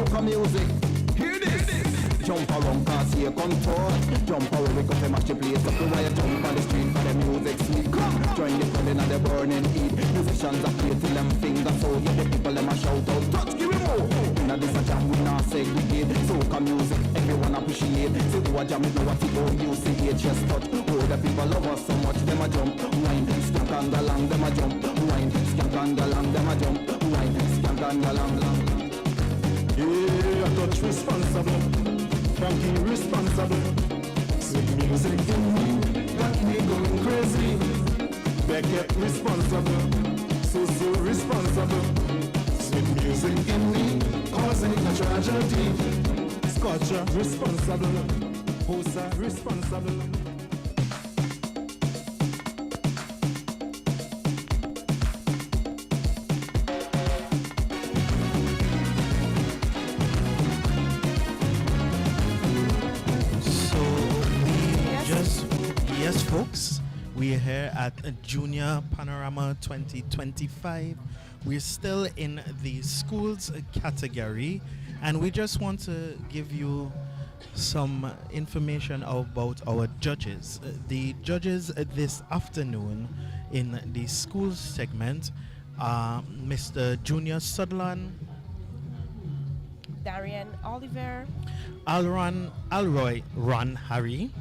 soca music. Hear this. Jump around cause here come tour. Jump around because they match the place up to where you jump on the street for the music sweet. Come, join the club in the burning heat. Musicians are play till them fingers so yeah, the people them a shout out. Touch, give me more. Inna this a jam we not segregate. Soca music, everyone appreciate. Say who a jam is know what it go. You see it just touch. Oh, the people love us so much. Them a jump, wine, skank and galang. Them a jump, wine, skank and galang. Them a jump, wine, skank and galang. Yeah, I touch responsible. Frankie responsible. Sweet music in me, got me going crazy. Beckett responsible. So responsible. Sweet music in me, causing a tragedy. Scotcha responsible. Hosa responsible. Yes, folks, we're here at Junior Panorama 2025. We're still in the schools category, and we just want to give you some information about our judges. The judges this afternoon in the schools segment are Mr. Junior Sutherland, Darian Oliver, Alroy Ron Harry,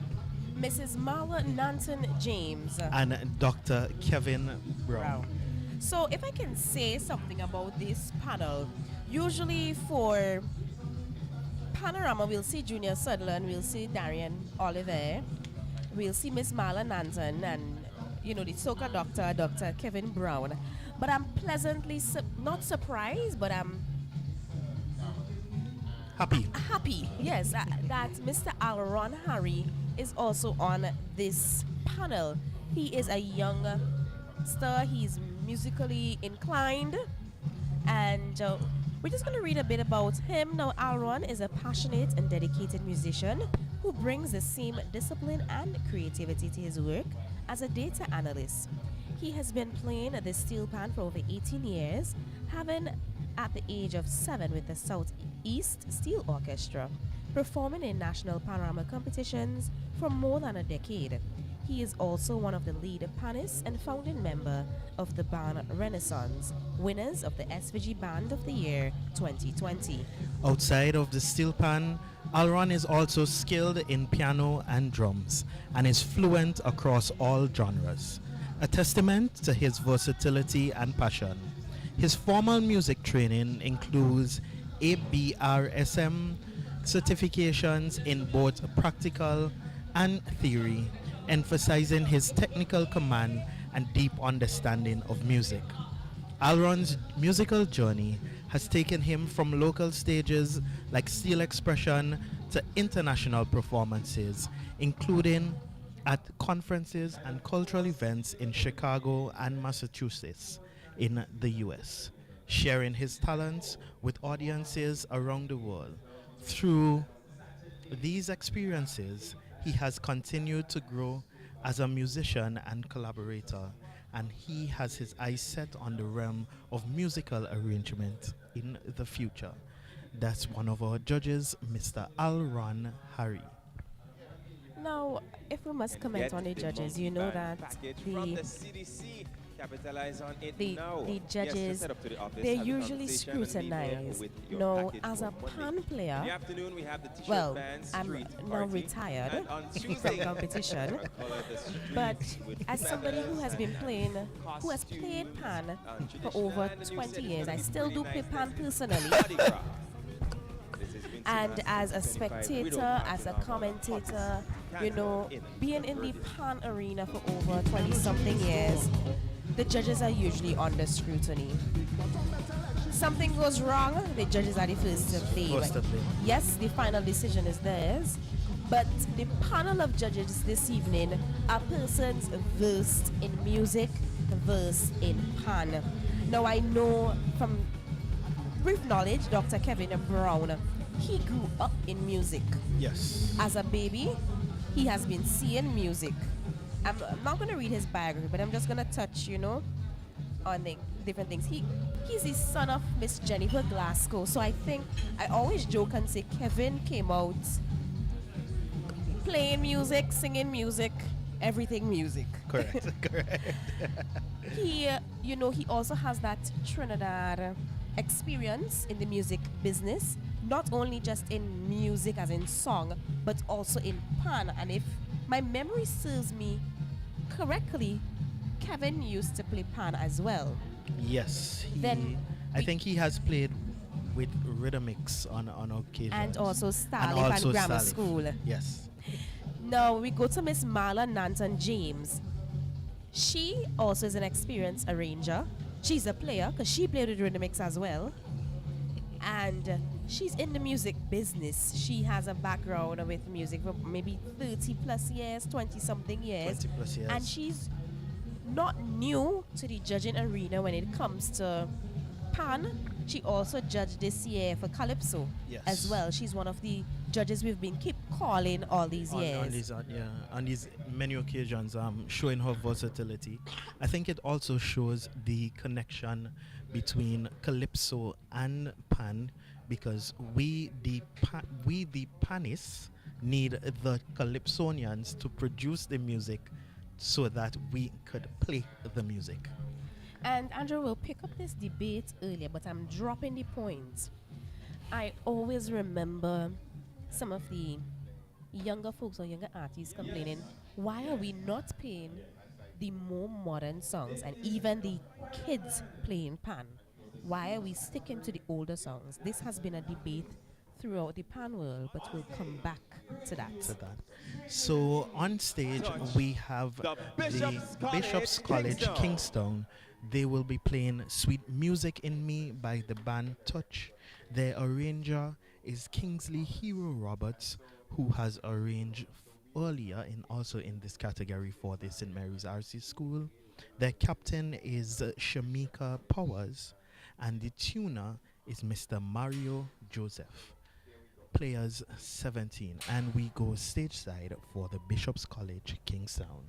Mrs. Marla Nanton James, and Dr. Kevin Brown. So if I can say something about this panel, usually for Panorama we'll see Junior Sutherland, we'll see Darian Oliver, we'll see Miss Marla Nanton, and you know the soca doctor, Dr. Kevin Brown. But I'm pleasantly not surprised, but I'm happy, yes, that Mr. Alron Harry is also on this panel. He is a young star, he's musically inclined, and we're just going to read a bit about him. Now, Alron is a passionate and dedicated musician who brings the same discipline and creativity to his work as a data analyst. He has been playing the steel pan for over 18 years, having at the age of 7 with the Southeast Steel Orchestra, performing in national panorama competitions for more than a decade. He is also one of the lead panists and founding member of the band Renaissance, winners of the SVG Band of the Year 2020. Outside of the steel pan, Alron is also skilled in piano and drums and is fluent across all genres, a testament to his versatility and passion. His formal music training includes ABRSM certifications in both practical and theory, emphasizing his technical command and deep understanding of music. Alron's musical journey has taken him from local stages like Steel Expression to international performances, including at conferences and cultural events in Chicago and Massachusetts in the US, sharing his talents with audiences around the world. Through these experiences, he has continued to grow as a musician and collaborator, and he has his eyes set on the realm of musical arrangement in the future. That's one of our judges, Mr. Alron Harry. Now, if we must comment on the judges, you know that the judges, they usually scrutinize. Now, as a pan player, well, I'm now retired from competition, but as somebody who has been playing, who has played pan for over 20 years, I still do play pan personally. And as a spectator, as a commentator, you know, being in the pan arena for over 20-something years, the judges are usually under scrutiny. Something goes wrong, the judges are the first to blame. Yes, the final decision is theirs, but the panel of judges this evening are persons versed in music, versed in pan. Now, I know from brief knowledge, Dr. Kevin Brown, he grew up in music. Yes. As a baby, he has been seeing music. I'm not going to read his biography, but I'm just going to touch, you know, on the different things. He's the son of Miss Jennifer Glasgow. So I think I always joke and say Kevin came out playing music, singing music, everything music. Correct. Correct. He also has that Trinidad experience in the music business, not only just in music as in song, but also in pan. And if my memory serves me correctly, Kevin used to play pan as well. Yes. I think he has played with Rhythmics on occasion. And also Starleaf and Grammar Starleaf. School. Yes. Now we go to Miss Marla Nanton James. She also is an experienced arranger. She's a player because she played with Rhythmics as well. And she's in the music business. She has a background with music for maybe 30 plus years, 20 something years. 20 plus years. And she's not new to the judging arena when it comes to pan. She also judged this year for Calypso as well. She's one of the judges we've been keep calling all these years. On these many occasions, showing her versatility. I think it also shows the connection between Calypso and pan, because we the panists need the Calypsonians to produce the music so that we could play the music. And Andrew will pick up this debate earlier, but I'm dropping the point. I always remember some of the younger folks or younger artists complaining, why are we not playing the more modern songs and even the kids playing pan? Why are we sticking to the older songs? This has been a debate throughout the pan world, but we'll come back to that. So on stage we have the Bishop's College Kingston. They will be playing Sweet Music in Me by the band Touch. Their arranger is Kingsley Hero Roberts, who has arranged earlier and also in this category for the St. Mary's RC School. Their captain is Shamika Powers, and the tuner is Mr. Mario Joseph. Players 17, and we go stage side for the Bishop's College Kingstown.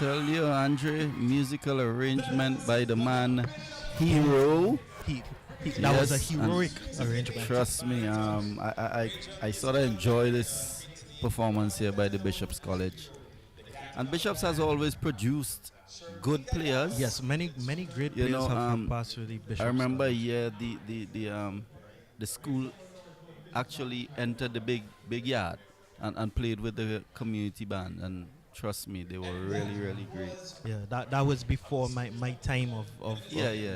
tell you, Andre, musical arrangement by the man Hero. He, that was a Yes, and heroic arrangement. trust me, I sort of enjoy this performance here by the Bishops College. And Bishops has always produced good players. Yes, many great You players know, have passed through the Bishop's I remember, College. yeah, the school actually entered the big yard and played with the community band, and trust me, they were really really great. Yeah, that was before my time Yeah, of yeah.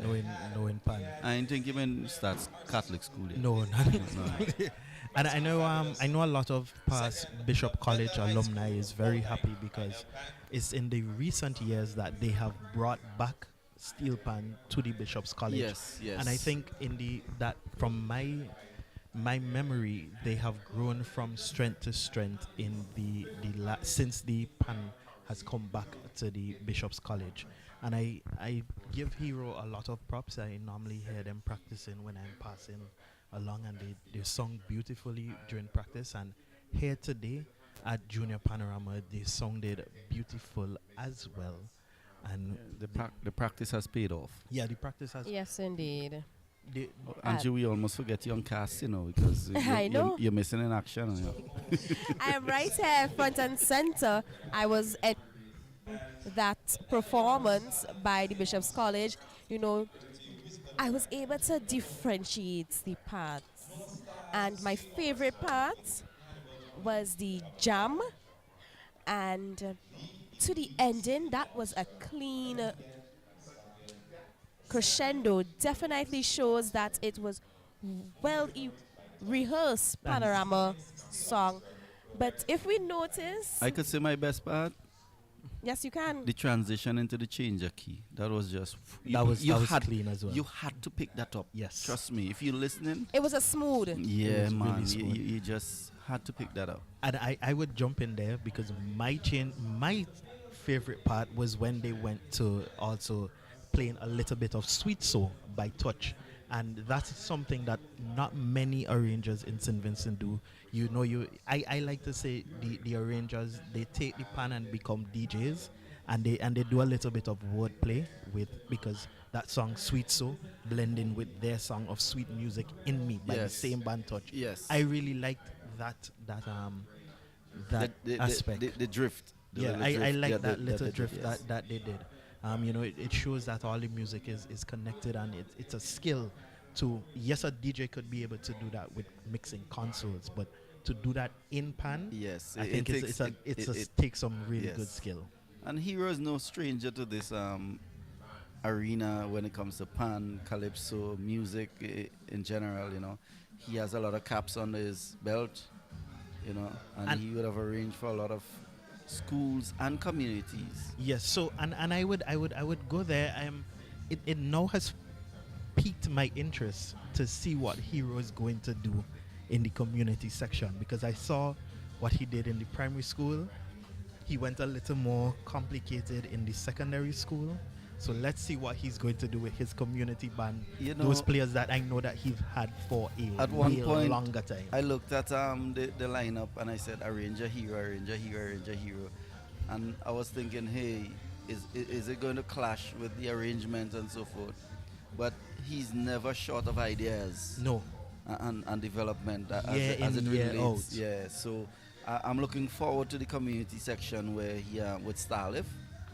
knowing pan. I didn't think even starts Catholic school yet. No, No. and I know a lot of past Bishop College alumni is very happy because it's in the recent years that they have brought back steel pan to the Bishop's College. Yes, yes. And I think in the that from my memory, they have grown from strength to strength in since the pan has come back to the Bishop's College. And I give Hero a lot of props. I normally hear them practicing when I'm passing along, and they sung beautifully during practice. And here today at Junior Panorama, they sounded beautiful as well. And The practice has paid off. yeah, the practice has. Yes, indeed. They, Angie, we almost forget you on cast, because I know. you're missing in action. I am right here, front and center. I was at that performance by the Bishop's College. I was able to differentiate the parts. And my favorite part was the jam. And to the ending, that was a clean crescendo. Definitely shows that it was rehearsed panorama song. But if we notice, I could say my best part, yes, you can. the transition into the changer key. That was just that was clean as well. You had to pick that up. Yes. Trust me, if you're listening, It was a smooth. yeah, was man, really smooth. you just had to pick that up. And I would jump in there because my favorite part was when they went to also playing a little bit of Sweet Soul by Touch. And that's something that not many arrangers in St. Vincent do. I like to say the arrangers, they take the pan and become DJs, and they do a little bit of wordplay because that song Sweet Soul blending with their song of Sweet Music in Me by the Yes. same band Touch. Yes. I really liked that aspect. The drift. The Yeah, little I drift. like Yeah, that little the drift yes. that they did. It shows that all the music is connected, and it's a skill to, yes, a DJ could be able to do that with mixing consoles, but to do that in pan, Yes, I it think takes- it takes some really yes. good skill. And Hero is no stranger to this arena when it comes to pan, calypso, music in general. He has a lot of caps under his belt. And he would have arranged for a lot of schools and communities. Yes, so and I would go there. It now has piqued my interest to see what Hero is going to do in the community section, because I saw what he did in the primary school. He went a little more complicated in the secondary school. So let's see what he's going to do with his community band. Those players that I know that he's had for a At one real point, longer time. I looked at the lineup and I said, arrange a hero, arrange a hero, arrange a hero. And I was thinking, hey, is it going to clash with the arrangement and so forth? But he's never short of ideas. No. And development as in, it year relates. out. Yeah, so I'm looking forward to the community section where he with Starlift.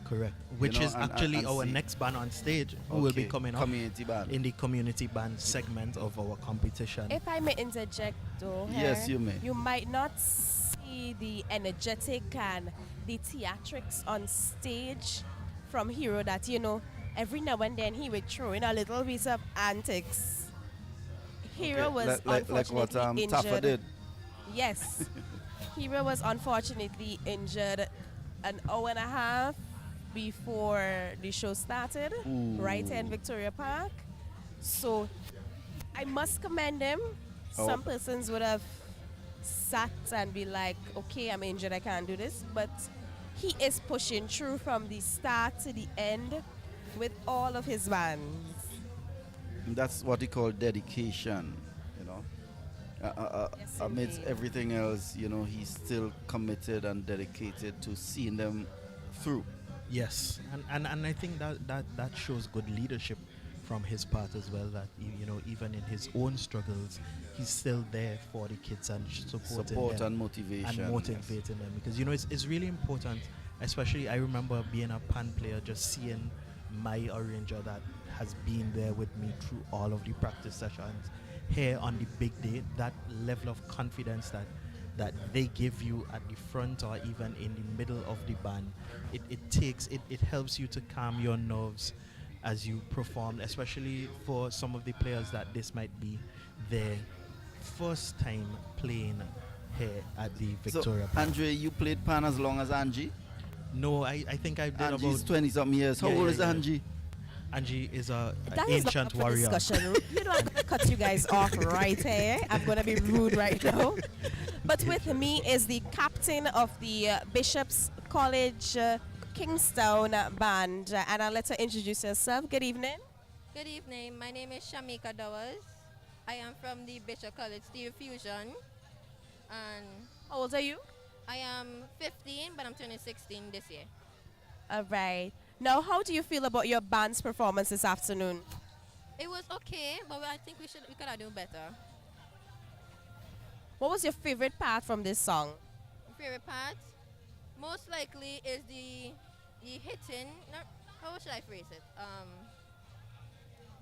Correct. Which is and actually our see. next band on stage, who will be Okay, coming up community band. in the community band segment of our competition. If I may interject, though, Yes, you may. You might not see the energetic and the theatrics on stage from Hero that, every now and then he would throw in a little piece of antics. Hero was like what unfortunately Taffa injured. did. Yes. Hero was unfortunately injured an hour and a half before the show started, right here in Victoria Park. So I must commend him. Oh. Some persons would have sat and be like, okay, I'm injured, I can't do this. But he is pushing through from the start to the end with all of his bands. That's what he called dedication, Yes, amidst indeed. everything else, he's still committed and dedicated to seeing them through. Yes, and I think that shows good leadership from his part as well. That even in his own struggles, he's still there for the kids and supporting Support them and motivation. and yes. motivating them, because it's really important. Especially, I remember being a pan player, just seeing my arranger that has been there with me through all of the practice sessions here on the big day. That level of confidence that they give you at the front or even in the middle of the band, it helps you to calm your nerves as you perform, especially for some of the players that this might be their first time playing here at the So, Victoria Park. Andre, you played pan as long as Angie? No, I think I did Angie's about 20 something years. How Yeah, old yeah, is yeah. Angie? Angie is a That is not ancient up for warrior. discussion. You know, I'm gonna cut you guys off right here. I'm gonna be rude right now. But with me is the captain of the Bishop's College Kingstown band, and I'll let her introduce herself. Good evening. Good evening. My name is Shamika Dowers. I am from the Bishop College Steel Fusion, and How old are you? I am 15, but I'm turning 16 this year. All right. Now, how do you feel about your band's performance this afternoon? It was okay, but I think we could have done better. What was your favorite part from this song? My favorite part, most likely, is the hitting. No, how should I phrase it?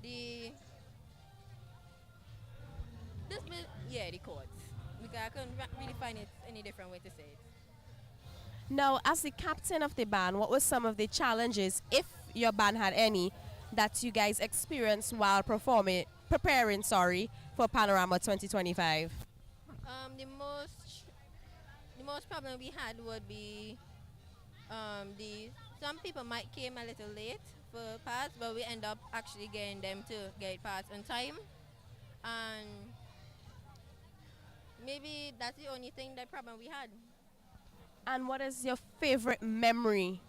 The the chords. Because I couldn't really find it any different way to say it. Now, as the captain of the band, what were some of the challenges, if your band had any, that you guys experienced while preparing, for Panorama 2025? The most problem we had would be some people might came a little late for parts, but we end up actually getting them to get parts on time, and maybe that's the only problem we had. And what is your favorite memory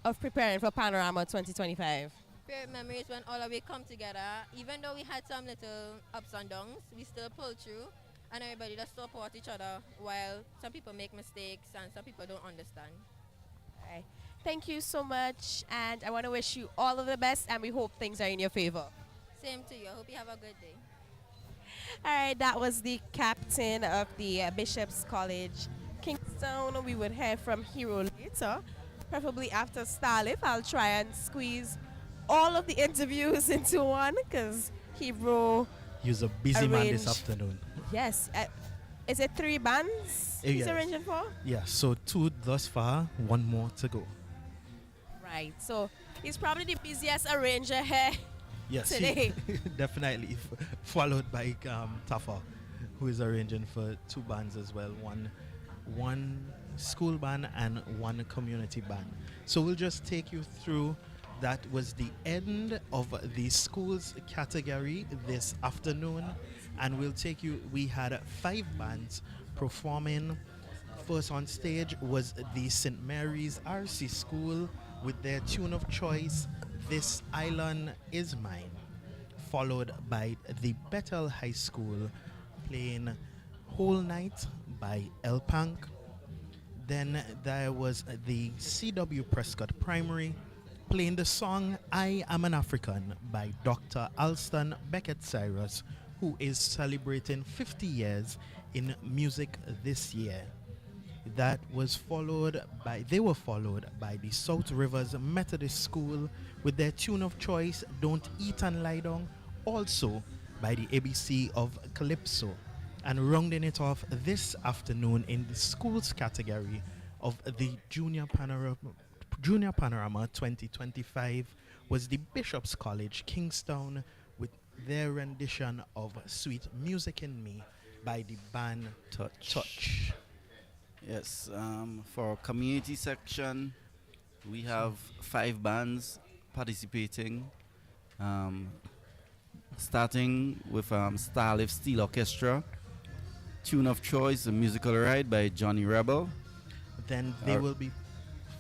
of preparing for Panorama 2025? Favorite memories when all of we come together. Even though we had some little ups and downs, we still pull through, and everybody just support each other while some people make mistakes and some people don't understand. All right. Thank you so much, and I want to wish you all of the best, and we hope things are in your favor. Same to you. I hope you have a good day. All right, that was the captain of the Bishop's College Kingstown. We would hear from Hero later, preferably after Starlift. I'll try and squeeze all of the interviews into one because Hero, He was a busy man this Arranged. afternoon. yes, is it 3 bands he's Yes. arranging for? Yeah, so 2 thus far, 1 more to go. Right, so he's probably the busiest arranger here. Yes, Today. definitely. Followed by Tafa, who is arranging for 2 bands as well. One school band and 1 community band. So we'll just take you through. That was the end of the schools category this afternoon, and we'll take you. We had 5 bands performing. First on stage was the St. Mary's RC School with their tune of choice, This Island Is Mine, followed by the Bethel High School playing Whole Night by El Punk. Then there was the CW Prescott Primary playing the song I Am an African by Dr. Alston Beckett Cyrus, who is celebrating 50 years in music this year. They were followed by the South Rivers Methodist School with their tune of choice, Don't Eat and Lie Down, also by the ABC of Calypso. And rounding it off this afternoon in the schools category of the Junior Panorama 2025 was the Bishop's College Kingstown with their rendition of Sweet Music in Me by the band Touch. Yes, for our community section, we have 5 bands participating. Starting with Starlift Steel Orchestra, tune of choice, A Musical Ride by Johnny Rebel. Then they will be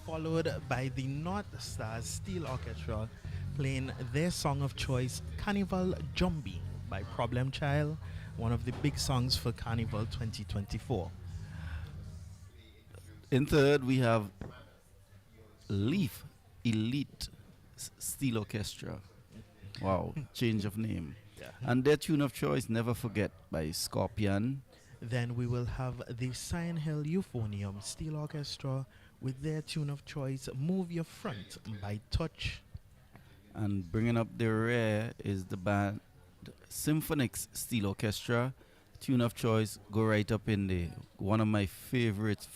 followed by the North Stars Steel Orchestra playing their song of choice, Carnival Jumbie by Problem Child, one of the big songs for Carnival 2024. In third, we have Leaf Elite Steel Orchestra. Wow, change of name. Yeah. And their tune of choice, Never Forget by Scorpion. Then we will have the Cyan Hill Euphonium Steel Orchestra with their tune of choice, Move Your Front by Touch. And bringing up the rear is the band Symphonics Steel Orchestra. Tune of choice, go right up in there. One of my favorites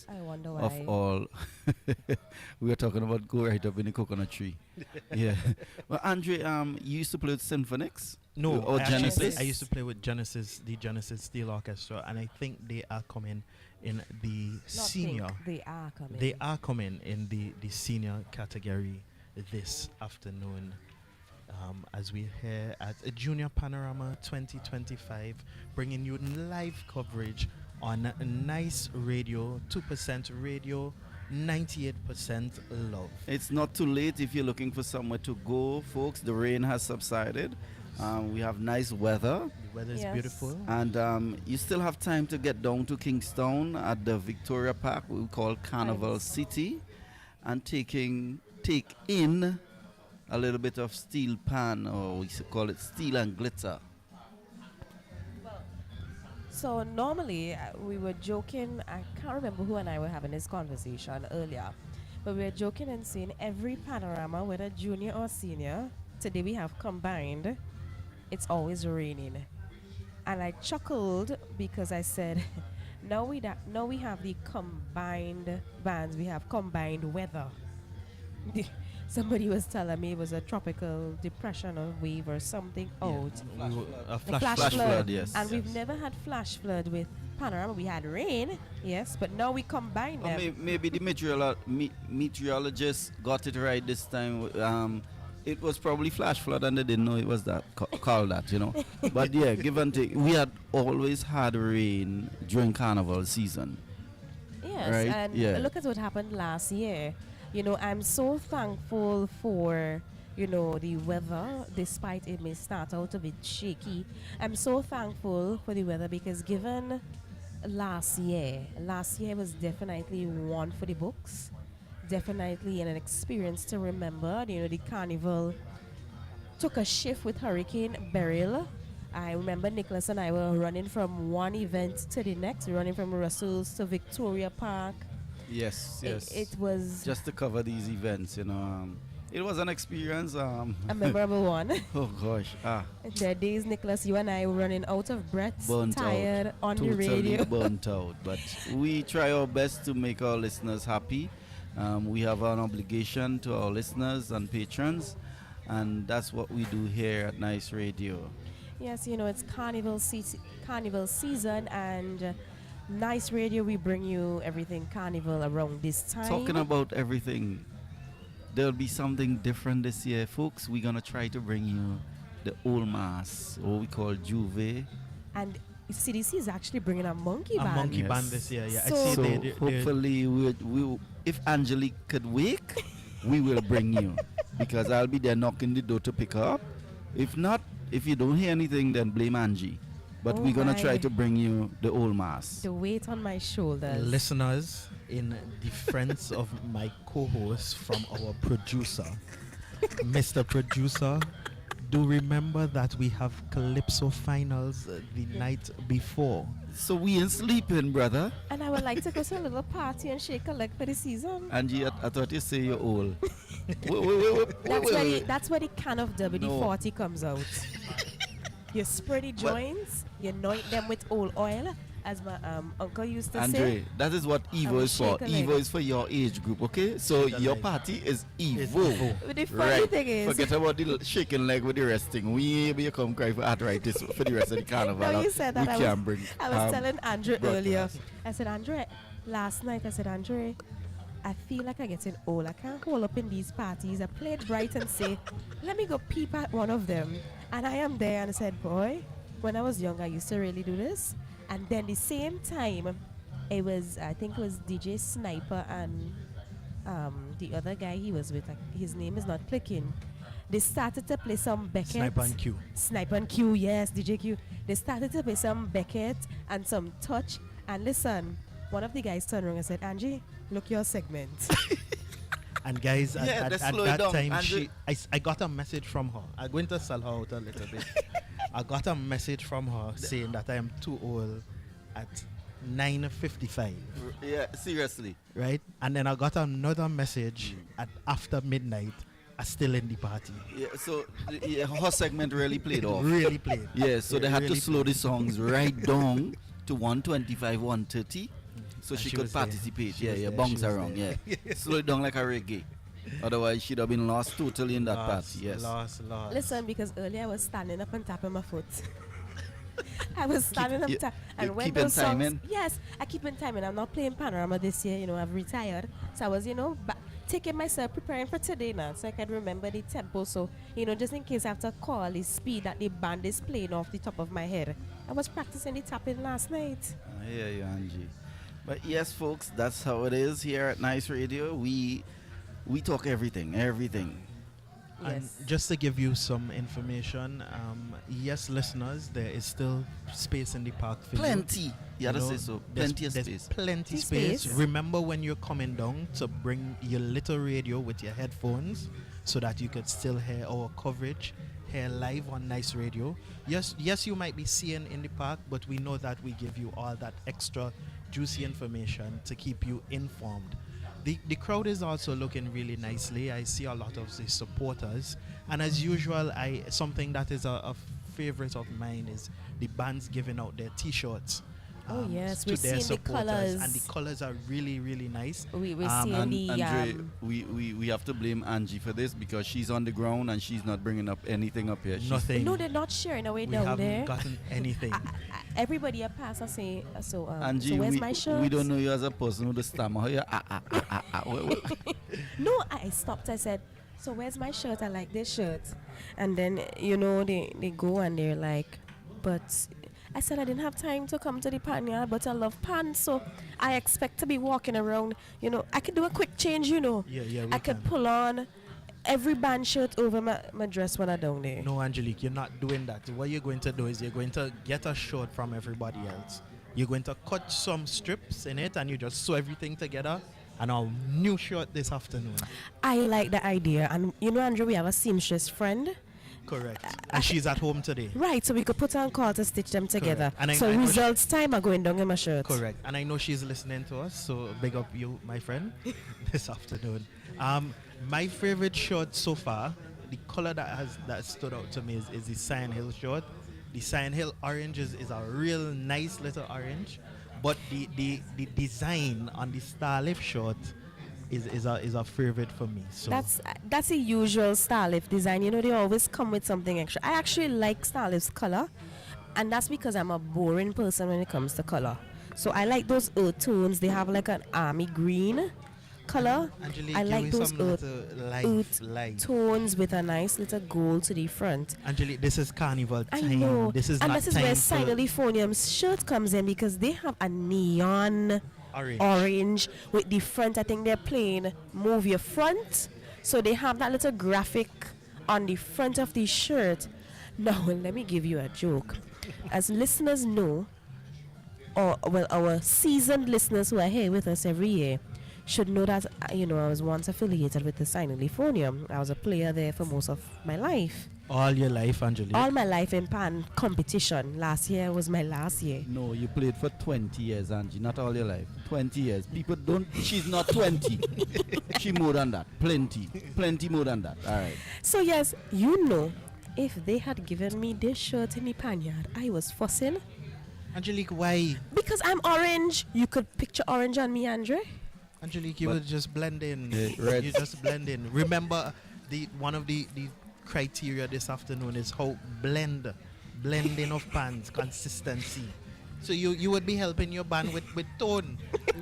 I wonder why. of all. We were talking about go right up in the coconut tree. Yeah. Well, Andre, you used to play with Symphonics? No, Or Genesis? I used to play with Genesis, the Genesis Steel Orchestra, and I think they are coming in the Not senior. think, they are coming. They are coming in the senior category this afternoon. As we're here at a Junior Panorama 2025, bringing you live coverage on Nice Radio, 2% Radio, 98% love. It's not too late if you're looking for somewhere to go, folks. The rain has subsided. We have nice weather. The weather is Yes. beautiful. And you still have time to get down to Kingstown at the Victoria Park, we call Carnival Nice. City, and take in a little bit of steel pan, or we should call it steel and glitter. So normally we were joking. I can't remember who and I were having this conversation earlier, but we were joking and saying every panorama, whether junior or senior, today we have combined, it's always raining. And I chuckled because I said, now we have the combined bands. We have combined weather. Somebody was telling me it was a tropical depression or wave or something out. A The flash Flash flood. flood, yes. And we've yes. never had flash flood with panorama. We had rain, yes, but now we combine Or them. maybe the meteorologists got it right this time. It was probably flash flood and they didn't know it was that called that, you know. But yeah, give and take. We had always had rain during carnival season. Yes, Right, and yeah. look at what happened last year. You know, I'm so thankful for, you know, the weather, despite it may start out a bit shaky. I'm so thankful for the weather because given last year was definitely one for the books. Definitely an experience to remember. You know, the carnival took a shift with Hurricane Beryl. I remember Nicholas and I were running from one event to the next, running from Russell's to Victoria Park. Yes, yes. It was just to cover these events, you know. It was an experience. a memorable one. Oh gosh, There are days, Nicholas, you and I were running out of breath, burnt tired out, on totally the radio. burnt out. But we try our best to make our listeners happy. We have an obligation to our listeners and patrons, and that's what we do here at Nice Radio. Yes, you know, it's carnival season, and Nice Radio, we bring you everything carnival around this time. Talking about everything, there'll be something different this year, folks. We're gonna try to bring you the old mass, what we call Juve. And CDC is actually bringing a monkey A band. monkey Yes. band this year, yeah. I So- see So they hopefully, if Angelique could wake, we will bring you, because I'll be there knocking the door to pick her up. If not, if you don't hear anything, then blame Angie. But Oh we're gonna try my. to bring you the old mass. The weight on my shoulders. listeners, in defense of my co-host from our producer, Mr. Producer, do remember that we have Calypso finals the night before. So we ain't sleeping, brother. And I would like to go to a little party and shake a leg for the season. Angie, I thought you say you're old. That's where the can of WD-40 comes out. You spray the joints, you anoint them with old oil, as my uncle used to Andre, say. that is what Evo will is for. shake a leg. Evo is for your age group, okay? So The your leg. party is It's Evo. Evo. But the funny Right. thing is, Forget about the shaking leg with the resting. We be come cry for arthritis for the rest of the carnival. No, you said that. We can't bring. I was telling Andre earlier. broadcast. I said, Andre, last night I said, Andre, I feel like I'm getting old. I can't hold up in these parties. I played bright and say, let me go peep at one of them. And I am there and I said, boy, when I was young, I used to really do this. And then the same time, it was, I think it was DJ Sniper and the other guy he was with, his name is not clicking. They started to play some Beckett. Sniper and Q. Sniper and Q, yes, DJ Q. They started to play some Beckett and some Touch. And listen, one of the guys turned around and said, Angie, look your segment. And guys, Yeah, at let's slow it that down. time, And I got a message from her. I'm going to sell her out a little bit. I got a message from her saying that I am too old at 9:55, yeah, seriously. right? And then I got another message at after midnight. I still in the party. Yeah, so her segment really played off. Really played. Yeah, so they had to Really slow played. the songs right down to 125, 130, so And she she could was there. participate. She Yeah, was yeah, there, bounce she was around. there. Yeah, slow it down like a reggae. Otherwise, she'd have been lost totally in that party. Yes. Lost. Listen, because earlier I was standing up and tapping my foot. I was standing up, you- and you when keeping those songs, timing? yes, I keep in timing. I'm not playing Panorama this year. You know, I've retired, so I was, taking myself preparing for today now, so I can remember the tempo. So, just in case I have to call the speed that the band is playing off the top of my head. I was practicing the tapping last night. I hear you, Angie. But yes, folks, that's how it is here at Nice Radio. We talk everything. And Yes. just to give you some information, yes, listeners, there is still space in the park for you. Plenty. You had to know, say so. there's- Plenty of there's space. Plenty Space. space. Remember when you're coming down to bring your little radio with your headphones so that you could still hear our coverage, hear live on Nice Radio. Yes, you might be seeing in the park, but we know that we give you all that extra juicy information to keep you informed. The crowd is also looking really nicely. I see a lot of the supporters, and as usual, something that is a favorite of mine is the bands giving out their T-shirts. Oh, yes, to we're their seeing the supporters, colours. and the colors are really, really nice. We're seeing And the Andre, we have to blame Angie for this because she's on the ground and she's not bringing up anything up here. She's- Nothing. No, they're not sharing away We down haven't there. gotten anything. Everybody a pass and say, so Angie, where's my shirt? we don't know you as a person with a stammer. How you, No, I stopped. I said, so where's my shirt? I like this shirt. And then, they go and they're like, but I said I didn't have time to come to the pan yard, but I love pants, so I expect to be walking around. I could do a quick change, Yeah, we I could can. pull on every band shirt over my dress when I'm down there. No, Angelique, you're not doing that. What you're going to do is you're going to get a shirt from everybody else. You're going to cut some strips in it and you just sew everything together. And our new shirt this afternoon. I like the idea. And Andrew, we have a seamstress friend. Correct. And she's at home today. Right, so we could put on call to stitch them together. And So I know results time are going down in my shirt. Correct. And I know she's listening to us, so big up you, my friend, this afternoon. My favorite shirt so far, the color that stood out to me is the Cyan Hill shirt. The Cyan Hill orange is a real nice little orange, but the design on the Starlift shirt is a favorite for me. So That's a usual Starlift design. They always come with something extra. I actually like Starlift's color, and that's because I'm a boring person when it comes to color. So I like those earth tones. They have like an army green color. Angelique, I give like me those some earth little life. tones with a nice little gold to the front. Angelique, this is carnival I time. know. This is and not this is time where for Sinaliphonium's shirt comes in because they have a neon orange with the front. I think they're playing Move Your Front. So they have that little graphic on the front of the shirt. Now, let me give you a joke. As listeners know, our seasoned listeners who are here with us every year should know that, I was once affiliated with the Sinaliphonium. I was a player there for most of my life. All your life, Angelique. All my life in pan competition. Last year was my last year. No, you played for 20 years, Angie. Not all your life. 20 years. People don't. She's not 20. She more than that. Plenty more than that. All right. So yes, if they had given me this shirt in the panyard, I was fussing. Angelique, why? Because I'm orange. You could picture orange on me, Andre. Angelique, you But- would just blend in. red. You just blend in. Remember, one of the criteria this afternoon is how blending of bands, consistency. So you would be helping your band with tone.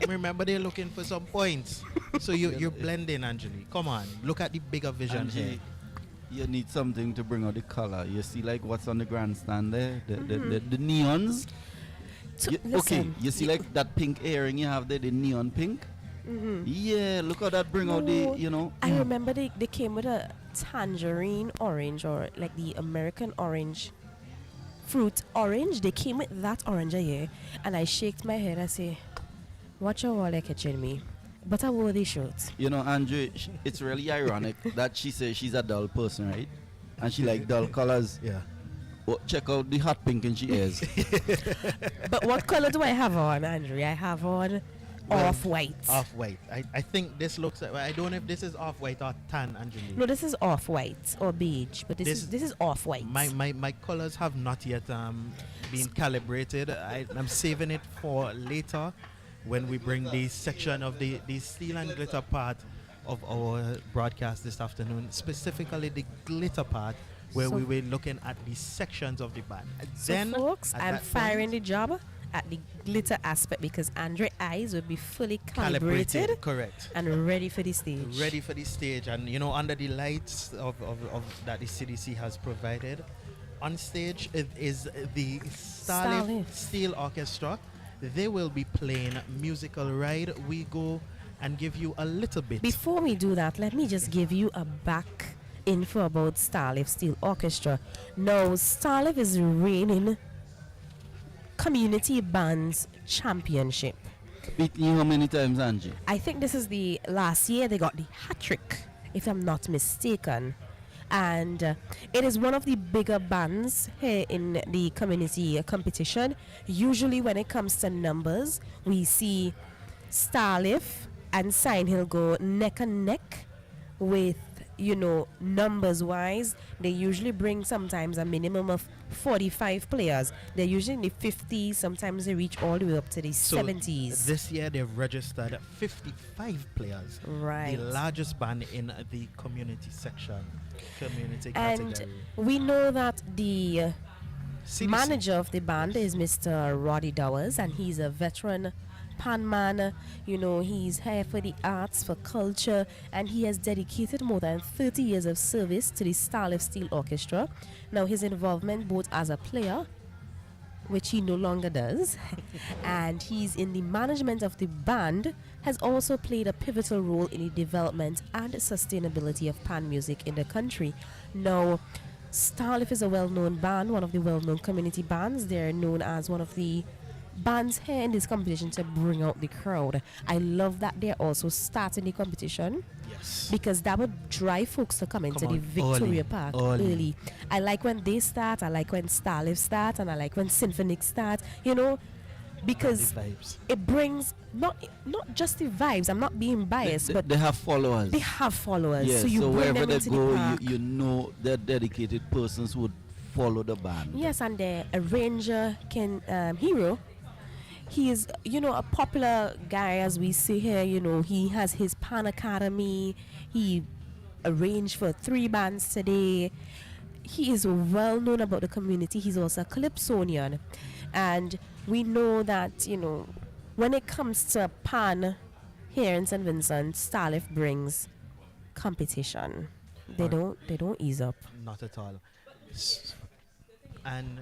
Remember, they're looking for some points. So you're blending, Angelique. Come on, look at the bigger vision here. Angie, you need something to bring out the color. You see, like what's on the grandstand there, the neons. So, Okay, listen, you see, like that pink earring you have there, the neon pink. Yeah, look how that bring out No, the. I remember they came with a tangerine orange, or like the American orange, fruit orange. They came with that orange here, and I shaked my head. I say, "Watch your wall, you're catching me." But I wore the shirt. You know, Andre, it's really ironic that she says she's a dull person, right? And she like dull colors. Yeah. Oh, check out the hot pink in she ears. But what color do I have on, Andrew? I have on Well, off-white. Off-white. I think this looks like, I don't know if this is off-white or tan, Angelique. No, this is off-white or beige, but this is off-white. My colors have not yet been calibrated. I'm saving it for later when we bring the section of the steel and glitter part of our broadcast this afternoon, specifically the glitter part, where So- we were looking at the sections of the band. So Then, folks, at I'm that firing point, the job at the glitter aspect because Andre eyes will be fully calibrated correct. and ready for the stage. Ready for the stage, and under the lights of that the CDC has provided. On stage it is the Starlift Starlift. Steel Orchestra. They will be playing Musical Ride. We go and give you a little bit. Before we do that, let me just give you a back info about Starlift Steel Orchestra. Now, Starlift is reigning community bands championship. Beating you how many times, Angie? I think this is the last year they got the hat trick, if I'm not mistaken. And it is one of the bigger bands here in the community competition. Usually, when it comes to numbers, we see Starlift and Sign Hill go neck and neck with, numbers wise. They usually bring sometimes a minimum of 45 players. They're usually in the 50s, sometimes they reach all the way up to the So 70s. This year they've registered 55 players. Right. The largest band in the community section, community And category. we know that the CDC. manager of the band is Mr. Roddy Dowers, and he's a veteran pan man. He's here for the arts, for culture, and he has dedicated more than 30 years of service to the Starlift Steel Orchestra. Now, his involvement both as a player, which he no longer does, and he's in the management of the band, has also played a pivotal role in the development and sustainability of pan music in the country. Now, Starlift is a well-known band, one of the well-known community bands. They're known as one of the bands here in this competition to bring out the crowd. I love that they're also starting the competition Yes. because that would drive folks to come into Come the on, Victoria early, Park early. early. I like when they start, I like when Starlift start, and I like when Symphonic start, because The vibes. it brings not just the vibes. I'm not being biased, but They have followers. they have followers. Yeah, so you bring wherever them they into go, the park. you know they're dedicated persons would follow the band. Yes, and the arranger Hero. He is, a popular guy, as we see here. He has his Pan Academy. He arranged for 3 bands today. He is well known about the community. He's also a Calypsonian. And we know that, when it comes to Pan here in St. Vincent, Starlift brings competition. They don't ease up. Not at all. And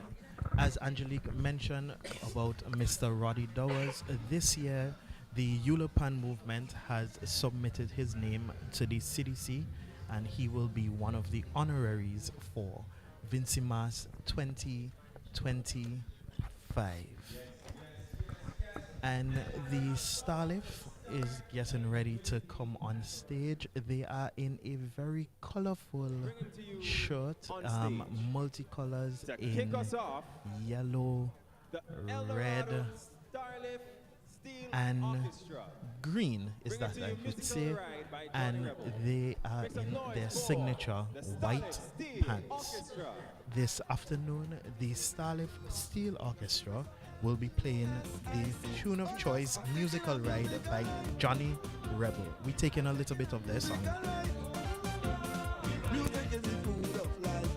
as Angelique mentioned about Mr. Roddy Dowers, this year the Yulepan movement has submitted his name to the CDC, and he will be one of the honoraries for VINCY Mass 2025. And the Starlift is getting ready to come on stage. They are in a very colorful shirt, multicolors To in kick us off, yellow, the red, Starlift Steel and Orchestra. green is Bring it that to you, I could Musical say, Ride by Johnny and Rebel. they are Make some in noise their for signature the white Starlift Steel pants. Orchestra. This afternoon, the Starlift Steel Orchestra will be playing the tune of choice, Musical Ride by Johnny Rebel. We taking a little bit of their song. Music is the food of life.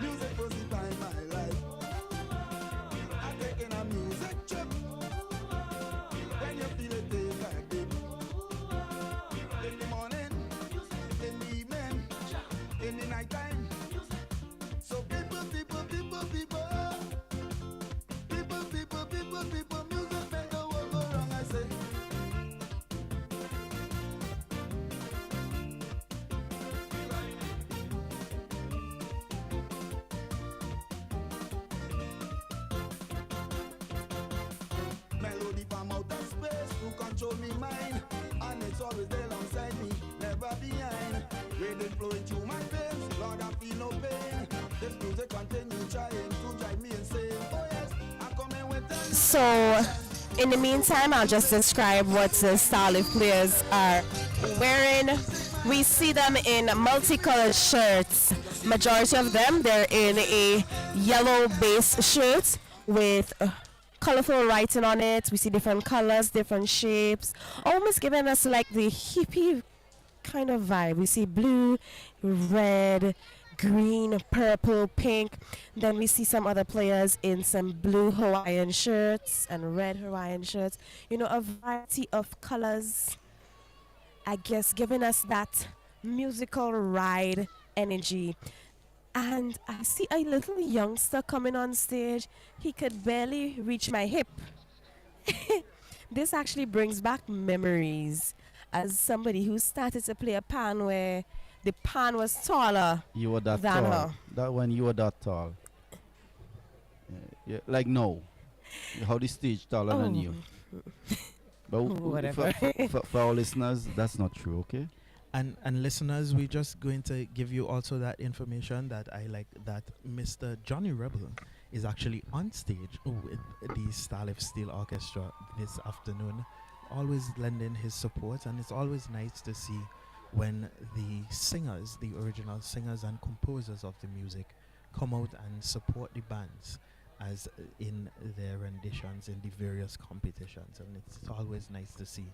Music was the time my life. I'm taking a music trip. When you feel it, take a dip. In the morning, in the evening, in the night time. So people, music make the world go wrong, I say. control me mind, and it's always there alongside me, never behind. Rhythm flowing through my veins, Lord, I feel no pain. This music continue trying to drive me insane. Oh yes, I'm coming with them. So, in the meantime, I'll just describe what the Starlift players are wearing. We see them in multicolored shirts. Majority of them, they're in a yellow base shirt with colorful writing on it. We see different colors, different shapes, almost giving us like the hippie kind of vibe. We see blue, red, green, purple, pink. Then we see some other players in some blue Hawaiian shirts and red Hawaiian shirts. You know, a variety of colors, I guess, giving us that musical ride energy. And I see a little youngster coming on stage. He could barely reach my hip. This actually brings back memories as somebody who started to play a pan where the pan was taller You were that than tall. her. That when you were that tall. Yeah, like no. How the stage taller than you. But Whatever. For our listeners, that's not true, okay? And listeners, we're just going to give you also that information that I like, that Mr. Johnny Rebel is actually on stage with the Starlift Steel Orchestra this afternoon, always lending his support, and it's always nice to see when the singers, the original singers and composers of the music, come out and support the bands as in their renditions in the various competitions, and it's always nice to see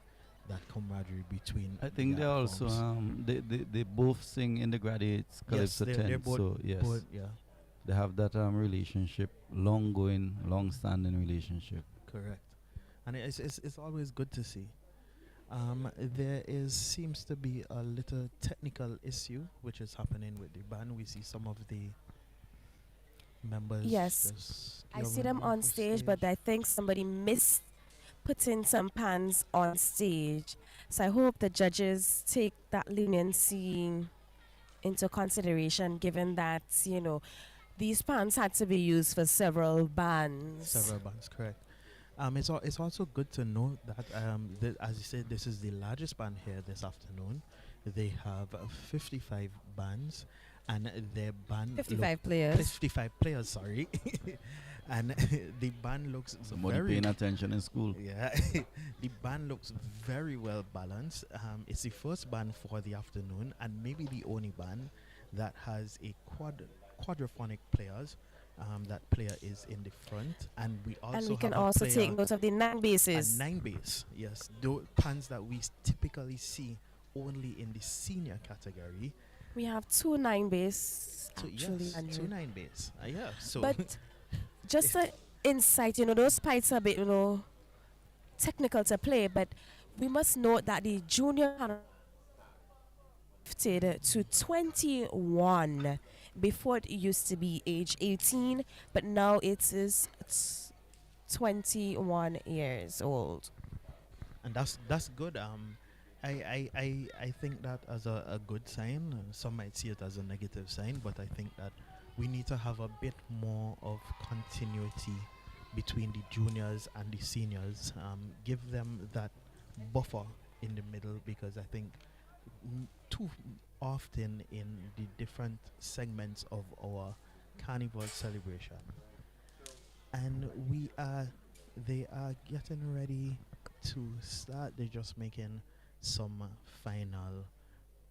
that camaraderie between. I think the they art also forms. they both sing in the graduates Yes, Calypso 10. they're both, So yes, yeah, they have that relationship, long going, long standing relationship. correct. And it's always good to see. There seems to be a little technical issue which is happening with the band. We see some of the members. Yes, just I see gearing them up on for stage, but I think somebody missed putting some pans on stage. So I hope the judges take that leniency into consideration, given that, you know, these pans had to be used for several bands. Several bands, correct. It's also good to note that as you said, this is the largest band here this afternoon. They have 55 bands, and their band 55 players. 55 players, sorry. And the band looks Somebody very paying attention in school. yeah. The band looks very well balanced. It's the first band for the afternoon, and maybe the only band that has a quadraphonic players. That player is in the front, and we also And we can have a also player take note of the 9 basses. and 9 bass. Yes, those pans that we typically see only in the senior category. We have 2 9 bass, So actually. yes, Andrew. 2 9 bass. Yeah. So But just an insight, you know, those pipes are a bit, you know, technical to play, but we must note that the junior had lifted to 21. Before it used to be age 18, but now it is 21 years old. and that's good. I think that as a good sign. Some might see it as a negative sign, but I think that we need to have a bit more of continuity between the juniors and the seniors. Give them that buffer in the middle, because I think too often in the different segments of our carnival celebration, and they are getting ready to start. They're just making some final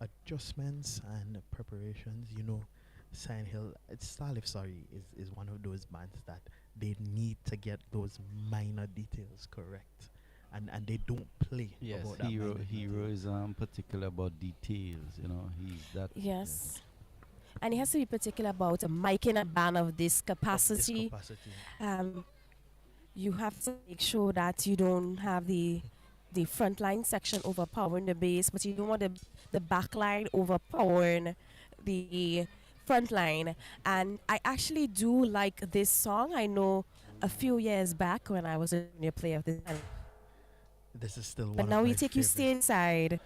adjustments and preparations. You know, Sign Hill, Starlift, sorry, is one of those bands that they need to get those minor details correct, and they don't play Yes, about that hero minor hero details. is particular about details. You know, he's that. Yes. And he has to be particular about miking a band of this Of this capacity. capacity. You have to make sure that you don't have the frontline section overpowering the bass, but you don't want the back line overpowering the front line. And I actually do like this song. I know a few years back when I was a junior player of this band. This is still one But of now my we take you favorites. stateside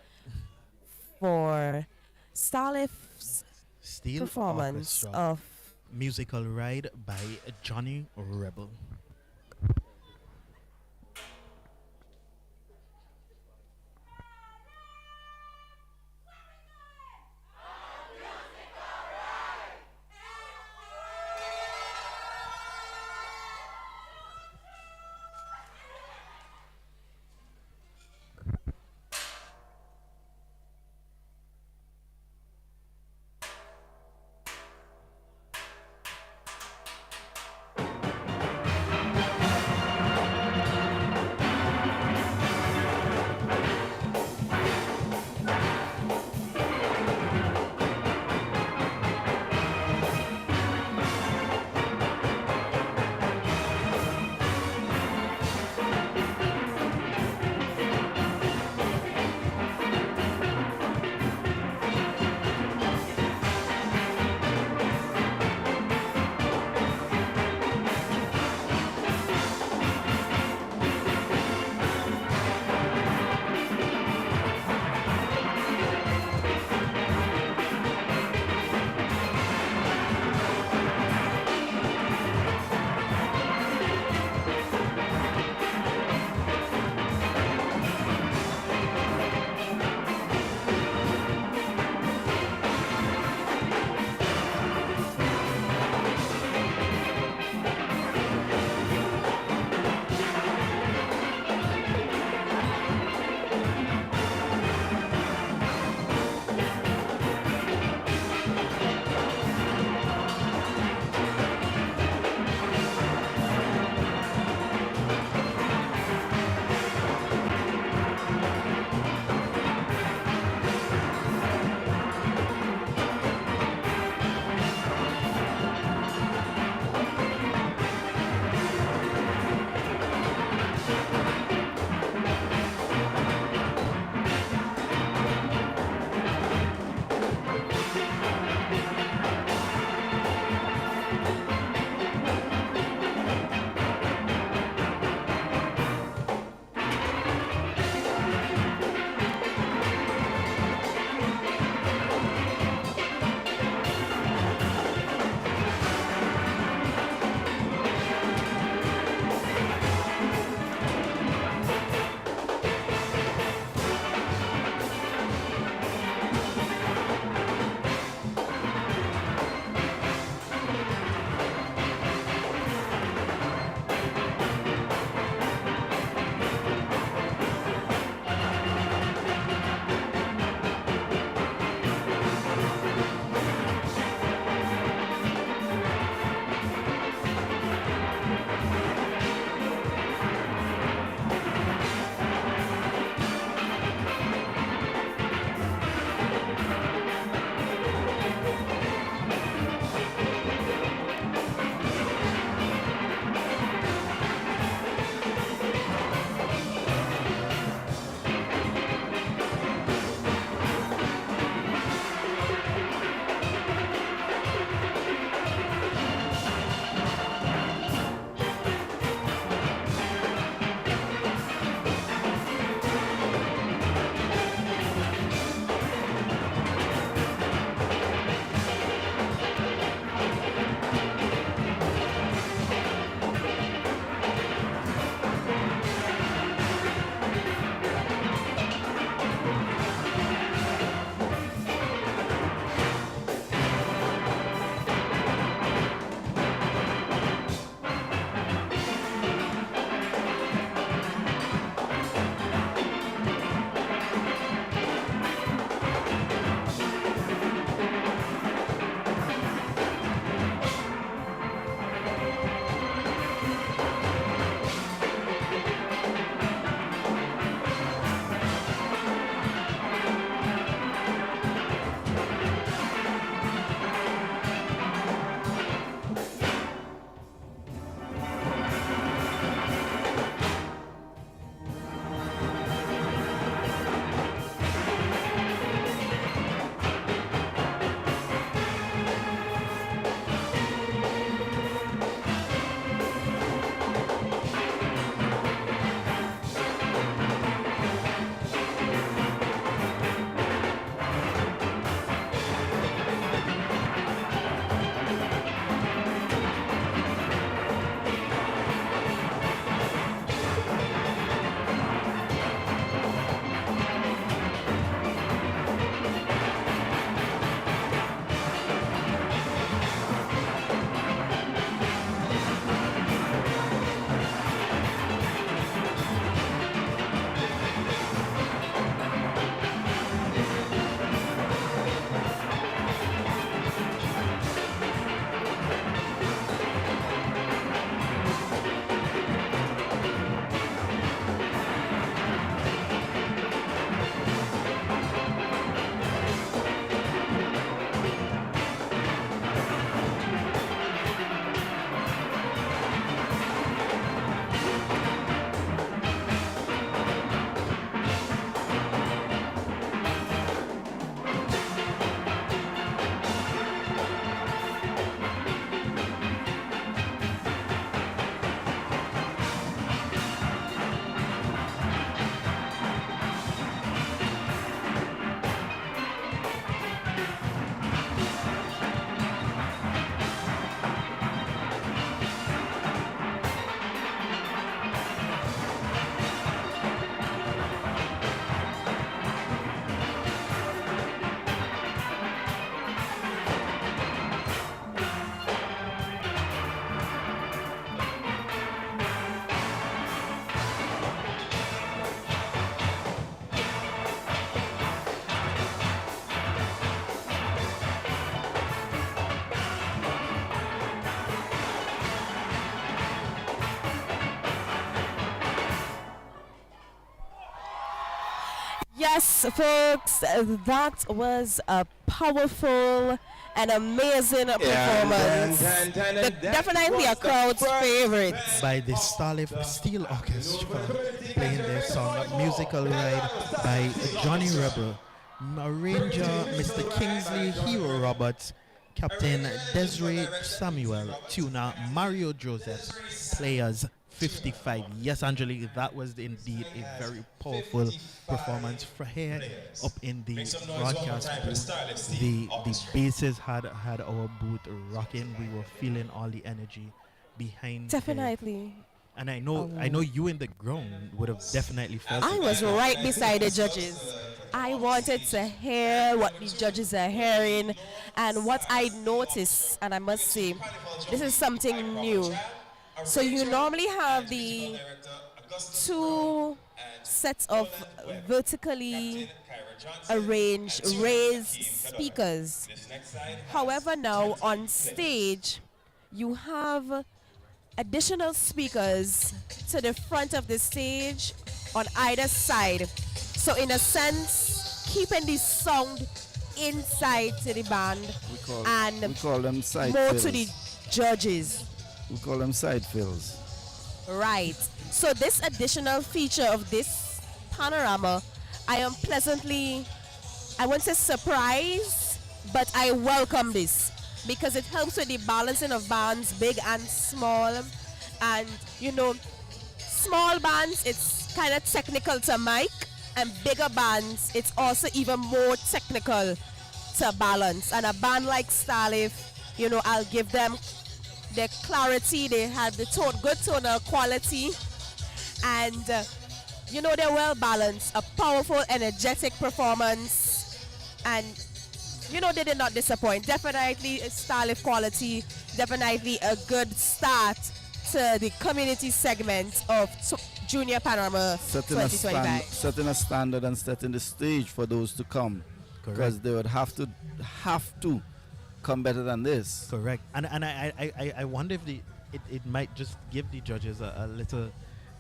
for Starlift's Steel performance Orchestra of Musical Ride by Johnny Rebel. Yes, folks, that was a powerful and amazing performance. Definitely a crowd's favorite. By the Starlift Steel Orchestra, playing their song Musical Ride by Johnny Rebel, arranger Mr. Kingsley Hero Roberts, Captain Desiree Samuel, tuner Mario Joseph, players 55. Yes, Angelique, that was indeed a very powerful performance. For here up in the broadcast booth, the basses had our booth rocking. We were feeling all the energy behind here. Definitely. And I know you in the ground would have definitely felt I it. was right beside the judges. I wanted to hear what the judges are hearing, and what I noticed, and I must say, this is something new. So you normally have the two sets of vertically arranged raised speakers. However, now on stage, you have additional speakers to the front of the stage on either side. So in a sense, keeping the sound inside to the band We call them side more fills. to the judges. We call them side fills. Right. So this additional feature of this panorama, I am pleasantly, I won't say surprised, but I welcome this because it helps with the balancing of bands, big and small. And you know, small bands, it's kind of technical to mic, and bigger bands, it's also even more technical to balance. And a band like Starlift, you know, I'll give them the clarity, they have the good tonal quality, and you know, they're well balanced, a powerful, energetic performance, and you know, they did not disappoint. Definitely Starlift quality, definitely a good start to the community segment of Junior Panorama 2025. Setting a standard and setting the stage for those to come, because they would have to come better than this. Correct. And I wonder if it might just give the judges a little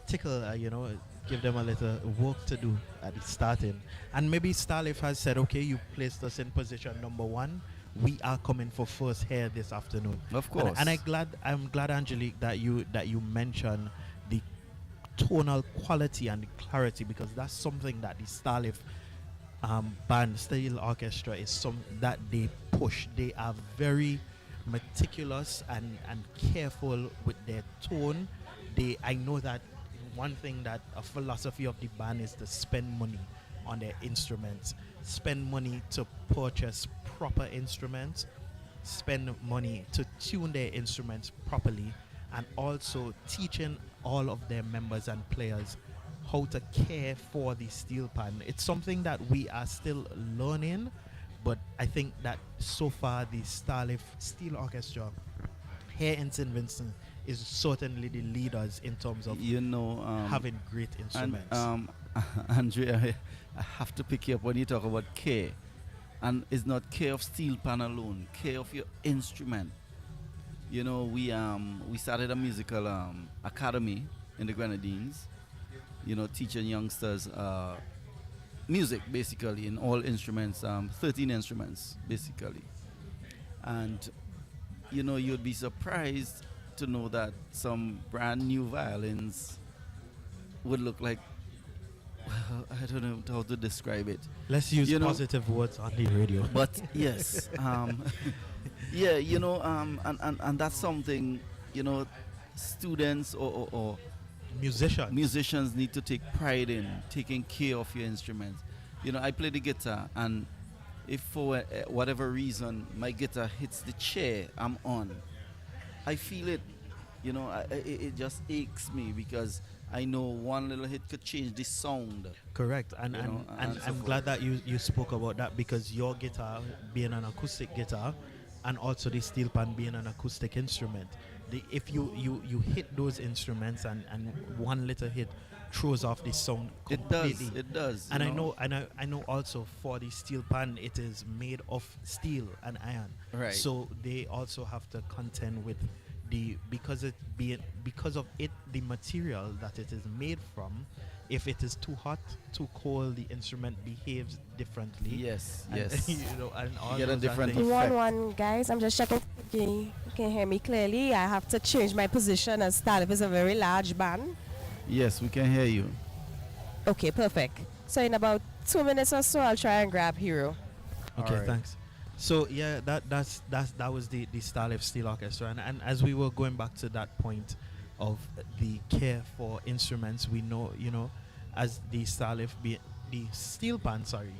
tickle, you know, give them a little work to do at the starting. And maybe Starlift has said, okay, you placed us in position number 1. We are coming for first here this afternoon. Of course. And I'm glad, Angelique, that you mentioned the tonal quality and the clarity, because that's something that the Starlift band steel orchestra is some that they push. They are very meticulous and careful with their tone. I know that one thing, that a philosophy of the band is to spend money on their instruments, spend money to purchase proper instruments, spend money to tune their instruments properly, and also teaching all of their members and players how to care for the steel pan. It's something that we are still learning, but I think that so far the Starlift Steel Orchestra here in St. Vincent is certainly the leaders in terms of having great instruments. And Andrea, I have to pick you up when you talk about care. And it's not care of steel pan alone, care of your instrument. You know, we started a musical academy in the Grenadines, you know, teaching youngsters music basically in all instruments, 13 instruments basically. And you know, you'd be surprised to know that some brand new violins would look like, I don't know how to describe it. Let's use positive words on the radio. But yes, yeah, you know, and that's something, you know, students or musicians need to take pride in, taking care of your instruments. You know, I play the guitar, and if for whatever reason my guitar hits the chair I'm on, I feel it. You know, it just aches me, because I know one little hit could change the sound. Correct. And I'm glad that you spoke about that, because your guitar being an acoustic guitar and also the steel pan being an acoustic instrument, if you hit those instruments and one little hit throws off the sound completely. It does. And I know also for the steel pan, it is made of steel and iron. Right. So they also have to contend with because of the material that it is made from, if it is too hot, too cold, the instrument behaves differently. Yes, And, yes. you know, and all get a those are different things. effect. Guys. I'm just checking. You can hear me clearly. I have to change my position as Stalif is a very large band. Yes, we can hear you. Okay, perfect. So in about 2 minutes or so, I'll try and grab Hero. Okay, Alright. thanks. So yeah, that was the style of steel orchestra, and as we were going back to that point of the care for instruments, we know, you know, as the style of the steel pan, sorry,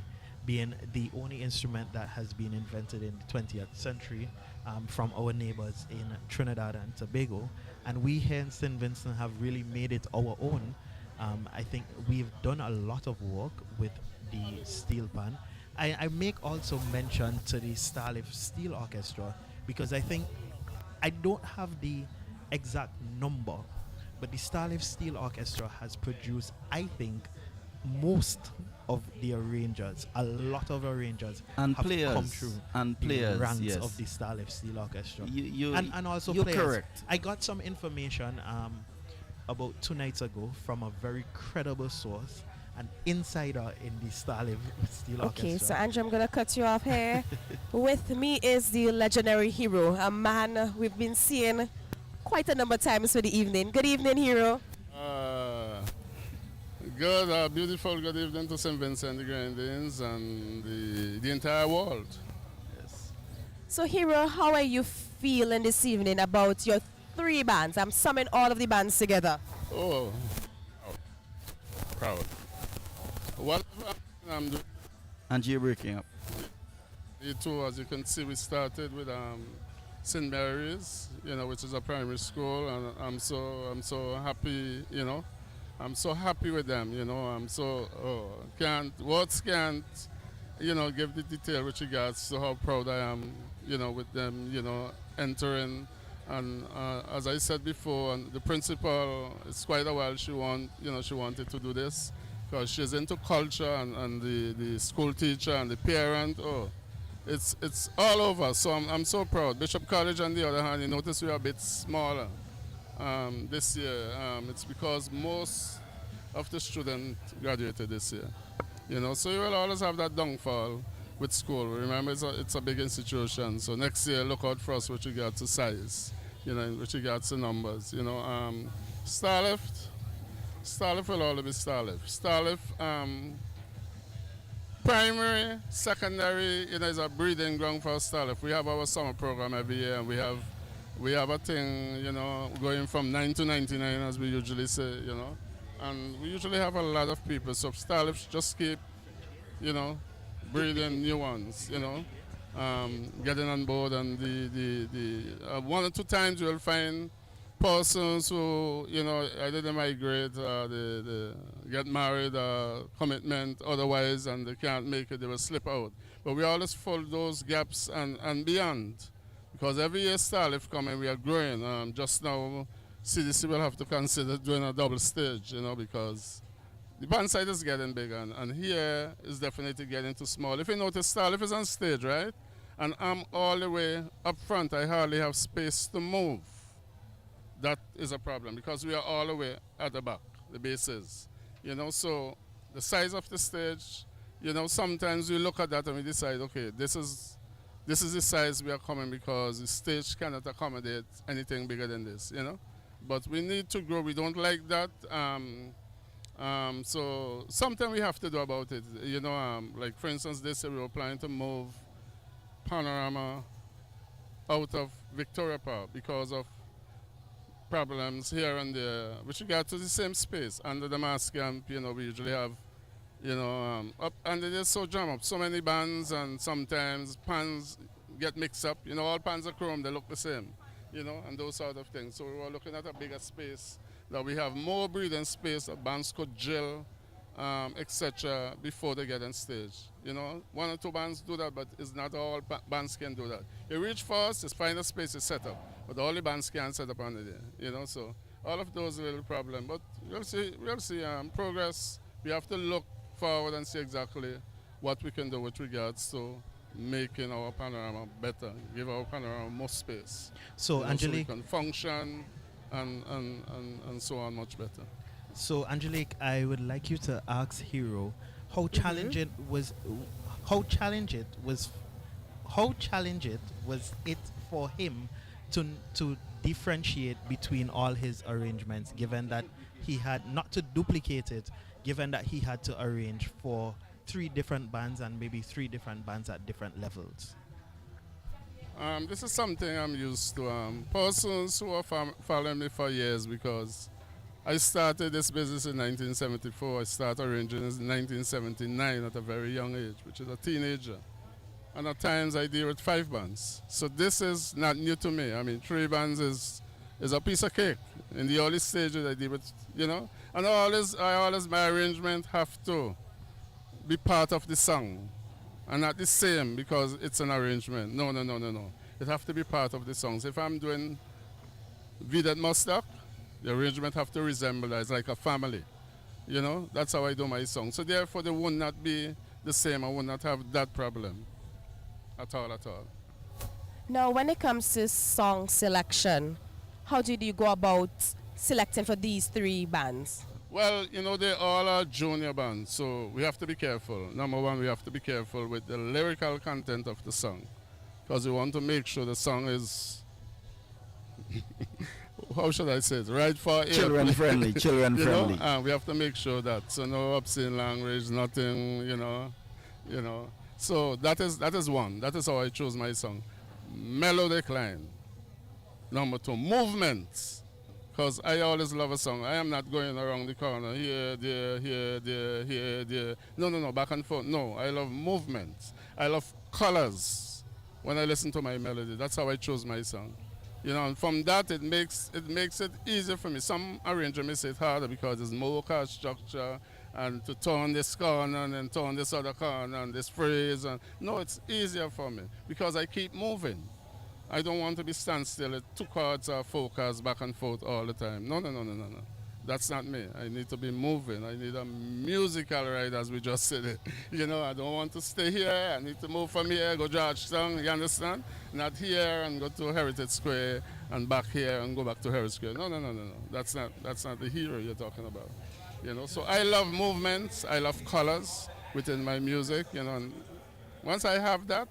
being the only instrument that has been invented in the 20th century, from our neighbors in Trinidad and Tobago, and we here in St. Vincent have really made it our own. I think we've done a lot of work with the steel pan. I make also mention to the Starlift Steel Orchestra because I think I don't have the exact number, but the Starlift Steel Orchestra has produced, I think, most of the arrangers, a lot of arrangers And have players. come through And the players, ranks yes. of the Starlift Steel Orchestra. You, And also you're players. correct. I got some information about 2 nights ago from a very credible source, an insider in the Starlift Steel Orchestra. Okay, so Andrew, I'm gonna cut you off here. With me is the legendary Hero, a man we've been seeing quite a number of times for the evening. Good evening, Hero. Good, beautiful good evening to St. Vincent the Grenadines and the entire world. Yes. So, Hero, how are you feeling this evening about your 3 bands? I'm summing all of the bands together. Oh, proud. What I'm doing, And you're breaking up. the two, as you can see, we started with St. Mary's, you know, which is a primary school, and I'm so happy, you know. I'm so happy with them, you know. I'm so words can't, you know, give the detail with regards to how proud I am, you know, with them, you know, entering. And as I said before, and the principal, it's quite a while she wanted to do this because she's into culture, and the school teacher and the parent. Oh, it's all over. So I'm so proud. Bishop College, on the other hand, you notice we are a bit smaller this year. It's because most of the students graduated this year. You know, so you will always have that downfall with school. Remember, it's a big institution. So next year, look out for us with regards to size, you know, with regards to numbers. You know, Starlift will always be Starlift. Starlift, primary, secondary, you know, is a breeding ground for Starlift. We have our summer program every year, and we have a thing, you know, going from 9 to 99, as we usually say, you know. And we usually have a lot of people. So Starlift just keep, you know, breeding new ones, you know, getting on board. And the 1 or 2 times you'll find persons who, you know, either they migrate, they get married, commitment, otherwise, and they can't make it, they will slip out. But we always fill those gaps and beyond. Because every year Starlift coming, we are growing. Just now, CDC will have to consider doing a double stage, you know, because the band side is getting bigger, and here is definitely getting too small. If you notice, Starlift is on stage, right? And I'm all the way up front. I hardly have space to move. That is a problem because we are all the way at the back, the bases. You know, so the size of the stage, you know, sometimes we look at that and we decide, okay, this is the size we are coming because the stage cannot accommodate anything bigger than this, you know. But we need to grow. We don't like that. So something we have to do about it. You know, like for instance, this year we were planning to move Panorama out of Victoria Park because of problems here and there with regard to the same space. Under the mass camp, you know, we usually have, you know, up, and it is so jammed up. So many bands, and sometimes pans get mixed up. You know, all pans are chrome, they look the same, you know, and those sort of things. So we were looking at a bigger space, that we have more breathing space, that bands could gel, etc., before they get on stage. You know, 1 or 2 bands do that, but it's not all bands can do that. You reach first, just find a space to set up, but all the bands can't set up on the day, you know, so all of those are a little problem. But we'll see progress. We have to look forward and see exactly what we can do with regards to making our panorama better, give our panorama more space. So, you know, Angelique, so we can function and so on much better. So, Angelique, I would like you to ask Hero how challenging was how challenge it was how challenge it was it for him to differentiate between all his arrangements, given that he had not to duplicate it, given that he had to arrange for three different bands and maybe three different bands at different levels. This is something I'm used to. Persons who are following me for years, because I started this business in 1974. I started arranging in 1979 at a very young age, which is a teenager. And at times I deal with 5 bands. So this is not new to me. I mean, 3 bands is a piece of cake. In the early stages I deal with, and my arrangement have to be part of the song. And not the same because it's an arrangement. No, no, no, no, no. It have to be part of the songs. If I'm doing Videt Mostak, the arrangement have to resemble that. It's like a family. That's how I do my song. So therefore they would not be the same. I would not have that problem at all, at all. Now, when it comes to song selection, how did you go about selecting for these 3 bands? Well, they all are junior bands, so we have to be careful. Number one, we have to be careful with the lyrical content of the song, because we want to make sure the song is, how should I say it, right for Children friendly, children friendly. We have to make sure that, so no obscene language, nothing, So that is one. That is how I chose my song. Melodic line. Number 2, movements. Because I always love a song. I am not going around the corner, here, there, here, there, here, there. No, back and forth. No, I love movements. I love colors when I listen to my melody. That's how I chose my song. And from that, it makes it easier for me. Some arranger may say it's harder because there's more chord structure, and to turn this corner and then turn this other corner and this phrase. No, it's easier for me because I keep moving. I don't want to be standstill at 2 chords or 4 chords back and forth all the time. No. That's not me. I need to be moving. I need a musical ride, as we just said it. I don't want to stay here. I need to move from here, go Georgetown, you understand? Not here and go to Heritage Square and back here and go back to Heritage Square. No. That's not the hero you're talking about. So I love movements. I love colors within my music. And once I have that,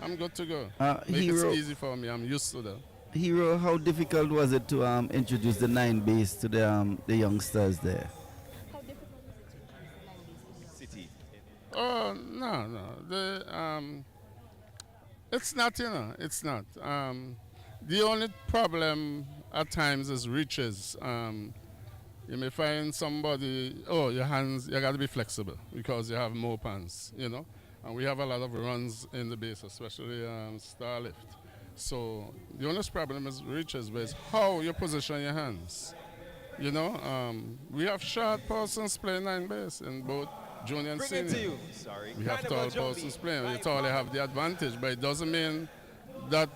I'm good to go. Make it easy for me. I'm used to that. Hero, how difficult was it to introduce the 9 bass to the youngsters there? City. Oh no. It's not. It's not. The only problem at times is reaches. You may find somebody. Oh, your hands. You got to be flexible because you have more pants. And we have a lot of runs in the bass, especially Starlift. So the only problem is reaches, but it's how you position your hands. We have short persons playing 9 bass in both junior and Bring it to senior. you. Sorry. We have Carnival tall Jumpy. persons playing. You Right totally for- have the advantage, but it doesn't mean that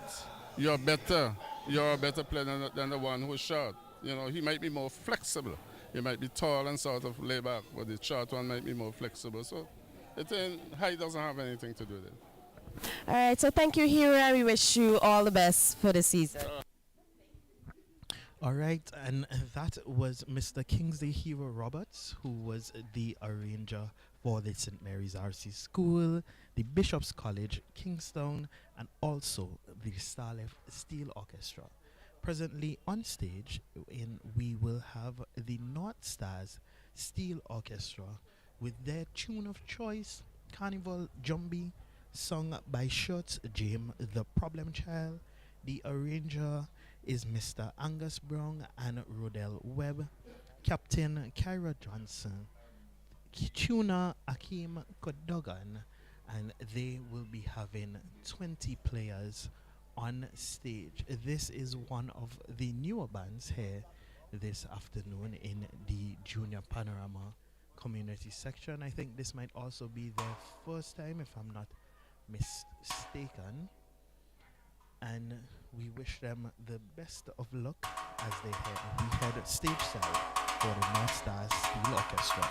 you're better. You're a better player than the one who's short. He might be more flexible. He might be tall and sort of lay back, but the short one might be more flexible. So height doesn't have anything to do with it. All right, so thank you, Hira. We wish you all the best for the season. All right, and that was Mr. Kingsley Hero Roberts, who was the arranger for the St. Mary's RC School, the Bishop's College, Kingstown, and also the Starlift Steel Orchestra. Presently on stage, we will have the North Stars Steel Orchestra with their tune of choice, Carnival Jumbie, sung by Shirts Jim, the Problem Child. The arranger is Mr. Angus Brown and Rodell Webb, Captain Kyra Johnson, tuner Akeem Kodogan, and they will be having 20 players on stage. This is one of the newer bands here this afternoon in the Junior Panorama community section. I think this might also be their first time, if I'm not mistaken, and we wish them the best of luck as we head stage side for the North Stars Steel Orchestra.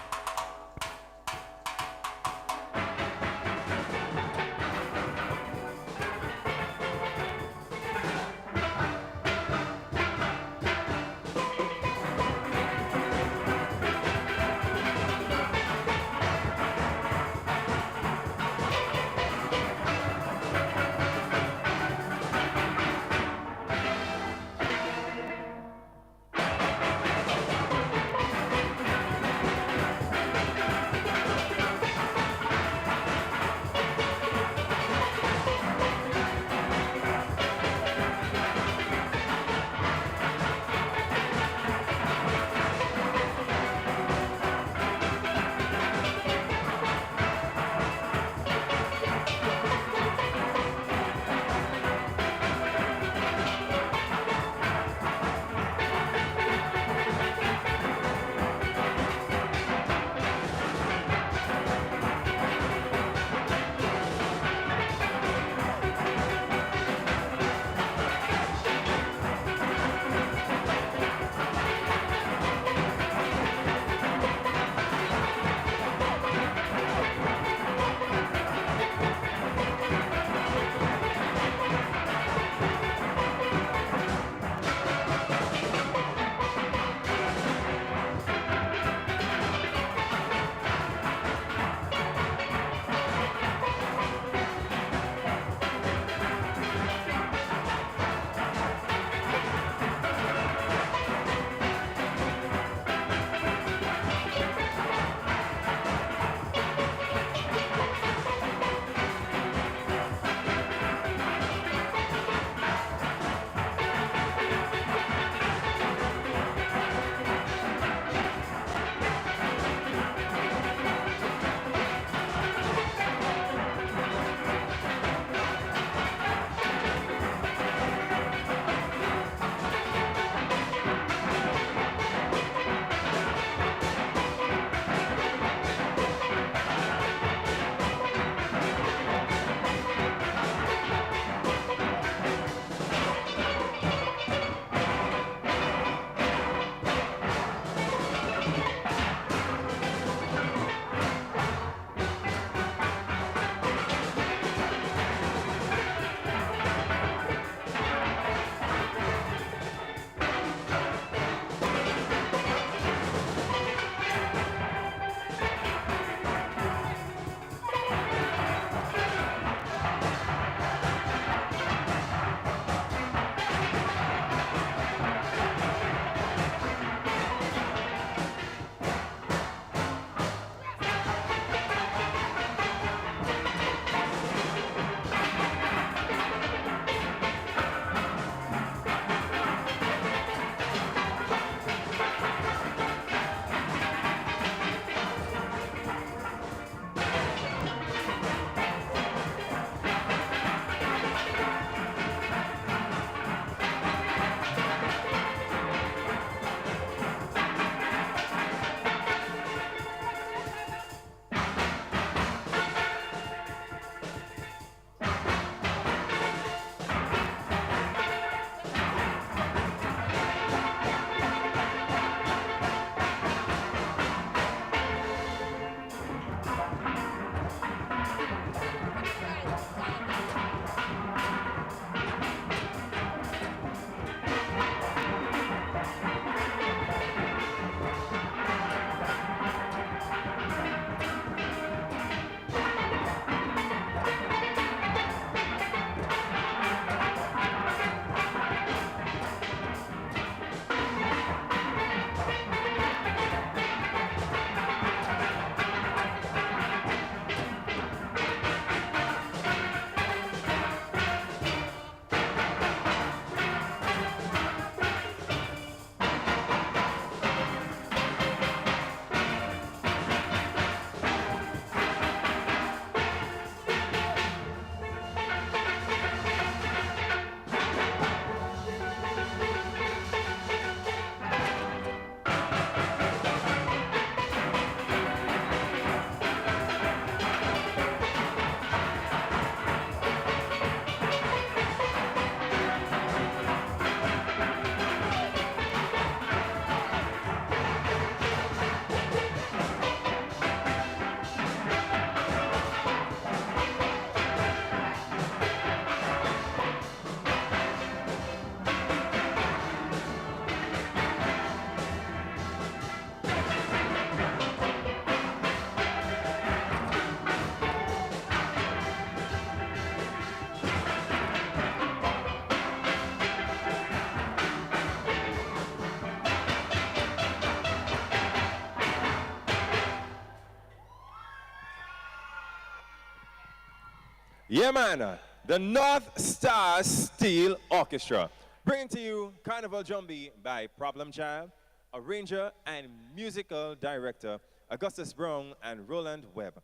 Yeah, man. The North Star Steel Orchestra. Bringing to you Carnival Jumbie by Problem Child, arranger and musical director Augustus Brown and Roland Webb.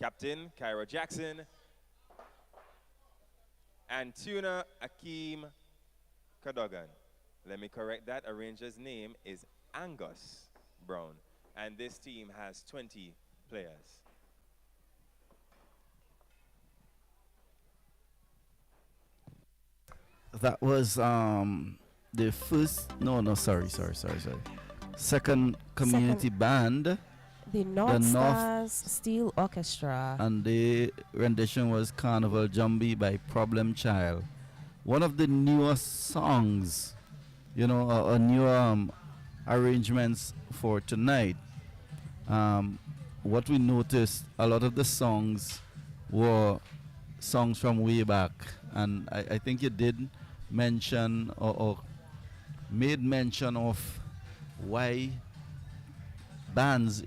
Captain Kyra Jackson and tuner Akeem Cadogan. Let me correct that. Arranger's name is Angus Brown. And this team has 20 players. That was the first. No, sorry. Second community band, The North North- Stars Steel Orchestra. and the rendition was Carnival Jumbie by Problem Child. One of the newer songs, a newer arrangements for tonight. What we noticed, a lot of the songs were songs from way back, and I think you did mention or made mention of why bands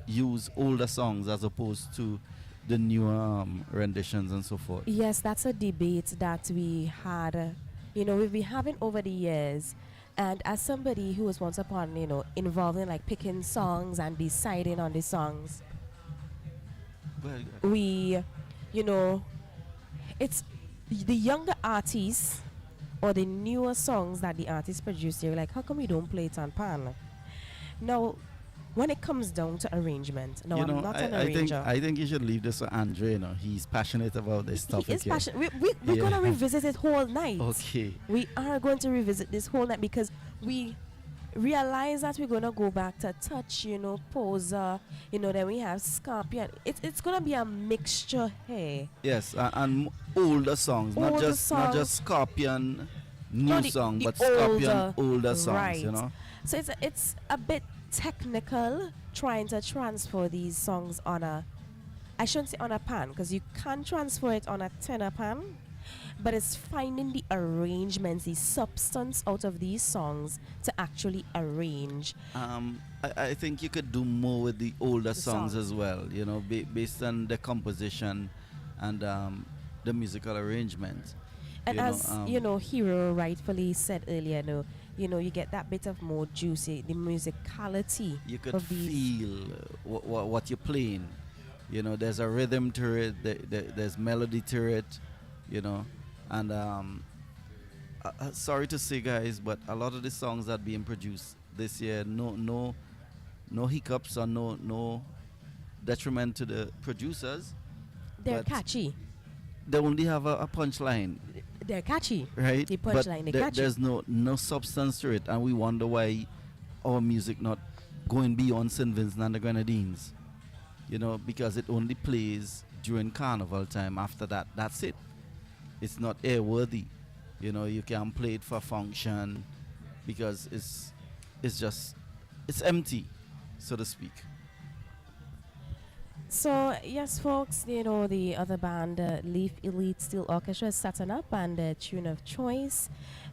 use older songs as opposed to the newer renditions and so forth. Yes, that's a debate that we had, we've been having over the years. And as somebody who was once upon, involved in like picking songs and deciding on the songs, we, it's the younger artists or the newer songs that the artists produce. They're like, how come we don't play it on pan? Now, when it comes down to arrangement, no, I'm not an arranger. I think you should leave this to Andre. He's passionate about this topic. He is passionate. We're going to revisit it whole night. Okay. We are going to revisit this whole night because we realize that we're going to go back to touch, poser, then we have scorpion. It's going to be a mixture here. Yes, and older songs, not Older just songs. Scorpion new No, the- song, the but Scorpion older, older songs, right. So it's a bit technical trying to transfer these songs on a, I shouldn't say on a pan, because you can transfer it on a tenor pan, but it's finding the arrangements, the substance out of these songs to actually arrange. I think you could do more with the older songs song. as well, based on the composition and the musical arrangement. And Hero rightfully said earlier, you get that bit of more juicy, the musicality You could of these. feel what you're playing. There's a rhythm to it, there's melody to it, and sorry to say, guys, but a lot of the songs that being produced this year, no hiccups or no detriment to the producers. They're but catchy. They only have a punchline, They're catchy. right? The But punchline, they're catchy. there's no substance to it, and we wonder why our music not going beyond St. Vincent and the Grenadines. Because it only plays during carnival time. After that, that's it. It's not airworthy. You can play it for function because it's empty, so to speak. So, yes, folks, the other band, Leaf Elite Steel Orchestra, is starting up, and their tune of choice,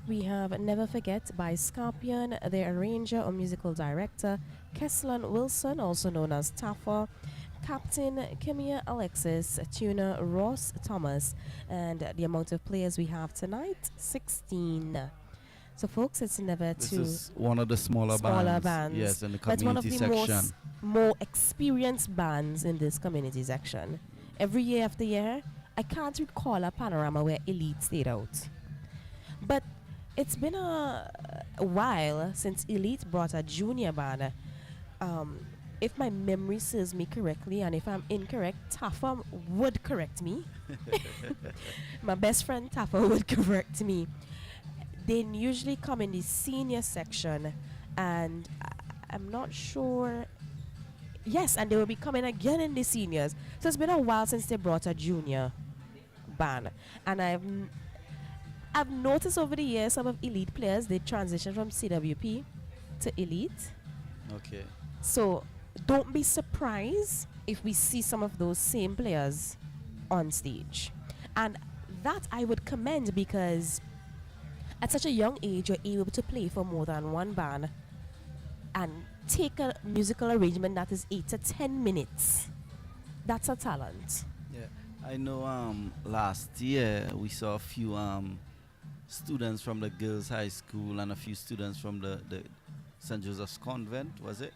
we have Never Forget by Scorpion, their arranger or musical director, Keslan Wilson, also known as Taffa, Captain Kimia Alexis, tuner Ross Thomas, and the amount of players we have tonight, 16. So, folks, it's never This too is one of the smaller bands. Yes, in the That's one of community the section. more experienced bands in this community section. Every year after year, I can't recall a panorama where Elite stayed out. But it's been a while since Elite brought a junior band. If my memory serves me correctly, and if I'm incorrect, Taffa would correct me. My best friend Taffa would correct me. They usually come in the senior section, and I'm not sure. Yes, and they will be coming again in the seniors. So it's been a while since they brought a junior band, and I've noticed over the years some of Elite players, they transition from CWP to Elite. Okay. So don't be surprised if we see some of those same players on stage, and that I would commend, because at such a young age, you're able to play for more than one band and take a musical arrangement that is 8 to 10 minutes. That's a talent. Yeah. I know last year we saw a few students from the girls' high school and a few students from the St. Joseph's Convent, was it?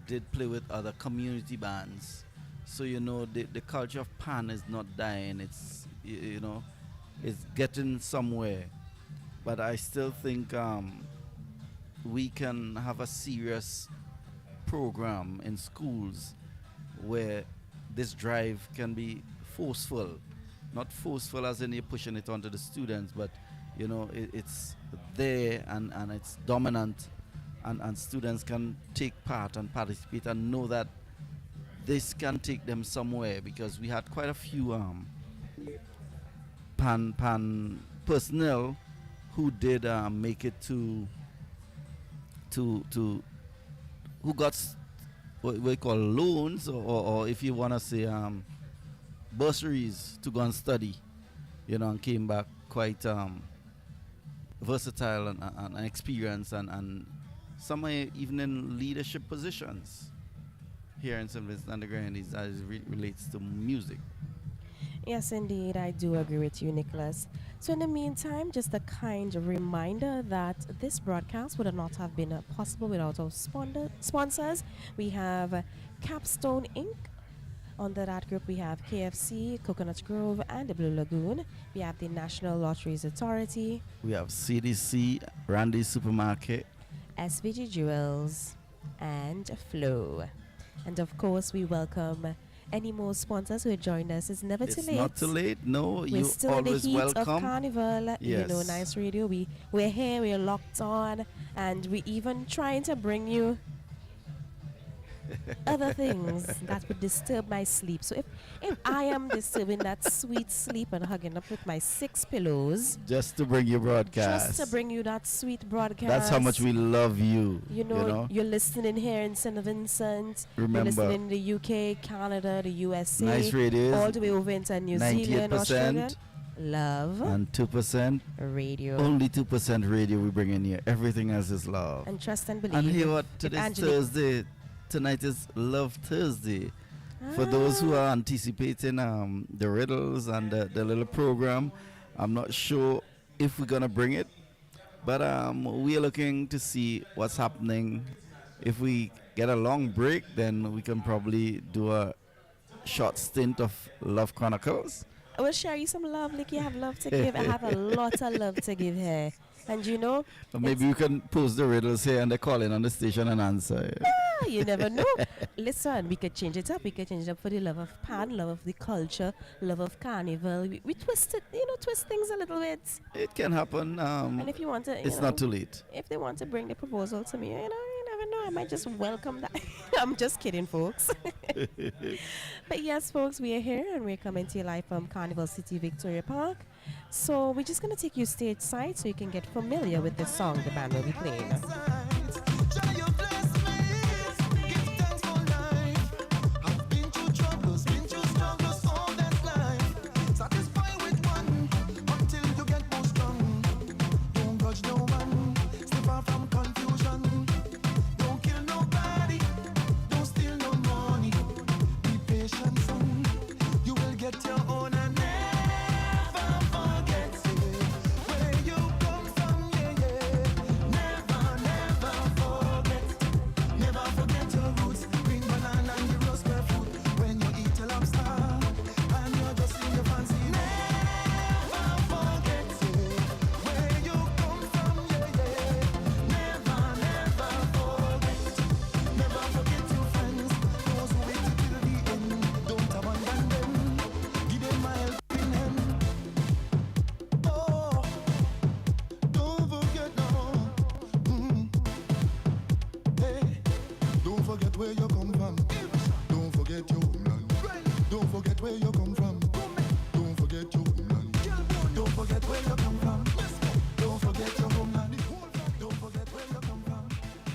Did play with other community bands. So, you know, the culture of pan is not dying. It's, you know, it's getting somewhere. But I still think we can have a serious program in schools where this drive can be forceful. Not forceful as in you're pushing it onto the students, but you know, it's there and it's dominant, and students can take part and participate and know that this can take them somewhere, because we had quite a few pan personnel who did make it to who got what we call loans, or if you want to say bursaries to go and study, you know, and came back quite versatile and experienced, and some are even in leadership positions here in St. Vincent and the Grenadines as it relates to music. Yes, indeed, I do agree with you, Nicholas. So, in the meantime, just a kind reminder that this broadcast would not have been possible without our sponsors. We have Capstone Inc. Under that group, we have KFC, Coconut Grove, and the Blue Lagoon. We have the National Lotteries Authority. We have CDC, Randy's Supermarket, SVG Jewels, and Flow. And of course, we welcome any more sponsors who join us. It's never too late. It's not too late. No, We're you still in the always heat welcome. of Carnival. You know, Yes. Nice Radio. We're here. We're locked on, and we even trying to bring you other things that would disturb my sleep. So if I am disturbing that sweet sleep and hugging up with my 6 pillows, Just to bring you broadcast. just to bring you that sweet broadcast. That's how much we love you. You know, you're listening here in St. Vincent. Remember, you're listening in the UK, Canada, the USA, Nice Radio is all the way over into New Zealand, Australia. 98%. Love And 2%, radio. only 2% radio we bring in here. Everything else is love. And trust and believe. And here what, If today's Angelique- Thursday. Tonight is Love Thursday. For those who are anticipating the riddles and the little program, I'm not sure if we're going to bring it. But we are looking to see what's happening. If we get a long break, then we can probably do a short stint of Love Chronicles. I will share you some love. Like you have love to give. I have a lot of love to give here. And you know, Or maybe we can post the riddles here and they call in on the station and answer. you never know. Listen, we could change it up. We could change it up for the love of pan, love of the culture, love of carnival. We twist it, twist things a little bit. It can happen. And if you want to, It's not too late. If they want to bring the proposal to me, you never know. I might just welcome that. I'm just kidding, folks. But yes, folks, we are here and we're coming to you live from Carnival City, Victoria Park. So we're just going to take you stage side so you can get familiar with the song the band will be playing.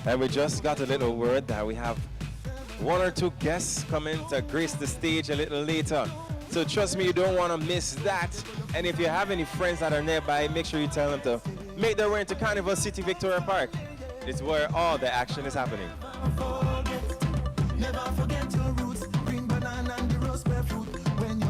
And we just got a little word that we have 1 or 2 guests coming to grace the stage a little later. So trust me, you don't want to miss that. And if you have any friends that are nearby, make sure you tell them to make their way into Carnival City, Victoria Park. It's where all the action is happening. Never forget your roots, green banana and the rose fruit. When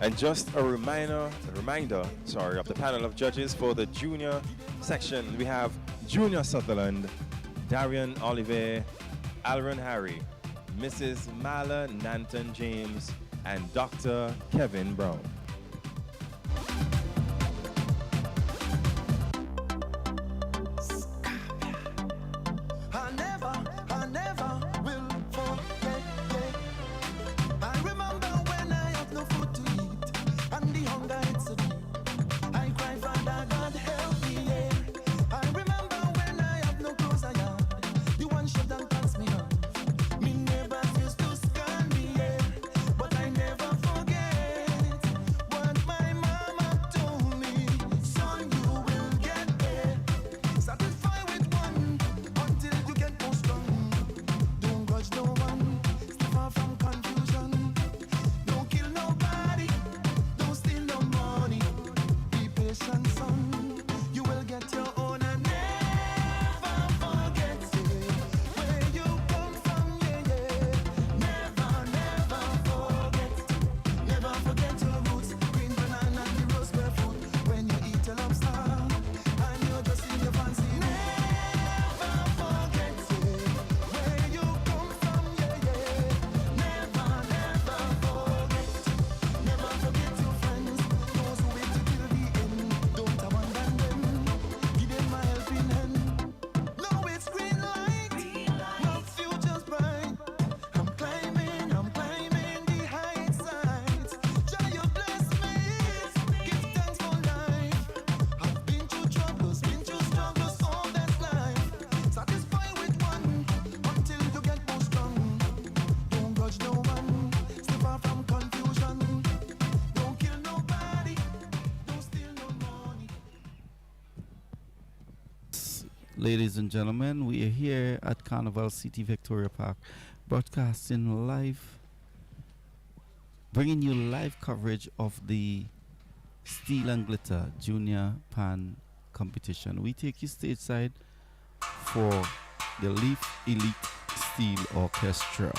And just a reminder, sorry, of the panel of judges for the junior section. We have Junior Sutherland, Darian Oliver, Alron Harry, Mrs. Mala Nanton James, and Dr. Kevin Brown. I never will forget. I remember when I had no food to eat, and the hunger hit so deep. I cried, Father God, help me, yeah. I remember when I had no clothes I had, the one shut down past me off. Me neighbors used to scan me, yeah, but I never forget what my mama told me. Son, you will get there. Satisfied with one until you get more strong. Don't grudge no one, stay far from confusion. Don't kill nobody, don't steal no money. Be patient, son, you will get your own. And never forget, yeah, where you come from, yeah, yeah. Never forget. Never forget your roots. Green banana, the rose barefoot. When you eat a lobster and you're just in your fancy. Never forget, yeah, where you come from, yeah, yeah. Never forget. Never forget your friends, those who wait till the end. Don't abandon them. Give them a helping hand. No, it's green light. No future's bright. I'm climbing the heights. Jah, you bless me. Give thanks for life. I've been through troubles, all that's life. Satisfied with one until you get more strong. Don't grudge no one, stay far from confusion. Don't kill nobody, don't steal no money. Ladies and gentlemen, we are here at Carnival City Victoria Park, broadcasting live, bringing you live coverage of the Steel and Glitter Junior Pan competition. We take you stateside for the Leaf Elite Steel Orchestra.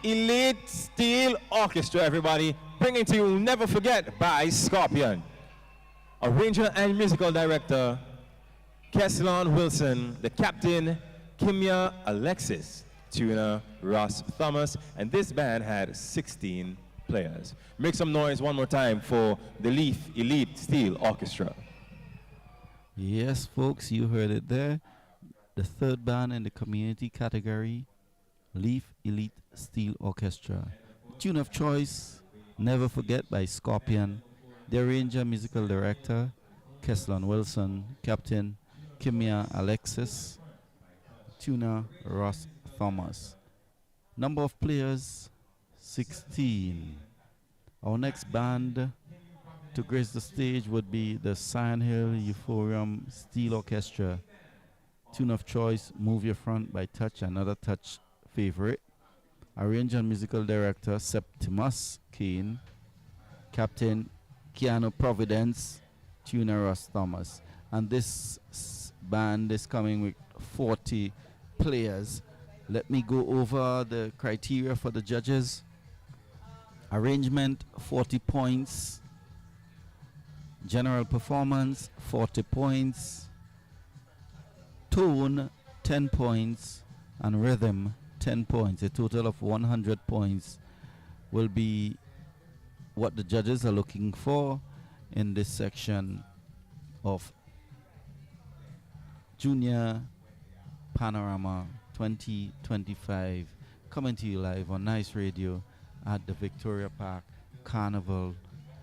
Elite Steel Orchestra, everybody. Bringing to you Never Forget by Scorpion. Arranger and musical director, Kesselon Wilson. The captain, Kimya Alexis. Tuner, Ross Thomas. And this band had 16 players. Make some noise one more time for the Leaf Elite Steel Orchestra. Yes, folks, you heard it there. The third band in the community category, Leaf Elite Steel Orchestra. Tune of choice, Never Forget by Scorpion. The arranger, musical director, Kesselon Wilson. Captain, Kimya Alexis. Tuner, Ross Thomas. Number of players, 16. Our next band to grace the stage would be the Sion Hill Euphorium Steel Orchestra. Tune of choice, Move Your Front by Touch, another Touch favorite. Arranger and musical director, Septimus Kane. Captain, Keanu Providence. Tuner, Ross Thomas. And this band is coming with 40 players. Let me go over the criteria for the judges. Arrangement, 40 points. General performance, 40 points. Tone, 10 points. And rhythm, 10 points. A total of 100 points will be what the judges are looking for in this section of Junior Panorama 2025, coming to you live on Nice Radio at the Victoria Park Carnival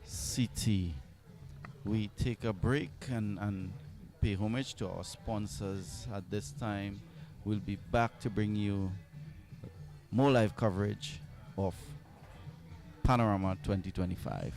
City. We take a break and pay homage to our sponsors at this time. We'll be back to bring you more live coverage of Panorama 2025.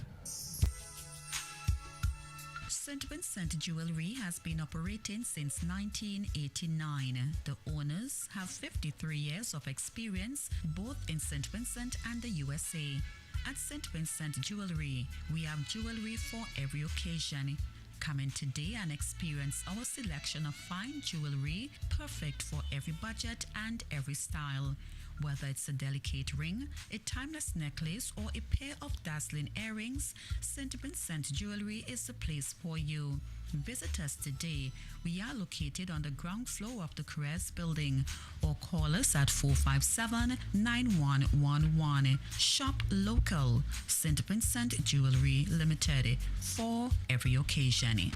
St. Vincent Jewelry has been operating since 1989. The owners have 53 years of experience both in St. Vincent and the USA. At St. Vincent Jewelry, we have jewelry for every occasion. Come in today and experience our selection of fine jewelry, perfect for every budget and every style. Whether it's a delicate ring, a timeless necklace, or a pair of dazzling earrings, St. Vincent Jewelry is the place for you. Visit us today. We are located on the ground floor of the Caress building, or call us at 457-9111. Shop local. St. Vincent Jewelry Limited, for every occasion.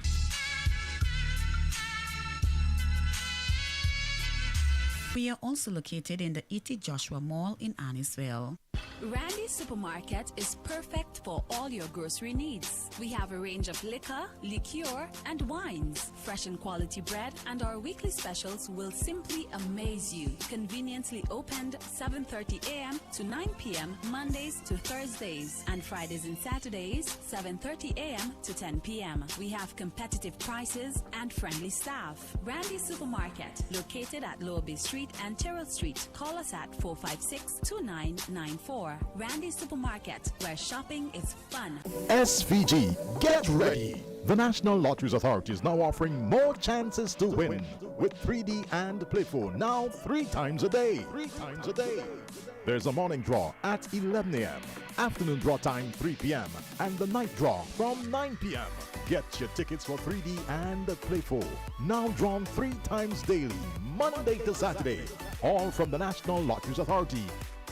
We are also located in the E.T. Joshua Mall in Annisville. Randy's Supermarket is perfect for all your grocery needs. We have a range of liquor, liqueur, and wines, fresh and quality bread, and our weekly specials will simply amaze you. Conveniently opened 7:30 a.m. to 9 p.m. Mondays to Thursdays, and Fridays and Saturdays 7:30 a.m. to 10 p.m. We have competitive prices and friendly staff. Randy's Supermarket, located at Lower Bay Street and Terrell Street. Call us at 456-2994. Randy's Supermarket, where shopping is fun. SVG, get ready! The National Lotteries Authority is now offering more chances to win with 3D and Playful now 3 times a day. 3 times a day. There's a morning draw at 11 a.m., afternoon draw time 3 p.m., and the night draw from 9 p.m. Get your tickets for 3D and Playful, now drawn 3 times daily, Monday to Saturday, all from the National Lotteries Authority,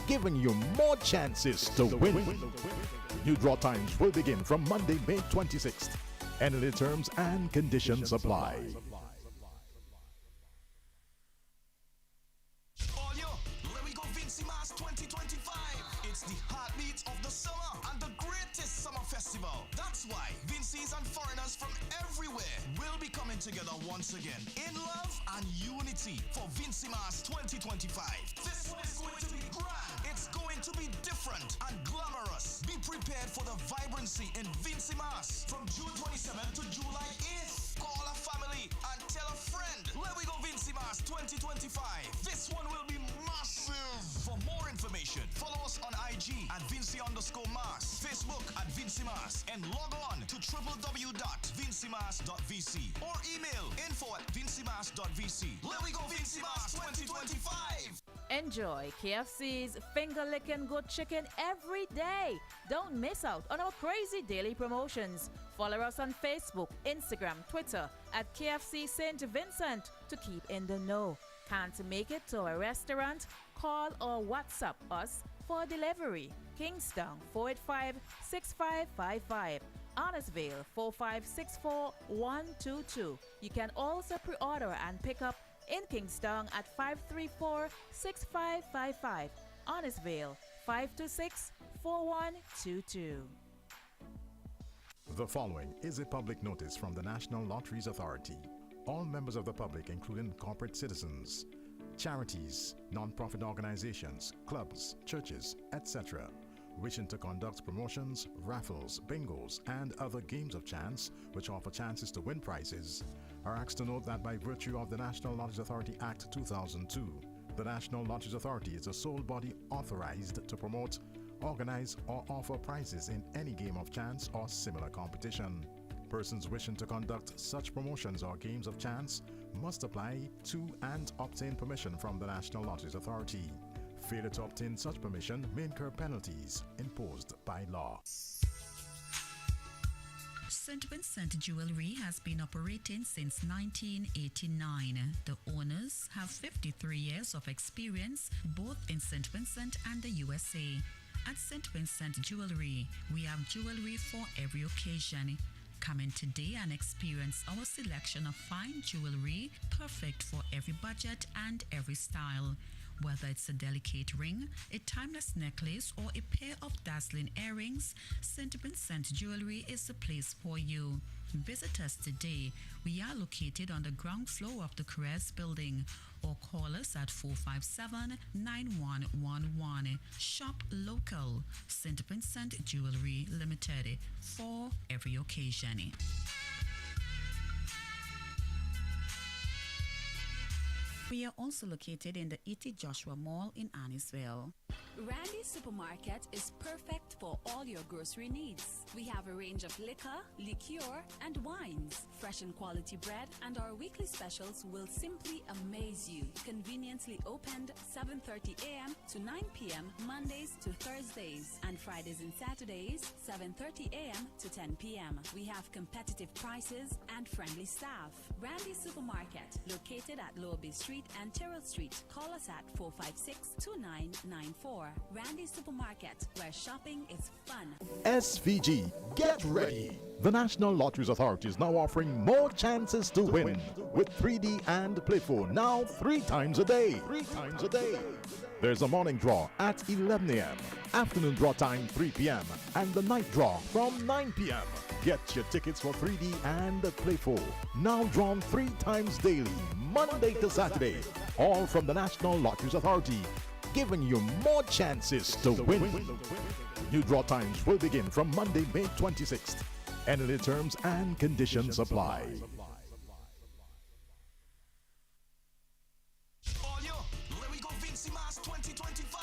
giving you more chances to win. New draw times will begin from Monday, May 26th. Any terms and conditions apply. VINCY Mass 2025. It's the heartbeat of the summer and the greatest summer festival. That's why VINCYs and foreigners from everywhere will be coming together once again in love and unity for VINCY Mass 2025. This one is going to be grand. It's going to be different and glamorous. Be prepared for the vibrancy in VINCY Mass from June 27th to July 8th. Call a family and tell a friend. Let we go VINCY Mass 2025. This one will be massive. For more information, follow us on IG at VINCY_Mass, Facebook at VINCY Vincy Mas and log on to www.vincymas.vc or email info@vincymas.vc. Let we go Vincy Mas 2025. Enjoy KFC's finger licking good chicken every day. Don't miss out on our crazy daily promotions. Follow us on Facebook, Instagram, Twitter at KFC St. Vincent to keep in the know. Can't make it to a restaurant? Call or WhatsApp us for delivery. Kingston 485-6555. Honnestville 4564122. You can also pre-order and pick up in Kingston at 534-6555. Honnestville 526-4122. The following is a public notice from the National Lotteries Authority. All members of the public, including corporate citizens, charities, non-profit organizations, clubs, churches, etc., wishing to conduct promotions, raffles, bingos, and other games of chance which offer chances to win prizes, are asked to note that by virtue of the National Lotteries Authority Act 2002, the National Lotteries Authority is the sole body authorized to promote, organize, or offer prizes in any game of chance or similar competition. Persons wishing to conduct such promotions or games of chance must apply to and obtain permission from the National Lotteries Authority. Failure to obtain such permission may incur penalties imposed by law. St. Vincent Jewelry has been operating since 1989. The owners have 53 years of experience both in St. Vincent and the USA. At St. Vincent Jewelry, we have jewelry for every occasion. Come in today and experience our selection of fine jewelry, perfect for every budget and every style. Whether it's a delicate ring, a timeless necklace, or a pair of dazzling earrings, St. Vincent Jewelry is the place for you. Visit us today. We are located on the ground floor of the Carrez building, or call us at 457-9111. Shop local. St. Vincent Jewelry Limited, for every occasion. We are also located in the E.T. Joshua Mall in Annisville. Randy's Supermarket is perfect for all your grocery needs. We have a range of liquor, liqueur, and wines, fresh and quality bread, and our weekly specials will simply amaze you. Conveniently opened 7:30 a.m. to 9 p.m. Mondays to Thursdays, and Fridays and Saturdays 7:30 a.m. to 10 p.m. We have competitive prices and friendly staff. Randy's Supermarket, located at Lower Bay Street and Terrell Street. Call us at 456-2994. Randy's Supermarket, where shopping is fun. SVG, get ready! The National Lotteries Authority is now offering more chances to win with 3D and Play 4 now 3 times a day. 3 times a day. There's a morning draw at 11 a.m., afternoon draw time 3 p.m., and the night draw from 9 p.m. Get your tickets for 3D and Play 4 now drawn 3 times daily, Monday to Saturday, all from the National Lotteries Authority, giving you more chances to win. New draw times will begin from Monday, May 26th. Any terms and conditions apply. All yo, let me go Vincy Mas 2025.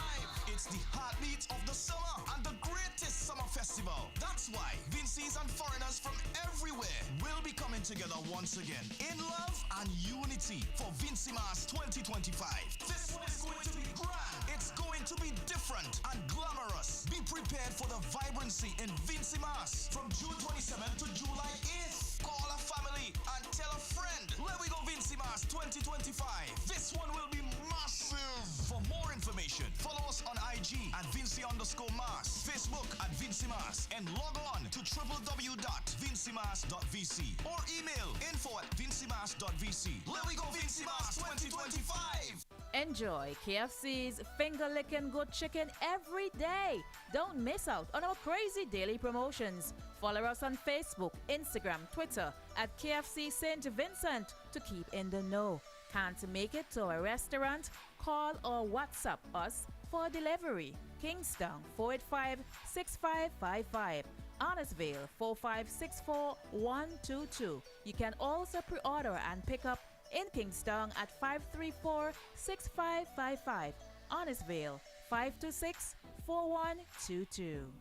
It's the heartbeat of the summer and the greatest summer festival. That's why Vincy's and foreigners from everywhere will be coming together once again in love and unity for Vincy Mas 2025. This one is going to be grand. It's going to be different and glamorous. Be prepared for the vibrancy in Vincy Mas from June 27th to July 8th. Call a family and tell a friend. Let we go Vincy Mas 2025. This one will be massive. For more information, follow us on IG at Vincy_Mas, Facebook at Vincy Mas, and log on to www.vincymas.vc or email info@vincymas.vc. Let we go Vincy Mas 2025. Enjoy KFC's finger-licking good chicken every day. Don't miss out on our crazy daily promotions. Follow us on Facebook, Instagram, Twitter at KFC St. Vincent to keep in the know. Can't make it to a restaurant? Call or WhatsApp us for delivery. Kingston 485-6555. Honnestville 4564122. You can also pre-order and pick up in Kingston at 534-6555. Honnestville 526-4122.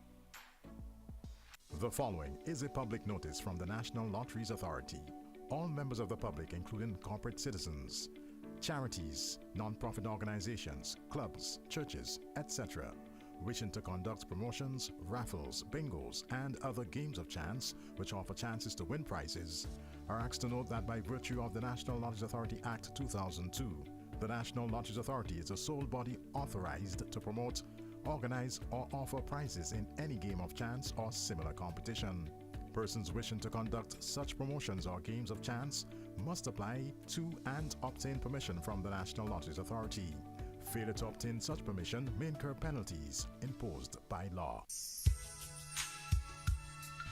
The following is a public notice from the National Lotteries Authority. All members of the public, including corporate citizens, charities, non-profit organizations, clubs, churches, etc., wishing to conduct promotions, raffles, bingos, and other games of chance which offer chances to win prizes, are asked to note that by virtue of the National Lotteries Authority Act 2002, the National Lotteries Authority is the sole body authorized to promote, organize, or offer prizes in any game of chance or similar competition. Persons wishing to conduct such promotions or games of chance must apply to and obtain permission from the National Lotteries Authority. Failure to obtain such permission may incur penalties imposed by law.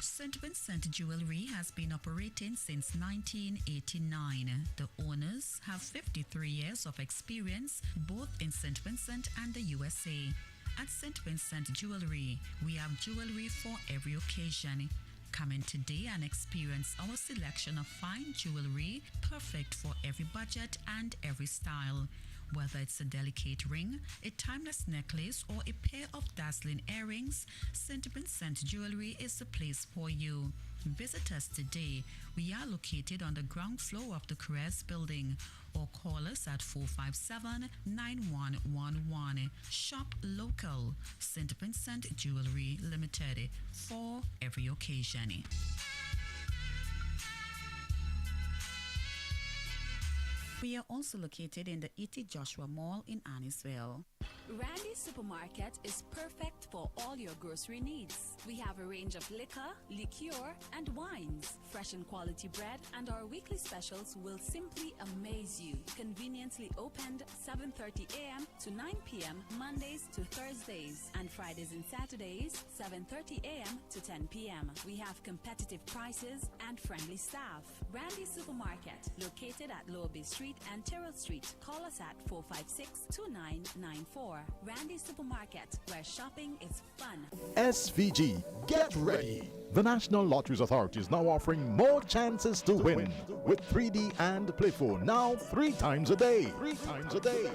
St. Vincent Jewelry has been operating since 1989. The owners have 53 years of experience both in St. Vincent and the USA. At St. Vincent Jewelry, we have jewelry for every occasion. Come in today and experience our selection of fine jewelry, perfect for every budget and every style. Whether it's a delicate ring, a timeless necklace, or a pair of dazzling earrings, St. Vincent Jewelry is the place for you. Visit us today. We are located on the ground floor of the Caress building, or call us at 457-9111. Shop local. St. Vincent Jewelry Limited, for every occasion. We are also located in the E.T. Joshua Mall in Annisville. Randy Supermarket is perfect for all your grocery needs. We have a range of liquor, liqueur, and wines. Fresh and quality bread and our weekly specials will simply amaze you. Conveniently opened 7:30 a.m. to 9 p.m. Mondays to Thursdays, and Fridays and Saturdays 7:30 a.m. to 10 p.m. We have competitive prices and friendly staff. Randy Supermarket, located at Lower Bay Street and Terrell Street. Call us at 456-2994. Randy Supermarket, where shopping is fun. SVG, get ready! The National Lotteries Authority is now offering more chances to win with 3D and Play 4 now 3 times a day. 3 times a day.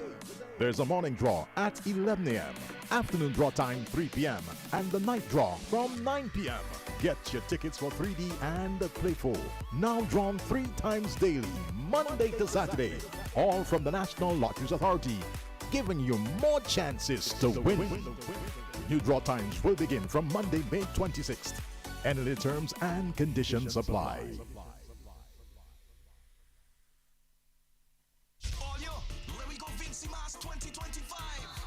There's a morning draw at 11 a.m., afternoon draw time 3 p.m., and the night draw from 9 p.m. Get your tickets for 3D and Play 4 now drawn 3 times daily, Monday to Saturday, all from the National Lotteries Authority, giving you more chances to win. New draw times will begin from Monday, May 26th. Any terms and conditions apply. All yo, let me go VINCY Mass 2025.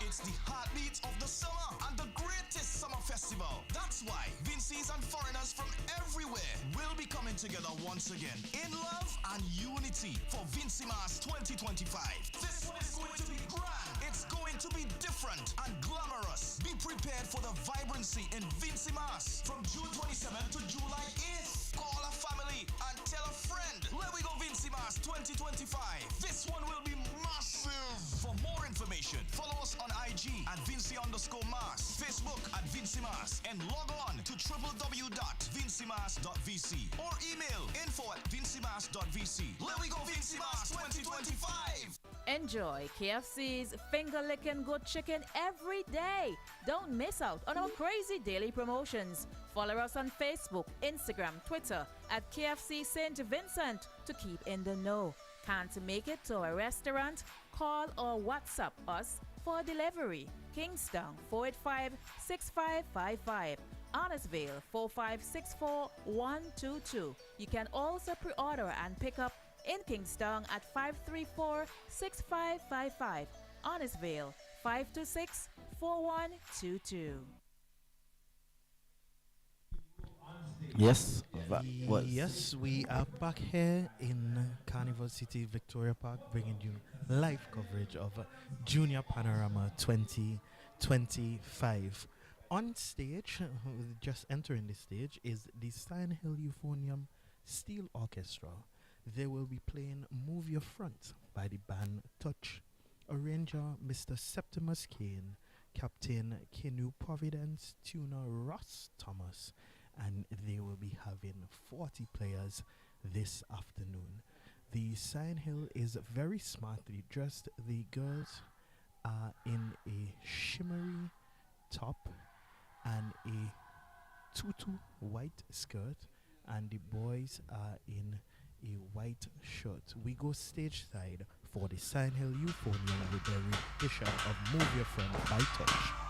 It's the heartbeat of the summer and the greatest summer festival. That's why VINCYs and foreigners from everywhere will be coming together once again in love and unity for VINCY Mass 2025. This one is going to be grand. It's going to be different and glamorous. Be prepared for the vibrancy in VINCY Mass from June 27th to July 8th. Call a family and tell a friend. Let we go VINCY Mass 2025. This one will be massive. For more information, follow us on IG at Vincy_Mass, Facebook at Vincy Mass, and log on to www.vincymass.vc or email info@vincymass.vc. Let we go VINCY Mass 2025. Enjoy KFC's finger licking good chicken every day. Don't miss out on our crazy daily promotions. Follow us on Facebook, Instagram, Twitter at KFC St. Vincent to keep in the know. Can't make it to a restaurant? Call or WhatsApp us for delivery. Kingston 485-6555. Honestville 4564122. You can also pre-order and pick up in Kingston at 534-6555. Honestville 526-4122. Yes. Yes, we are back here in Carnival City, Victoria Park, bringing you live coverage of Junior Panorama 2025. On stage, just entering the stage, is the Sign Hill Euphonium Steel Orchestra. They will be playing Move Your Front by the band Touch. Arranger Mr. Septimus Kane, Captain Canoe Providence, tuner Ross Thomas, and they will be having 40 players this afternoon. The Sign Hill is very smartly dressed. The girls are in a shimmery top and a tutu white skirt, and the boys are in a white shirt. We go stage side for the Sign Hill Euphonium with the rendition of Move Your Friend by Touch.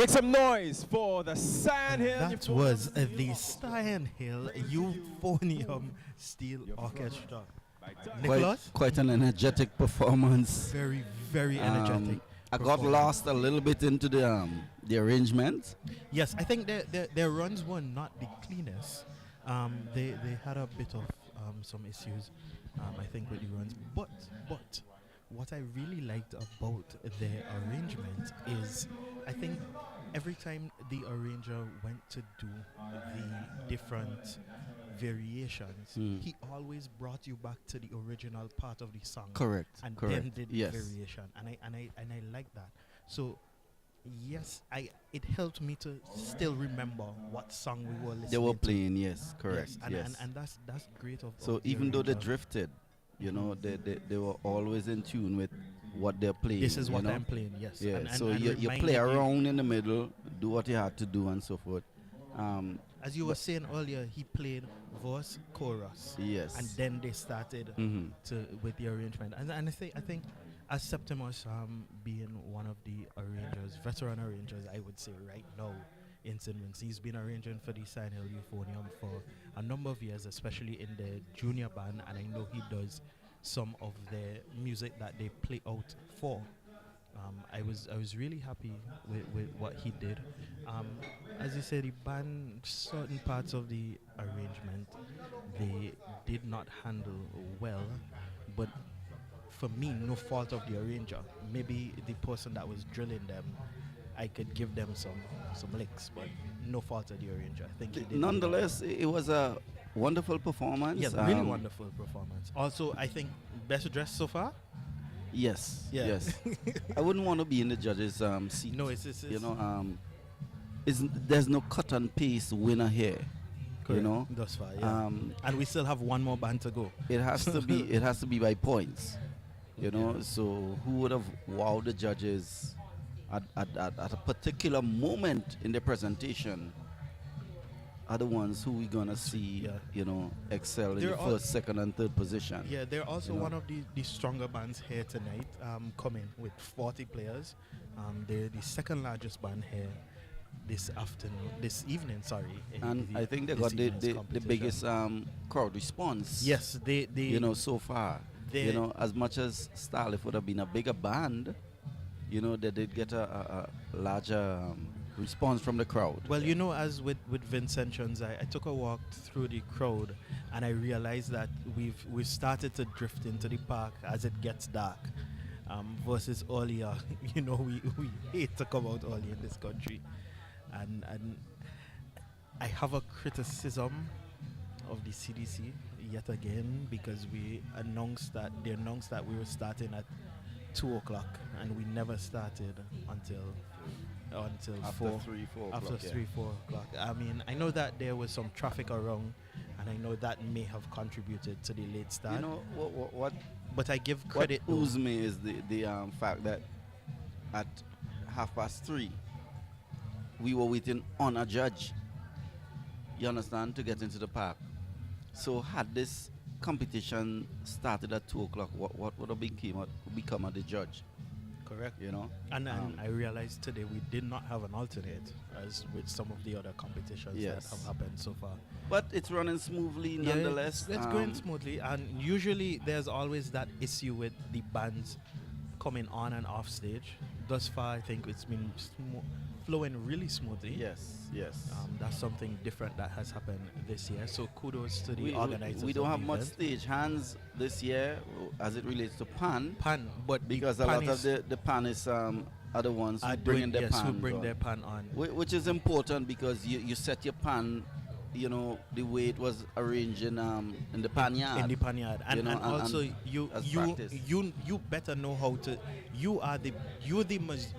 Make some noise for the Sandhill. That was the Sandhill Euphonium Steel Orchestra. Nicholas? Quite an energetic performance. Very, very energetic. I got lost a little bit into the arrangement. Yes, I think their runs were not the cleanest. They had a bit of some issues, I think, with the runs. But what I really liked about their arrangement is, I think every time the arranger went to do the different variations, he always brought you back to the original part of the song. Correct. And correct. then did Yes. variation, and I like that. So yes, it helped me to still remember what song we were listening. They were to. playing, yes, correct. Yes, and that's great of. So of the even though they arranger. drifted, you know, they were always in tune with what they're playing. This is you what know? I'm playing. Yes. Yeah. And So and you reminded play you- around in the middle, do what you had to do, and so forth. As you were saying earlier, he played verse, chorus. Yes. And then they started with the arrangement. And I think as Septimus being one of the arrangers, veteran arrangers, I would say right now in St. Vincent, he's been arranging for the Sandhill Euphonium for a number of years, especially in the junior band, and I know he does some of the music that they play out for. I was really happy with what he did. As you said, the band, certain parts of the arrangement they did not handle well, but for me, no fault of the arranger. Maybe the person that was drilling them, I could give them some licks, but no fault of the arranger. I think he did. Nonetheless, it was a wonderful performance. Yes, really wonderful performance. Also, I think best dressed so far. Yes. Yeah. Yes. I wouldn't want to be in the judges' seat. No, it's you know, there's no cut and paste winner here. Correct. You know, Thus far, yeah. And we still have one more band to go. It has to be. It has to be by points. You know, so who would have wowed the judges at a particular moment in the presentation are the ones who we're gonna see, you know, excel in They're the first, second, and third position. Yeah, they're also you know. one of the stronger bands here tonight, coming with 40 players. They're the second largest band here this evening. Sorry. And I think they got the biggest crowd response. Yes, they you know, so far. You they- know, as much as Starlift would have been a bigger band, you know, they did get a larger response from the crowd. Well, you know, as with Vincentians, I took a walk through the crowd, and I realized that we've started to drift into the park as it gets dark. Versus earlier, you know, we hate to come out early in this country, and I have a criticism of the CDC yet again, because they announced that we were starting at 2 o'clock, and we never started until After 4 3, 4 after o'clock, yeah. 3, 4 o'clock. I mean, I know that there was some traffic around, and I know that may have contributed to the late start. You know what? But I give What credit. though. oozes me is the fact that at 3:30 we were waiting on a judge. You understand, to get into the park. So had this competition started at 2 o'clock, what would have become of the judge? Correct. You know, And I realized today we did not have an alternate, as with some of the other competitions Yes. that have happened so far. but it's running smoothly Yeah, nonetheless. it's going smoothly, and usually there's always that issue with the bands coming on and off stage. Thus far, I think it's been flowing really smoothly. Yes. That's something different that has happened this year. So kudos to the organizers. We don't of have the much event. stage hands this year as it relates to pan. But because the a pan lot is- of the panists are the ones who Are bring doing- their yes, pan. who bring their pan on. Which is important, because you set your pan, you know, the way it was arranged in the pan yard. In the pan yard. And, you know, and also you as practice. you better know how to. You the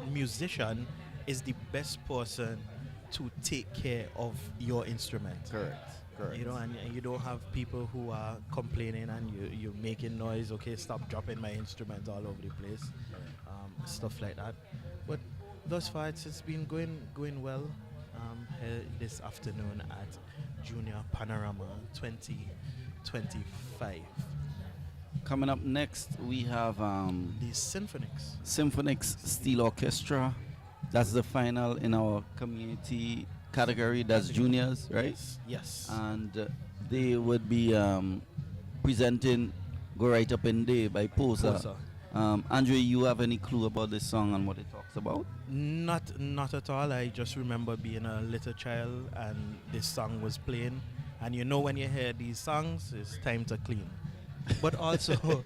musician is the best person to take care of your instrument. Correct. You know, and you don't have people who are complaining and you're making noise. Okay, stop dropping my instrument all over the place, stuff like that. But thus far, it's been going well. Here this afternoon at Junior Panorama 2025. Coming up next, we have The Symphonics. Steel Orchestra That's the final in our community category. That's juniors, right? Yes. And they would be presenting "Go Right Up in Day" by Posa. Posa. Andre, you have any clue about this song and what it talks about? Not at all. I just remember being a little child and this song was playing. And you know when you hear these songs, it's time to clean. But also,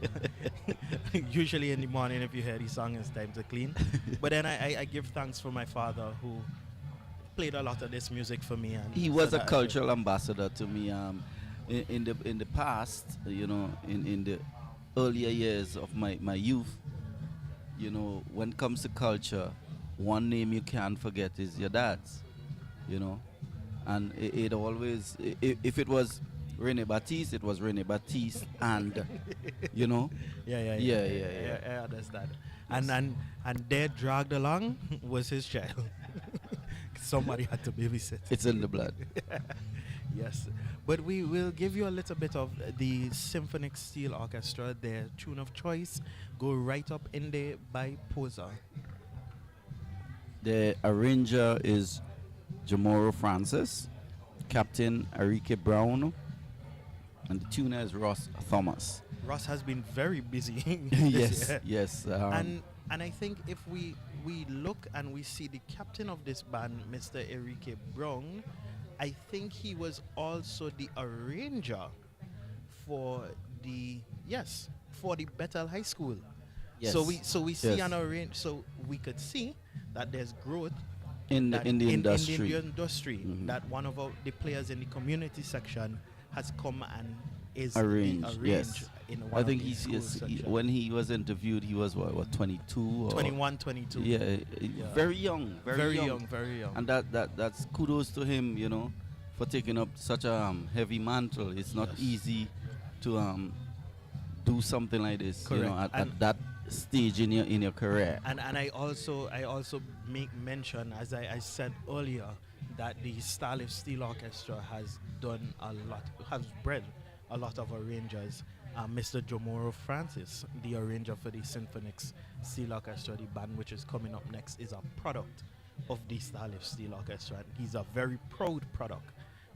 usually in the morning if you hear these songs, it's time to clean. But then I give thanks for my father who played a lot of this music for me. And He was a cultural ambassador to me. In the past, you know, in the earlier years of my youth, you know, when it comes to culture, one name you can't forget is your dad's, you know. And it always, if it was Rene Baptiste, it was Rene Baptiste and, you know. Yeah. I understand. And there dragged along was his child. Somebody had to babysit. It's in the blood. Yes. But we will give you a little bit of the Symphonic Steel Orchestra, their tune of choice, Go Right Up in There by Posa. The arranger is Jamoro Francis, Captain Arike Brown, and the tuner is Ross Thomas. Ross has been very busy. Yes, year. yes. And I think if we look and we see the captain of this band, Mr. Enrique Brown, I think he was also the arranger for the Bethel High School. Yes. So we see Yes. an arrange. So we could see that there's growth in the industry. Mm-hmm. That one of the players in the community section has come and is Arranged, yes. in one I think of these when he was interviewed, he was what 22 or 21, 22. Yeah, very young, very young. And that's kudos to him, you know, for taking up such a heavy mantle. It's not easy to do something like this, Correct. you know, at that stage in your career. And I also make mention, as I said earlier, that the Starlift Steel Orchestra has done a lot, has bred a lot of arrangers. Mr. Jomoro Francis, the arranger for the Symphonic Steel Orchestra, the band which is coming up next, is a product of the Starlift Steel Orchestra. And he's a very proud product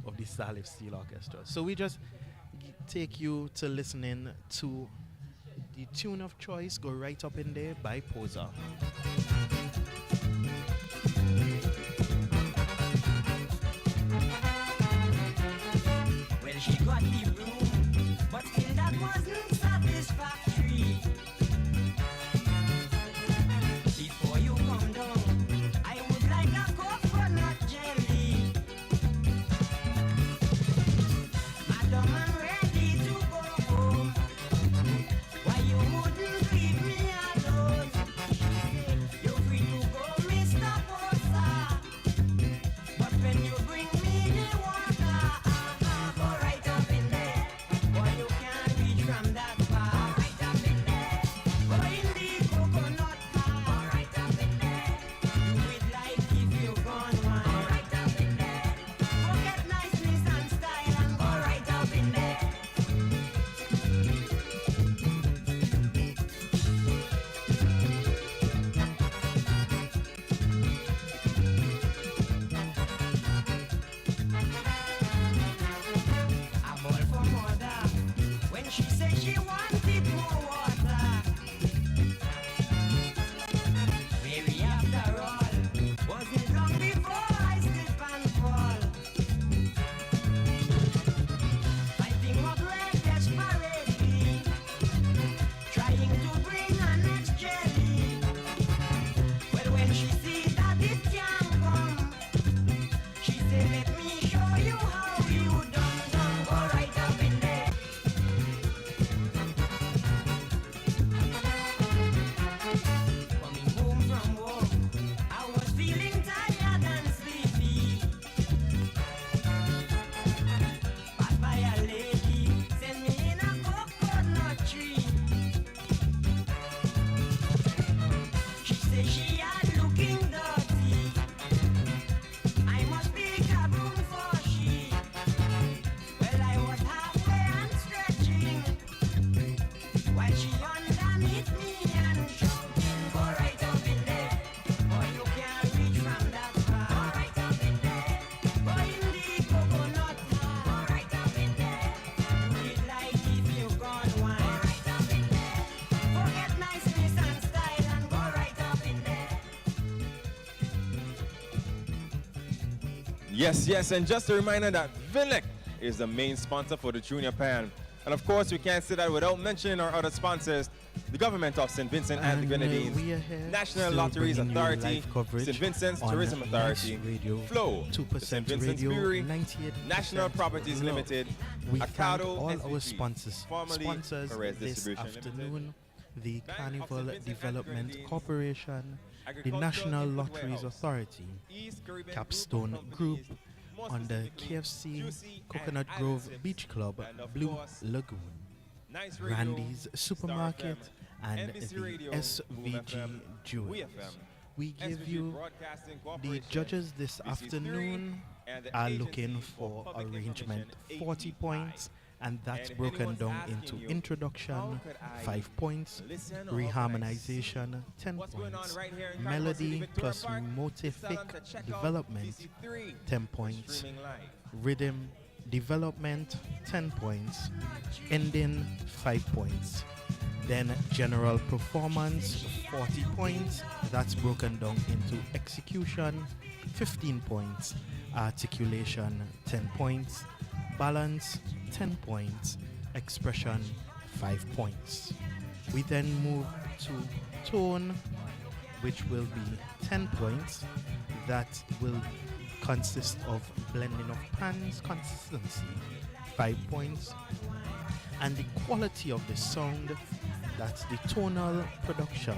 of the Starlift Steel Orchestra. So we just take you to listening to the tune of choice, Go Right Up in There by Posa. Well, she got the room, but still that wasn't satisfactory. Before you come down, I would like a coconut jelly. Madam, I'm ready to go home. Why you wouldn't leave me alone? She said, you're free to go, Mr. Posa. But when you bring me the water, go right up in there. Boy, you can't reach from that far. Go right up in there. Go in the coconut car. Go right up in there. Do it like if you gone wild. Go right up in there. Forget niceness and style and go right up in there. I bought for mother when she said she wanted more water. Maybe after all, wasn't long before I slip and fall. Fighting up like desperately, trying to bring her next jelly. Well, when she see that it can't come, she said, let me show you how you done. Go right up in there. Coming home from work, I was feeling tired and sleepy. Passed by a lady, sent me in a coconut tree. She said she had looking dirty. I must be careful Yes, yes, and just a reminder that Vinlec is the main sponsor for the Junior Pan. And of course, we can't say that without mentioning our other sponsors, the government of St. Vincent and the Grenadines, we are here National still Lotteries bringing you Authority, live coverage St. Vincent's on Tourism Authority, Nice Radio, Flow, the 2% St. Vincent's Radio, Brewery, 98% National Properties Love. Limited, We thank Acado all our SVG, sponsors formerly Perez this Distribution afternoon, the Bank of Carnival St. Vincent and Development Grenadines, Corporation, the Agricultural National Input Lotteries Warehouse, Authority, East Caribbean Capstone Group Group, of on the specifically KFC Juicy Coconut and Grove Island Beach Club, and of Blue course, Lagoon, Nice Radio, Randy's Supermarket, Star FM, and NBC the Radio, Boom SVG FM, Jewels. We FM, We give SVG you Broadcasting the Corporation, judges this BC3, afternoon and the are Agency looking for for Public arrangement Information, 40 API. points, and that's And if broken anyone's down asking into you, introduction how could I 5 points, listen or reharmonization 10 What's going on points, right here in Carnival City, melody Victoria plus Park? motific Salon to check out development BC3, 10 points, streaming live. rhythm development 10 points, ending 5 points. Then general performance 40 points, that's broken down into execution 15 points, articulation 10 points, balance 10 points, expression 5 points. We then move to tone, which will be 10 points. That will consist of blending of pans, consistency 5 points, and the quality of the sound, that's the tonal production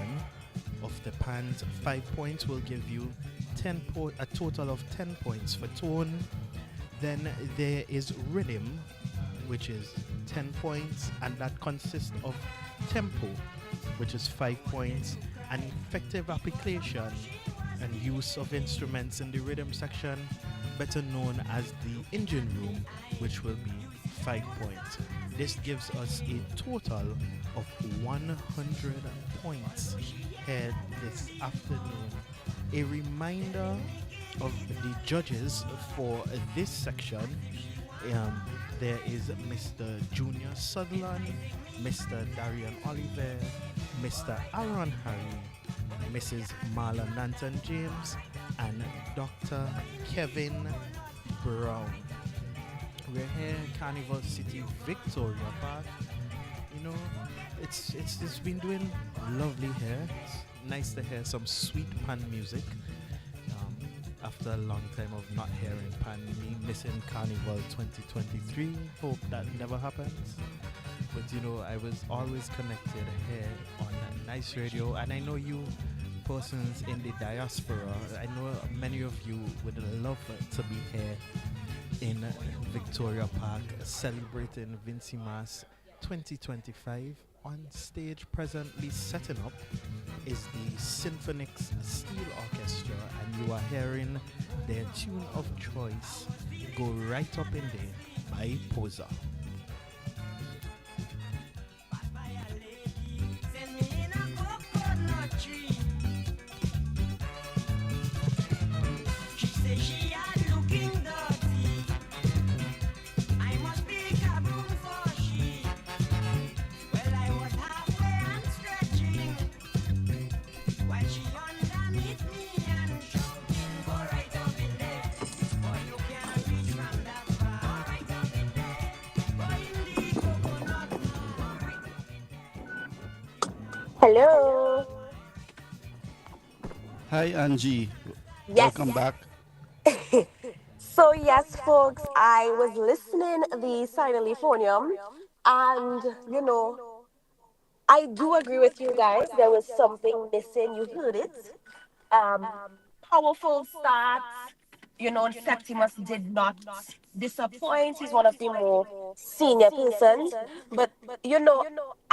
of the pans, 5 points will give you a total of 10 points for tone. Then there is rhythm, which is 10 points, and that consists of tempo, which is 5 points, and effective application and use of instruments in the rhythm section, better known as the engine room, which will be 5 points. This gives us a total of 100 points here this afternoon. A reminder of the judges for this section. There is Mr. Junior Sutherland, Mr. Darian Oliver, Mr. Aaron Harry, Mrs. Marla Nanton James, and Dr. Kevin Brown. We're here in Carnival City, Victoria Park. You know, it's been doing lovely here. It's nice to hear some sweet pan music. After a long time of not hearing pan, me missing Carnival 2023. Hope that never happens. But you know, I was always connected here on Nice Radio, and I know you persons in the diaspora, I know many of you would love to be here in Victoria Park celebrating VINCY Mass 2025. On stage presently setting up is the Symphonics Steel Orchestra, and you are hearing their tune of choice, Go Right Up in There by Posa. Hello. Hi, Angie. Yes. Welcome back. So yes, folks, I was listening the Sinaliphonium, and I do agree with you guys. There was something missing. You heard it. Um, Powerful starts. Septimus did not disappoint. He's one of the more senior persons. But,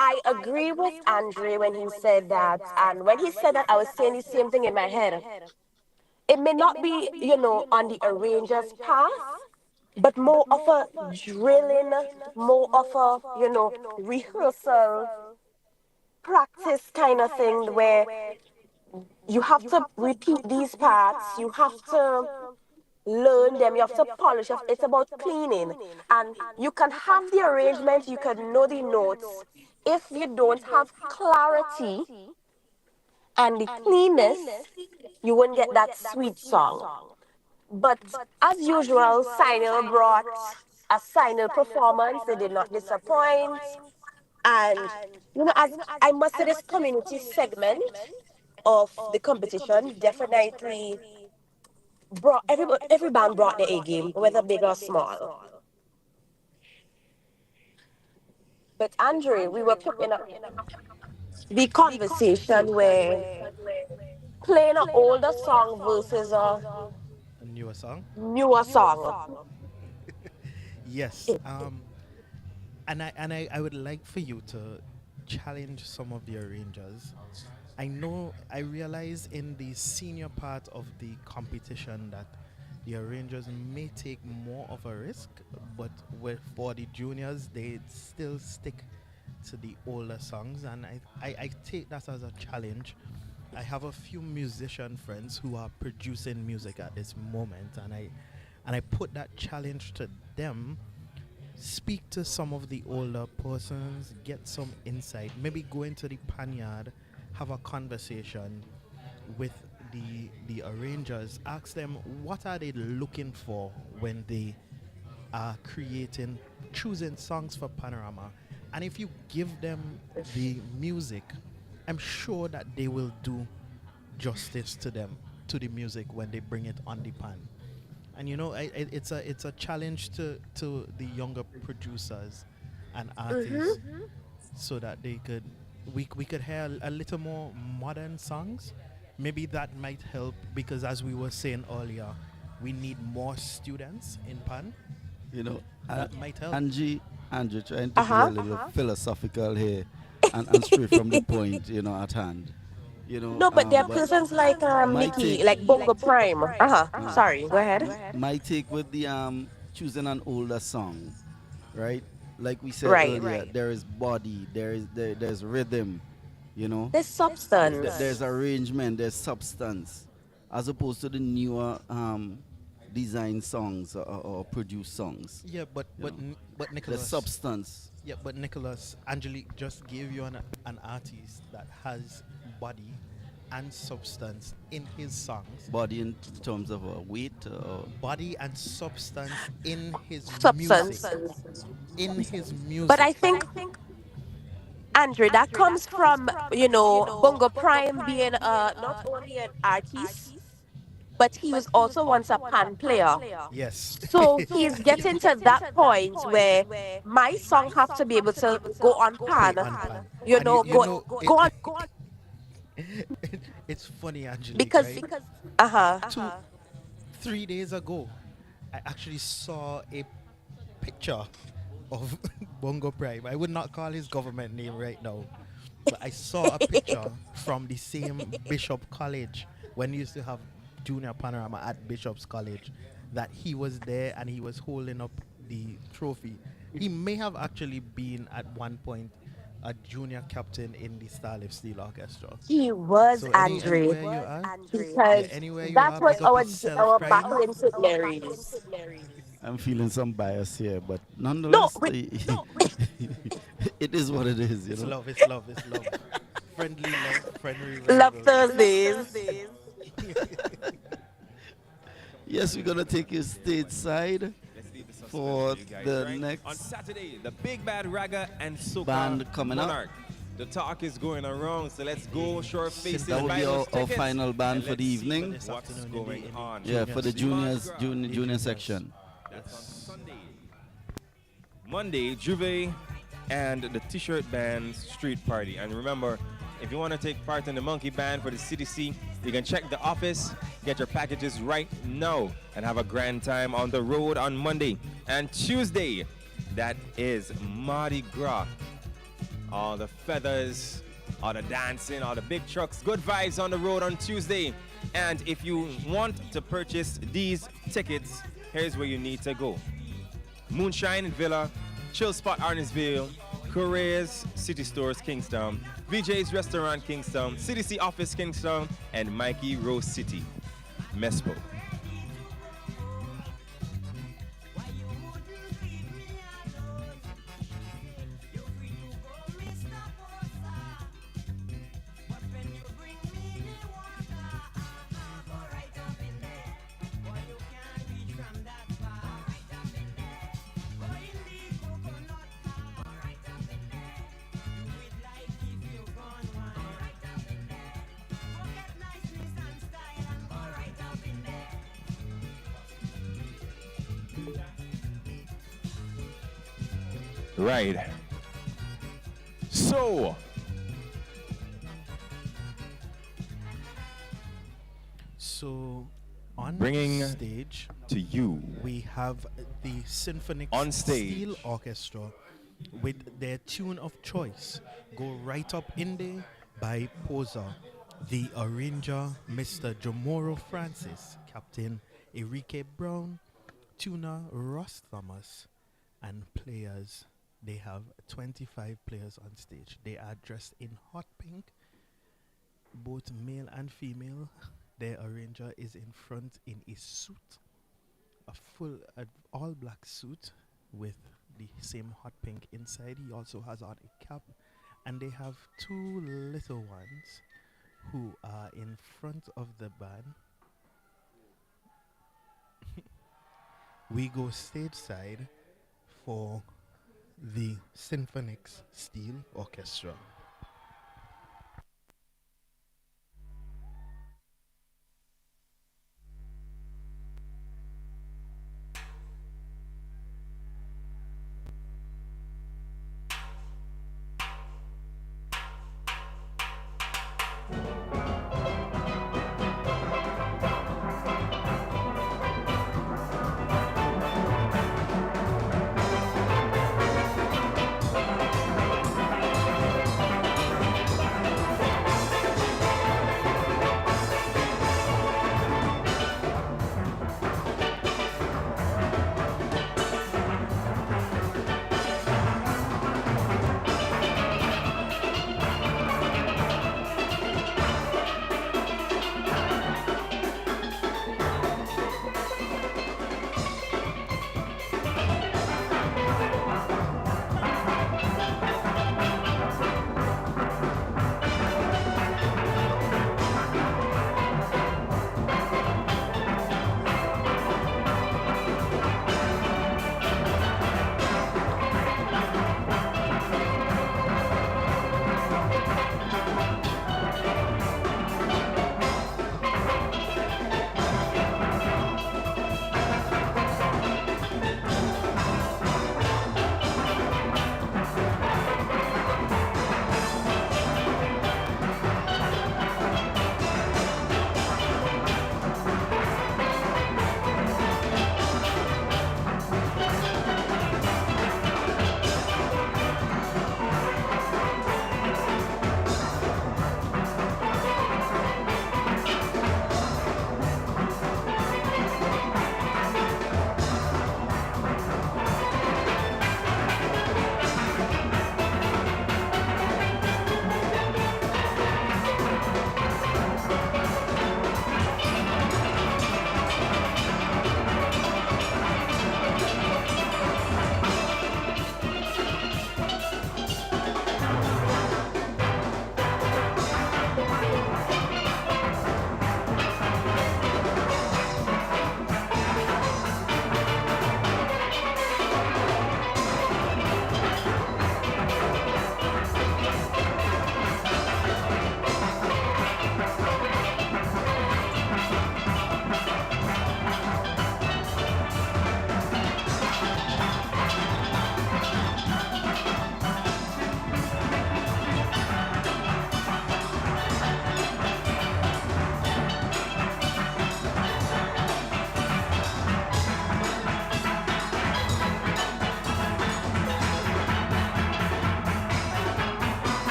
I agree with Andre when he said that. And when he said that, I was saying the same thing in my head. It may not be, on the arranger's path, but more of a drilling, more of a, rehearsal, practice kind of thing where you have to repeat these parts, you have to learn them, you have to polish. It's about cleaning. And you can have the arrangement, you can know the notes. If you don't have clarity and the cleanness, you won't get that sweet song. But as usual, Sinal brought a Sinal performance. They did not disappoint. And, as I must say, this community segment of the competition definitely brought every band brought the A game, whether big or small. But Andre, we were picking up the conversation where playing an older song versus a A newer song. newer song. Yes. And I would like for you to challenge some of the arrangers. I realize in the senior part of the competition that the arrangers may take more of a risk, but for the juniors they still stick to the older songs, and I take that as a challenge. I have a few musician friends who are producing music at this moment, and I put that challenge to them. Speak to some of the older persons, get some insight, maybe go into the panyard, have a conversation with the arrangers, ask them what are they looking for when they are choosing songs for Panorama. And if you give them the music, I'm sure that they will do justice to the music when they bring it on the pan. And it's a challenge to the younger producers and artists, so that we could hear a little more modern songs. Maybe that might help, because as we were saying earlier, we need more students in pan. You know, That might help. Angie trying to Uh be a huh. little philosophical here and straight from the point, at hand. No, but there are But persons like my take, Nikki, like Bongo Prime. Uh huh. uh, Sorry, go ahead. my take with the choosing an older song, right? Like we said Right. earlier, there is body, there's rhythm, you know, There's there's substance. arrangement, there's substance, as opposed to the newer design songs or produced songs. Yeah, but You but know, N- but there's Nicholas. substance, Yeah, but Nicholas, Angelique just gave you an artist that has body and substance in his songs. body in terms of weight. Body and substance in his music. Substance. In his But music. I think, Andrew, that comes from, Bongo Prime being not only an artist, but he was also once a pan player. Yes. So he's getting to that point where my song have to be able to go on Play pan, on pan. you And you, know, you go know it, go on it's funny, Angelique, because right? uh-huh. 3 days ago, I actually saw a picture of Bongo Prime. I would not call his government name right now, but I saw a picture from the same Bishop College when he used to have junior panorama at Bishop's College, that he was there and he was holding up the trophy. He may have actually been at one point a junior captain in the Starlift Steel Orchestra. He was So Andre anywhere you are, yeah, because anywhere you that are, was big up our yourself, our Prime. battle in St. Mary's. I'm feeling some bias here, but No, nonetheless, wait, it is what it is, It's you know. love, it's love, it's love. Friendly love, friendly love rivalry. Thursdays. Yes, we're gonna take you stateside Let's leave the suspense for you guys, the right? On next Saturday, the Big Bad Ragga and Soca band coming up. Monarch. The talk is going around, so let's go short faces. That will buy be those our tickets, final band and for let's the see evening. This What's afternoon going in the on? Yeah, for the juniors, junior juniors. section. That's on Sunday. Monday, Juve and the T-shirt band street party. And remember, if you want to take part in the monkey band for the CDC, you can check the office, get your packages right now, and have a grand time on the road on Monday. And Tuesday, that is Mardi Gras. All the feathers, all the dancing, all the big trucks, good vibes on the road on Tuesday. And if you want to purchase these tickets, here's where you need to go. Moonshine Villa, Chill Spot Arnesville, Correa's City Stores Kingston, VJ's Restaurant Kingston, CDC Office Kingston, and Mikey Rose City, Mespo. Right. So, So, on bringing stage, to you we have the Symphonic on stage. Steel Orchestra with their tune of choice, Go Right Up in There by Posa, the arranger, Mr. Jamoro Francis, Captain Enrique Brown, tuner Ross Thomas, and players. They have 25 players on stage. They are dressed in hot pink, both male and female. Their arranger is in front in a suit, a full all black suit with the same hot pink inside. He also has on a cap, and they have two little ones who are in front of the band. We go stage side for the Symphonics Steel Orchestra.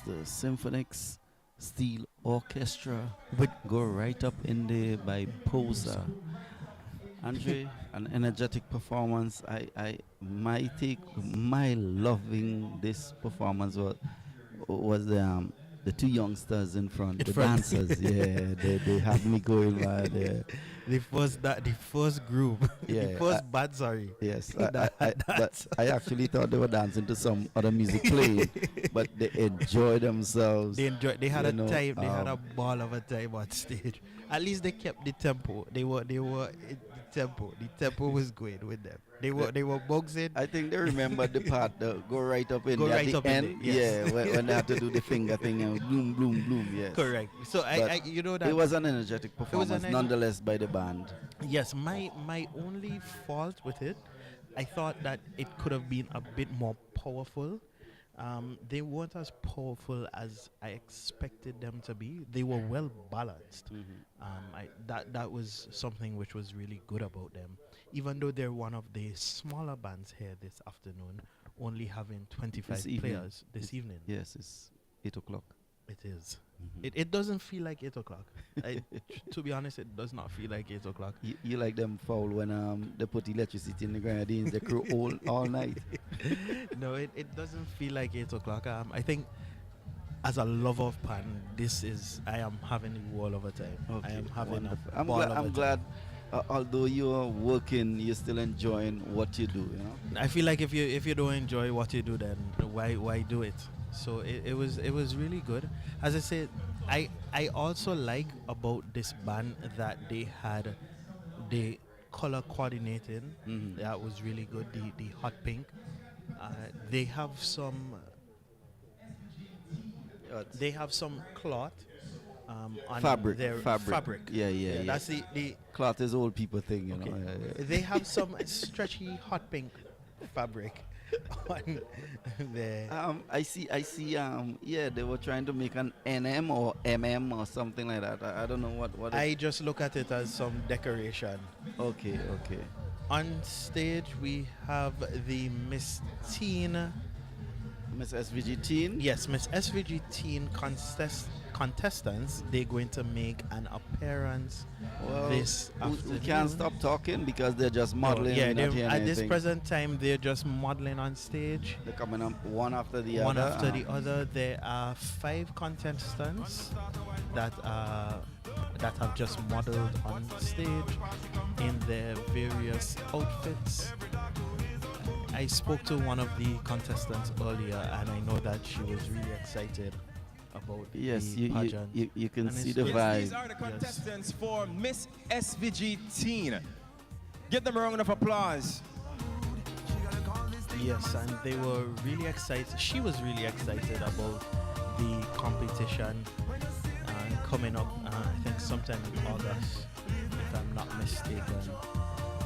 was the Symphonics Steel Orchestra. But go right up in there by Posa. Andre, an energetic performance. My loving this performance was the two youngsters in front, the dancers. Yeah, they had me going wild there. The first group, Yeah, the first band, sorry. Yes, That's I actually thought they were dancing to some other music playing, but they enjoyed themselves. They had you a know, time. They had a ball of a time on stage. At least they kept the tempo. They were in the tempo. The tempo was going with them. They were boxing. I think they remembered the part go right up in Go there right at up the in end. there, yes. Yeah, when they had to do the finger thing and bloom, bloom, bloom. Yes, Correct. So But you know that it was an energetic was performance, an nonetheless, by the band. Yes, my only fault with it, I thought that it could have been a bit more powerful. They weren't as powerful as I expected them to be. They were well balanced. That was something which was really good about them. Even though they're one of the smaller bands here this afternoon, only having 25 This evening. players this evening. Yes, it's 8 o'clock. It is. It doesn't feel like 8 o'clock. To be honest, it does not feel like 8 o'clock. You like them foul when they put electricity in the grenadines, they crew all night. No, it doesn't feel like 8 o'clock. I think as a lover of pan, I am having a wall of a time. I am having Wonderful. a ball of a I'm time. glad although you're working, you're still enjoying what you do, you know? I feel like if you don't enjoy what you do, then why do it? So it was really good. As I said, I also like about this band that they had the color coordinating. That was really good. The hot pink. They have some. They have some cloth. On Fabric. their fabric. Yeah. That's the cloth is old people thing, you know. They have some stretchy hot pink fabric on there. I see. Yeah, they were trying to make an NM or MM or something like that. I don't know what. I just look at it as some decoration. Okay. On stage we have the Miss Teen. Miss SVG Teen? Yes, Miss SVG Teen contestants. They're going to make an appearance this afternoon. We can't stop talking because they're just modeling. Yeah, at this present time they're just modeling on stage. They're coming up one after the One other. after the other. There are 5 contestants that have just modeled on stage in their various outfits. I spoke to one of the contestants earlier, and I know that she was really excited about the pageant. You can And see it's the good. vibe. These are the contestants for Miss SVG Teen. Give them a round of applause. Yes, and they were really excited. She was really excited about the competition coming up, I think sometime in August, if I'm not mistaken.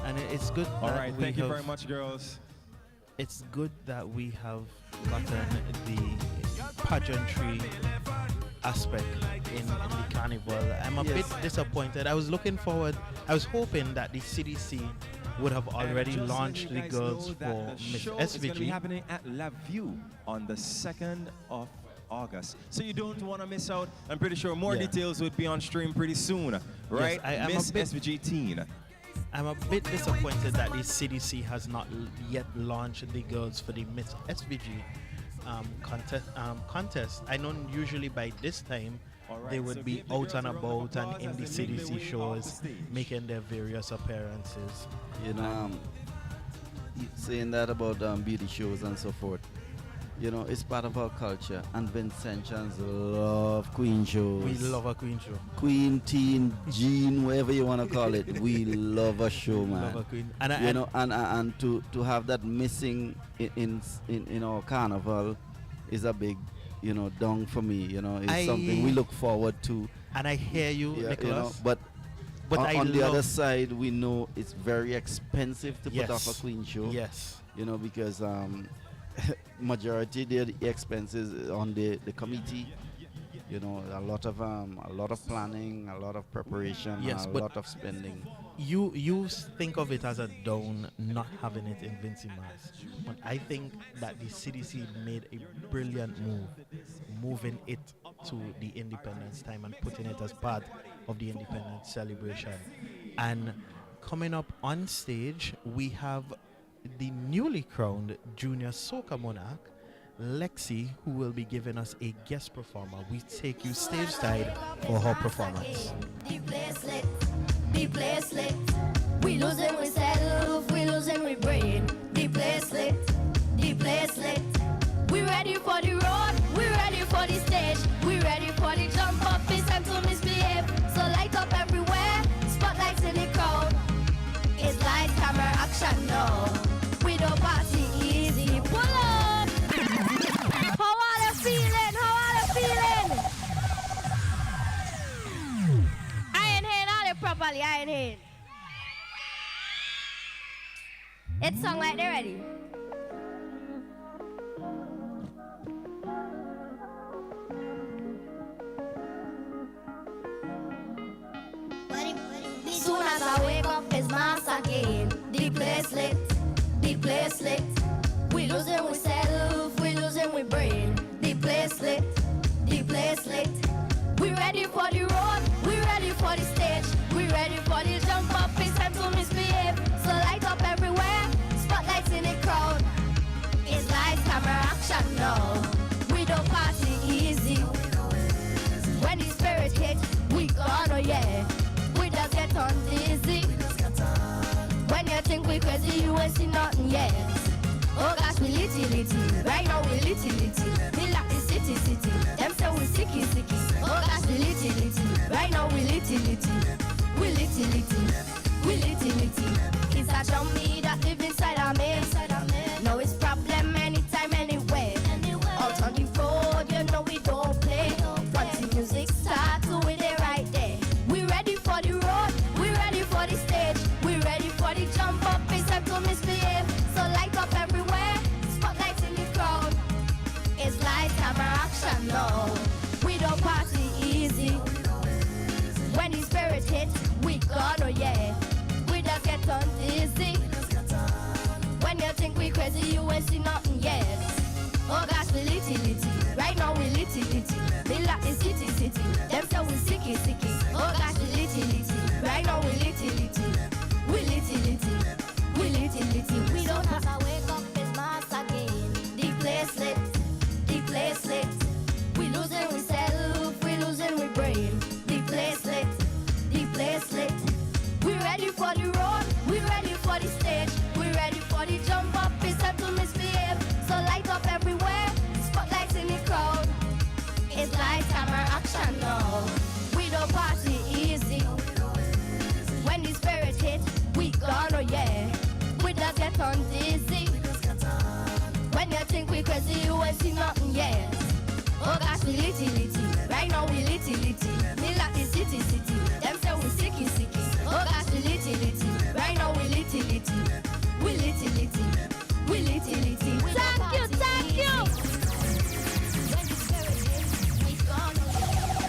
And it's good. All that right, we thank you have- very much, girls. It's good that we have gotten the pageantry aspect in the carnival. I'm a bit disappointed. I was looking forward. I was hoping that the CDC would have already launched the girls for Miss show is going to be SVG. happening at La View on the 2nd of August. So you don't want to miss out. I'm pretty sure more Yeah. details would be on stream pretty soon, right? I am Miss a bit- SVG Teen. I'm a bit disappointed that the CDC has not yet launched the girls for the Miss SVG contest. I know usually by this time they would so be give the out girls and a round of about and applause in as the they make their CDC way off the shows, stage. making their various appearances. You know, saying that about beauty shows and so forth. You know, it's part of our culture, and Vincentians love queen shows. We love a queen show. Queen, teen, Jean, whatever you want to call it. We love a show, man. Love a queen. You know, and to have that missing in our carnival is a big, you know, dong for me. You know, it's something we look forward to. And I hear you, Yeah, Nicholas. you know, but on the other side, we know it's very expensive to put off a queen show. Yes. You know, because majority of the expenses on the committee. You know, a lot of planning, a lot of preparation, Yes, a but lot of spending. You think of it as a down not having it in VINCY Mass, but I think that the CDC made a brilliant move moving it to the Independence time and putting it as part of the Independence celebration. And coming up on stage, we have the newly crowned Junior Soca Monarch, Lexi, who will be giving us a guest performer. We take you stage side for her performance. The place lit, the place lit. We losing we self, we losing we brain. The place lit, the place lit. We ready for the road, we ready for the stage. We ready for the jump up, it's time to misbehave. So light up everywhere, spotlights in the crowd. It's light, camera, action now. We don't party easy, pull up. How are they feeling? How are they feeling? I ain't hearing all it properly, I ain't hearing. It's song like they're ready. Soon as I wake up, it's mass again. The place lit, the place lit. We losing we self, we losing we brain. The place lit, the place lit. We ready for the road, we ready for the stage. We ready for the jump up, it's time to misbehave. So light up everywhere, spotlights in the crowd. It's lights, camera, action now. We don't party easy. When the spirit hit, we gonna yeah. We just get on dizzy. When you think we crazy, you ain't see nothing yet. Oh gosh, we litty litty. Right now we litty litty. We like the city city. Them say we sicky sicky. Oh gosh, we litty litty. Right now we litty litty. We litty litty. We litty litty. It's a zombie that live inside of me. No, it's problem anytime, anywhere. Out on the road, you know we don't play. Once the music starts, we there right there. We ready for the road, we ready for the stage. We ready for the jump up, it's time to misbehave. So light up everywhere, spotlights in the crowd. It's light, camera, action now. We don't party easy. When the spirit hits, we gonna yeah. We just get on dizzy. When you think we crazy, you ain't see nothing yet. Oh gosh, we litty litty. Right now we litty litty. We like the city city. Them say we sicky sicky. Oh gosh, we litty litty. Right now we litty litty. We litty litty. We litty litty. We don't have to wake up, it's mass again. The place lit. The place lit. We losing we self, we losing we brain. The place lit. The place lit. We ready for the road, we ready for the stage. We ready for the jump up, it's time to misbehave. So light up everywhere, spotlights in the crowd. It's light, camera, action now. We don't party easy. When the spirit hits, we gonna yeah. We just get on dizzy. When you think we crazy, you ain't see nothing yet. Oh gosh, we litty litty. Right now we litty litty. We like the city city. Them say we sicky sicky. Oh gosh, we litty litty. Right now we litty litty. We litty litty. We litty litty. Thank you, thank you. When the spirit hits, we gonna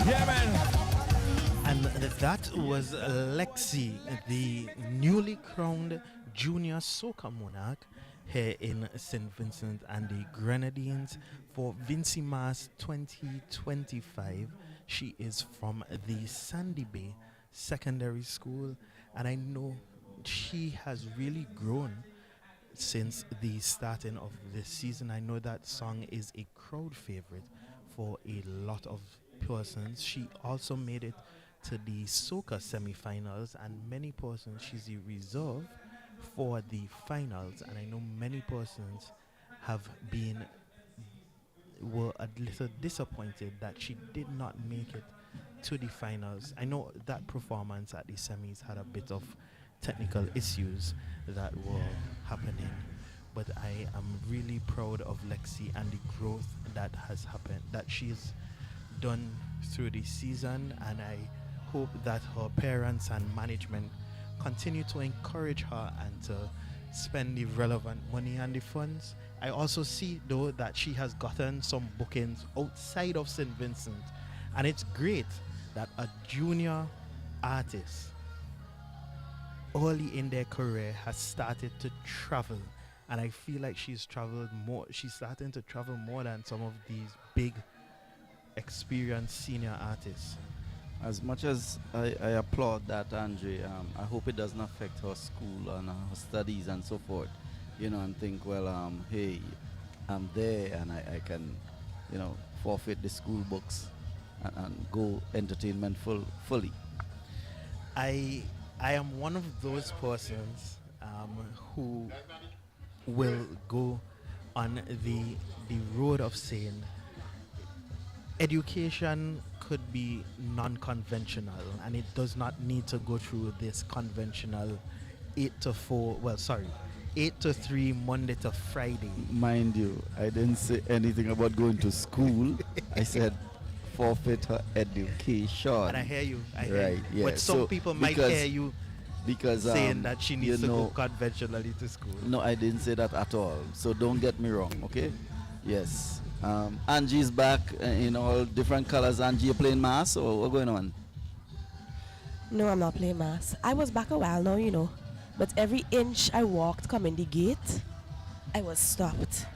Yeah, man. And that was Lexi, the newly crowned Junior Soca Monarch here in St. Vincent and the Grenadines for VINCY Mass 2025. She is from the Sandy Bay Secondary School, and I know she has really grown since the starting of this season. I know that song is a crowd favorite for a lot of persons. She also made it to the soca semi-finals, and many persons, she's a reserve for the finals, and I know many persons were a little disappointed that she did not make it to the finals. I know that performance at the semis had a bit of technical issues that were happening, but I am really proud of Lexi and the growth that has happened, that she's done through the season, and I hope that her parents and management continue to encourage her and to spend the relevant money and the funds. I also see though that she has gotten some bookings outside of St. Vincent, and it's great that a junior artist early in their career has started to travel, and I feel like she's starting to travel more than some of these big experienced senior artists. As much as I applaud that, Andre, I hope it doesn't affect her school and her studies and so forth. And think, well, hey, I'm there and I can, forfeit the school books and go entertainment fully. I am one of those persons who will go on the road of saying education could be non-conventional, and it does not need to go through this conventional 8 to 3 Monday to Friday. Mind you, I didn't say anything about going to school. I said forfeit her education. And I hear you. Right, yeah. But some people might hear you because saying that she needs to go conventionally to school. No, I didn't say that at all. So don't get me wrong, okay? Yes. Angie's back in all different colors. Angie, you playing mass or what's going on? No, I'm not playing mass. I was back a while now, but every inch I walked coming the gate, I was stopped.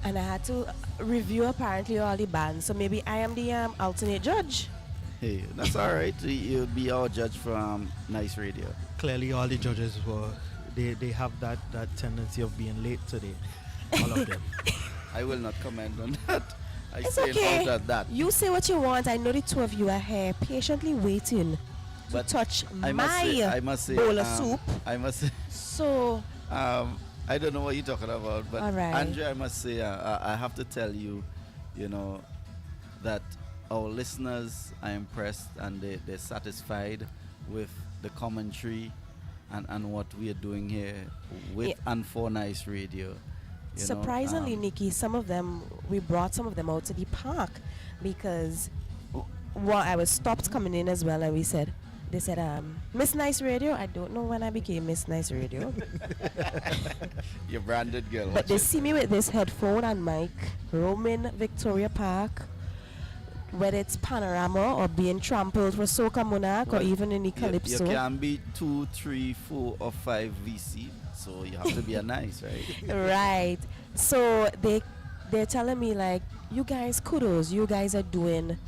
And I had to review apparently all the bands. So maybe I am the alternate judge. Hey, that's all right. You'll be our judge from Nice Radio. Clearly all the judges they have that tendency of being late today. All of them. I will not comment on that. It's okay. Out that. You say what you want. I know the two of you are here patiently waiting to touch my bowl of soup. I must say. So. I don't know what you're talking about, but right. Andrea, I must say, I have to tell you, that our listeners are impressed and they're satisfied with the commentary and what we are doing here with and for Nice Radio. Surprisingly, Nikki, we brought some of them out to the park because I was stopped coming in as well, and they said, Miss Nice Radio. I don't know when I became Miss Nice Radio. You're branded girl. But they see me with this headphone and mic, roaming Victoria Park, whether it's Panorama or being trampled for Soca Monarch or even in the Calypso. You can be 2, 3, 4 or 5 VC, so you have to be a nice, right? Right. So they're telling me you guys, kudos. You guys are doing,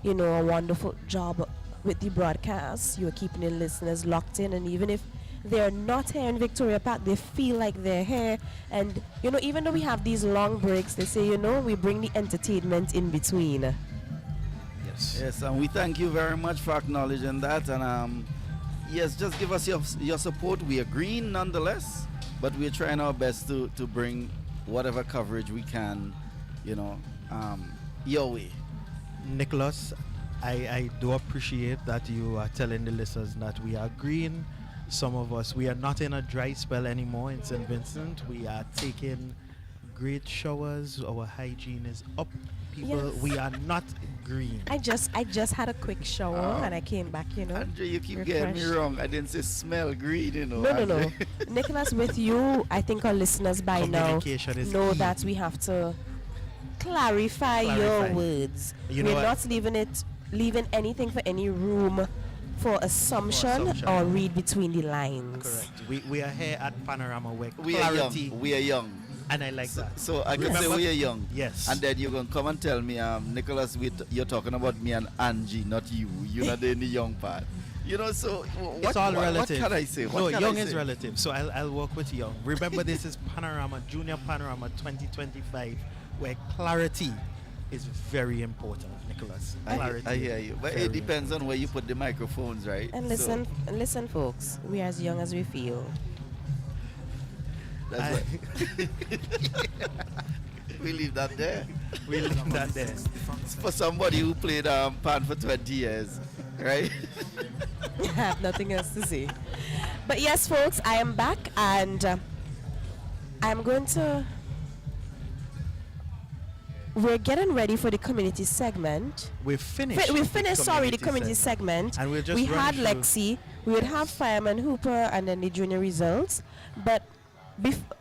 a wonderful job with the broadcast. You're keeping the listeners locked in, and even if they're not here in Victoria Park, they feel like they're here. And even though we have these long breaks, they say we bring the entertainment in between. Yes, and we thank you very much for acknowledging that. And yes, just give us your support. We are green nonetheless, but we're trying our best to bring whatever coverage we can, your way. Nicholas, I do appreciate that you are telling the listeners that we are green. Some of us, we are not in a dry spell anymore in St. Vincent. We are taking great showers. Our hygiene is up. People, we are not green. I just had a quick shower and I came back, Andre, you keep getting me wrong. I didn't say smell green, No. Nicholas, with you, I think our listeners by now know that we have to clarify your words. We're not leaving anything for any room for assumption or read between the lines. Correct. We are here at Panorama where we are young. And I like that. So I can say we are young. Yes. And then you're going to come and tell me, Nicholas, you're talking about me and Angie, not you. You're not in the young part. So it's all relative. What can I say? Young is relative. So I'll work with young. Remember, this is Panorama, Junior Panorama 2025, where clarity is very important, Nicholas. I hear you. But it depends on where you put the microphones, right? And listen, folks. We are as young as we feel. That's right. We leave that there. For somebody who played pan for 20 years, right? I have nothing else to say. But yes, folks, I am back, and I'm going to... We're getting ready for the community segment. We've finished. The community segment. And we'll just we had Lexi. We would have Fireman Hooper and then the junior results. But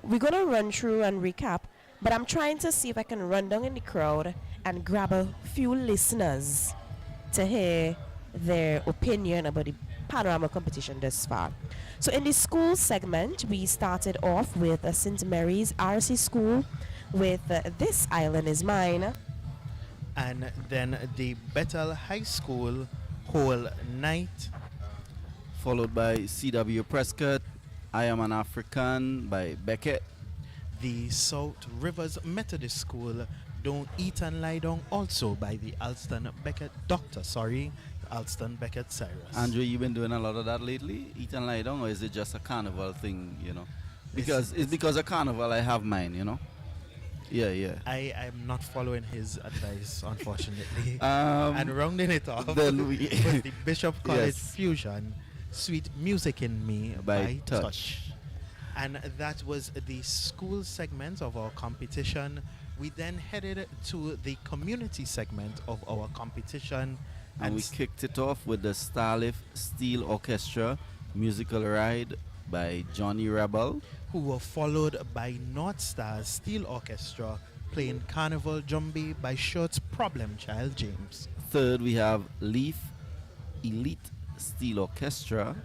we're going to run through and recap. But I'm trying to see if I can run down in the crowd and grab a few listeners to hear their opinion about the Panorama competition thus far. So in the school segment, we started off with St. Mary's RC School with This Island Is Mine. And then the Bethel High School Whole Night. Followed by C.W. Prescott, I Am an African by Beckett. The South Rivers Methodist School Don't Eat and Lie Down, also by the Alston Beckett Alston Beckett Cyrus. Andrew, you been doing a lot of that lately? Eat and lie down, or is it just a carnival thing, you know? Because it's because of carnival I have mine, you know? Yeah. I am not following his advice, unfortunately. And rounding it off then with the Bishop College Fusion, Sweet Music in Me by Touch. And that was the school segment of our competition. We then headed to the community segment of our competition. And we kicked it off with the Starlift Steel Orchestra musical ride by Johnny Rebel, who were followed by North Star Steel Orchestra playing Carnival Jumbie by Short's Problem Child James. Third, we have Leaf Elite Steel Orchestra,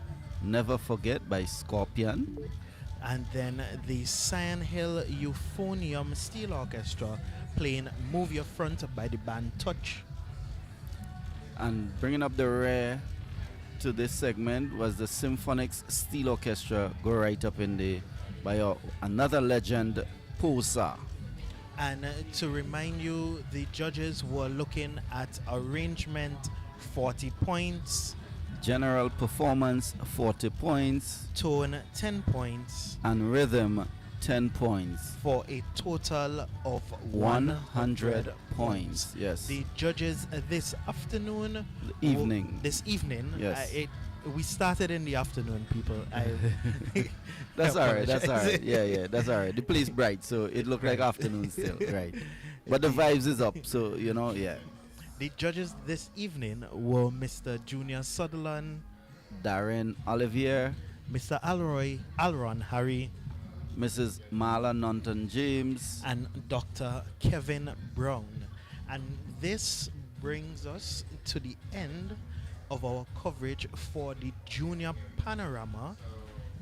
Never Forget by Scorpion. And then the Cyan Hill Euphonium Steel Orchestra playing Move Your Front by the band Touch. And bringing up the rear to this segment was the Symphonics Steel Orchestra, go right up in the by another legend, Posa. And to remind you, the judges were looking at arrangement 40 points, general performance 40 points, tone 10 points, and rhythm 10 points, for a total of 100 points. Yes. The judges this afternoon, this evening, yes. We started in the afternoon, people. That's all right. That's all right. Yeah. That's all right. The place bright, so it looked like afternoon still, right? But the vibes is up, so yeah. The judges this evening were Mr. Junior Sutherland, Darren Olivier, Mr. Alron Harry, Mrs. Marla Nunton James, and Dr. Kevin Brown. And this brings us to the end of our coverage for the Junior Panorama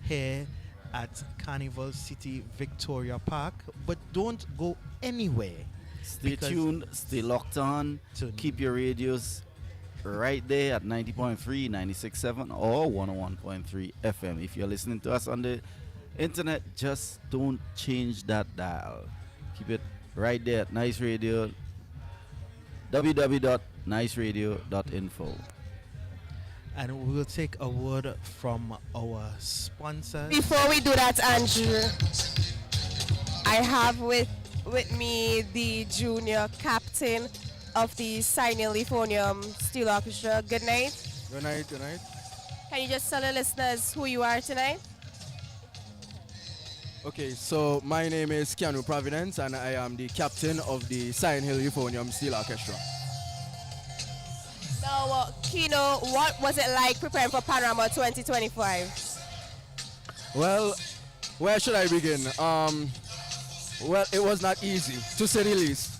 here at Carnival City Victoria Park. But don't go anywhere. Stay tuned, stay locked on, keep your radios right there at 90.3, 96.7 or 101.3 FM. If you're listening to us on the internet, just don't change that dial. Keep it right there at Nice Radio, www.niceradio.info. And we will take a word from our sponsors. Before we do that, Andrew, I have with me the junior captain of the Cyan Euphonium Steel Orchestra. Good night. Good night. Can you just tell the listeners who you are tonight? Okay, so my name is Keanu Providence and I am the captain of the Cyan Hill Euphonium Steel Orchestra. Now, Kino, what was it like preparing for Panorama 2025? Well, where should I begin? Well, it was not easy, to say the least.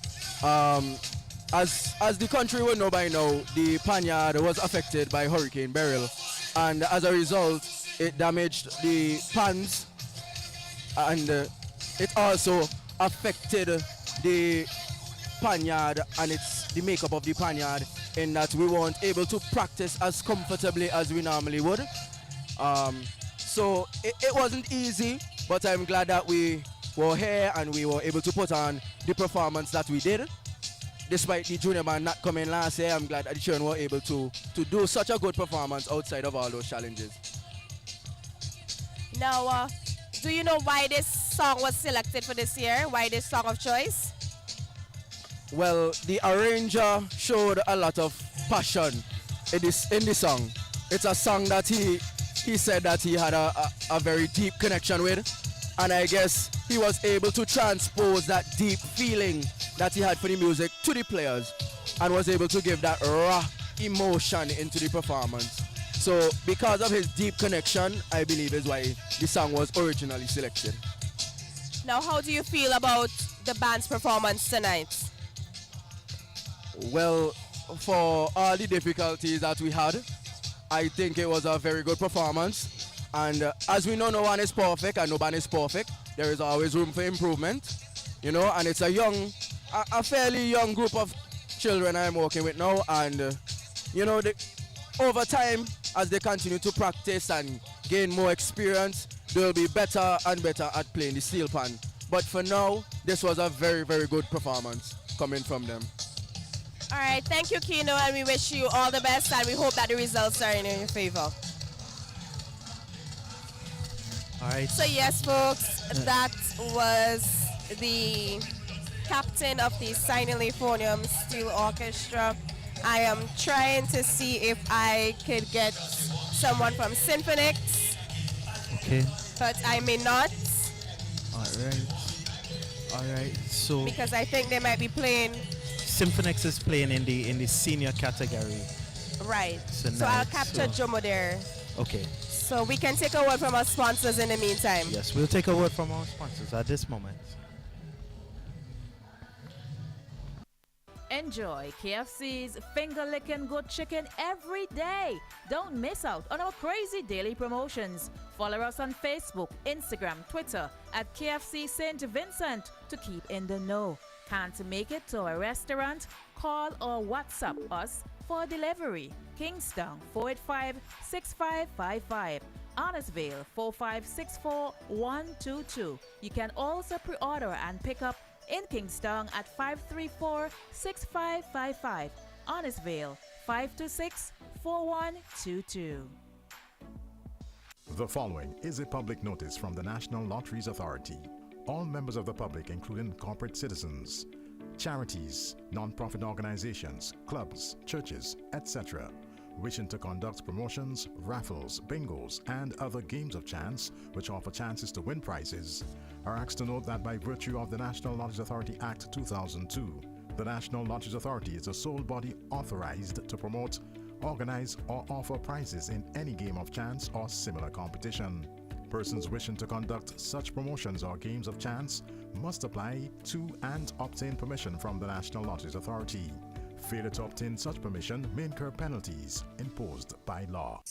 As the country will know by now, the Panyard was affected by Hurricane Beryl, and as a result, it damaged the pans, and it also affected the Panyard and the makeup of the Panyard, in that we weren't able to practice as comfortably as we normally would. So it wasn't easy, but I'm glad that we were here and we were able to put on the performance that we did. Despite the junior band not coming last year, I'm glad that the children were able to do such a good performance outside of all those challenges. Now, do you know why this song was selected for this year? Why this song of choice? Well, the arranger showed a lot of passion in the song. It's a song that he said that he had a very deep connection with, and I guess he was able to transpose that deep feeling that he had for the music to the players and was able to give that raw emotion into the performance. So because of his deep connection, I believe is why the song was originally selected. Now, how do you feel about the band's performance tonight? Well, for all the difficulties that we had, I think it was a very good performance. And as we know, no one is perfect and no band is perfect. There is always room for improvement, and it's a fairly young group of children I'm working with now, and you know, over time, as they continue to practice and gain more experience, they'll be better and better at playing the steel pan. But for now, this was a very, very good performance coming from them. All right, thank you, Kino, and we wish you all the best, and we hope that the results are in your favor. All right. So yes, folks, that was the captain of the Sinaliphonium Steel Orchestra. I am trying to see if I could get someone from Symphonix, Okay. but I may not. All right. So Because I think they might be playing. Symphonix is playing in the senior category. Right. So Tonight, I'll capture so- Jomo there. Okay. So we can take a word from our sponsors in the meantime. Yes, we'll take a word from our sponsors at this moment. Enjoy KFC's finger licking good chicken every day. Don't miss out on our crazy daily promotions. Follow us on Facebook, Instagram, Twitter at KFC St. Vincent to keep in the know. Can't make it to a restaurant? Call or WhatsApp us for delivery. Kingston 485-6555. Honnestville 4564122. You can also pre-order and pick up in Kingston at 534-6555. Honnestville 526-4122. The following is a public notice from the National Lotteries Authority. All members of the public, including corporate citizens, charities, non-profit organizations, clubs, churches, etc., wishing to conduct promotions, raffles, bingos, and other games of chance which offer chances to win prizes, are asked to note that by virtue of the National Lotteries Authority Act 2002, the National Lotteries Authority is the sole body authorized to promote, organize, or offer prizes in any game of chance or similar competition. Persons wishing to conduct such promotions or games of chance must apply to and obtain permission from the National Lotteries Authority. Failure to obtain such permission may incur penalties imposed by law.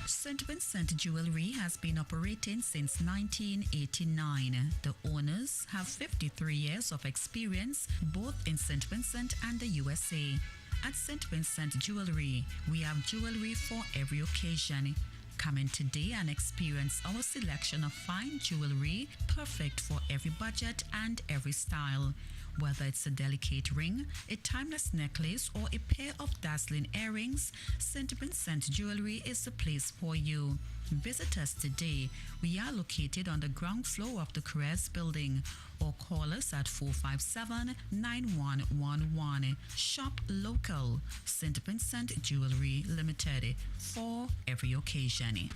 St. Vincent Jewelry has been operating since 1989. The owners have 53 years of experience both in St. Vincent and the USA. At St. Vincent Jewelry, we have jewelry for every occasion. Come in today and experience our selection of fine jewelry, perfect for every budget and every style. Whether it's a delicate ring, a timeless necklace, or a pair of dazzling earrings, St. Vincent Jewelry is the place for you. Visit us today. We are located on the ground floor of the Caress building, or call us at 457-9111. Shop local. St. Vincent Jewelry Limited, for every occasion.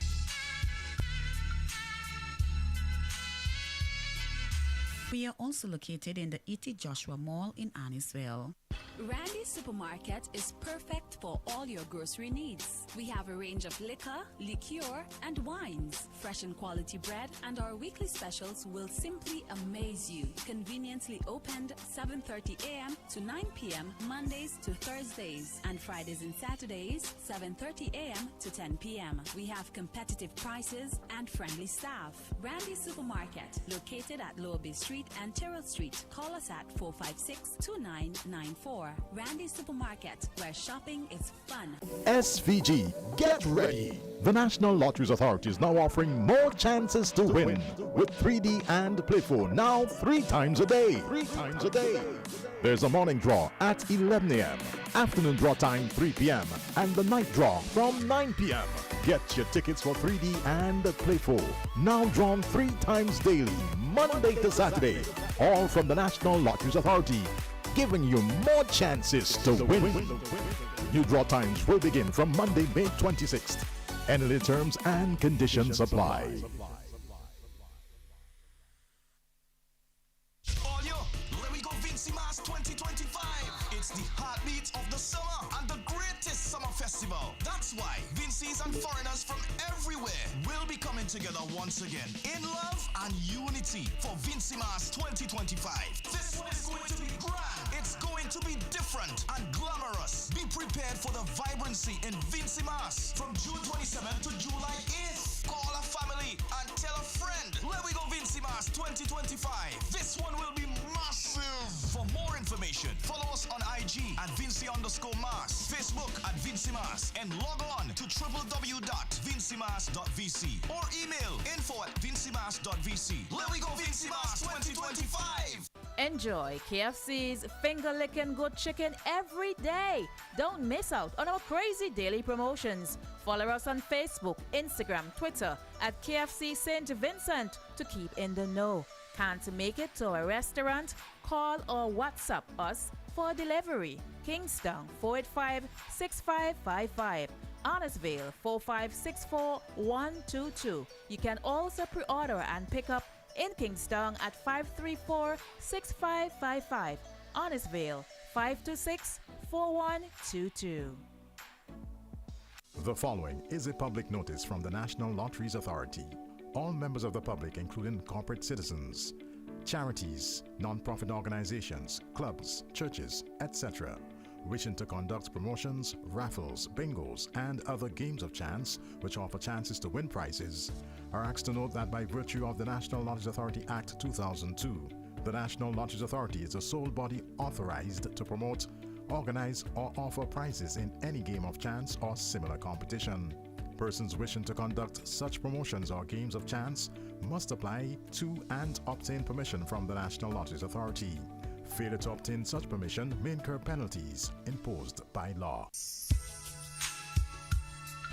We are also located in the E.T. Joshua Mall in Annisville. Randy's Supermarket is perfect for all your grocery needs. We have a range of liquor, liqueur, and wines, fresh and quality bread, and our weekly specials will simply amaze you. Conveniently opened 7:30 a.m. to 9 p.m. Mondays to Thursdays, and Fridays and Saturdays 7:30 a.m. to 10 p.m. We have competitive prices and friendly staff. Randy's Supermarket, located at Lower Bay Street and Terrell Street. Call us at 456-2994. Randy's Supermarket, where shopping is fun. SVG, get ready! The National Lotteries Authority is now offering more chances to win with 3D and Play 4 now 3 times a day. 3 times a day. There's a morning draw at 11 a.m., afternoon draw time 3 p.m., and the night draw from 9 p.m. Get your tickets for 3D and Play 4, now drawn 3 times daily, Monday to Saturday, all from the National Lotteries Authority, giving you more chances to win. New draw times will begin from Monday, May 26th. Any terms and conditions apply. Let me go VINCY Mass 2025. It's the heartbeat of the summer and the greatest summer festival. That's why VINCYs and foreigners from everywhere will be coming together once again in love and unity for VINCY Mass 2025. This one is going to be grand. It's going to be different and glamorous. Be prepared for the vibrancy in VINCY Mass from June 27th to July 8th. Call a family and tell a friend. Let we go VINCY Mass 2025. This one will be massive. For more information, information, follow us on IG at VINCY_Mas, Facebook at VINCY Mas, and log on to www.vincymas.vc or email info@vincymas.vc. Let we go Vincy Mas 2025! Enjoy KFC's finger licking good chicken every day. Don't miss out on our crazy daily promotions. Follow us on Facebook, Instagram, Twitter at KFC St. Vincent to keep in the know. Can't make it to a restaurant? Call or WhatsApp us for delivery. Kingston 485-6555. Honnestville 4564122. You can also pre-order and pick up in Kingston at 534-6555. Honnestville 526-4122. The following is a public notice from the National Lotteries Authority. All members of the public, including corporate citizens, charities, non-profit organizations, clubs, churches, etc., wishing to conduct promotions, raffles, bingos, and other games of chance which offer chances to win prizes, are asked to note that by virtue of the National Lotteries Authority Act 2002, the National Lotteries Authority is the sole body authorized to promote, organize, or offer prizes in any game of chance or similar competition. Persons wishing to conduct such promotions or games of chance must apply to and obtain permission from the National Lotteries Authority. Failure to obtain such permission may incur penalties imposed by law.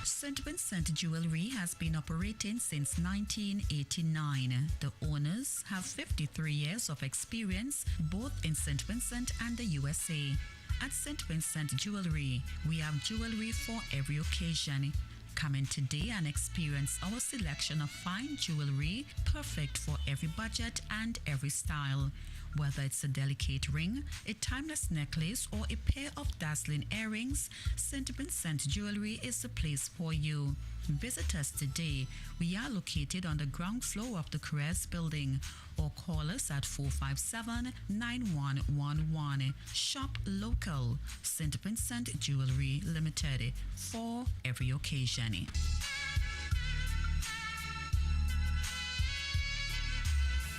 St. Vincent Jewelry has been operating since 1989. The owners have 53 years of experience both in St. Vincent and the USA. At St. Vincent Jewelry, we have jewelry for every occasion. Come in today and experience our selection of fine jewelry, perfect for every budget and every style. Whether it's a delicate ring, a timeless necklace, or a pair of dazzling earrings, St. Vincent Jewelry is the place for you. Visit us today. We are located on the ground floor of the Caress building, or call us at 457-9111. Shop local. St. Vincent Jewelry Limited, for every occasion.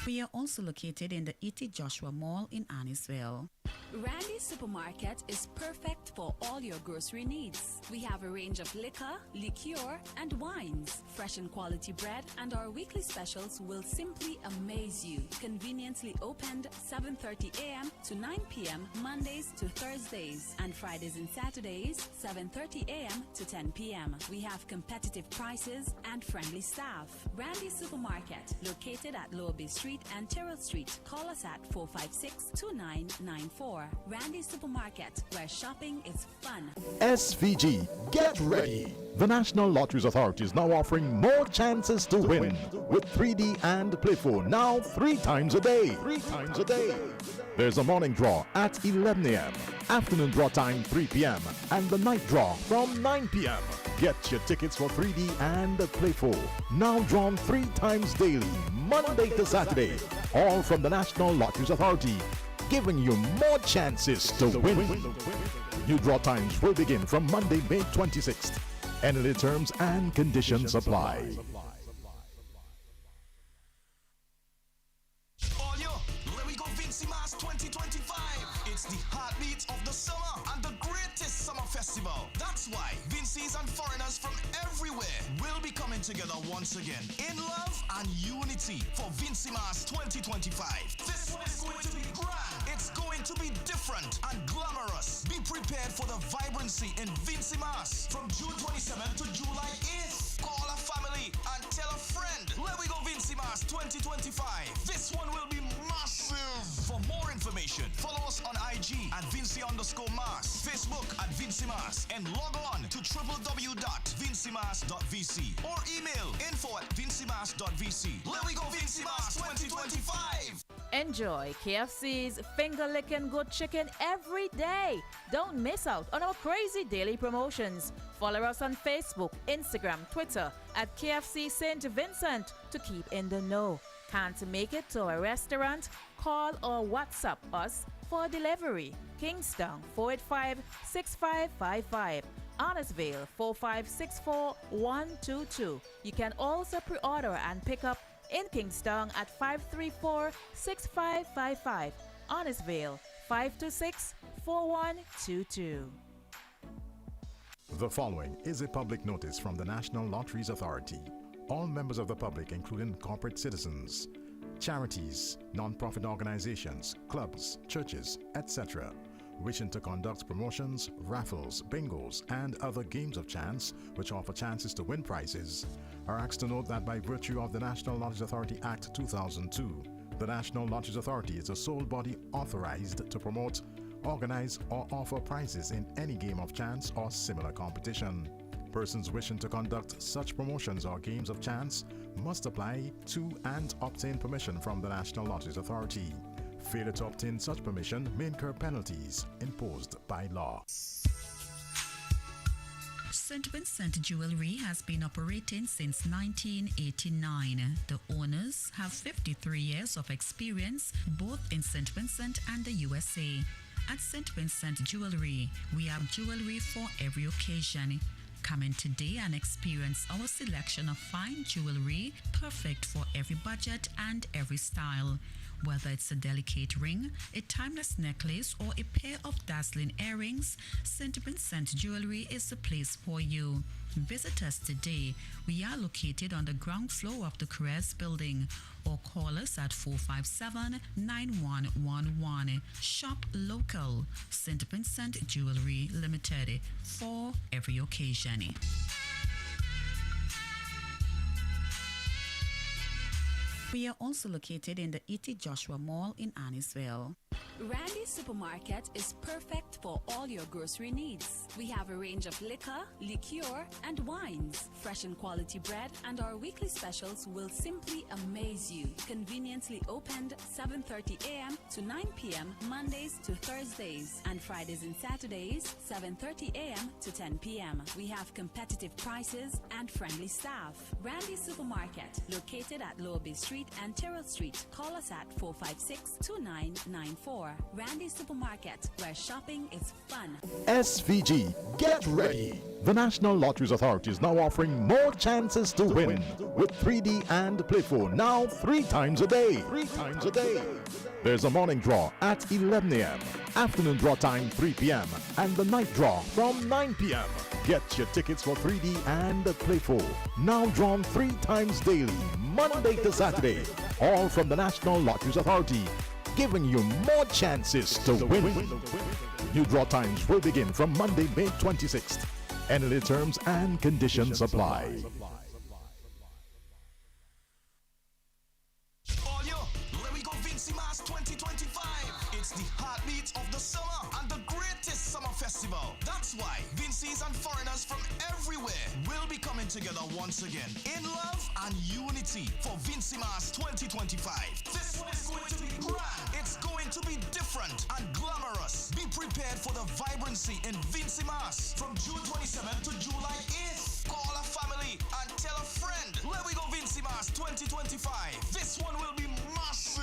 We are also located in the E.T. Joshua Mall in Annisville. Randy's Supermarket is perfect for all your grocery needs. We have a range of liquor, liqueur, and wines, fresh and quality bread, and our weekly specials will simply amaze you. Conveniently opened 7:30 a.m. to 9 p.m. Mondays to Thursdays, and Fridays and Saturdays 7:30 a.m. to 10 p.m. We have competitive prices and friendly staff. Randy's Supermarket, located at Lower Bay Street and Terrell Street. Call us at 456-2994. Randy's Supermarket, where shopping is fun. SVG, get ready! The National Lotteries Authority is now offering more chances to win with 3D and Play 4 now 3 times a day. 3 times a day. There's a morning draw at 11 a.m., afternoon draw time 3 p.m., and the night draw from 9 p.m. Get your tickets for 3D and Play 4 now drawn 3 times daily, Monday to Saturday, all from the National Lotteries Authority, giving you more chances to win. New draw times will begin from Monday, May 26th. Any terms and conditions apply. All yo, let me go Vincy Mas 2025. It's the heartbeat of the summer and the greatest summer festival. That's why Vincy's and foreigners from everywhere will be coming together once again in love and unity for Vincy Mas 2025. This one is going to be grand. It's going to be different and glamorous. Be prepared for the vibrancy in Vincy Mas from June 27th to July 8th. Call a family and tell a friend. Let we go Vincy Mas 2025. This one will be massive. For more information, follow us on IG at VINCY_Mas, Facebook at Vincy Mas, and log on to www.vincymas.vc or email info@vincymas.vc. Let we go Vincy Mas 2025. Enjoy KFC's finger licking good chicken every day. Don't miss out on our crazy daily promotions. Follow us on Facebook, Instagram, Twitter at KFC St. Vincent to keep in the know. Can't make it to a restaurant? Call or WhatsApp us for delivery. Kingston 485-6555. Honnestville 4564122. You can also pre-order and pick up in Kingston at 534-6555. Honnestville 526 4122. The following is a public notice from the National Lotteries Authority. All members of the public, including corporate citizens, charities, non-profit organizations, clubs, churches, etc., wishing to conduct promotions, raffles, bingos, and other games of chance which offer chances to win prizes, are asked to note that by virtue of the National Lotteries Authority Act 2002, the National Lotteries Authority is the sole body authorized to promote, organize, or offer prizes in any game of chance or similar competition. Persons wishing to conduct such promotions or games of chance must apply to and obtain permission from the National Lotteries Authority. Failure to obtain such permission may incur penalties imposed by law. St. Vincent Jewelry has been operating since 1989. The owners have 53 years of experience both in St. Vincent and the USA. At St. Vincent Jewelry, we have jewelry for every occasion. Come in today and experience our selection of fine jewelry, perfect for every budget and every style. Whether it's a delicate ring, a timeless necklace, or a pair of dazzling earrings, St. Vincent Jewelry is the place for you. Visit us today. We are located on the ground floor of the Carrez building, or call us at 457-9111. Shop local. St. Vincent Jewelry Limited, for every occasion. We are also located in the E.T. Joshua Mall in Annisville. Randy Supermarket is perfect for all your grocery needs. We have a range of liquor, liqueur, and wines, fresh and quality bread, and our weekly specials will simply amaze you. Conveniently opened 7:30 a.m. to 9 p.m. Mondays to Thursdays, and Fridays and Saturdays 7:30 a.m. to 10 p.m. We have competitive prices and friendly staff. Randy Supermarket, located at Lower Bay Street and Terrell Street. Call us at 456-2994. Randy Supermarket, where shopping is fun. SVG, get ready! The National Lotteries Authority is now offering more chances to win with 3D and Play 4 now 3 times a day. 3 times a day. There's a morning draw at 11 a.m., afternoon draw time 3 p.m., and the night draw from 9 p.m. Get your tickets for 3D and Play 4 now drawn 3 times daily, Monday to Saturday, all from the National Lotteries Authority, giving you more chances to win. New draw times will begin from Monday, May 26th. Any terms and conditions apply. All yo, let me go VINCY Mass 2025. It's the heartbeat of the summer and the greatest summer festival. That's why VINCYs and foreigners from everywhere will be coming together once again in love and unity for VINCY Mass 2025. This one is going to be grand. It's going to be different and glamorous. Be prepared for the vibrancy in VINCY Mass from June 27th to July 8th. Call a family and tell a friend. Let we go VINCY Mass 2025. This one will be massive.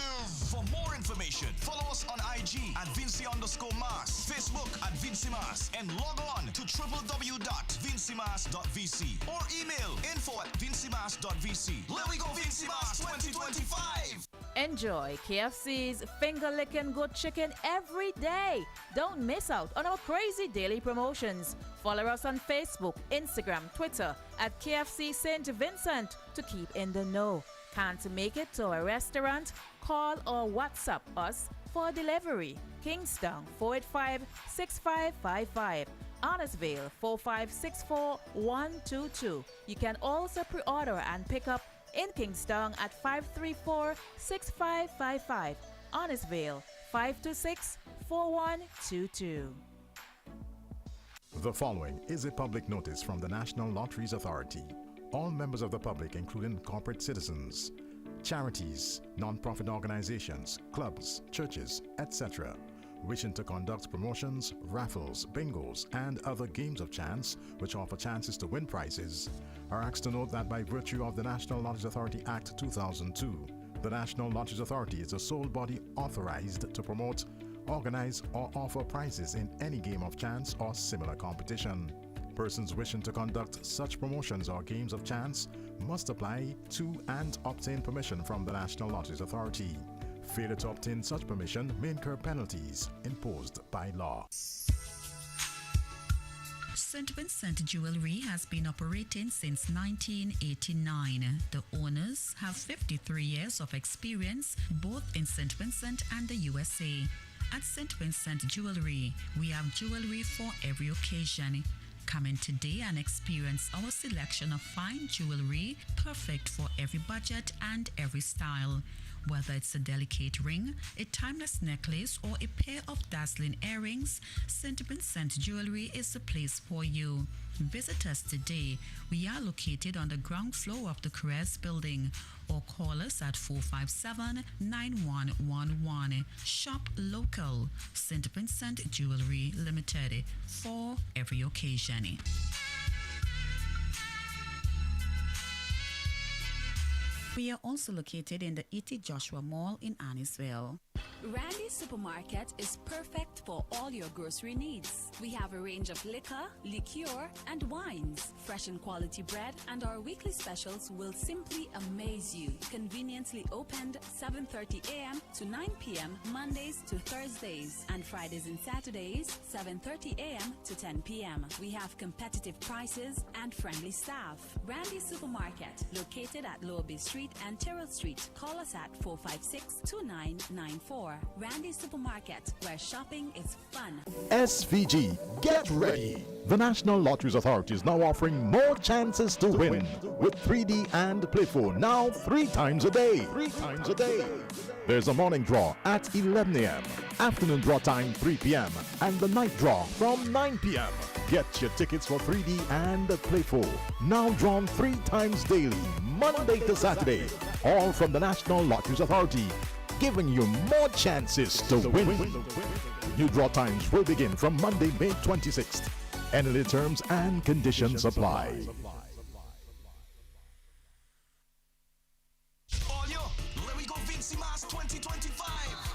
For more information, follow us on IG at VINCY_Mass, Facebook at VINCY Mass, and log on to www.vincymass.vc or email info@vincymass.vc. Let we go VINCY Mass 2025. Enjoy KFC's finger licking good chicken every day. Don't miss out on our crazy daily promotions. Follow us on Facebook, Instagram, Twitter at KFC St. Vincent to keep in the know. Can't make it to a restaurant? Call or WhatsApp us for delivery. Kingston 485-6555. Honestville 4564122. You can also pre-order and pick up in Kingston at 534-6555. Honestville 526-4122. The following is a public notice from the National Lotteries Authority. All members of the public, including corporate citizens, charities, non-profit organizations, clubs, churches, etc., wishing to conduct promotions, raffles, bingos, and other games of chance which offer chances to win prizes, are asked to note that by virtue of the National Lotteries Authority Act 2002, the National Lotteries Authority is the sole body authorized to promote, organize, or offer prizes in any game of chance or similar competition. Persons wishing to conduct such promotions or games of chance must apply to and obtain permission from the National Lotteries Authority. Failure to obtain such permission may incur penalties imposed by law. St. Vincent Jewelry has been operating since 1989. The owners have 53 years of experience both in St. Vincent and the USA. At St. Vincent Jewelry, we have jewelry for every occasion. Come in today and experience our selection of fine jewelry, perfect for every budget and every style. Whether it's a delicate ring, a timeless necklace, or a pair of dazzling earrings, St. Vincent Jewelry is the place for you. Visit us today. We are located on the ground floor of the Caress building, or call us at 457-9111. Shop local. St. Vincent Jewelry Limited, for every occasion. We are also located in the E.T. Joshua Mall in Annisville. Randy's Supermarket is perfect for all your grocery needs. We have a range of liquor, liqueur, and wines, fresh and quality bread, and our weekly specials will simply amaze you. Conveniently opened 7:30 a.m. to 9 p.m. Mondays to Thursdays, and Fridays and Saturdays 7:30 a.m. to 10 p.m. We have competitive prices and friendly staff. Randy's Supermarket, located at Lower Bay Street and Terrell Street. Call us at 456-2994. Randy's Supermarket, where shopping is fun. SVG, get ready! The National Lotteries Authority is now offering more chances to win with 3D and Play 4 now 3 times a day. 3 times a day. There's a morning draw at 11 a.m., afternoon draw time 3 p.m., and the night draw from 9 p.m. Get your tickets for 3D and Play 4, now drawn 3 times daily, Monday to Saturday, all from the National Lotteries Authority, giving you more chances to win. New draw times will begin from Monday, May 26th. Any terms and conditions apply. VINCY Mass 2025.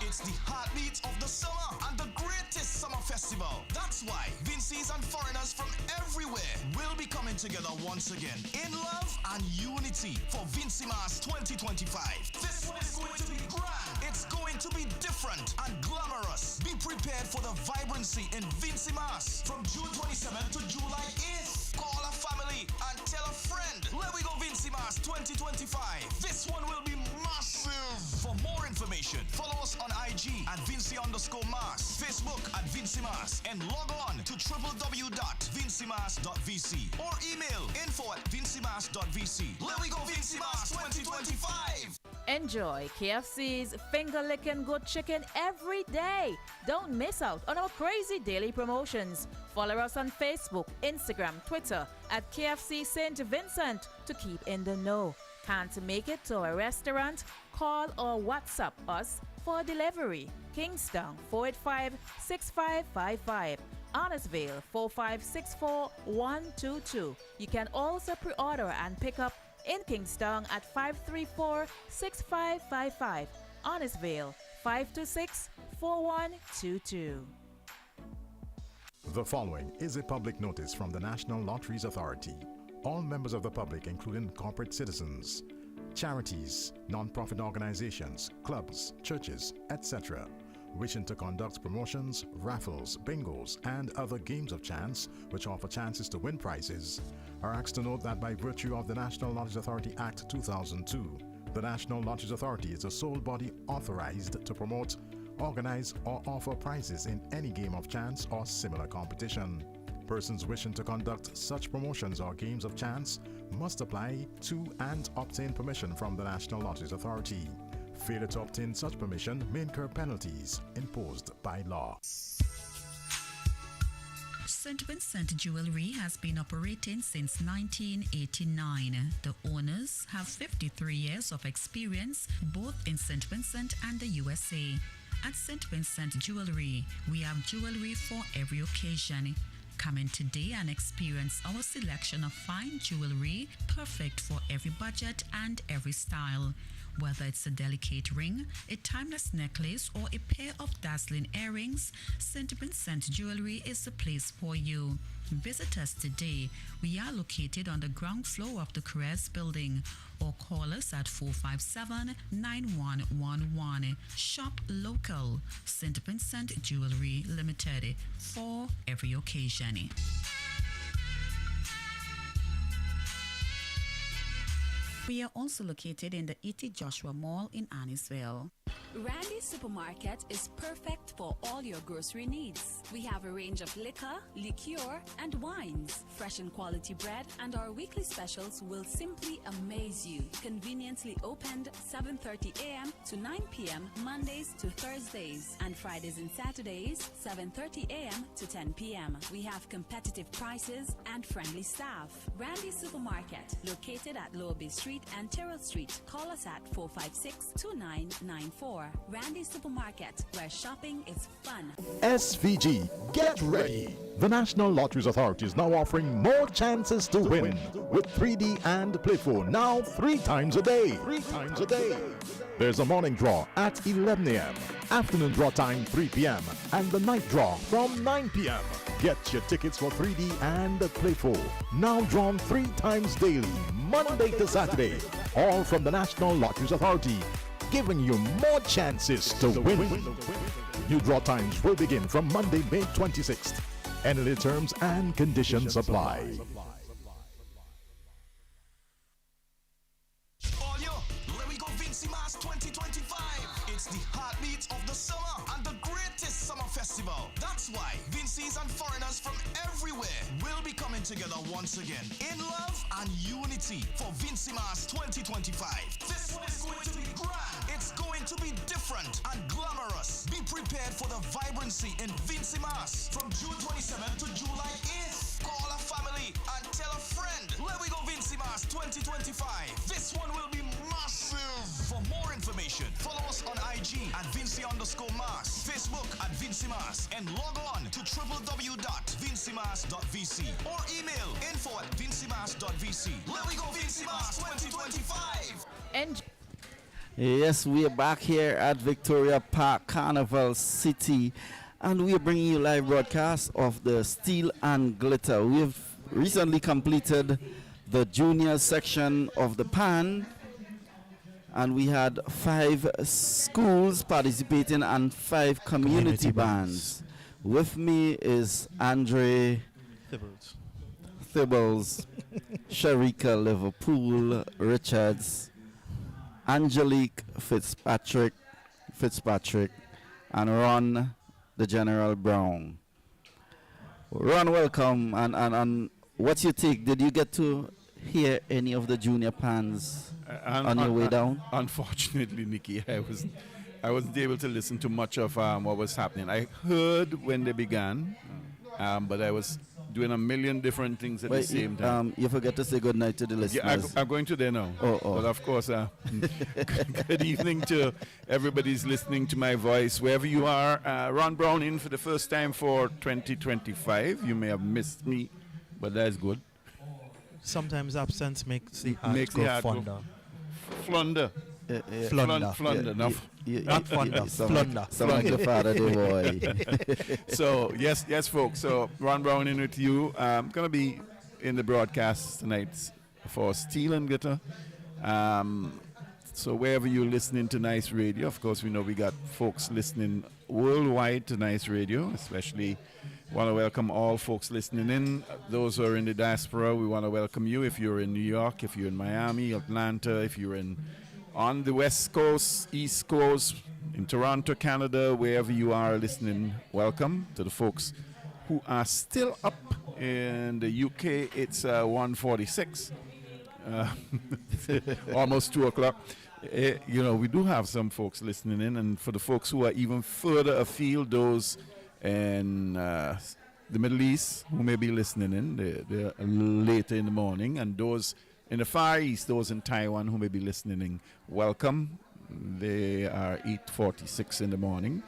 It's the heartbeat of the summer and the greatest summer festival. That's why VINCYs and foreigners from everywhere will be coming together once again in love and unity for VINCY Mass 2025. This one is going to be grand. It's going to be different and glamorous. Be prepared for the vibrancy in VINCY Mass from June 27th to July 8th. Call a family and tell a friend. Let we go VINCY Mass 2025. This one will be massive. For more information, follow us on IG at VINCY_Mass, Facebook at VINCY Mass, and log on to www.vincymass.vc or email info@vincymass.vc. Let we go VINCY Mass 2025. Enjoy KFC's finger licking good chicken every day. Don't miss out on our crazy daily promotions. Follow us on Facebook, Instagram, Twitter at KFC St. Vincent to keep in the know. Can't make it to a restaurant? Call or WhatsApp us for delivery. Kingston 485-6555. Honestville 4564122. You can also pre-order and pick up in Kingston at 534-6555. Honestville 526-4122. The following is a public notice from the National Lotteries Authority. All members of the public, including corporate citizens, charities, non-profit organizations, clubs, churches, etc., wishing to conduct promotions, raffles, bingos, and other games of chance which offer chances to win prizes, are asked to note that by virtue of the National Lotteries Authority Act 2002, the National Lotteries Authority is the sole body authorized to promote, organize, or offer prizes in any game of chance or similar competition. Persons wishing to conduct such promotions or games of chance must apply to and obtain permission from the National Lotteries Authority. Failure to obtain such permission may incur penalties imposed by law. St. Vincent Jewelry has been operating since 1989. The owners have 53 years of experience both in St. Vincent and the USA. At St. Vincent Jewelry, we have jewelry for every occasion. Come in today and experience our selection of fine jewelry, perfect for every budget and every style. Whether it's a delicate ring, a timeless necklace, or a pair of dazzling earrings, St. Vincent Jewelry is the place for you. Visit us today. We are located on the ground floor of the Caress building, or call us at 457-9111. Shop local. St. Vincent Jewelry Limited, for every occasion. We are also located in the E.T. Joshua Mall in Annisville. Randy's Supermarket is perfect for all your grocery needs. We have a range of liquor, liqueur, and wines. Fresh and quality bread and our weekly specials will simply amaze you. Conveniently opened 7:30 a.m. to 9 p.m. Mondays to Thursdays, and Fridays and Saturdays 7:30 a.m. to 10 p.m. We have competitive prices and friendly staff. Randy's Supermarket, located at Lower Bay Street and Terrell Street. Call us at 456-2994. Randy's Supermarket, where shopping is fun. SVG, get ready! The National Lotteries Authority is now offering more chances to win with 3D and Play 4 now 3 times a day. 3 times a day. There's a morning draw at 11 a.m., afternoon draw time 3 p.m., and the night draw from 9 p.m. Get your tickets for 3D and Play 4 now drawn 3 times daily, Monday to Saturday, all from the National Lotteries Authority, giving you more chances to win. New draw times will begin from Monday, May 26th. Any terms and conditions apply. All yo, let me go VINCY Mass 2025. It's the heartbeat of the summer and the greatest summer festival. That's why VINCYs and foreigners from everywhere will be coming together once again in love and unity for VINCY Mass 2025. This one is going to be grand. It's going to be different and glamorous. Be prepared for the vibrancy in VINCY Mass from June 27th to July 8th. Call a family and tell a friend. Let me go VINCY Mass 2025. This one will be massive. For more information, follow us on IG at Vincy_Mass, Facebook at Vincy Mass, and log on to www.vincymass.vc or email info@vincymass.vc. Let me go VINCY Mass 2025. Yes, we are back here at Victoria Park, Carnival City, and we are bringing you live broadcast of the Steel and Glitter. We have recently completed the junior section of the PAN, and we had 5 schools participating and 5 community bands. With me is Andre Thibbles, Sharika Liverpool Richards, Angelique Fitzpatrick, and Ron the General Brown. Ron, welcome. And what's your take? Did you get to hear any of the junior pans on your way down? Unfortunately, Nikki, I wasn't able to listen to much of what was happening. I heard when they began, but I was doing a million different things at the same time. You forget to say good night to the listeners. Yeah, I'm going to there now. Oh. But of course, good evening to everybody's listening to my voice, wherever you are. Ron Brown in for the first time for 2025. You may have missed me, but that's good. Sometimes absence makes the heart go fonder. Flunder. Flunder. Not fonder. Flunder. Some like the father, the boy. So, yes, folks. So, Ron Brown in with you. I'm going to be in the broadcast tonight for Steel and Glitter. So, wherever you're listening to Nice Radio, of course, we know we got folks listening worldwide to Nice Radio, especially want to welcome all folks listening in. Those who are in the diaspora, we want to welcome you. If you're in New York, if you're in Miami, Atlanta, if you're on the West Coast, East Coast, in Toronto, Canada, wherever you are listening, welcome. To the folks who are still up in the UK, it's 1:46, almost 2 o'clock. We do have some folks listening in, and for the folks who are even further afield, those in the Middle East who may be listening in, they're later in the morning, and those in the Far East, those in Taiwan who may be listening in, welcome. They are 8:46 in the morning.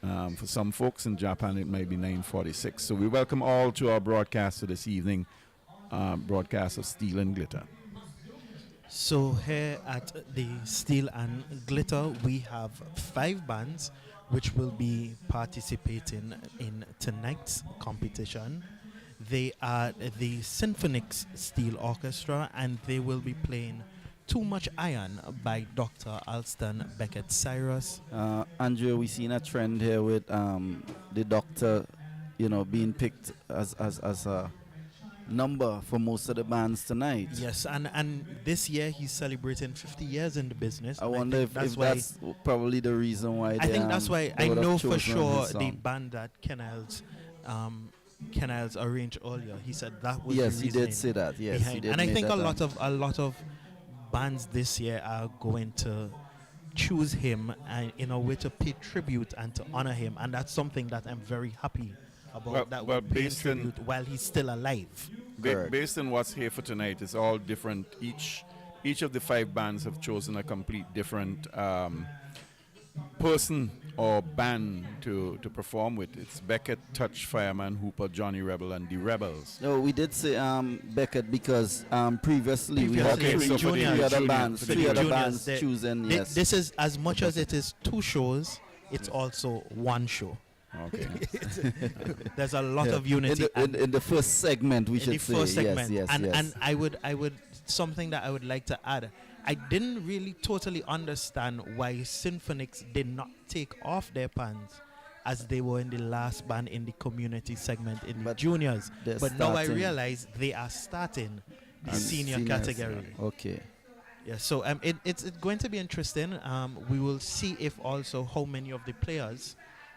For some folks in Japan, it might be 9:46. So we welcome all to our broadcast for this evening, broadcast of Steel and Glitter. So here at the Steel and Glitter, we have 5 bands which will be participating in tonight's competition. They are the Symphonics Steel Orchestra, and they will be playing Too Much Iron by Dr. Alston Beckett Cyrus. Andrea, we seen a trend here with the Doctor, being picked as a number for most of the bands tonight. Yes, and this year he's celebrating 50 years in the business. I and wonder think if that's probably the reason why. I think that's why I would have know for chosen sure his the song. band that Kenels arranged earlier. He said that was Yes, the he did reasoning say that. Yes, behind. he did And I make think that a lot of bands this year are going to choose him in a way to pay tribute and to honor him, and that's something that I'm very happy about. Well, that well, we're paying based on- tribute while he's still alive. Based on what's here for tonight, it's all different. Each of the 5 bands have chosen a complete different person or band to perform with. It's Beckett, Touch, Fireman, Hooper, Johnny Rebel, and the Rebels. No, we did say Beckett because previously we had Previously, three, so for the three other junior- bands, for the three other juniors, bands they- choosing. they- Yes, This is as much as it is 2 shows. It's also 1 show. Okay. There's a lot Yeah. of unity. In the first segment, we in should the say. first segment. Yes, and yes. and I would something that I would like to add. I didn't really totally understand why Symphonics did not take off their pants as they were in the last band in the community segment in the juniors. they're But now I starting- realize they are starting the And senior seniors, category. Okay. Yeah, so it's going to be interesting. We will see if also how many of the players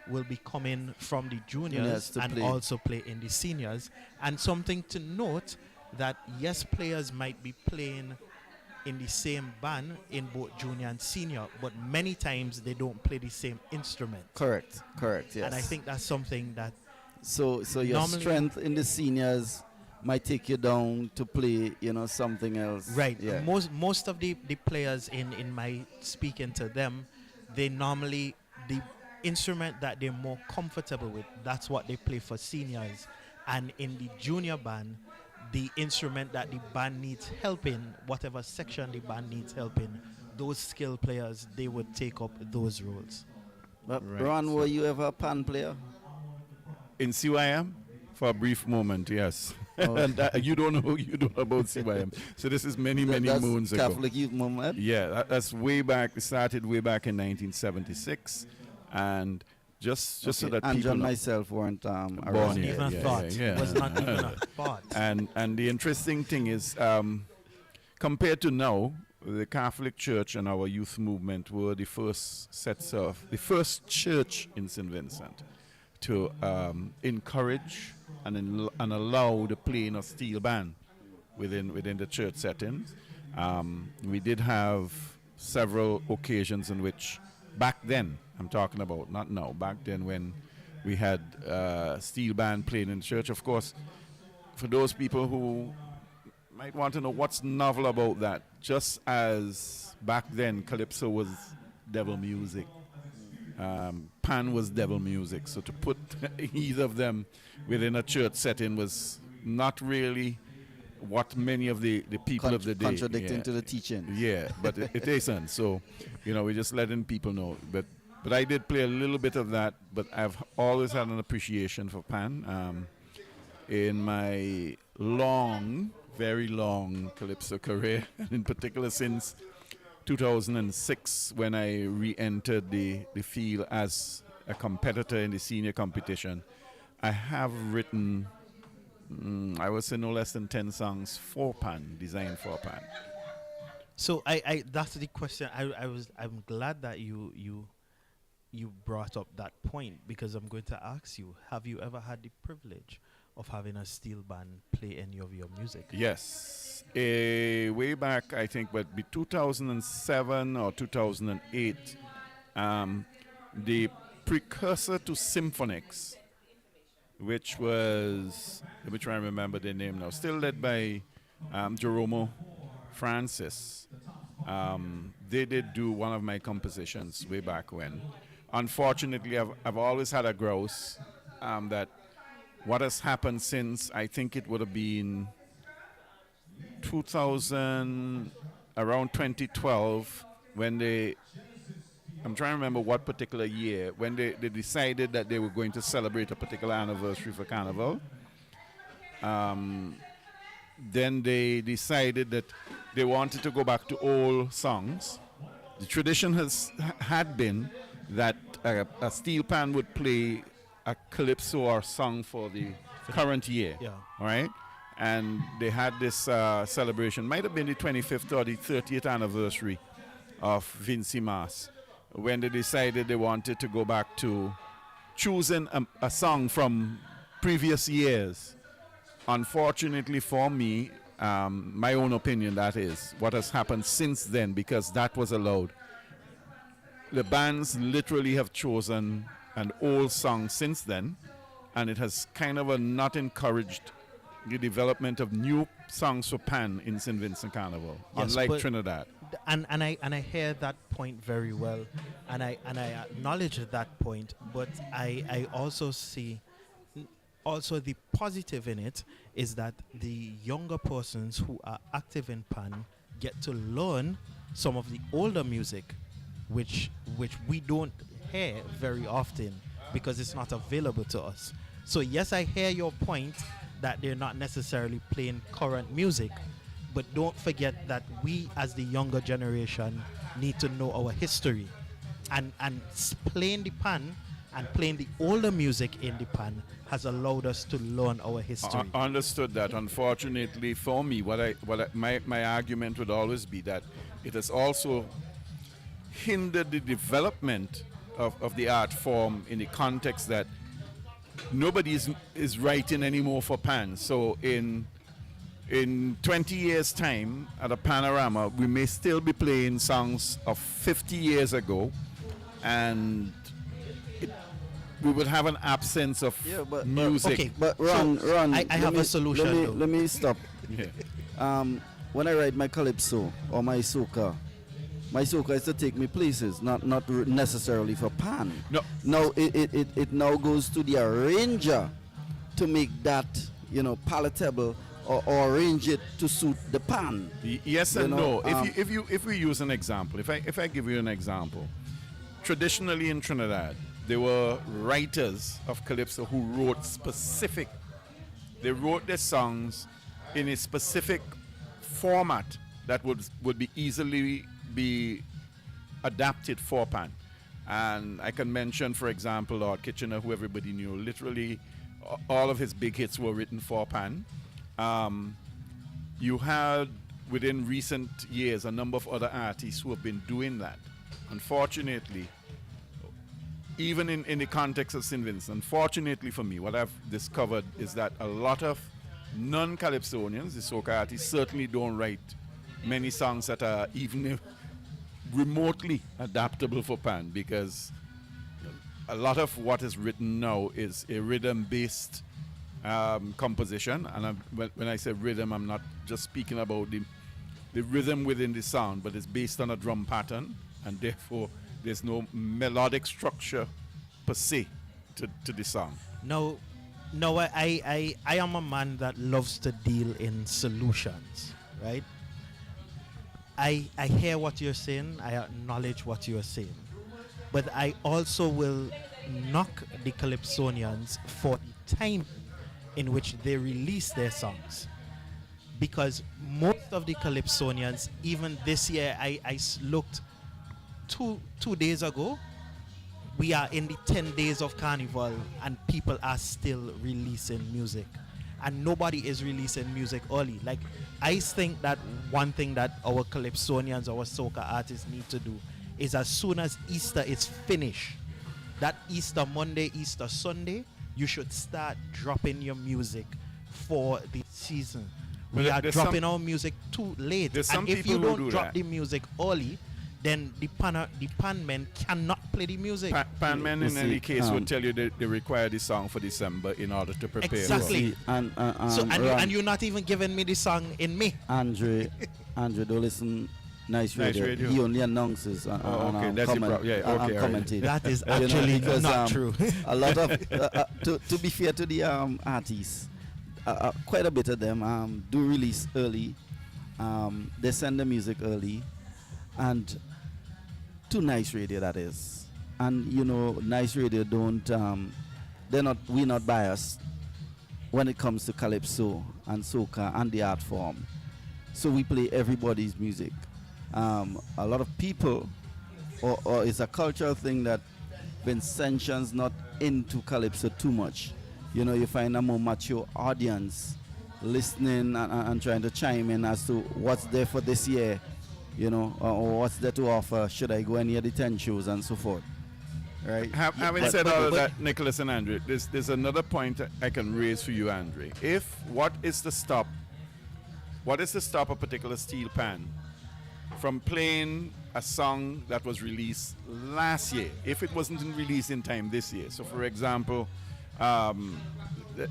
will be coming from the juniors Yes, to and play. also play in the seniors. And something to note that yes, players might be playing in the same band in both junior and senior, but many times they don't play the same instrument. Correct. Yes. And I think that's something that So your normally- strength in the seniors might take you down to play, something else. Right. Yeah. Most of the players in my speaking to them, they normally the instrument that they're more comfortable with, that's what they play for seniors. And in the junior band, the instrument that the band needs help in, whatever section the band needs help in, those skilled players, they would take up those roles. But Right, Ron, were you ever a pan player? In CYM, for a brief moment, yes. Oh. And you don't know about CYM. So this is many That's moons ago. Catholic Youth Movement. Yeah, that's way back. It started way back in 1976, and just so Okay, that Andrew people and know. myself weren't Born around. here, even a yeah, thought. yeah. Was not even a thought. And the interesting thing is, compared to now, the Catholic Church and our youth movement were the first church in St. Vincent to encourage and allow the playing of steel band within the church settings. We did have several occasions in which, back then, I'm talking about, not now, back then when we had steel band playing in church. Of course, for those people who might want to know what's novel about that, just as back then calypso was devil music, pan was devil music, so to put either of them within a church setting was not really what many of the people of the day contradicting to the teaching. Yeah, but it isn't. So, we're just letting people know. But I did play a little bit of that. But I've always had an appreciation for pan. In my very long calypso career, and in particular since 2006, when I re-entered the field as a competitor in the senior competition, I have written, I would say no less than 10 songs for pan, designed for pan. So I that's the question. I'm glad that you brought up that point, because I'm going to ask you, have you ever had the privilege of having a steel band play any of your music? Yes. Way back, I think, but be 2007 or 2008, the precursor to Symphonics, which was, let me try and remember their name now, still led by Jeromo Francis. They did do one of my compositions way back when. Unfortunately, I've always had a grouse that what has happened since, I think it would have been 2000, around 2012 when I'm trying to remember what particular year, when they decided that they were going to celebrate a particular anniversary for Carnival. Then they decided that they wanted to go back to old songs. The tradition had been that a steel pan would play a calypso or song for the current year. Yeah. All right? And they had this celebration, might have been the 25th or the 30th anniversary of VINCY Mass, when they decided they wanted to go back to choosing a song from previous years. Unfortunately for me, my own opinion, that is, what has happened since then, because that was allowed. The bands literally have chosen an old song since then, and it has kind of not encouraged the development of new songs for pan in St. Vincent Carnival, Yes, unlike but- Trinidad. And I hear that point very well, and I acknowledge that point. But I also see also the positive in it is that the younger persons who are active in pan get to learn some of the older music, which we don't hear very often because it's not available to us. So yes, I hear your point that they're not necessarily playing current music, but don't forget that we as the younger generation need to know our history, and playing the pan and playing the older music in the pan has allowed us to learn our history. Understood that. Unfortunately for me, my argument would always be that it has also hindered the development of the art form in the context that nobody is writing anymore for pan. So in 20 years' time at a panorama, we may still be playing songs of 50 years ago, and we would have an absence of music. Okay, but Ron, I have a solution. Let me stop. Yeah. When I write my calypso or my soca is to take me places, not necessarily for pan. No. Now it now goes to the arranger to make that palatable or arrange it to suit the pan. Yes and no. If we use an example, if I give you an example, traditionally in Trinidad, there were writers of calypso who wrote they wrote their songs in a specific format that would be easily be adapted for pan. And I can mention, for example, Lord Kitchener, who everybody knew. Literally, all of his big hits were written for pan. You had, within recent years, a number of other artists who have been doing that. Unfortunately, even in the context of St. Vincent, unfortunately for me, what I've discovered is that a lot of non-Calypsonians, the soca artists, certainly don't write many songs that are even remotely adaptable for pan, because a lot of what is written now is a rhythm-based composition. And when I say rhythm, I'm not just speaking about the rhythm within the sound, but it's based on a drum pattern, and therefore there's no melodic structure per se to the song. No, I am a man that loves to deal in solutions, right? I hear what you're saying, I acknowledge what you're saying, but I also will knock the Calypsonians for the time in which they release their songs, because most of the Calypsonians, even this year, I looked two days ago, we are in the 10 days of Carnival and people are still releasing music, and nobody is releasing music early. Like, I think that one thing that our Calypsonians, our soca artists need to do is, as soon as Easter is finished, that Easter Monday, Easter Sunday, you should start dropping your music for the season. We are dropping our music too late, and if you don't drop the music early, then the pan men cannot play the music. Pan men in any case would tell you they require the song for December in order to prepare. Exactly. And you're not even giving me the song in May. Andre, don't listen. Nice radio. He only announces and commentates. That is actually not true. A lot of to be fair to the artists, quite a bit of them do release early, They send the music early, and to Nice Radio that is. And you know, Nice Radio don't we're not biased when it comes to calypso and soca and the art form. So we play everybody's music. A lot of people, or it's a cultural thing that Vincentians not into calypso too much. You know, you find a more mature audience listening and trying to chime in as to what's there for this year, you know, or what's there to offer. Should I go any of the 10 shows and so forth, right? Having said all of that, Nicholas and Andre, there's another point I can raise for you, Andre. What is to stop a particular steel pan from playing a song that was released last year, if it wasn't released in time this year? So, for example,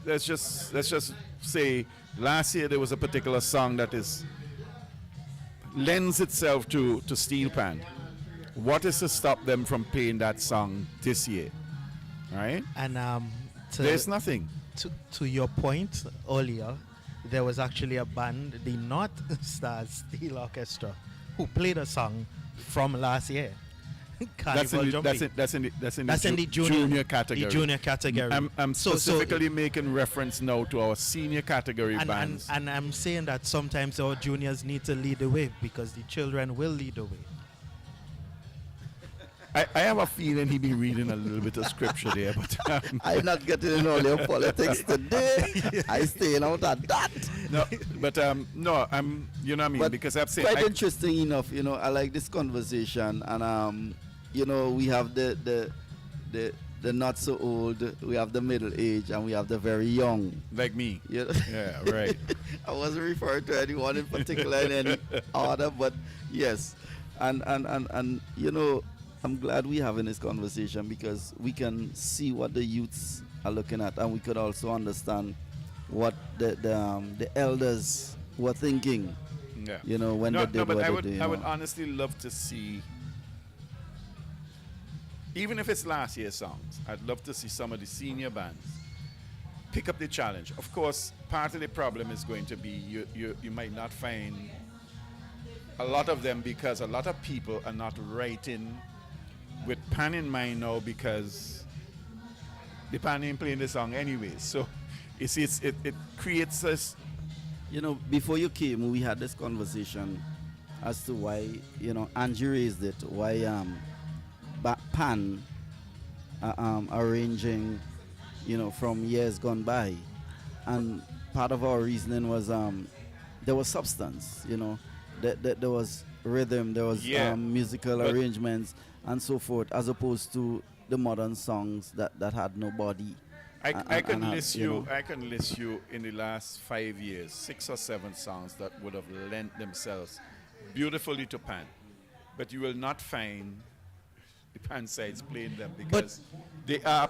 let's just say last year there was a particular song that lends itself to steel pan. What is to stop them from playing that song this year? Right? And there's nothing. To your point earlier, there was actually a band, the North Stars Steel Orchestra, who played a song from last year. That's in the junior category. The junior category. I'm specifically making reference now to our senior category and, bands. And I'm saying that sometimes our juniors need to lead the way because the children will lead the way. I have a feeling he be reading a little bit of scripture there, but I'm not getting in all your politics today. I staying out of that. No, but no, I'm, you know what I mean, But because I've seen quite interesting enough. You know, I like this conversation, and you know, we have the not so old, we have the middle age, and we have the very young. Like me. You know? Yeah, right. I wasn't referring to anyone in particular in any order, but yes, and you know, I'm glad we're having this conversation because we can see what the youths are looking at, and we could also understand what the elders were thinking. Yeah. You know, when they did but what I they would, did. I would honestly love to see, even if it's last year's songs, I'd love to see some of the senior bands pick up the challenge. Of course, part of the problem is going to be you might not find a lot of them because a lot of people are not writing with pan in mind now because the pan ain't playing the song anyway. So you see, it creates this. You know, before you came, we had this conversation as to why, you know, Angie raised it, why pan arranging, you know, from years gone by. And part of our reasoning was there was substance, you know, there was rhythm, there was musical arrangements and so forth, as opposed to the modern songs that had no body. I can list you in the last 5 years 6 or 7 songs that would have lent themselves beautifully to pan, but you will not find the pan sides playing them because they are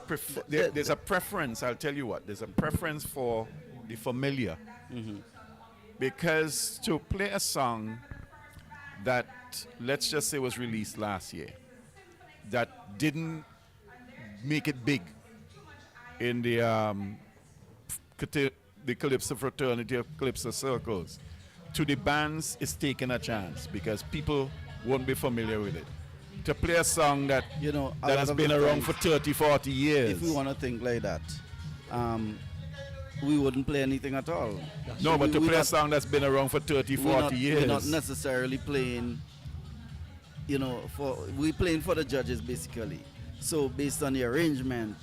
there's a preference. I'll tell you what, there's a preference for the familiar, because to play a song that, let's just say, was released last year that didn't make it big in the Calypso fraternity of Calypso circles, to the bands is taking a chance because people won't be familiar with it. To play a song that, you know, that has been around for 30, 40 years. If we want to think like that, we wouldn't play anything at all. No, but to play a song that's been around for 30, 40 years. We're not necessarily playing, you know, we're playing for the judges basically. So based on the arrangement,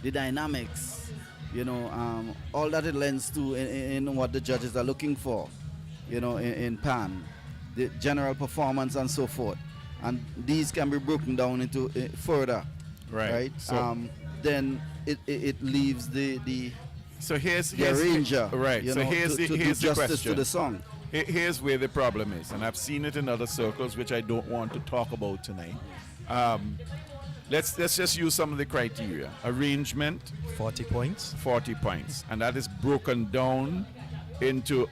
the dynamics, you know, all that it lends to in what the judges are looking for, you know, in pan, the general performance and so forth. And these can be broken down into further, right? So then it leaves the arranger, right? You so know, here's to the justice question to the song. Here's where the problem is, and I've seen it in other circles, which I don't want to talk about tonight. Let's just use some of the criteria. Arrangement, 40 points. 40 points, and that is broken down into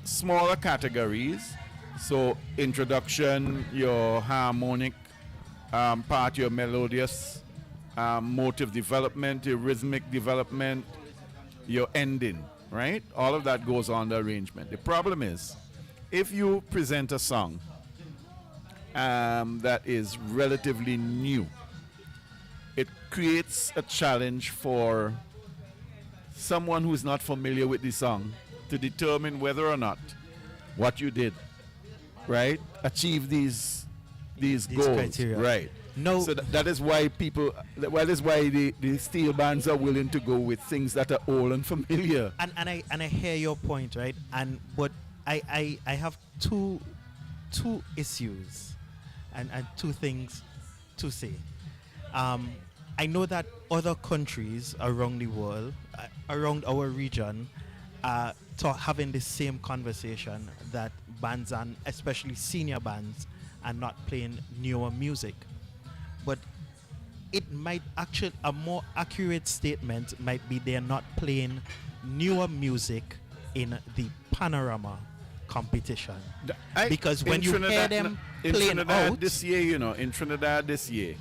smaller categories. So introduction, your harmonic part, your melodious, motive development, your rhythmic development, your ending, right? All of that goes on the arrangement. The problem is, if you present a song that is relatively new, it creates a challenge for someone who's not familiar with the song to determine whether or not what you did, right, achieve these goals, criteria. right? No, so that is why people. That is why the steel bands are willing to go with things that are old and familiar. And I hear your point, right? But I have two issues and two things to say. I know that other countries around the world, around our region, are having the same conversation that bands, and especially senior bands, are not playing newer music. But it might actually, a more accurate statement might be they're not playing newer music in the Panorama competition. Because when you hear them in playing Trinidad out this year, in Trinidad this year,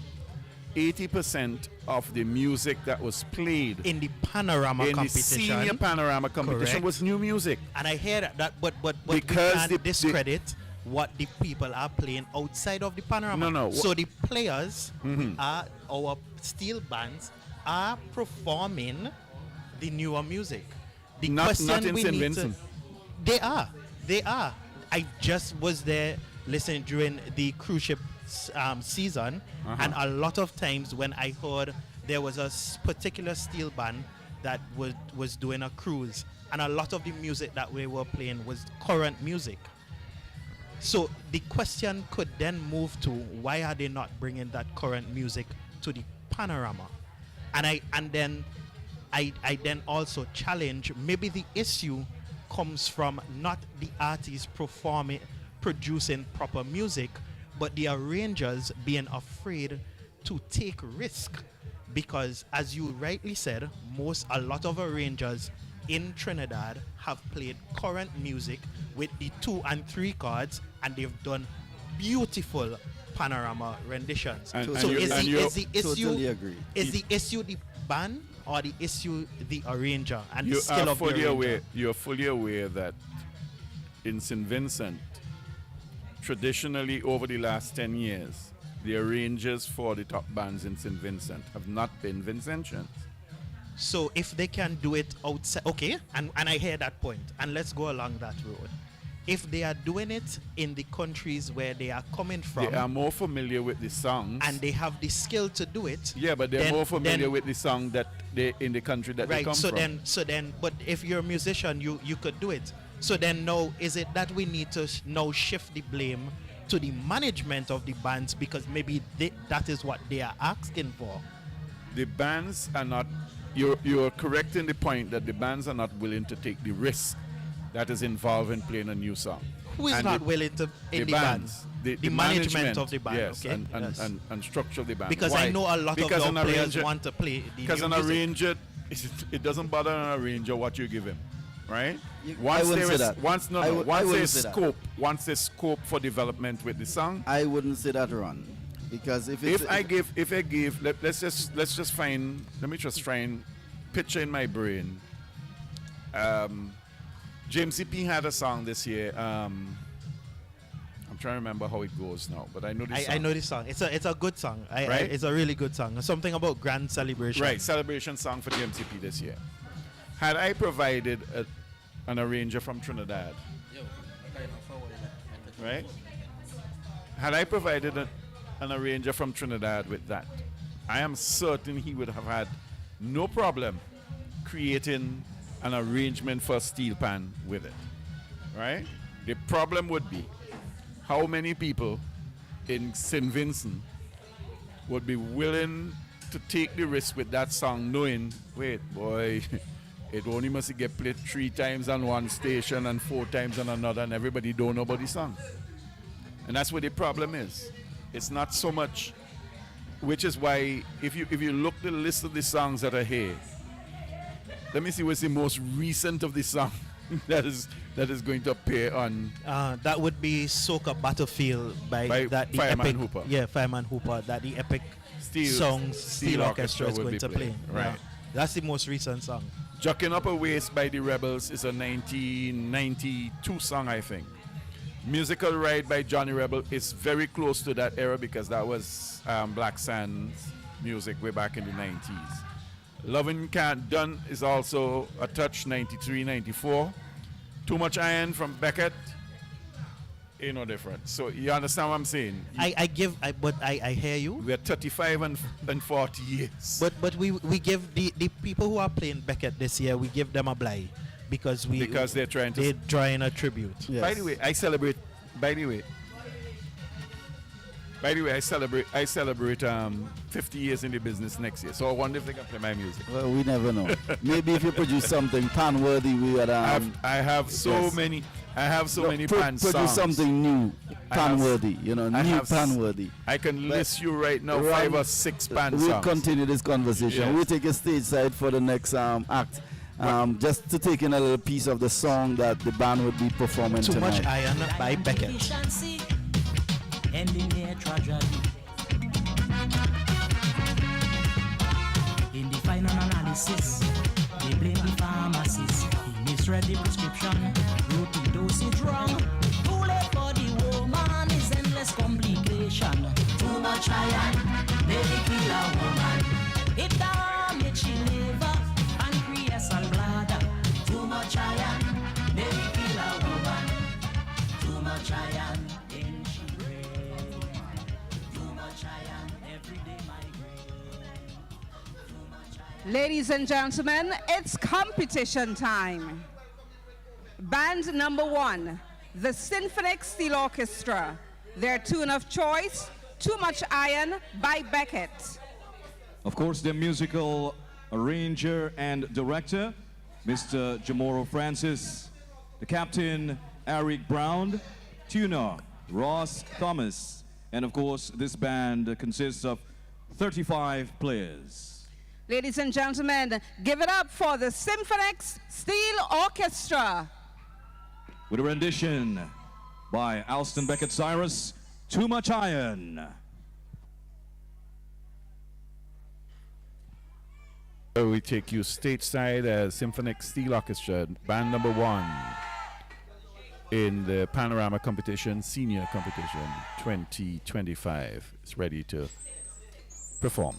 80% of the music that was played in the Panorama in competition, the senior Panorama competition, correct, was new music. And I hear that, but because we can't discredit what the people are playing outside of the Panorama. No. So the players are, our steel bands are performing the newer music. The question not in we St. need Vincent. They are. I just was there listening during the cruise ship season, and a lot of times when I heard there was a particular steel band that was doing a cruise, and a lot of the music that we were playing was current music. So the question could then move to, why are they not bringing that current music to the Panorama? And then I then also challenge, maybe the issue comes from not the artists producing proper music, but the arrangers being afraid to take risk. Because as you rightly said, a lot of arrangers in Trinidad have played current music with the 2 and 3 chords, and they've done beautiful Panorama renditions. Totally agree. Is the issue the band or the issue the arranger and You the skill are of the fully arranger? aware. You are fully aware that in St. Vincent, traditionally over the last 10 years, the arrangers for the top bands in St. Vincent have not been Vincentians. So if they can do it outside, okay, and I hear that point, and let's go along that road. If they are doing it in the countries where they are coming from, They are more familiar with the songs, and they have the skill to do it. yeah, but they're more familiar with the song that they in the country that they Right. come So from. then, but if you're a musician, you could do it. So then, now is it that we need to now shift the blame to the management of the bands, because maybe that is what they are asking for? The bands are not. You're correct in the point that the bands are not willing to take the risk that is involved in playing a new song. Who is And not willing to in the bands? The management of the band, yes, okay? and structure of the band. Because Why? I know a lot Because of an our players arranger- want to play the Because new an music. arranger, it doesn't bother an arranger what you give him, right? I Once wouldn't there say is that. once I once wouldn't there's say that. scope, once there's scope for development with the song. I wouldn't say that, Ron, because if it's, If I give, let's just find. Let me just try and picture in my brain. James CP had a song this year. I'm trying to remember how it goes now, but I know this song. I know this song. It's a good song. Right? It's a really good song. Something about grand celebration. Right, celebration song for James CP this year. Had I provided an arranger from Trinidad, right? Had I provided an arranger from Trinidad with that, I am certain he would have had no problem creating an arrangement for Steel Pan with it, right? The problem would be how many people in St. Vincent would be willing to take the risk with that song, knowing, wait, boy, it only must get played 3 times on one station and 4 times on another, and everybody don't know about the song. And that's where the problem is. It's not so much, which is why if you look the list of the songs that are here, let me see what's the most recent of the song that is going to appear on. That would be Soca Battlefield by that the Fireman epic, Hooper. Yeah, Fireman Hooper. That the epic Steel Steel Orchestra is would going be to play. Right. Yeah. That's the most recent song. Jucking Up a Waist by the Rebels is a 1992 song, I think. Musical Ride by Johnny Rebel is very close to that era because that was Black Sands music way back in the 90s. Lovin' Can't Done is also a touch, 93, 94. Too Much Iron from Beckett, ain't no different. So you understand what I'm saying? I hear you. We're 35 and 40 years. But we give the people who are playing Beckett this year, we give them a blight because they're trying to drawing a tribute. Yes. By the way, I celebrate I celebrate 50 years in the business next year. So I wonder if they can play my music. Well, we never know. Maybe if you produce something pan-worthy, we would. I have so many pan songs. Produce something new, pan-worthy. Pan-worthy. I can list you right now 5 or 6 pan songs. We'll continue this conversation. Yes. We'll take a stage side for the next act. Just to take in a little piece of the song that the band would be performing Too tonight. Much Iron by Beckett. Ending their tragedy. In the final analysis, they blame the pharmacist. He misread the prescription, wrote the dosage wrong. Too late for the woman is endless complication. Too much iron, they kill a woman. It damage she liver, pancreas and bladder. Too much iron, they kill a woman. Too much iron. Ladies and gentlemen, it's competition time. Band number 1, the Symphonic Steel Orchestra. Their tune of choice, Too Much Iron by Beckett. Of course, the musical arranger and director, Mr. Jamoro Francis. The captain, Eric Brown. Tuner, Ross Thomas. And of course, this band consists of 35 players. Ladies and gentlemen, give it up for the Symphonic Steel Orchestra. With a rendition by Alston Beckett Cyrus, Too Much Iron. We take you stateside as Symphonic Steel Orchestra, band number 1 in the Panorama Competition, Senior Competition 2025. It's ready to perform.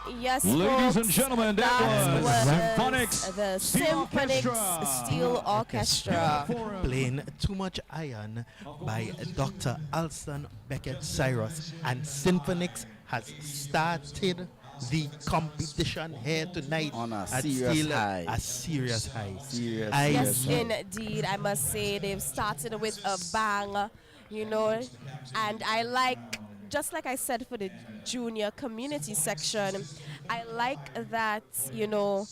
Yes, Ladies folks, and gentlemen, that was Symphonics the Steel Symphonics Orchestra. Steel Orchestra. Playing Too Much Iron by Dr. Alston Beckett Cyrus. And Symphonics has started the competition here tonight On a at serious still high. a serious high. Serious, Yes, serious high. indeed. I must say they've started with a bang, you know, and I like, just like I said for the junior community section, I like that, you know,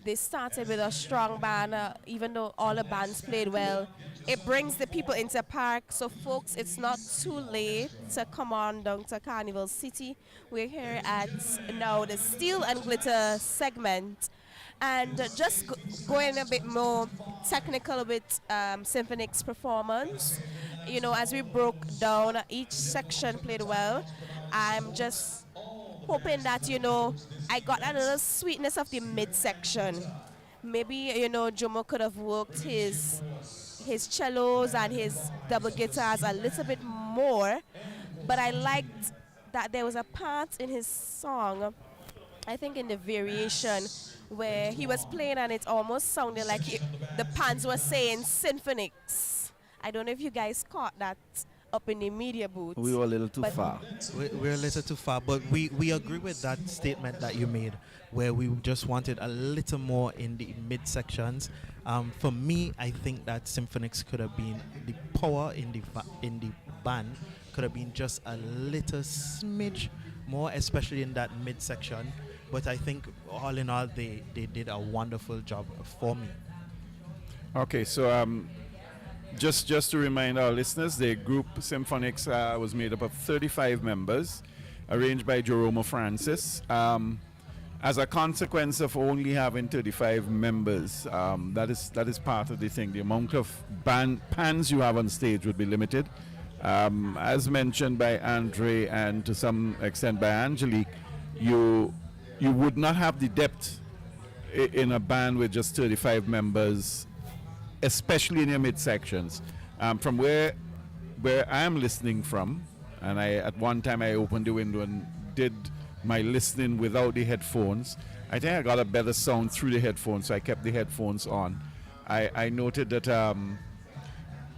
they started with a strong band, even though all the bands played well. It brings the people into park. So, folks, it's not too late to come on down to Carnival City. We're here at now the Steel and Glitter segment. And just going a bit more technical with Symphonics performance, you know, as we broke down, each section played well. I'm just hoping that, you know, I got a little sweetness of the midsection. Maybe, you know, Jomo could have worked his cellos and his double guitars a little bit more, but I liked that there was a part in his song, I think in the variation, where he was playing and it almost sounded like the pans were saying symphonics. I don't know if you guys caught that up in the media booth. We were a little too but far. We're a little too far, but we agree with that statement that you made, where we just wanted a little more in the midsections. For me, I think that Symphonics could have been the power in the band could have been just a little smidge more, especially in that midsection. But I think all in all, they did a wonderful job for me. Okay, so just to remind our listeners, the group Symphonics was made up of 35 members, arranged by Jerome Francis. As a consequence of only having 35 members, that is part of the thing. The amount of pans you have on stage would be limited. As mentioned by Andre and to some extent by Angelique, you would not have the depth in a band with just 35 members, especially in your midsections. From where I'm listening from, and at one time I opened the window and did my listening without the headphones. I think I got a better sound through the headphones, so I kept the headphones on. I noted that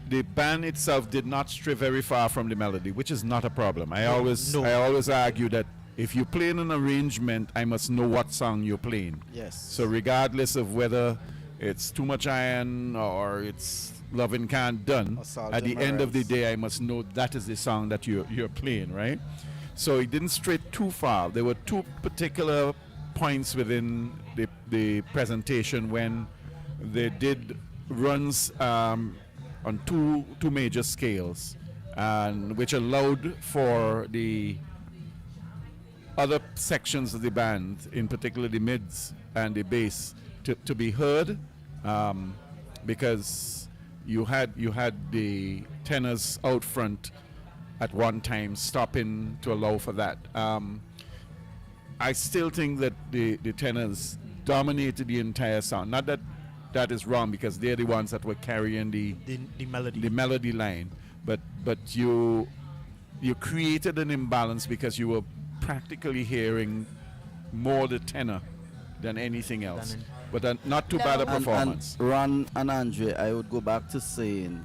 the band itself did not stray very far from the melody, which is not a problem. I always argue that if you play in an arrangement, I must know what song you're playing. Yes. So regardless of whether it's Too Much Iron or it's Lovin' Can't Done, at the end of the day, I must know that is the song that you're playing, right? So it didn't stray too far. There were two particular points within the presentation when they did runs on two major scales, and which allowed for the other sections of the band, in particular the mids and the bass, to be heard, because you had the tenors out front at one time stopping to allow for that. I still think that the tenors dominated the entire sound. Not that that is wrong, because they're the ones that were carrying the melody line, but you created an imbalance because you were practically hearing more the tenor than anything else. But not too bad a performance. And Ron and Andre, I would go back to saying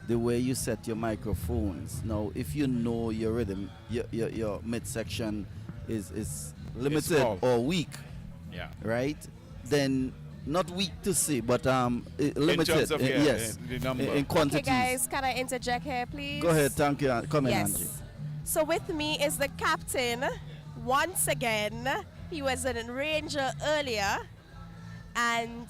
the way you set your microphones. Now, if you know your rhythm, your midsection is limited or weak, right? Then not weak to say, but limited. In terms of, yes, the number. In quantities. Okay, guys, can I interject here, please? Go ahead, thank you. Come in, yes. Angie. So with me is the captain. Once again, he was a ranger earlier, and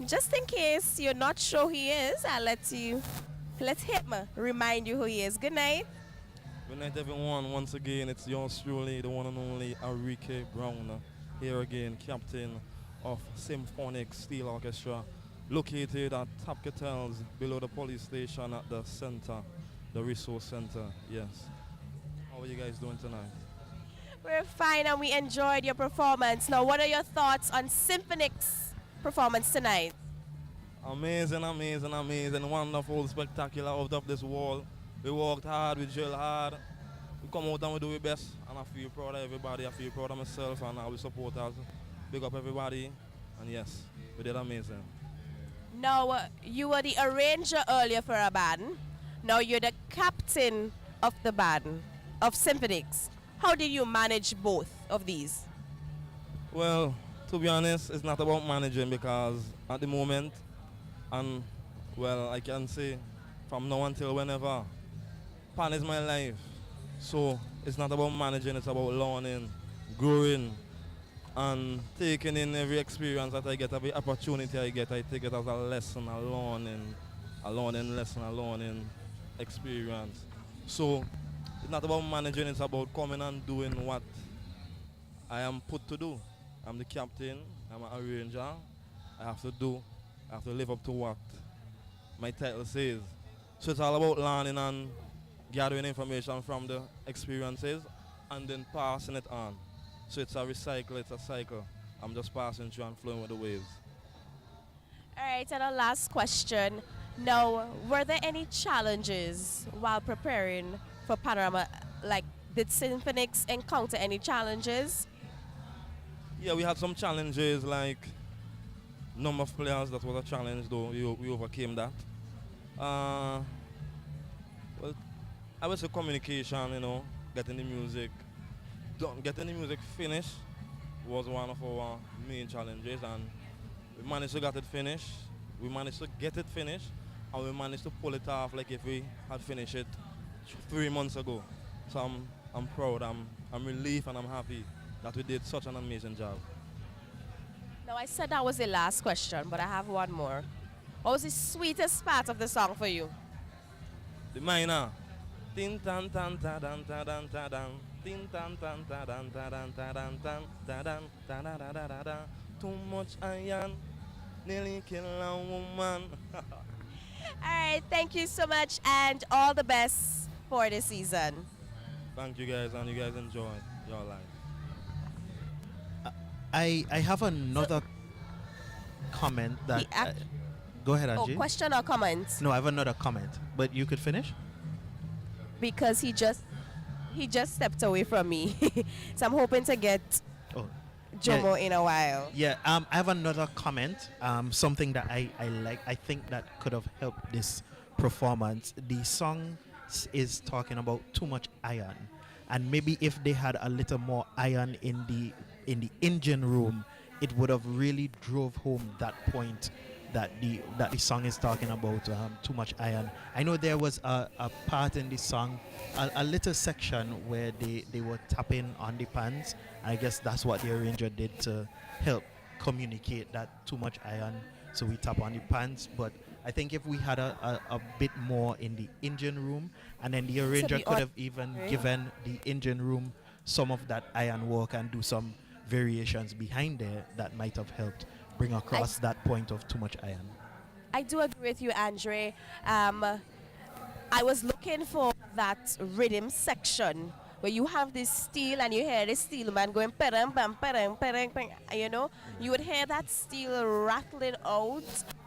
just in case you're not sure who he is, I'll let him remind you who he is. Good night. Good night, everyone. Once again, it's yours truly, the one and only Enrique Brown, here again, captain of Symphonic Steel Orchestra, located at Top Cartels below the police station at the center, the resource center. Yes. How are you guys doing tonight? We're fine and we enjoyed your performance. Now, what are your thoughts on Symphonic's performance tonight? Amazing, amazing, amazing, wonderful, spectacular, out of this wall. We worked hard, we drilled hard. We come out and we do our best. And I feel proud of everybody. I feel proud of myself and our supporters. Big up everybody. And yes, we did amazing. Now, you were the arranger earlier for a band. Now you're the captain of the band, of Symphonix. How did you manage both of these? Well, to be honest, it's not about managing because at the moment, and well, I can say from now until whenever, pan is my life. So it's not about managing, it's about learning, growing, and taking in every experience that I get, every opportunity I get, I take it as a lesson, a learning lesson, a learning experience. So it's not about managing, it's about coming and doing what I am put to do. I'm the captain, I'm an arranger. I have to live up to what my title says. So it's all about learning and gathering information from the experiences and then passing it on. So it's a recycle, it's a cycle. I'm just passing through and flowing with the waves. All right, and a last question. Now, were there any challenges while preparing for Panorama? Like, did Symphonix encounter any challenges? Yeah, we had some challenges like number of players. That was a challenge, though we overcame that. Well, I would say communication, getting the music done, getting the music finished was one of our main challenges, and we managed to get it finished. We managed to get it finished, and we managed to pull it off like if we had finished it 3 months ago. So I'm proud, I'm relieved, and I'm happy that we did such an amazing job. Now, I said that was the last question, but I have one more. What was the sweetest part of the song for you? The minor. Tin tan tan ta dan ta dan ta dan. Tin tan tan ta dan ta dan ta dan tan ta dan ta da da da da da. Too much iron, nearly kill a woman. All right, thank you so much, and all the best for the season. Thank you guys, and you guys enjoy your life. I have another comment that. Go ahead, Angie. Oh, question or comment? No, I have another comment, but you could finish. Because he just stepped away from me, so I'm hoping to get Jomo in a while. Yeah, I have another comment. Something that I like. I think that could have helped this performance. The song is talking about too much iron, and maybe if they had a little more iron in the engine room, it would have really drove home that point that the song is talking about too much iron. I know there was a part in the song, a little section where they were tapping on the pans. I guess that's what the arranger did to help communicate that too much iron. So we tap on the pans, but I think if we had a bit more in the engine room, and then the arranger could have even given the engine room some of that iron work and do some variations behind there, that might have helped bring across that point of too much iron. I do agree with you, Andre. I was looking for that rhythm section where you have this steel and you hear the steel man going perem pam perem perem pam, you would hear that steel rattling out,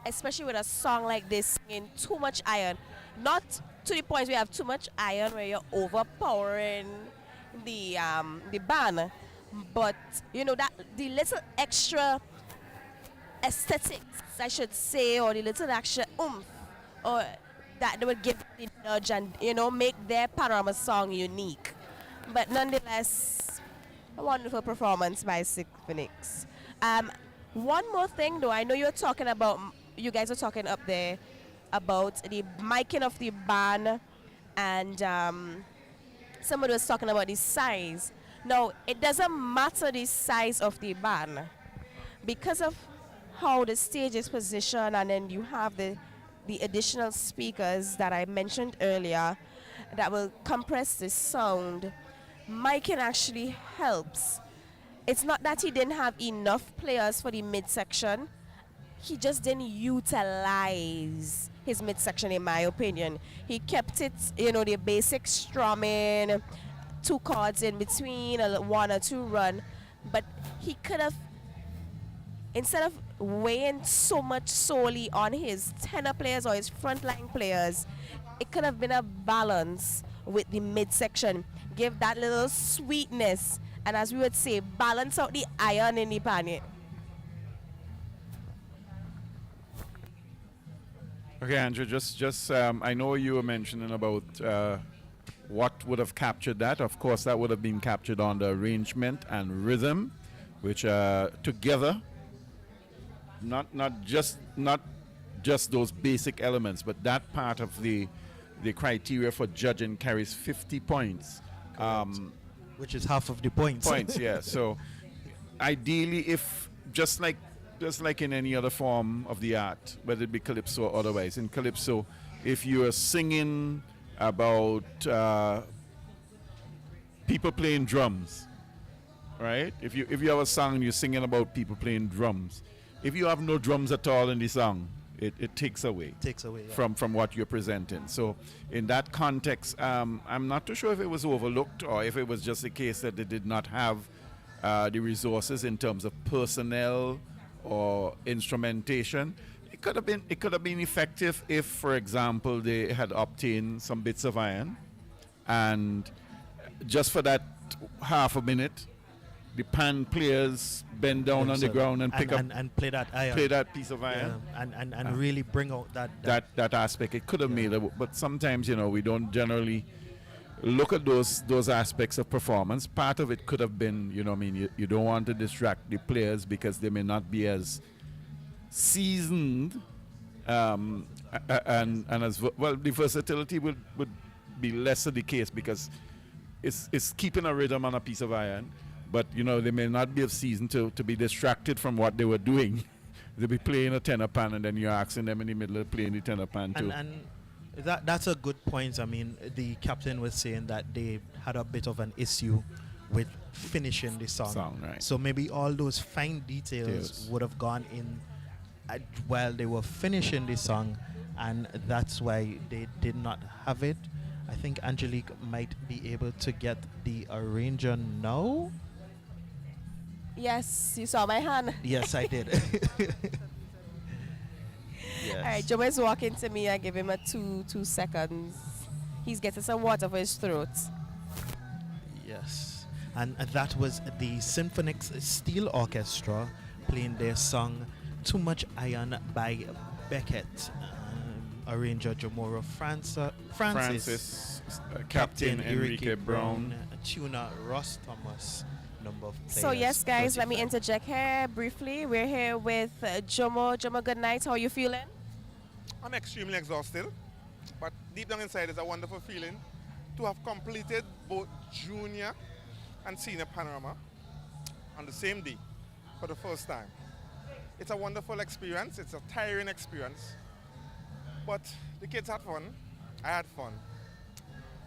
especially with a song like this in too much iron. Not to the point where you have too much iron where you're overpowering the band, but that the little extra aesthetics, I should say, or the little extra oomph, or that they would give the nudge and make their Panorama song unique. But nonetheless, a wonderful performance by Symphonix. One more thing, though, I know you guys are talking up there about the miking of the band, and somebody was talking about the size. Now, it doesn't matter the size of the band because of how the stage is positioned, and then you have the additional speakers that I mentioned earlier that will compress the sound. Miking actually helps. It's not that he didn't have enough players for the midsection. He just didn't utilize his midsection, in my opinion. He kept it, the basic strumming, 2 chords in between, a 1 or 2 run, but he could have, instead of weighing so much solely on his tenor players or his frontline players, it could have been a balance with the midsection. give that little sweetness, and as we would say, balance out the iron in the pan. Okay, Andrew, just I know you were mentioning about what would have captured that. Of course, that would have been captured on the arrangement and rhythm, which together, not just those basic elements, but that part of the criteria for judging carries 50 points. Which is half of the points. Points, yeah. So ideally, if just like in any other form of the art, whether it be calypso or otherwise, in calypso, if you are singing about people playing drums, right? If you have a song and you're singing about people playing drums, if you have no drums at all in the song, it takes away. Takes away, yeah. From what you're presenting. So in that context, I'm not too sure if it was overlooked or if it was just a case that they did not have the resources in terms of personnel or instrumentation. It could have been effective if, for example, they had obtained some bits of iron, and just for that half a minute, the pan players bend down on the ground and pick up and play that iron, play that piece of iron, and really bring out that aspect. It could have made it, but sometimes we don't generally look at those aspects of performance. Part of it could have been, you don't want to distract the players because they may not be as seasoned, and as well, the versatility would be lesser the case because it's keeping a rhythm on a piece of iron. But they may not be of season to be distracted from what they were doing. They'll be playing a tenor pan, and then you're asking them in the middle of playing the tenor pan too. And that's a good point. I mean, the captain was saying that they had a bit of an issue with finishing the song. Right. So maybe all those fine details would have gone in while they were finishing the song, and that's why they did not have it. I think Angelique might be able to get the arranger now. Yes, you saw my hand. Yes, I did. Yes. All right, Joe is walking to me. I give him a two seconds. He's getting some water for his throat. Yes. And that was the Symphonic Steel Orchestra playing their song Too Much Iron by Beckett. Arranger Jamoro Francis, Captain Enrique Brown, tuner Ross Thomas, number of players. So yes, guys, let me interject here briefly. We're here with Jomo. Jomo, good night. How are you feeling? I'm extremely exhausted, but deep down inside is a wonderful feeling to have completed both junior and senior panorama on the same day for the first time. It's a wonderful experience. It's a tiring experience. But the kids had fun, I had fun.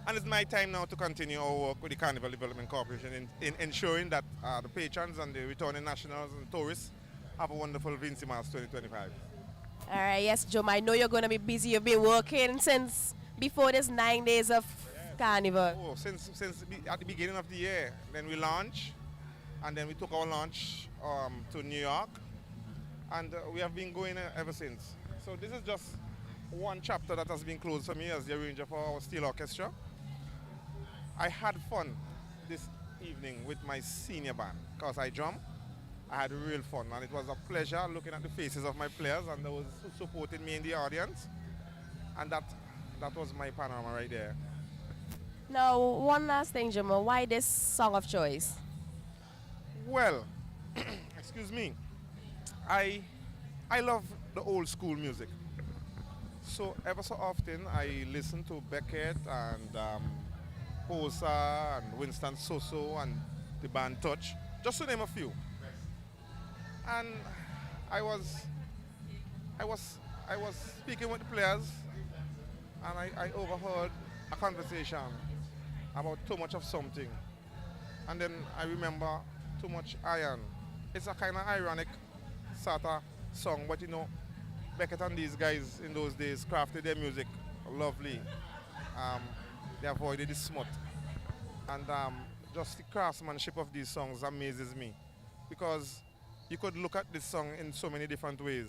And it's my time now to continue our work with the Carnival Development Corporation in ensuring that the patrons and the returning nationals and tourists have a wonderful VINCY Mass 2025. All right, yes, Joe, I know you're going to be busy. You've been working since before this 9 days of Carnival. Oh, since at the beginning of the year. Then we launched, and then we took our launch to New York, and we have been going ever since. So this is just one chapter that has been closed for me as the arranger for our steel orchestra. I had fun this evening with my senior band because I drum. I had real fun, and it was a pleasure looking at the faces of my players and those who supported me in the audience, and that was my panorama right there. Now, one last thing, Jomo, why this song of choice? Well, excuse me, I love the old school music. So ever so often I listen to Beckett and Posa and Winston Soso and the band Touch, just to name a few. And I was speaking with the players, and I overheard a conversation about too much of something. And then I remember Too Much Iron. It's a kind of ironic sort of song, but Beckett and these guys in those days crafted their music lovely. They avoided the smut. And just the craftsmanship of these songs amazes me, because you could look at this song in so many different ways.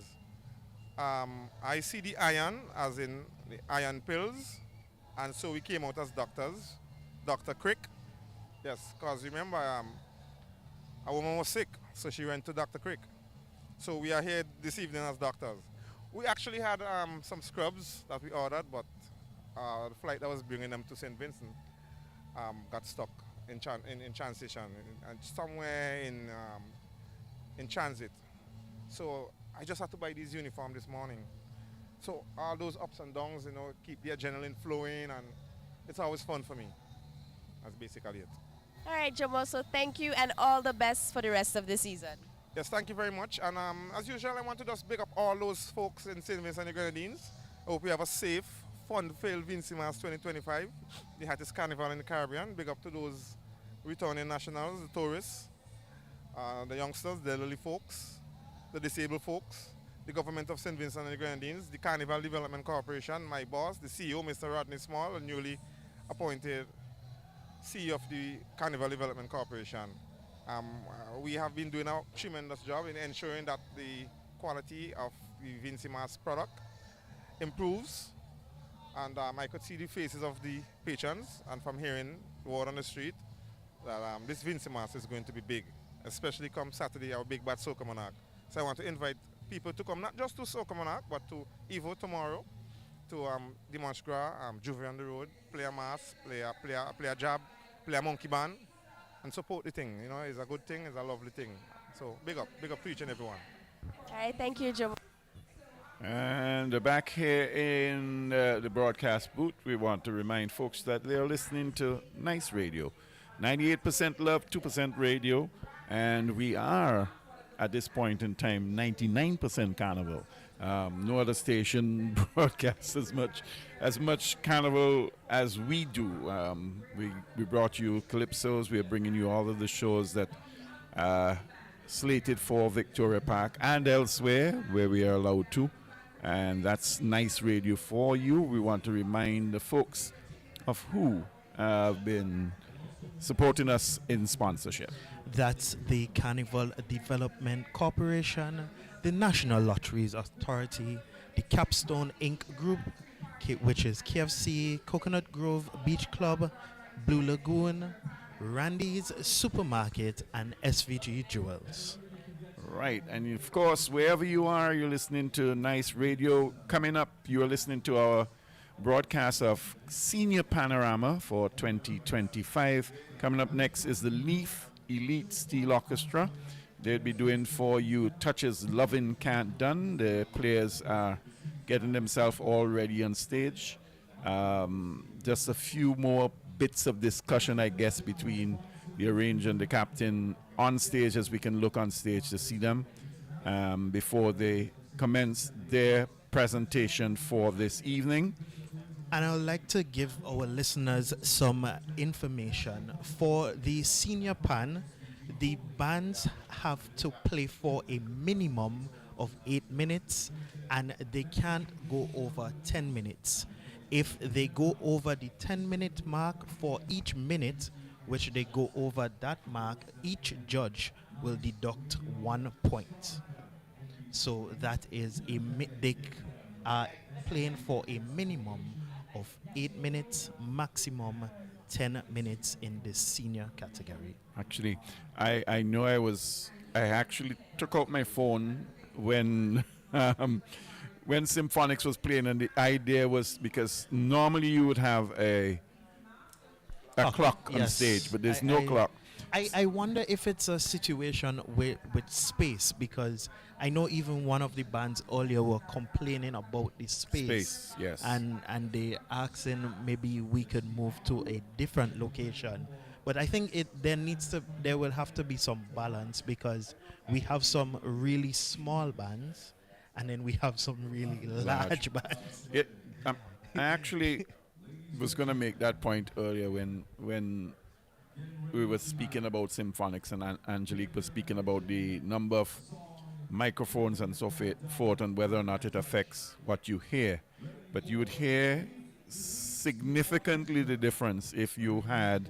I see the iron as in the iron pills, and so we came out as doctors, Dr. Crick Yes, because remember, a woman was sick, so she went to Dr. Crick. So we are here this evening as doctors. We actually had some scrubs that we ordered, but the flight that was bringing them to St. Vincent got stuck in transition and somewhere in transit. So I just had to buy these uniforms this morning. So all those ups and downs, keep the adrenaline flowing, and it's always fun for me. That's basically it. All right, Jomo, so thank you and all the best for the rest of the season. Yes, thank you very much. And as usual, I want to just big up all those folks in St. Vincent and the Grenadines. I hope we have a safe, fun-filled VINCY Mass 2025, the hottest carnival in the Caribbean. Big up to those returning nationals, the tourists, the youngsters, the elderly folks, the disabled folks, the government of St. Vincent and the Grenadines, the Carnival Development Corporation, my boss, the CEO, Mr. Rodney Small, a newly appointed CEO of the Carnival Development Corporation. We have been doing a tremendous job in ensuring that the quality of the VINCY Mass product improves. And I could see the faces of the patrons, and from hearing the word on the street, that this VINCY Mass is going to be big, especially come Saturday, our Big Bad Soca Monarch. So I want to invite people to come, not just to Soca Monarch, but to Evo tomorrow, to Dimanche Gras, Juve on the Road, play a mass, play a jab, play a monkey band, and support the thing. It's a good thing, it's a lovely thing. So big up to each and everyone. All right, thank you, Jomo. And back here in the broadcast booth, we want to remind folks that they are listening to Nice Radio. 98% love, 2% radio, and we are, at this point in time, 99% carnival. No other station broadcasts as much carnival as we do. We brought you Calypsos. We are bringing you all of the shows that slated for Victoria Park and elsewhere where we are allowed to. And that's Nice Radio for you. We want to remind the folks of who have been supporting us in sponsorship. That's the Carnival Development Corporation, the National Lotteries Authority, the Capstone Inc. Group, which is KFC, Coconut Grove Beach Club, Blue Lagoon, Randy's Supermarket, and SVG Jewels. Right, and of course, wherever you are, you're listening to Nice Radio. Coming up, you're listening to our broadcast of Senior Panorama for 2025. Coming up next is the Leaf Elite Steel Orchestra. They'll be doing for you Touches Lovin' Can't Done. The players are getting themselves all ready on stage. Just a few more bits of discussion, I guess, between the arranger and the captain on stage, as we can look on stage to see them before they commence their presentation for this evening. And I would like to give our listeners some information. For the senior pan, the bands have to play for a minimum of 8 minutes, and they can't go over 10 minutes. If they go over the 10-minute mark, for each minute which they go over that mark, each judge will deduct 1 point. So that is they are playing for a minimum of 8 minutes, maximum 10 minutes in the senior category. Actually, I know I actually took out my phone when when Symphonics was playing, and the idea was because normally you would have a clock on stage, but there's no clock. I wonder if it's a situation with space, because I know even one of the bands earlier were complaining about the space. Yes. And they asking maybe we could move to a different location. But I think there will have to be some balance, because we have some really small bands and then we have some really large bands. I actually was going to make that point earlier when we were speaking about Symphonics, and Angelique was speaking about the number of microphones and so forth, and whether or not it affects what you hear. But you would hear significantly the difference if you had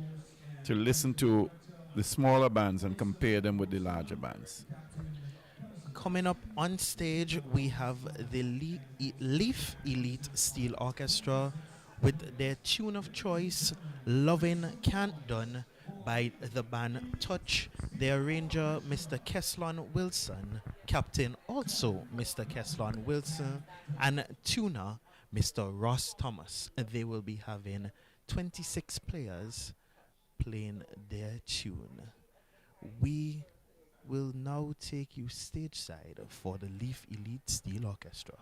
to listen to the smaller bands and compare them with the larger bands. Coming up on stage, we have the Leaf Elite Steel Orchestra with their tune of choice, Lovin' Can't Done, by the band Touch, the arranger Mr. Kesslon Wilson, captain also Mr. Kesslon Wilson, and tuner Mr. Ross Thomas. They will be having 26 players playing their tune. We will now take you stage side for the Leaf Elite Steel Orchestra.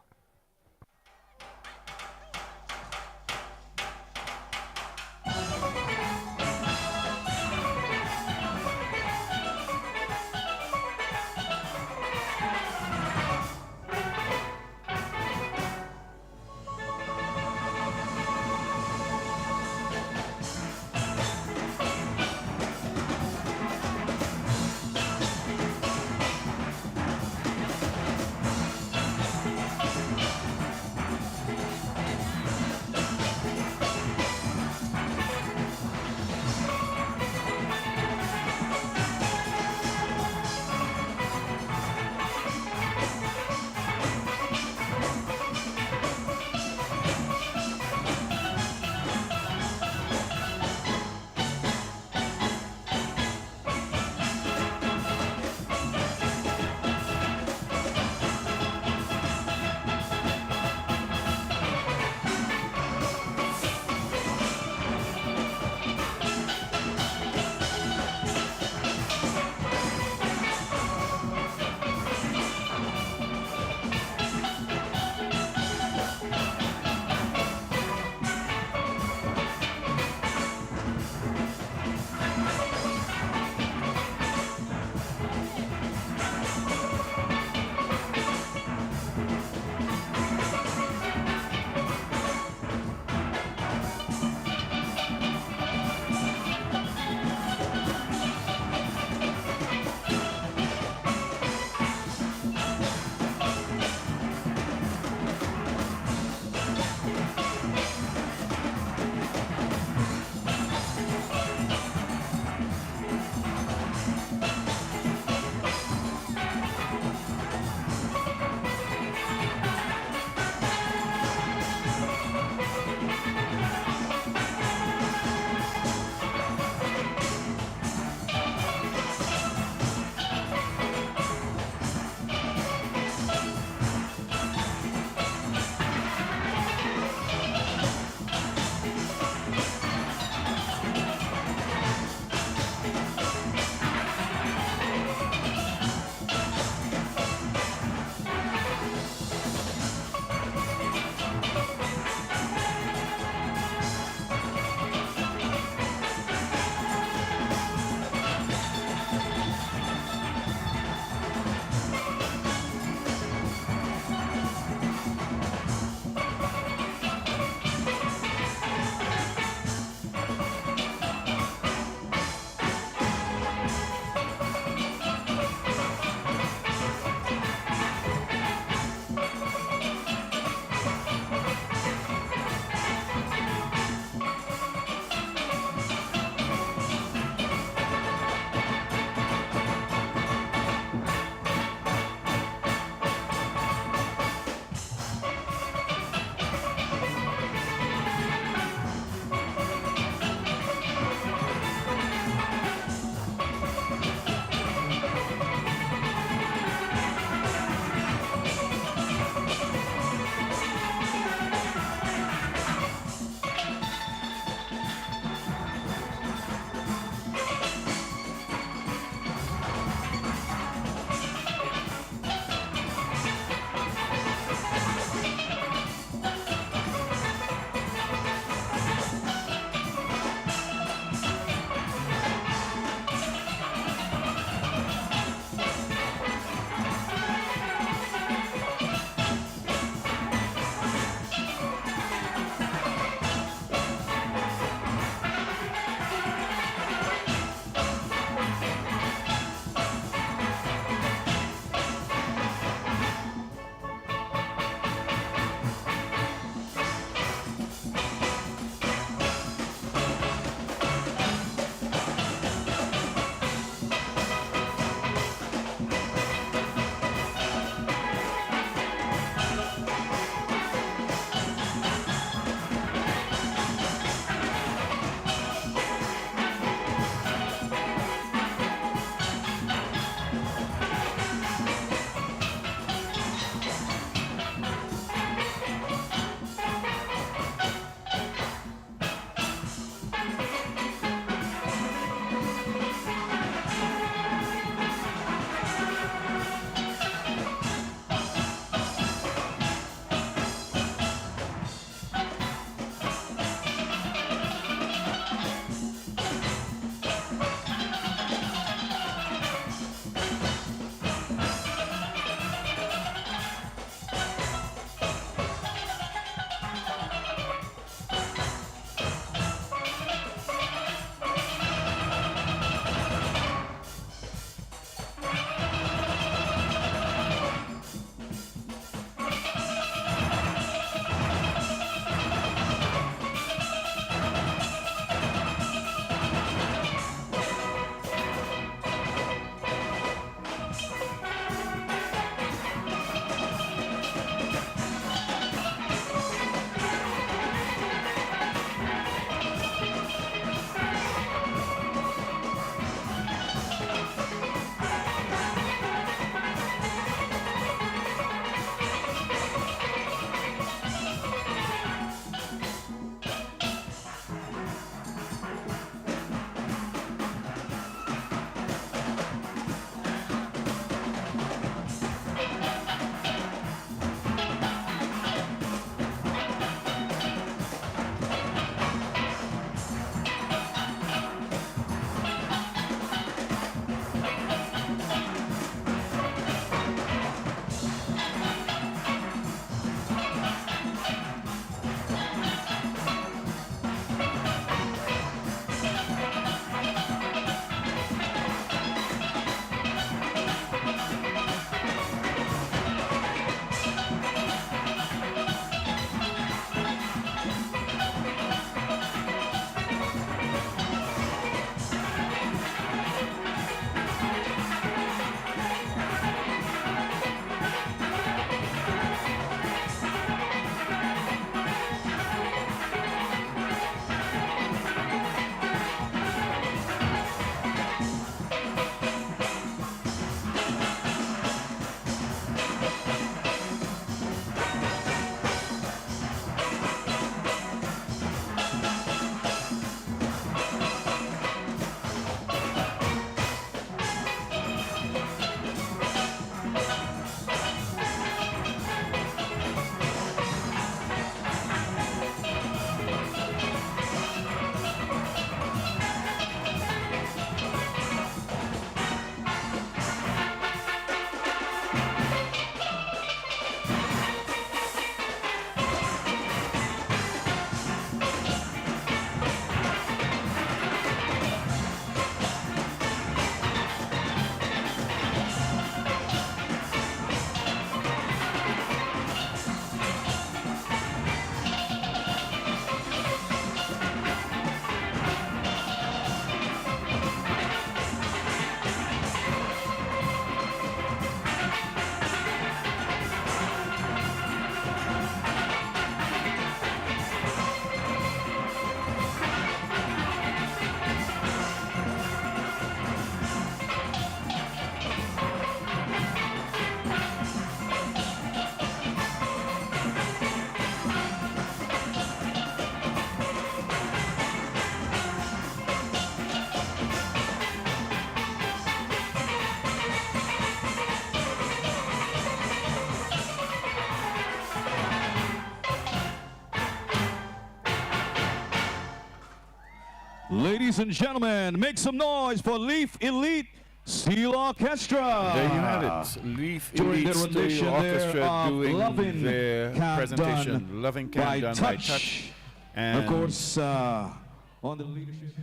Ladies and gentlemen, make some noise for Leaf Elite Steel Orchestra. There you had it. Leaf During Elite the rendition Steel Orchestra there of doing Lovin' their Can't presentation. Done Loving by Can't Done by Touch. Touch. Of course, on the leadership.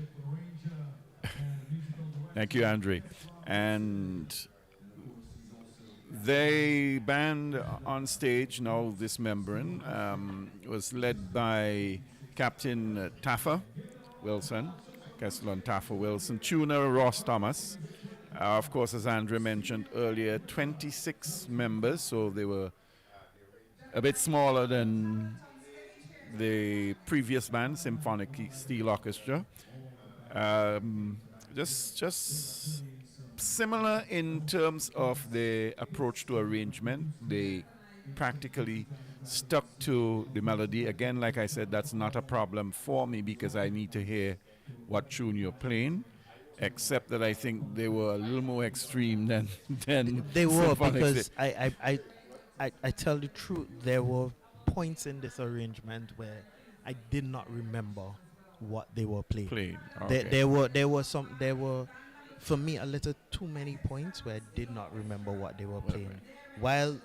Thank you, Andre. And they band on stage now, this membrane was led by Captain Taffa Wilson, Kesselon Taffa Wilson, tuner Ross Thomas. Of course, as Andre mentioned earlier, 26 members, so they were a bit smaller than the previous band, Symphonic Steel Orchestra. Just similar in terms of the approach to arrangement. They practically stuck to the melody. Again, like I said, that's not a problem for me because I need to hear what tune you're playing. Except that I think they were a little more extreme than They were, Symphonics because did. I tell the truth, there were points in this arrangement where I did not remember what they were playing. Okay. There were for me a little too many points where I did not remember what they were playing. While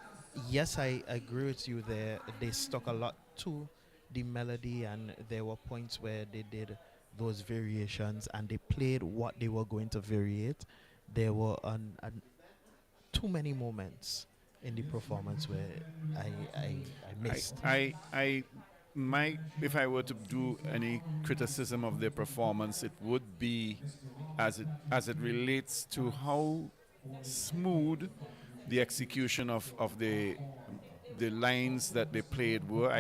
yes, I agree with you there, they stuck a lot to the melody, and there were points where they did those variations and they played what they were going to variate. There were too many moments in the performance where I missed. If I were to do any criticism of their performance, it would be as it relates to how smooth the execution of the lines that they played were.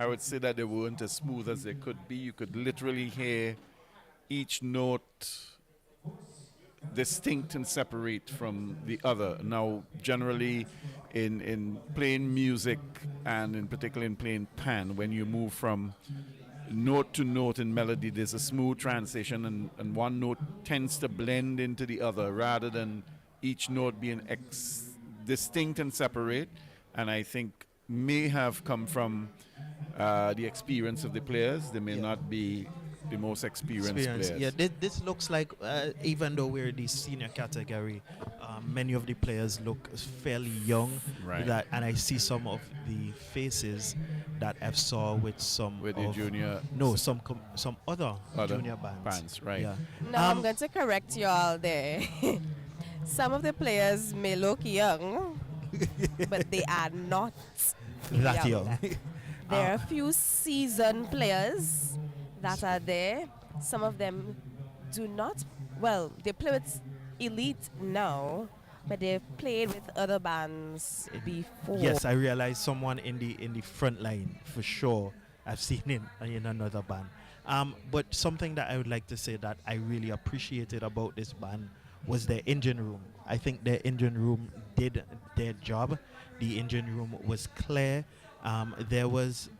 I would say that they weren't as smooth as they could be. You could literally hear each note distinct and separate from the other. Now, generally, in playing music, and in particular in playing pan, when you move from note to note in melody, there's a smooth transition, and one note tends to blend into the other rather than each note being distinct and separate. And I think may have come from the experience of the players. They may not be the most experienced players. Yeah, this looks like, even though we're the senior category, many of the players look fairly young. Right. And I see some of the faces that I've saw with some With the junior. No, some other junior bands. Right. Yeah. Now I'm going to correct you all there. Some of the players may look young, but they are not That young. There are a few seasoned players that are there. Some of them do not. Well, they play with Elite now, but they've played with other bands before. Yes, I realize someone in the front line for sure. I've seen in another band. But something that I would like to say that I really appreciated about this band was their engine room. I think their engine room did their job. The engine room was clear. There was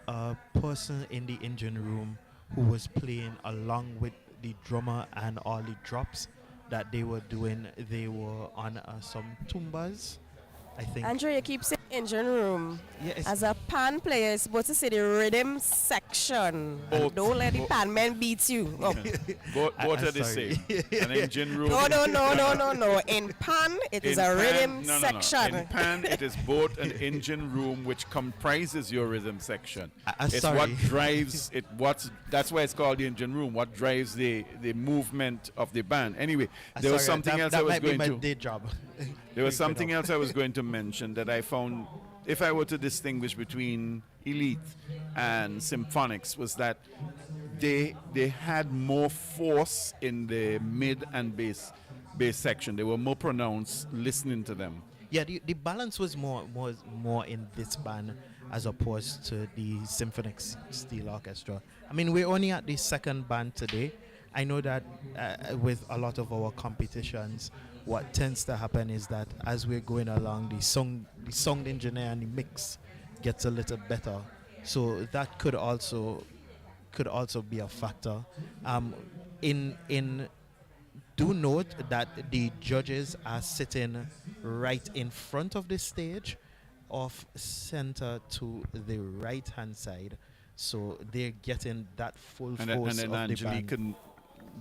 a person in the engine room who was playing along with the drummer, and all the drops that they were doing, they were on some tumbas, I think. Andrew, you keep saying engine room. Yes. As a pan player, you're supposed to say the rhythm section. And don't let the pan men beat you. Oh. Both are the same. An engine room. No. In pan, it is a rhythm No. section. In pan, it is both an engine room which comprises your rhythm section. It's sorry. what drives it. That's why it's called the engine room. What drives the movement of the band. Anyway, there was something else I was going to. Day job. There was something else I was going to mention that I found, if I were to distinguish between Elite and Symphonics, was that they had more force in the mid and bass section. They were more pronounced listening to them. Yeah, the balance was more in this band as opposed to the Symphonic Steel Orchestra. I mean, we're only at the second band today. I know that with a lot of our competitions, what tends to happen is that as we're going along, the sound engineer and the mix gets a little better. So that could also be a factor. Do note that the judges are sitting right in front of the stage, off center to the right hand side. So they're getting that full And force then of the Angelique band. can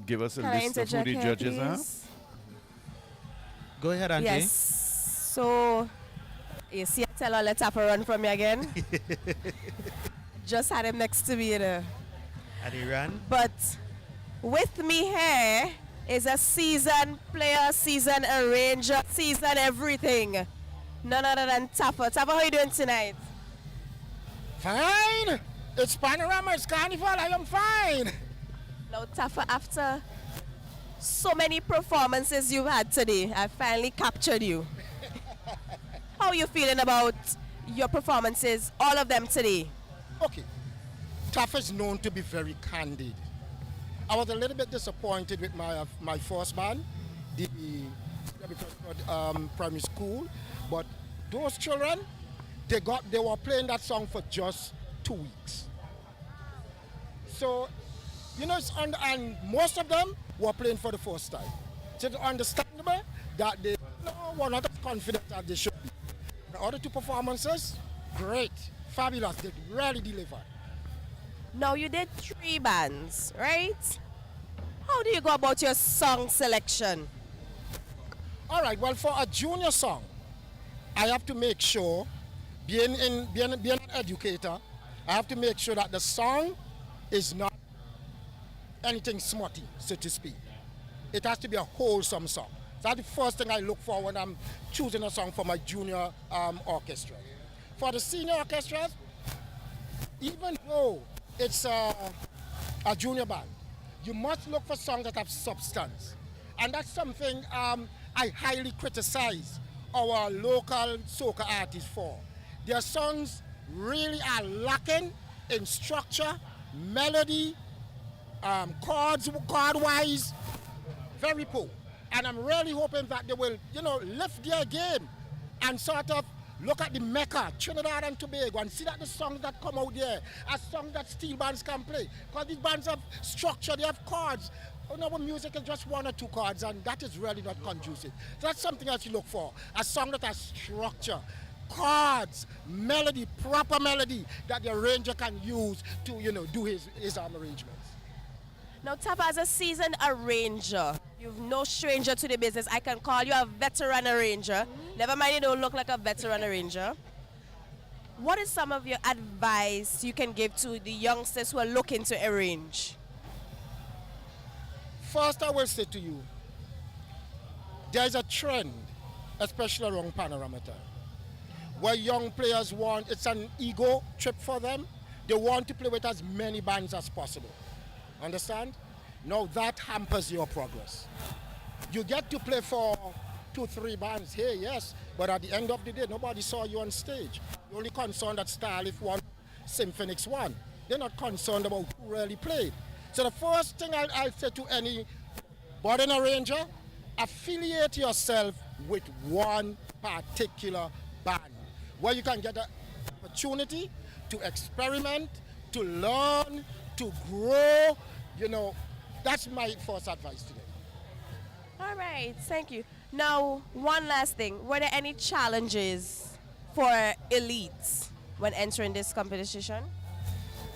give us a Can I list of who interject the here, judges are. please? Go ahead, Angie. Yes. So, you see, I tell her let's have a run from me again. Just had him next to me, you know. And he ran. But with me here is a seasoned player, seasoned arranger, seasoned everything. None other than Tapper. Tapper, how you doing tonight? Fine. It's Panorama, it's Carnival, I am fine. Now, Tapper, after so many performances you've had today, I finally captured you. How are you feeling about your performances, all of them today? Okay. Taff is known to be very candid. I was a little bit disappointed with my first band, the primary school, but those children, they were playing that song for just 2 weeks. So, you know, and most of them were playing for the first time. So it's understandable that they were not as confident as they should be. The other two performances, great, fabulous, they really delivered. Now you did 3 bands, right? How do you go about your song selection? All right, well, for a junior song, I have to make sure, being an educator, I have to make sure that the song is not anything smutty, so to speak. It has to be a wholesome song. That's the first thing I look for when I'm choosing a song for my junior orchestra. For the senior orchestras, even though it's a junior band, you must look for songs that have substance. And that's something I highly criticize our local soca artists for. Their songs really are lacking in structure, melody, chord-wise, very poor. And I'm really hoping that they will, lift their game and sort of look at the Mecca, Trinidad and Tobago, and see that the songs that come out there are songs that steel bands can play. Because these bands have structure, they have chords. Our music is just 1 or 2 chords, and that is really not conducive. So that's something else you look for, a song that has structure, chords, melody, proper melody that the arranger can use to, do his arrangements. Now, Tapper, as a seasoned arranger, you're no stranger to the business. I can call you a veteran arranger. Never mind, you don't look like a veteran arranger. What is some of your advice you can give to the youngsters who are looking to arrange? First, I will say to you, there's a trend, especially around Panorama time, where young players it's an ego trip for them. They want to play with as many bands as possible. Understand? Now that hampers your progress. You get to play for 2-3 bands here, yes, but at the end of the day, nobody saw you on stage. You're only concerned that Style if one, Symphonix won. They're not concerned about who really played. So the first thing I'll say to any budding arranger, affiliate yourself with one particular band where you can get an opportunity to experiment, to learn, to grow. That's my first advice today. All right, thank you. Now, one last thing. Were there any challenges for elites when entering this competition?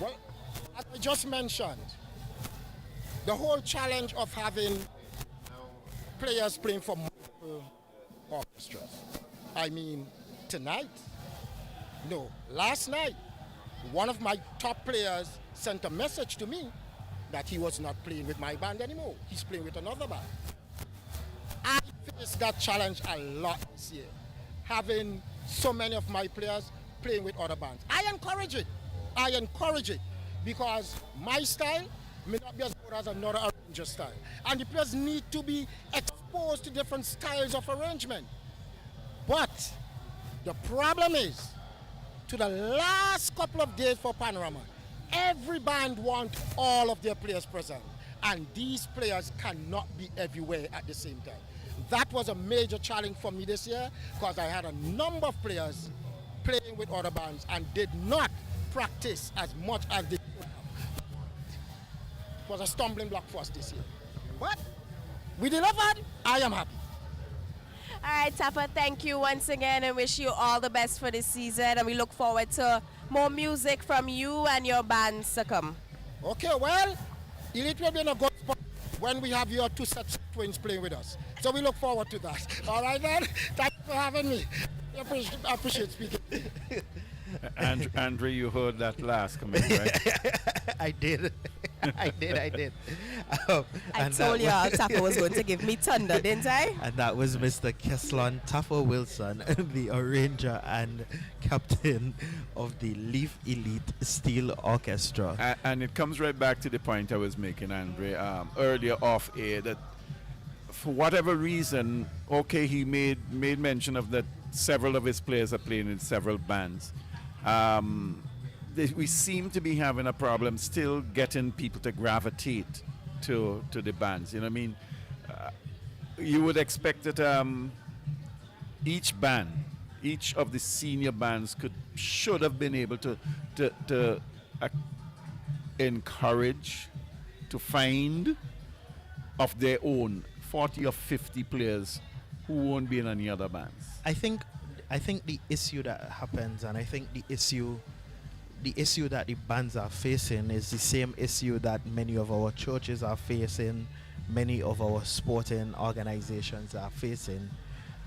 Well, as I just mentioned, the whole challenge of having players playing for multiple orchestras. I mean, tonight, no, last night, one of my top players sent a message to me that he was not playing with my band anymore. He's playing with another band. I faced that challenge a lot this year, having so many of my players playing with other bands. I encourage it because my style may not be as good as another arranger style. And the players need to be exposed to different styles of arrangement. But the problem is, to the last couple of days for Panorama, every band wants all of their players present. And these players cannot be everywhere at the same time. That was a major challenge for me this year because I had a number of players playing with other bands and did not practice as much as they could have. It was a stumbling block for us this year. But we delivered. I am happy. All right, Tapper, thank you once again and wish you all the best for this season. And we look forward to more music from you and your bands to come. Okay, well, Elite will be in a good spot when we have your two sets of twins playing with us. So we look forward to that. All right, then? Thank you for having me. I appreciate speaking. And Andre, you heard that last comment, right? I did. I did. I told y'all Tapper was going to give me thunder, didn't I? And that was Mr. Keslon Taffer Wilson, the arranger and captain of the Leaf Elite Steel Orchestra. And it comes right back to the point I was making, Andre, earlier off air, that for whatever reason, okay, he made mention of that several of his players are playing in several bands. We seem to be having a problem still getting people to gravitate to the bands. You know what I mean? You would expect that each of the senior bands should have been able to encourage, to find of their own 40 or 50 players who won't be in any other bands. I think the issue that happens, and I think the issue that the bands are facing is the same issue that many of our churches are facing, many of our sporting organizations are facing.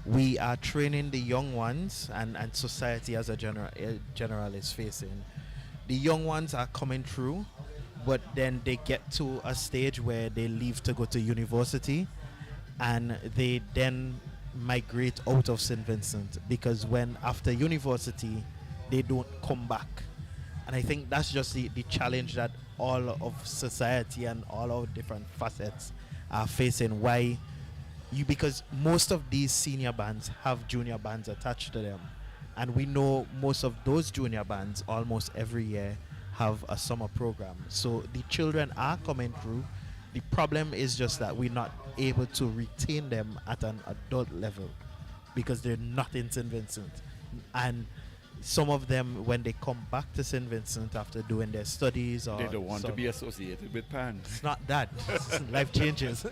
We are training the young ones, and society as a general is facing. The young ones are coming through, but then they get to a stage where they leave to go to university, and they then migrate out of St. Vincent, because when after university they don't come back. And I think that's just the challenge that all of society and all our different facets are facing. Because most of these senior bands have junior bands attached to them, and we know most of those junior bands almost every year have a summer program, so the children are coming through. The problem is just that we're not able to retain them at an adult level because they're not in St. Vincent. And some of them, when they come back to St. Vincent after doing their studies, or they don't want to be associated with PAN. It's not that. Life changes.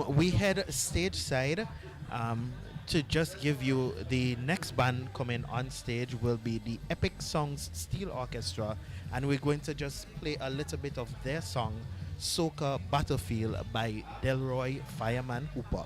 We head stage side to just give you the next band coming on stage will be the Epic Songs Steel Orchestra, and we're going to just play a little bit of their song Soca Battlefield by Delroy Fireman Hooper.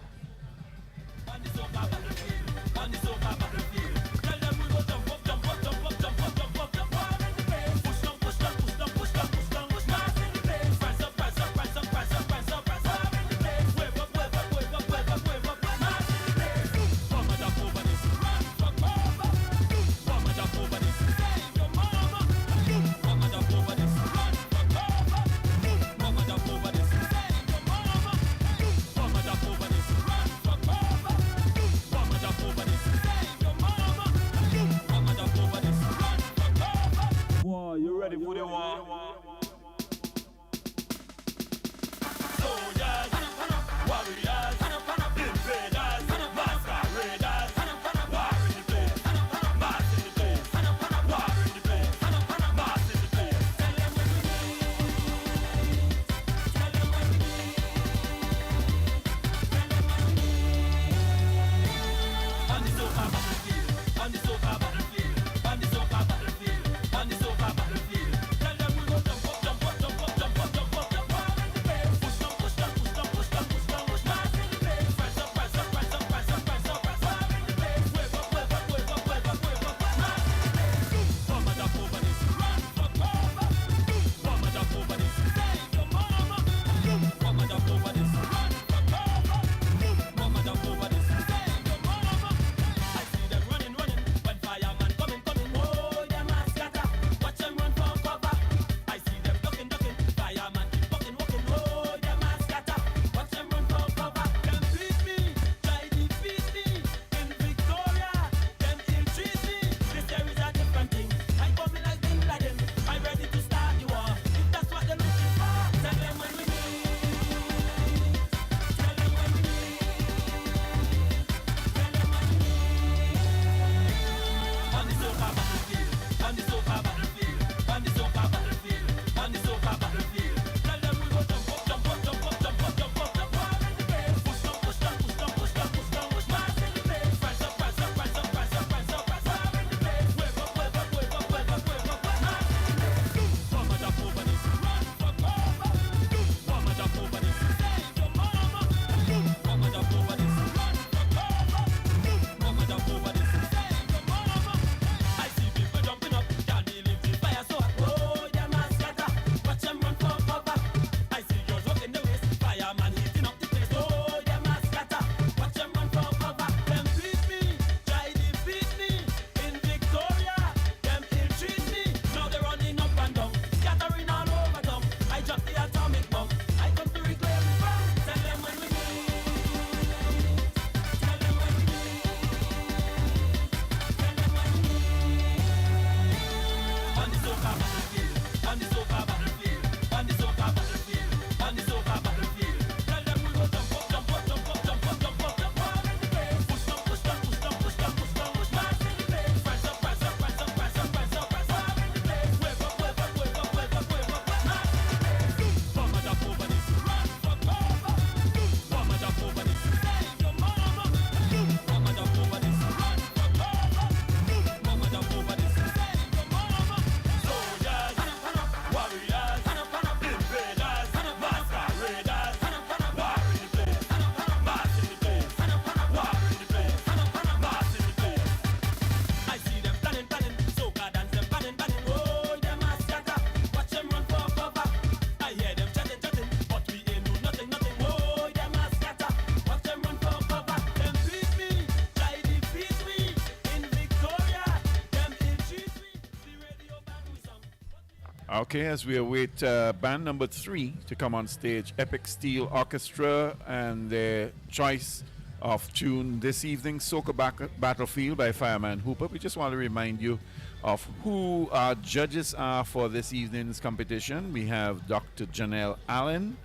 Okay, as we await band number 3 to come on stage, Epic Steel Orchestra, and their choice of tune this evening, Soca Battlefield by Fireman Hooper. We just want to remind you of who our judges are for this evening's competition. We have Dr. Janelle Allen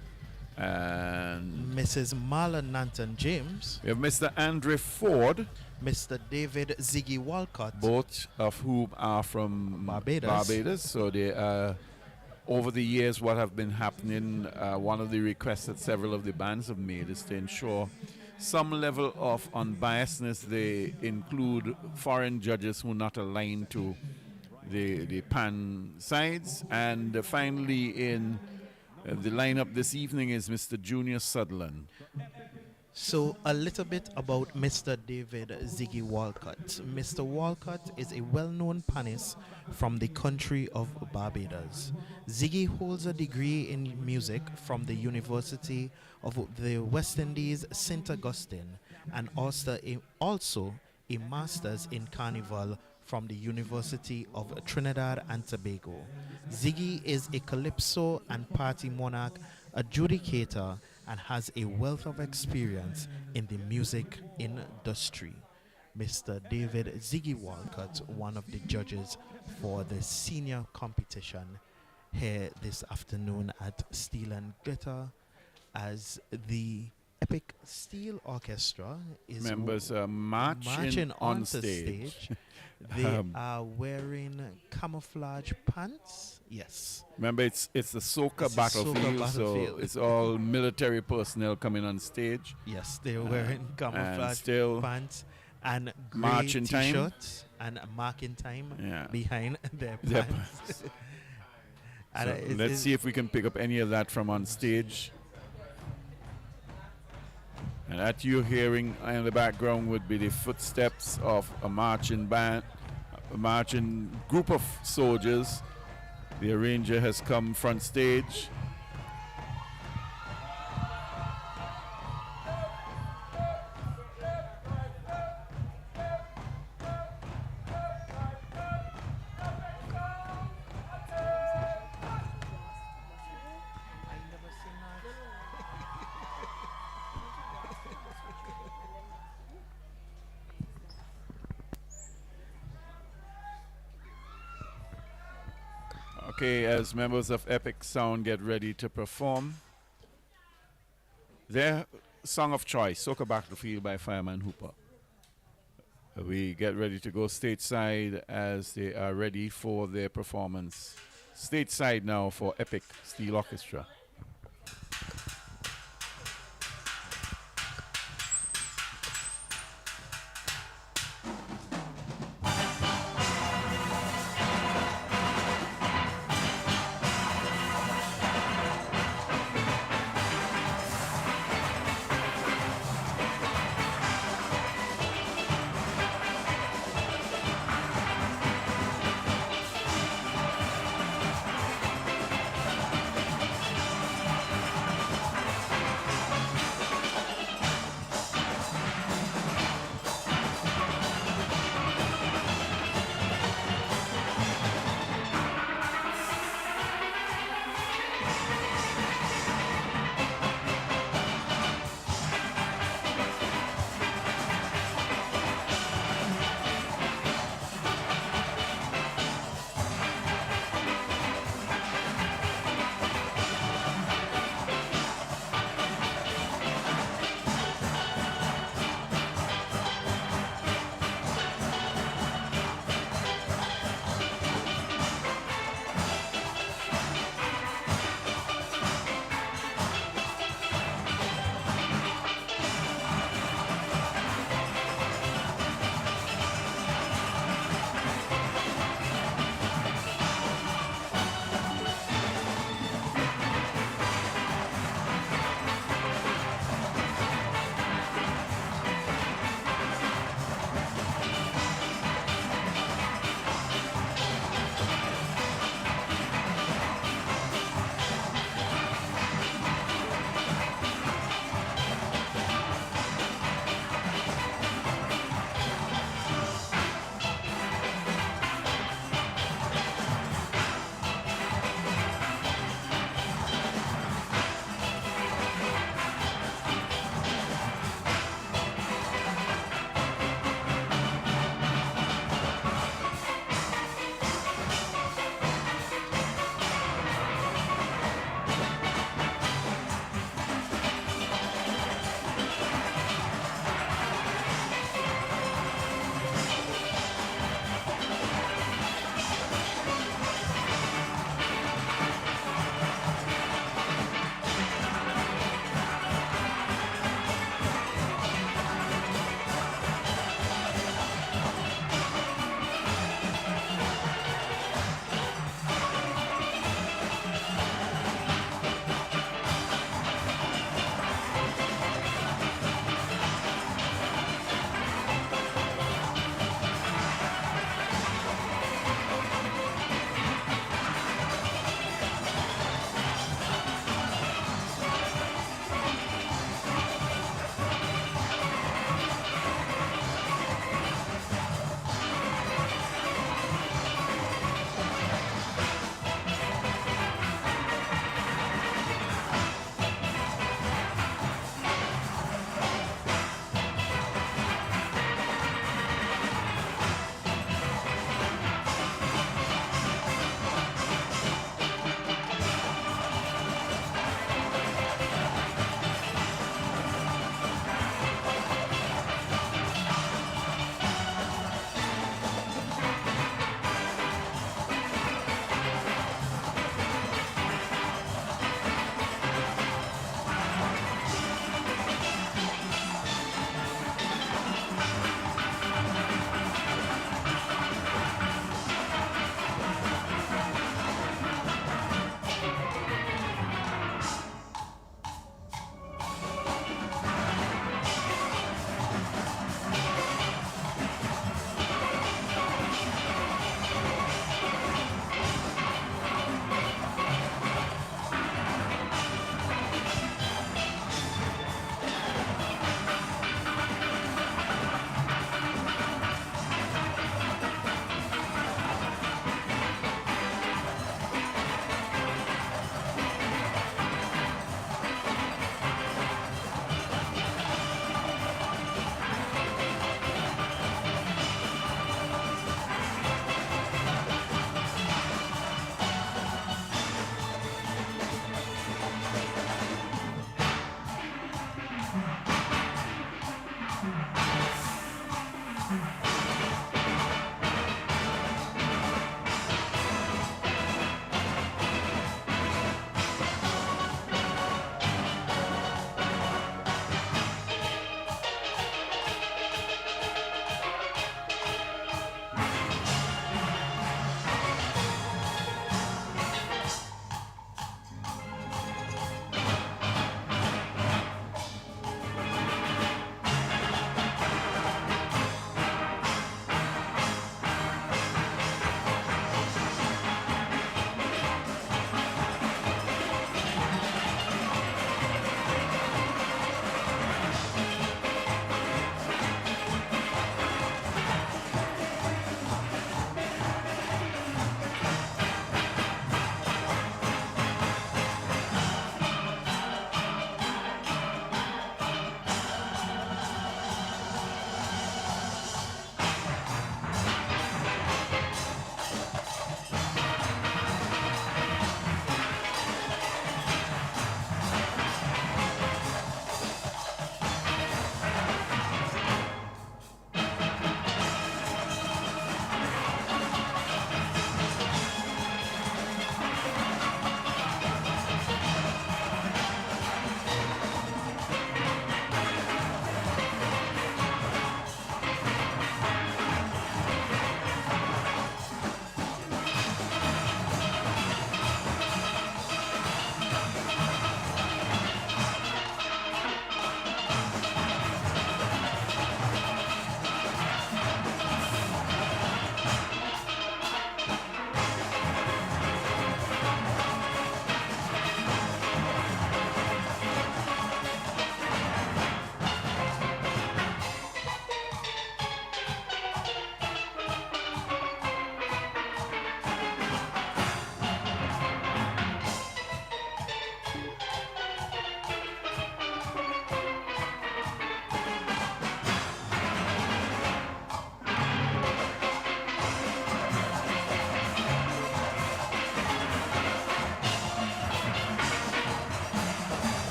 and Mrs. Marla Nanton James. We have Mr. Andre Ford. Mr. David Ziggy Walcott. Both of whom are from Barbados. So they over the years, what have been happening, one of the requests that several of the bands have made is to ensure some level of unbiasedness. They include foreign judges who are not aligned to the pan sides. And finally, in the lineup this evening is Mr. Junior Sutherland. So a little bit about Mr. David Ziggy Walcott. Mr. Walcott is a well-known panist from the country of Barbados. Ziggy holds a degree in music from the University of the West Indies, St. Augustine, and also a master's in carnival from the University of Trinidad and Tobago. Ziggy is a calypso and party monarch, adjudicator, and has a wealth of experience in the music industry. Mr. David Ziggy Walcott, one of the judges for the senior competition here this afternoon at Steel and Glitter, as the Epic Steel Orchestra is members are marching on stage. They are wearing camouflage pants. Yes. Remember, it's the Soca Battlefield, so it's all military personnel coming on stage. Yes, they're wearing camouflage pants and gray marching t-shirts and marking time behind their pants. So let's see if we can pick up any of that from on stage. And that you're hearing in the background would be the footsteps of a marching band, a marching group of soldiers. The arranger has come front stage. Okay, as members of Epic Sound get ready to perform their song of choice, Soca Battlefield by Fireman Hooper. We get ready to go stateside as they are ready for their performance. Stateside now for Epic Steel Orchestra.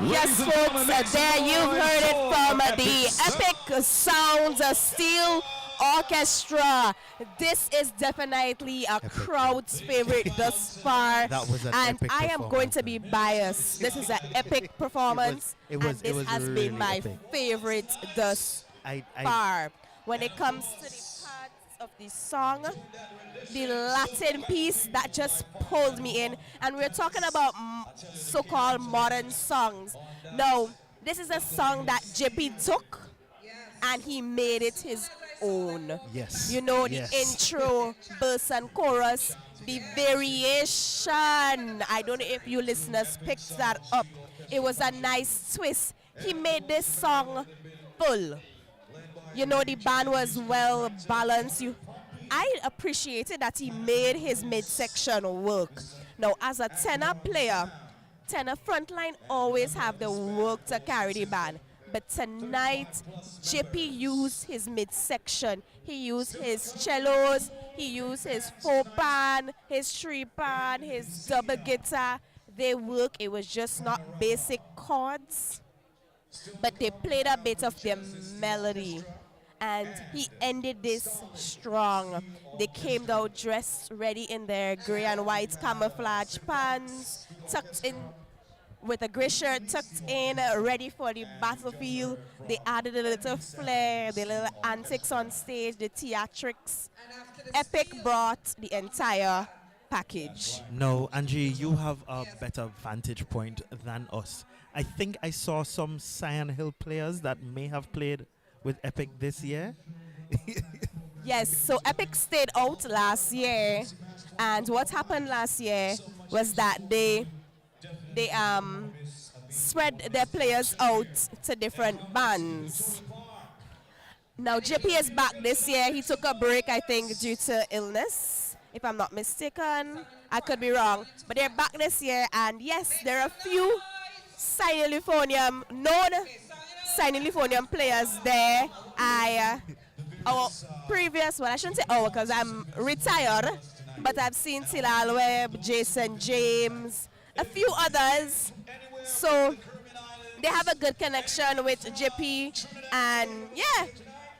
Yes, folks, there you've heard it from the Epic Sounds Steel Orchestra. This is definitely a crowd's favorite thus far. That was an and epic I am going performance, to be biased. This is an epic performance. It was and this has really been my epic. favorite thus I- far. When it comes to the parts of the song, the Latin piece that just pulled me in, and we're talking about so-called modern songs. No, this is a song that JP took and he made it his own. Yes. You know, the Yes. intro, verse and chorus, the variation. I don't know if you listeners picked that up. It was a nice twist. He made this song full. You know, the band was well balanced. I appreciated that he made his midsection work. Now, as a tenor player, tenor frontline always have the work to carry the band. But tonight, JP used his midsection. He used his cellos, he used his 4-pan, his 3-pan, his double guitar. They work. It was just not basic chords, but they played a bit of their melody. And he ended this strong. They came down dressed, ready in their gray and white camouflage pants, tucked in with a gray shirt tucked in, ready for the battlefield. They added a little flair, the little antics on stage, the theatrics. Epic brought the entire package. No, Angie, you have a better vantage point than us. I think I saw some Cyan Hill players that may have played with Epic this year. Yes, so Epic stayed out last year, and what happened last year was that they spread their players out to different bands. Now JP is back this year. He took a break, I think, due to illness, if I'm not mistaken. I could be wrong, but they're back this year, and yes, there are a few known Siniliphonium players there. Our previous, well, I shouldn't say our because I'm retired, but I've seen Tilal Webb, Jason James, a few others. So they have a good connection with JP, and yeah,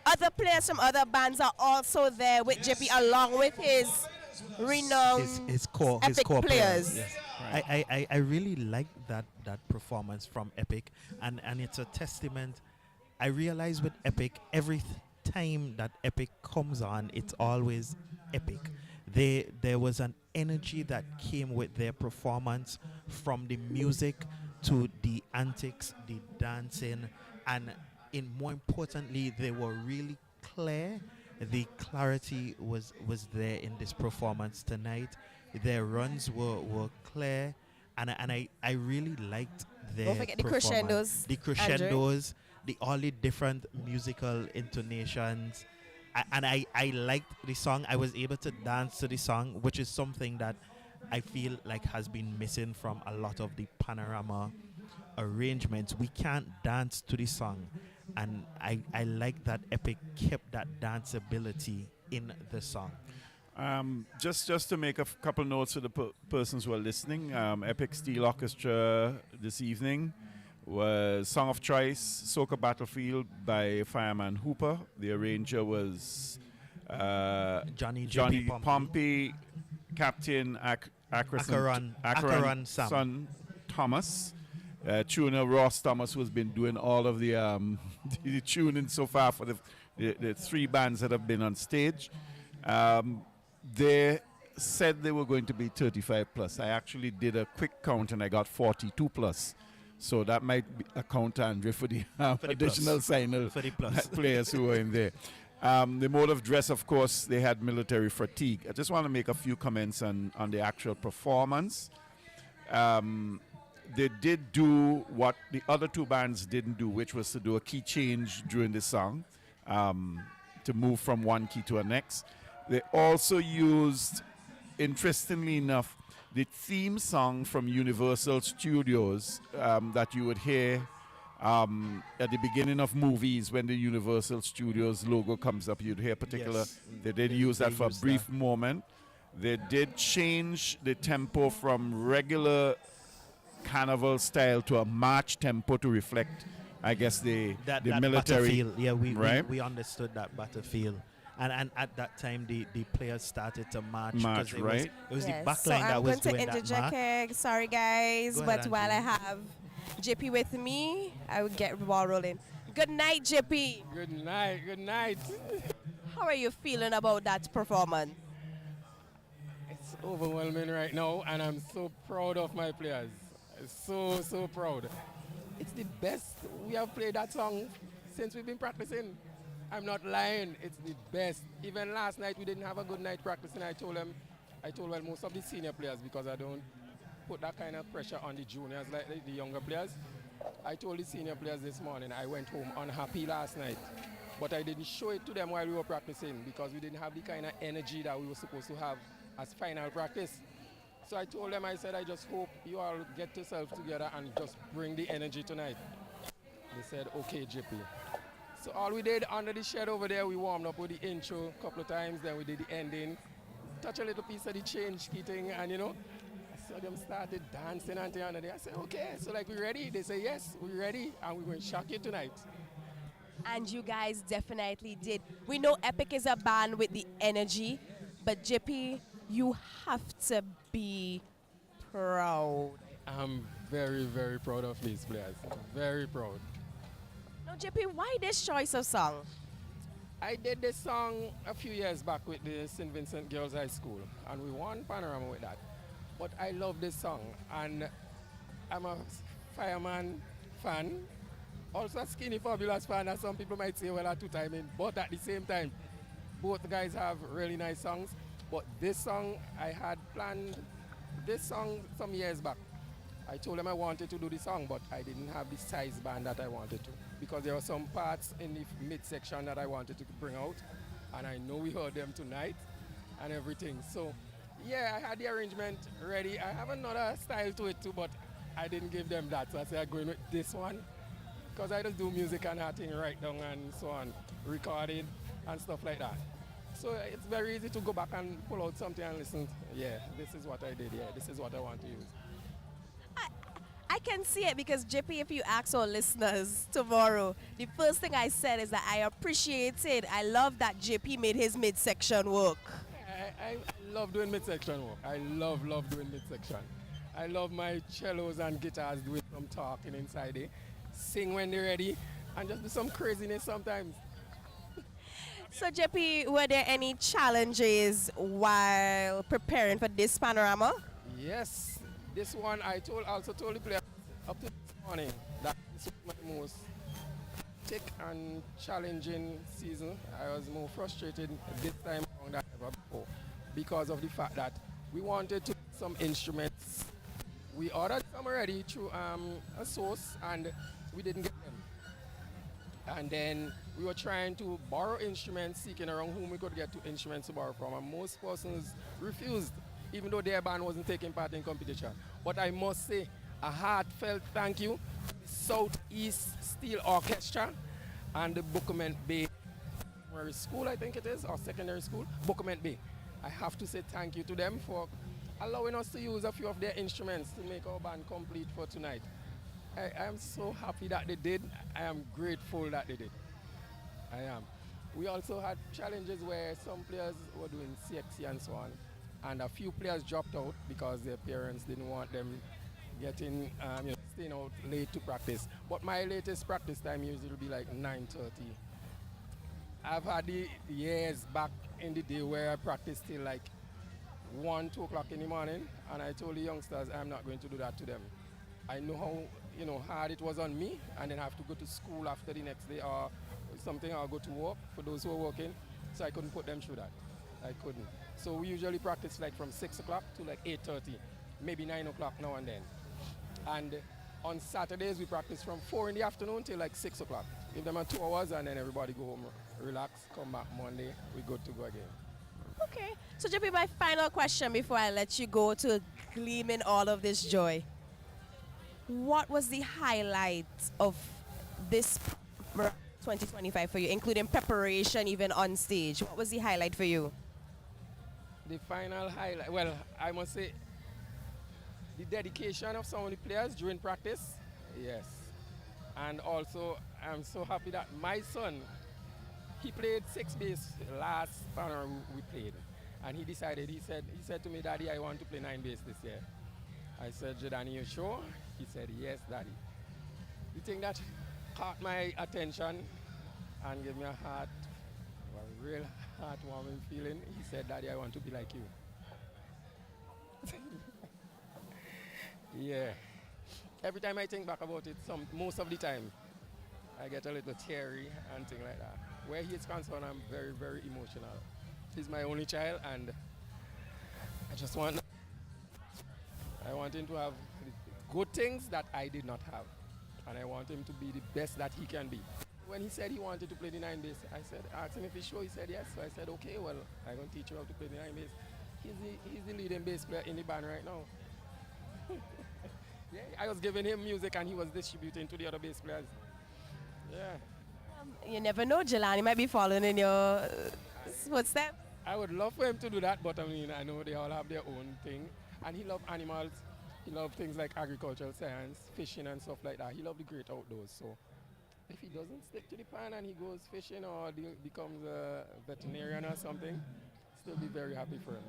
other players from other bands are also there with JP along with his renowned his core players. Yes. I really like that performance from Epic, and it's a testament. I realize with Epic, every time that Epic comes on, it's always epic. There was an energy that came with their performance, from the music to the antics, the dancing, and more importantly, they were really clear. The clarity was there in this performance tonight. Their runs were clear, and I really liked their Don't forget the performance. crescendos, The crescendos, all the different musical intonations. I liked the song. I was able to dance to the song, which is something that I feel like has been missing from a lot of the Panorama arrangements. We can't dance to the song, and I like that Epic kept that danceability in the song. Just to make a couple notes for the persons who are listening, Epic Steel Orchestra this evening was Song of Choice, Soca Battlefield by Fireman Hooper. The arranger was Johnny Pompey, Captain Akaran son Thomas. Tuner Ross Thomas, who has been doing all of the the tuning so far for the 3 bands that have been on stage. They said they were going to be 35 plus. I actually did a quick count and I got 42 plus. So that might account, Andre, for the additional signal players who were in there. The mode of dress, of course, they had military fatigue. I just want to make a few comments on the actual performance. They did do what the other 2 bands didn't do, which was to do a key change during the song, to move from one key to the next. They also used, interestingly enough, the theme song from Universal Studios that you would hear at the beginning of movies when the Universal Studios logo comes up. You'd hear particular. Yes. They did use that for a brief moment. They did change the tempo from regular carnival style to a march tempo to reflect, I guess, the that military. battlefield. Yeah, right? we understood that battlefield. And at that time, the players started to march. March, 'cause right? It was Yes, the backline so that I'm was going to doing that interject march. here. Sorry, guys, Go but ahead, while I Angie. have JP with me, I will get the ball rolling. Good night, JP. Good night, good night. How are you feeling about that performance? It's overwhelming right now, and I'm so proud of my players. So proud. It's the best. We have played that song since we've been practicing. I'm not lying. It's the best. Even last night we didn't have a good night practicing. I told well, most of the senior players, because I don't put that kind of pressure on the juniors like the younger players. I told the senior players this morning I went home unhappy last night, but I didn't show it to them while we were practicing because we didn't have the kind of energy that we were supposed to have as final practice. So I told them, I said, I just hope you all get yourself together and just bring the energy tonight. They said, okay, JP. So all we did under the shed over there, we warmed up with the intro a couple of times, then we did the ending, touch a little piece of the change key thing, and I saw them started dancing and the other day. I said, okay, so like, we ready? They say, yes, we're ready, and we're going to shock you tonight. And you guys definitely did. We know Epic is a band with the energy, but JP, you have to be proud. I'm very, very proud of these players. Very proud. Now, JP, why this choice of song? I did this song a few years back with the St. Vincent Girls High School, and we won Panorama with that. But I love this song, and I'm a Fireman fan, also a Skinny Fabulous fan, as some people might say, well, are two-timing, but at the same time, both guys have really nice songs. But this song, I had planned this song some years back. I told them I wanted to do the song, but I didn't have the size band that I wanted to, because there were some parts in the midsection that I wanted to bring out, and I know we heard them tonight and everything. So, yeah, I had the arrangement ready. I have another style to it too, but I didn't give them that. So I said I'm going with this one, because I just do music and acting right down and so on, recording and stuff like that. So it's very easy to go back and pull out something and listen. Yeah, this is what I did. Yeah, this is what I want to use. I can see it because, JP, if you ask our listeners tomorrow, the first thing I said is that I appreciate it. I love that JP made his midsection work. I love doing midsection work. I love doing midsection. I love my cellos and guitars doing some talking inside it, sing when they're ready, and just do some craziness sometimes. So, JP, were there any challenges while preparing for this panorama? Yes, this one I also told the players up to this morning that this was my most thick and challenging season. I was more frustrated this time around than ever before because of the fact that we wanted to get some instruments. We ordered some already through a source, and we didn't get them. And then we were trying to borrow instruments, seeking around whom we could get two instruments to borrow from, and most persons refused, even though their band wasn't taking part in competition. But I must say a heartfelt thank you to the Southeast Steel Orchestra and the Bookament Bay Primary School, I think it is, or secondary school, Bookament Bay. I have to say thank you to them for allowing us to use a few of their instruments to make our band complete for tonight. I am so happy that they did. I am grateful that they did. I am. We also had challenges where some players were doing CXC and so on, and a few players dropped out because their parents didn't want them getting, staying out late to practice. But my latest practice time usually will be like 9:30. I've had the years back in the day where I practiced till like 1, 2 o'clock in the morning, and I told the youngsters I'm not going to do that to them. I know how hard it was on me, and then I have to go to school after the next day or something, or go to work for those who are working, so I couldn't put them through that. I couldn't. So we usually practice like from 6 o'clock to like 8:30, maybe 9 o'clock now and then. And on Saturdays we practice from 4 in the afternoon till like 6 o'clock. Give them 2 hours and then everybody go home, relax, come back Monday, we good to go again. Okay. So, JP, my final question before I let you go to gleam in all of this joy. What was the highlight of this 2025 for you, including preparation, even on stage? What was the highlight for you? The final highlight, well, I must say, the dedication of some of the players during practice, yes. And also, I'm so happy that my son, he played six bass last panel we played. And he decided, he said to me, Daddy, I want to play nine bass this year. I said, Jadani, you sure? He said, yes, Daddy. The thing that caught my attention and gave me a real heartwarming feeling, he said, Daddy, I want to be like you. Yeah. Every time I think back about it, most of the time, I get a little teary and things like that. Where he is concerned, I'm very, very emotional. He's my only child, and I want him to have good things that I did not have. And I want him to be the best that he can be. When he said he wanted to play the nine bass, I asked him if he's sure. He said yes. So I said, okay, well, I'm going to teach you how to play the nine bass. He's the leading bass player in the band right now. Yeah, I was giving him music and he was distributing to the other bass players. Yeah. You never know, Jelani might be following in your footsteps. I would love for him to do that, but I mean, I know they all have their own thing. And he loves animals. He loves things like agricultural science, fishing and stuff like that. He loves the great outdoors. So if he doesn't stick to the pan and he goes fishing or becomes a veterinarian or something, still be very happy for him.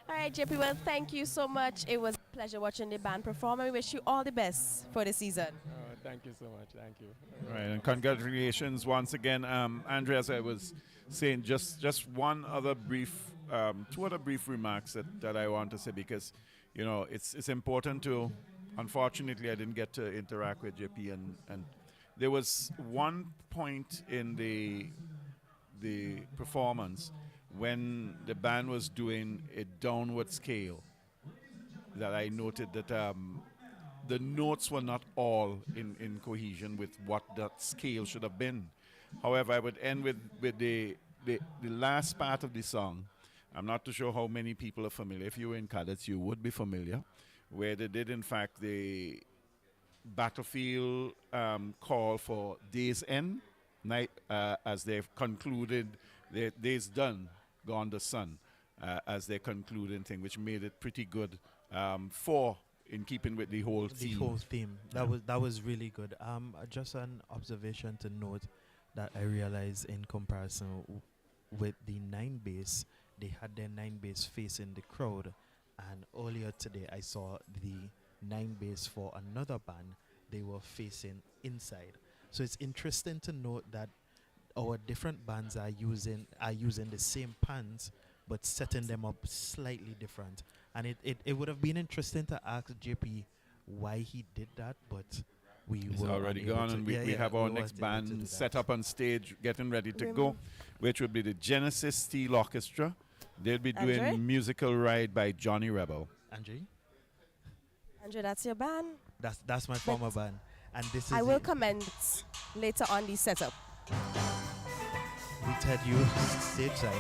All right, JP, well, thank you so much. It was a pleasure watching the band perform, and we wish you all the best for the season. Thank you so much. Thank you. Right, and congratulations once again. Andreas, I was saying just one other brief, two other brief remarks that I want to say, because, you know, it's important to, unfortunately, I didn't get to interact with JP, and there was one point in the performance when the band was doing a downward scale that I noted that the notes were not all in cohesion with what that scale should have been. However, I would end with the last part of the song. I'm not too sure how many people are familiar. If you were in cadets, you would be familiar, where they did, in fact, the battlefield call for Day's End, night, as they've concluded their Day's Done, Gone the Sun, as their concluding thing, which made it pretty good in keeping with the whole theme. The whole theme. That was really good. Just an observation to note that I realized in comparison with the nine bass, they had their nine bass facing the crowd, and earlier today I saw the nine bass for another band. They were facing inside. So it's interesting to note that our different bands are using the same pans, but setting them up slightly different. And it would have been interesting to ask JP why he did that, but He's already gone, and we have our next band set up on stage, getting ready to go, which will be the Genesis Steel Orchestra. They'll be doing Andre? Musical Ride by Johnny Rebel. Andre, that's your band? That's my former band. And this is I will comment later on the setup. We had you stage side.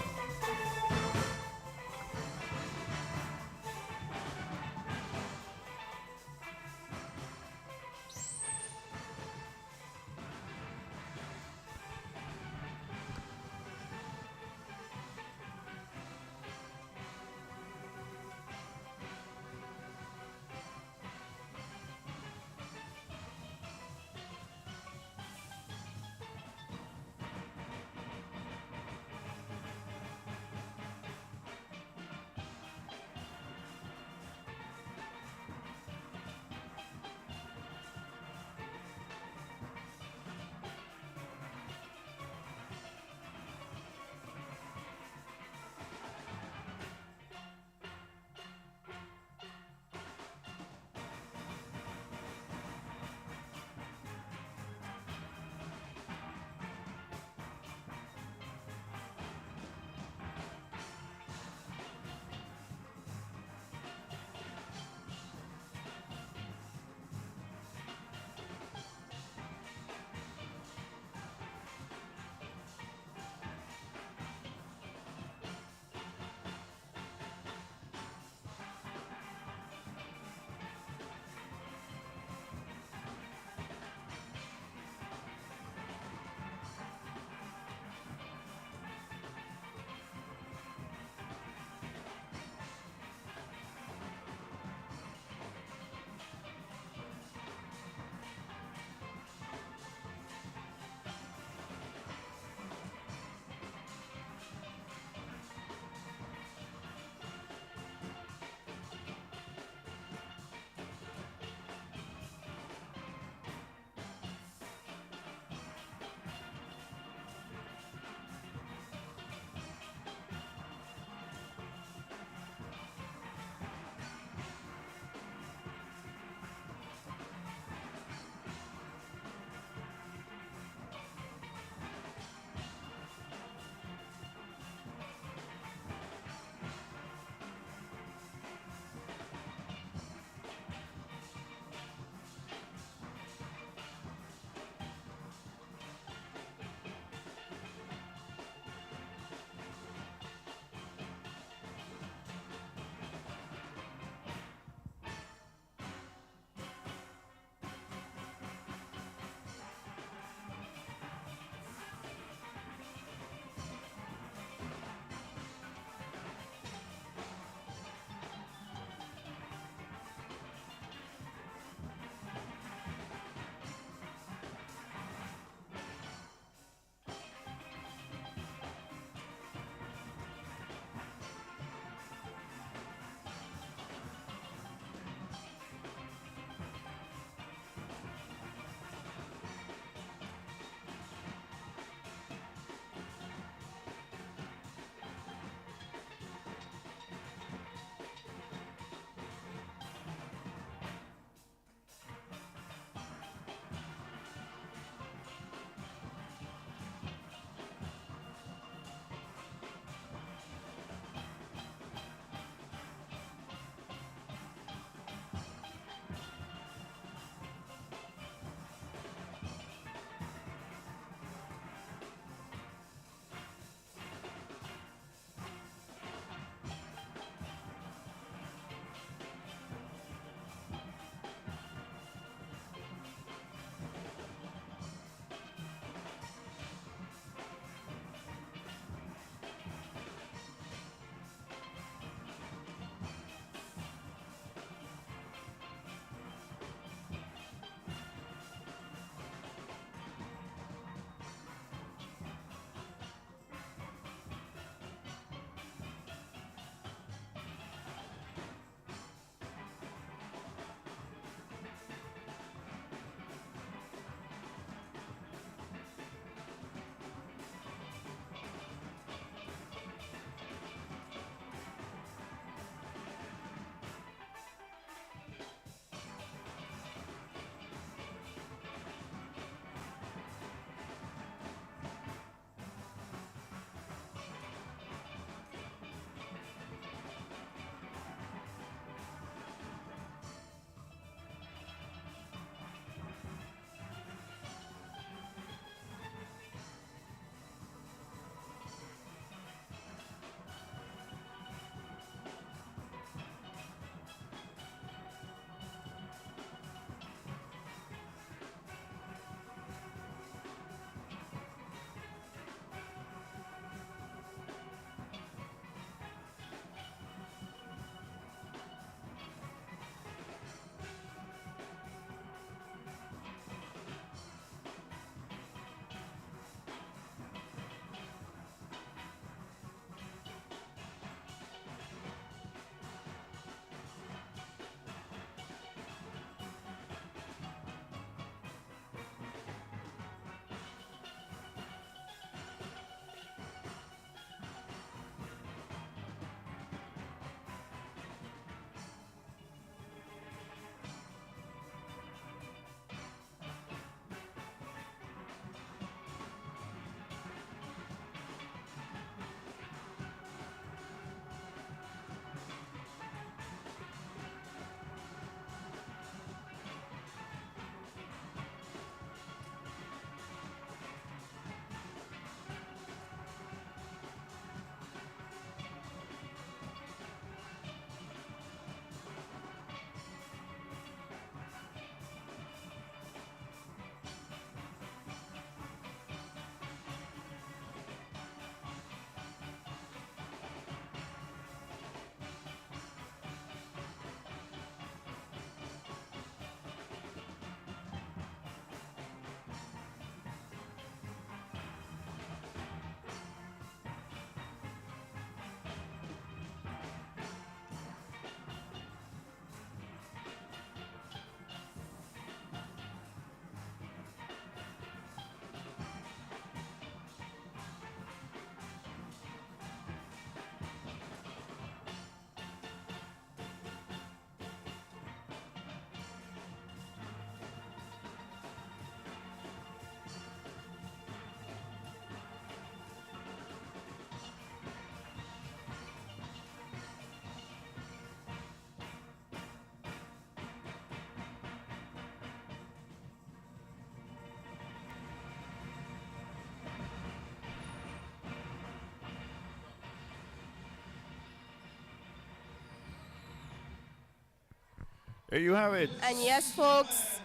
There you have it. And yes, folks,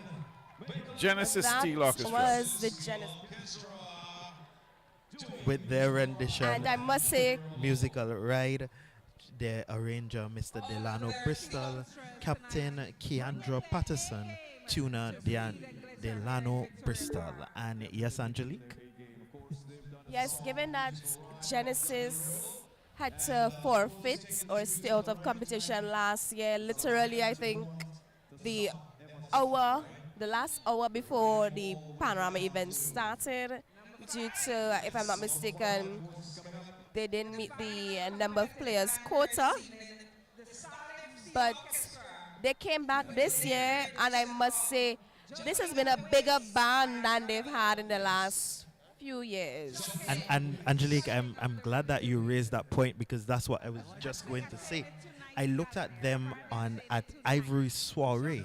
Genesis that Steel Orchestra. was the Genesis. With their rendition, And I must say, Musical Ride, the arranger, Mr. Delano Bristol, Captain Keandra Patterson, tuner Delano Bristol. And yes, Angelique? yes, given that Genesis had to forfeit or stay out of competition last year, literally, I think the last hour before the panorama event started, due to, if I'm not mistaken, they didn't meet the number of players quota. But they came back this year, and I must say, this has been a bigger band than they've had in the last few years. And Angelique, I'm glad that you raised that point, because that's what I was just going to say. I looked at them at Ivory Soiree,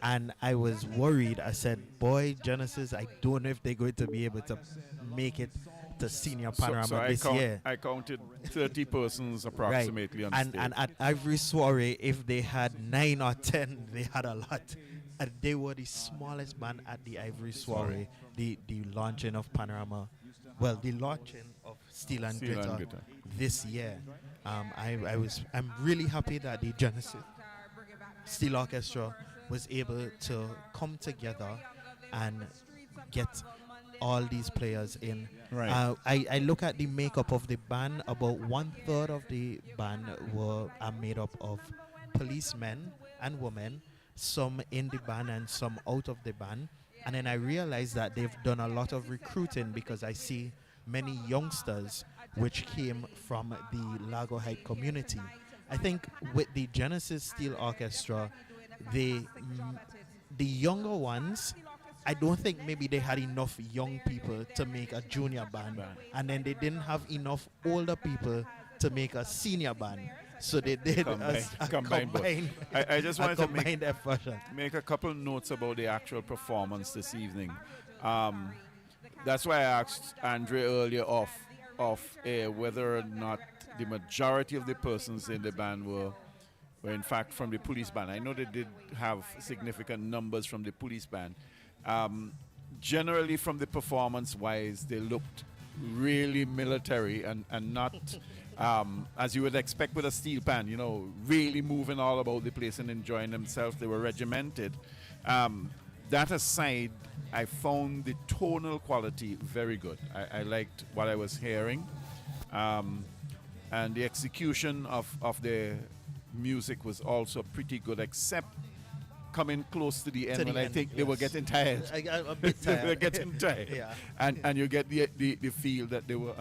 and I was worried. I said, boy, Genesis, I don't know if they're going to be able to make it to Senior Panorama this year. I counted 30 persons approximately on and, stage. and at Ivory Soiree, if they had 9 or 10, they had a lot. And they were the smallest band at the Ivory Soiree, the launching of Panorama. Well, the launching of Steel and Glitter this year. I'm really happy that the Genesis Steel Orchestra was able to come together and get all these players in. Right. I look at the makeup of the band. About 1/3 of the band are made up of policemen and women, some in the band and some out of the band. And then I realized that they've done a lot of recruiting, because I see many youngsters which came from the Lago Heights community. I think with the Genesis Steel Orchestra, the younger ones, I don't think maybe they had enough young people to make a junior band, and then they didn't have enough older people to make a senior band. So they did a combined. I just wanted to make a couple notes about the actual performance this evening. That's why I asked Andre earlier off air whether or not the majority of the persons in the band were in fact from the police band. I know they did have significant numbers from the police band. Generally, from the performance-wise, they looked really military and not as you would expect with a steel band, really moving all about the place and enjoying themselves. They were regimented. That aside, I found the tonal quality very good. I liked what I was hearing. And the execution of the music was also pretty good, except coming close to the end when I think they were getting tired. A bit tired. They were getting tired. Yeah. And you get the feel that they were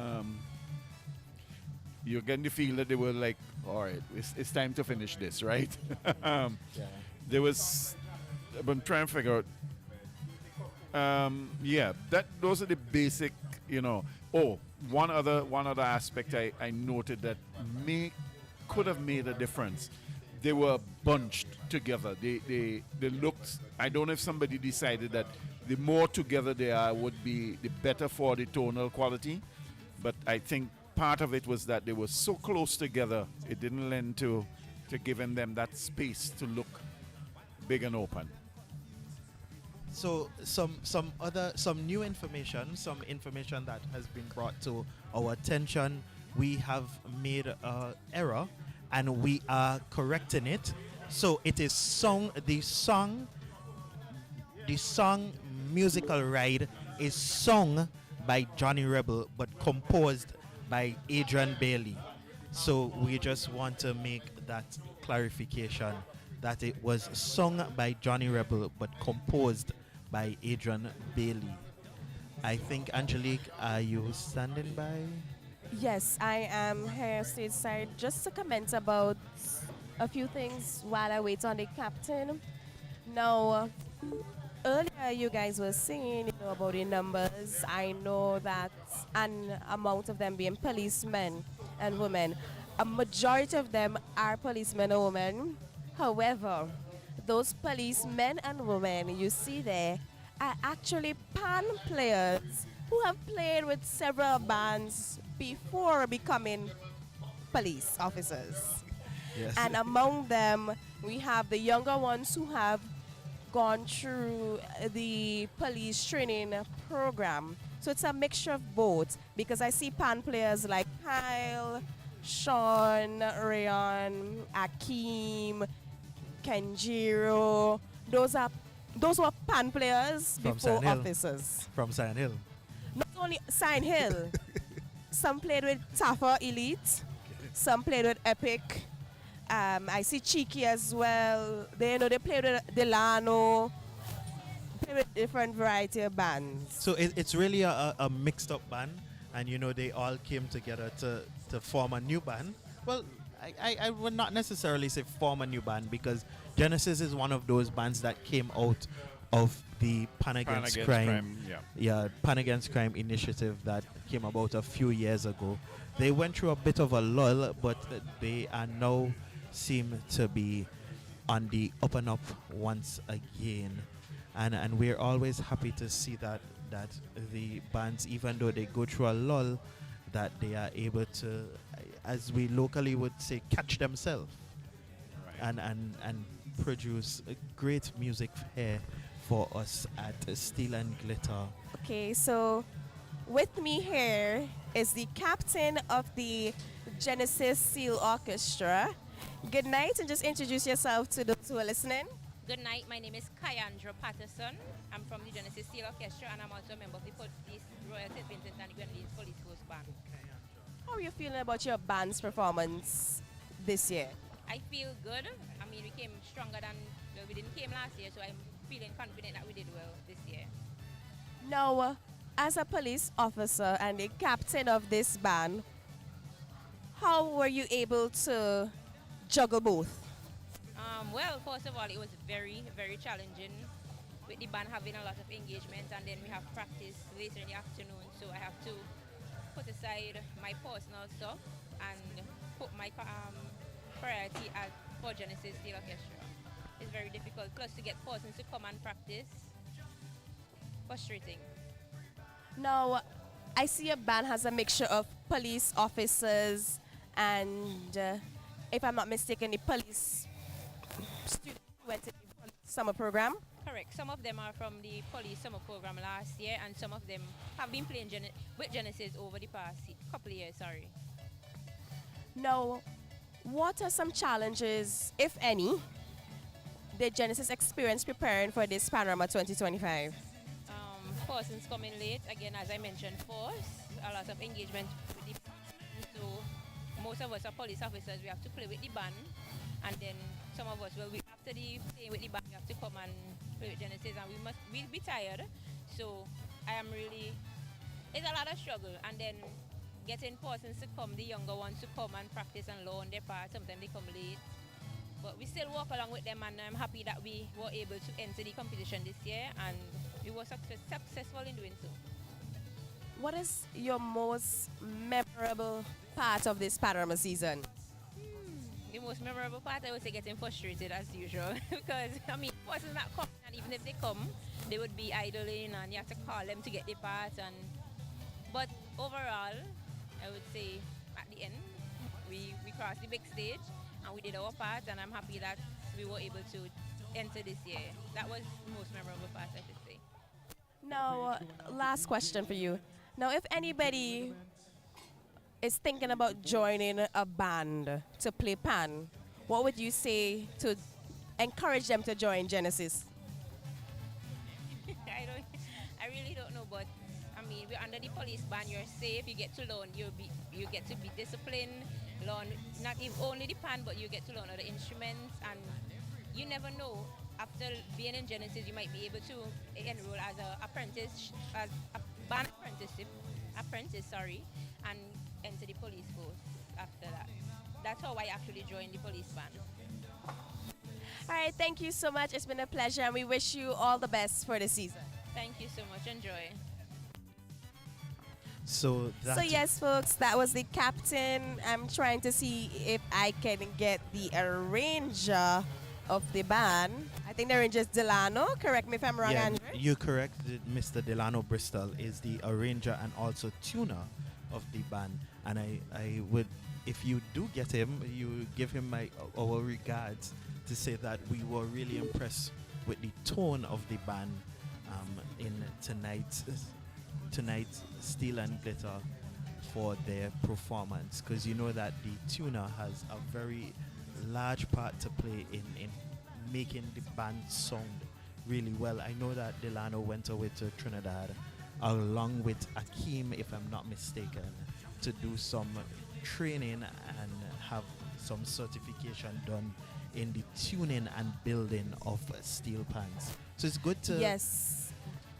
you're getting the feel that they were like, all right, it's time to finish this, right? There was, I'm trying to figure out, those are the basic, Oh, one other aspect I noted that could have made a difference. They were bunched together. They looked, I don't know if somebody decided that the more together they are would be the better for the tonal quality, but I think part of it was that they were so close together, it didn't lend to giving them that space to look big and open. So some new information, some information that has been brought to our attention. We have made an error, and we are correcting it. So it is the song Musical Ride is sung by Johnny Rebel, but composed by Adrian Bailey. So we just want to make that clarification, that it was sung by Johnny Rebel, but composed by Adrian Bailey. I think, Angelique, are you standing by? Yes, I am here stateside just to comment about a few things while I wait on the captain. Now, earlier you guys were saying about the numbers. I know that an amount of them being policemen and women. A majority of them are policemen and women. However, those policemen and women you see there are actually pan players who have played with several bands before becoming police officers. Yes. And among them, we have the younger ones who have gone through the police training program. So it's a mixture of both because I see pan players like Kyle, Sean, Rayon, Akeem, Kenjiro. Those were pan players From before Sand Hill. officers. From Sand Hill. Not only Sign Hill. Some played with Taffa Elite. Some played with Epic. I see Cheeky as well. They played with Delano. Played with different variety of bands. So it's really a mixed up band, and they all came together to form a new band. Well, I would not necessarily say form a new band because Genesis is one of those bands that came out of the Pan Against Crime, Pan Against Crime initiative that came about a few years ago. They went through a bit of a lull, but they are now seem to be on the up and up once again. And we're always happy to see that the bands, even though they go through a lull, that they are able to, as we locally would say, catch themselves and produce great music here for us at Steel and Glitter. Okay, so with me here is the captain of the Genesis Seal Orchestra. Good night, and just introduce yourself to those who are listening. Good night, my name is Kyandra Patterson. I'm from the Genesis Steel Orchestra and I'm also a member of the Royal St. Vincent and Grenadines Police Force Band. How are you feeling about your band's performance this year? I feel good. I mean, we came stronger than, well, we didn't came last year, so I'm feeling confident that we did well this year. Now, as a police officer and the captain of this band, how were you able to juggle both? Well, first of all, it was very, very challenging with the band having a lot of engagement, and then we have practice later in the afternoon, so I have to put aside my personal stuff and put my priority for Genesis Steel Orchestra. It's very difficult, plus to get persons to come and practice. Frustrating. Now, I see your band has a mixture of police officers and, if I'm not mistaken, the police students who went to the police summer program. Correct. Some of them are from the police summer program last year, and some of them have been playing with Genesis over the past couple of years. Sorry. Now, what are some challenges, if any, did Genesis experience preparing for this Panorama 2025? Persons coming late, again, as I mentioned, first, a lot of engagement with the band. So most of us are police officers, we have to play with the band, and then some of us, after the playing with the band, we have to come and play with Genesis, and we'll be tired. So I am really, it's a lot of struggle, and then getting persons to come, the younger ones to come and practice and learn their part. Sometimes they come late, but we still walk along with them, and I'm happy that we were able to enter the competition this year, and we were successful in doing so. What is your most memorable part of this Panorama season? The most memorable part, I would say, getting frustrated as usual. Because, I mean, persons not coming, and even if they come, they would be idling, and you have to call them to get their part. But overall, I would say, at the end, we crossed the big stage, and we did our part, and I'm happy that we were able to enter this year. That was the most memorable part, I should say. Now, last question for you. Now, if anybody is thinking about joining a band to play pan, what would you say to encourage them to join Genesis? I really don't know, but I mean, we're under the police band. You're safe. You get to learn. You get to be disciplined. Learn not even only the pan, but you get to learn other instruments, and you never know. After being in Genesis, you might be able to enroll as an apprentice, as a band apprentice, and enter the police force after that. That's how I actually joined the police band. All right, thank you so much. It's been a pleasure, and we wish you all the best for the season. Thank you so much. Enjoy. So yes, folks, that was the captain. I'm trying to see if I can get the arranger of the band. I think the arranger is Delano. Correct me if I'm wrong, Yeah, Andrew. you're correct. Mr. Delano Bristol is the arranger and also tuner of the band. And I would, if you do get him, you give him our regards to say that we were really impressed with the tone of the band in tonight's Steel and Glitter for their performance, because you know that the tuner has a very large part to play in making the band sound really well. I know that Delano went away to Trinidad along with Akeem, if I'm not mistaken, to do some training and have some certification done in the tuning and building of steel pans. So it's good to... Yes.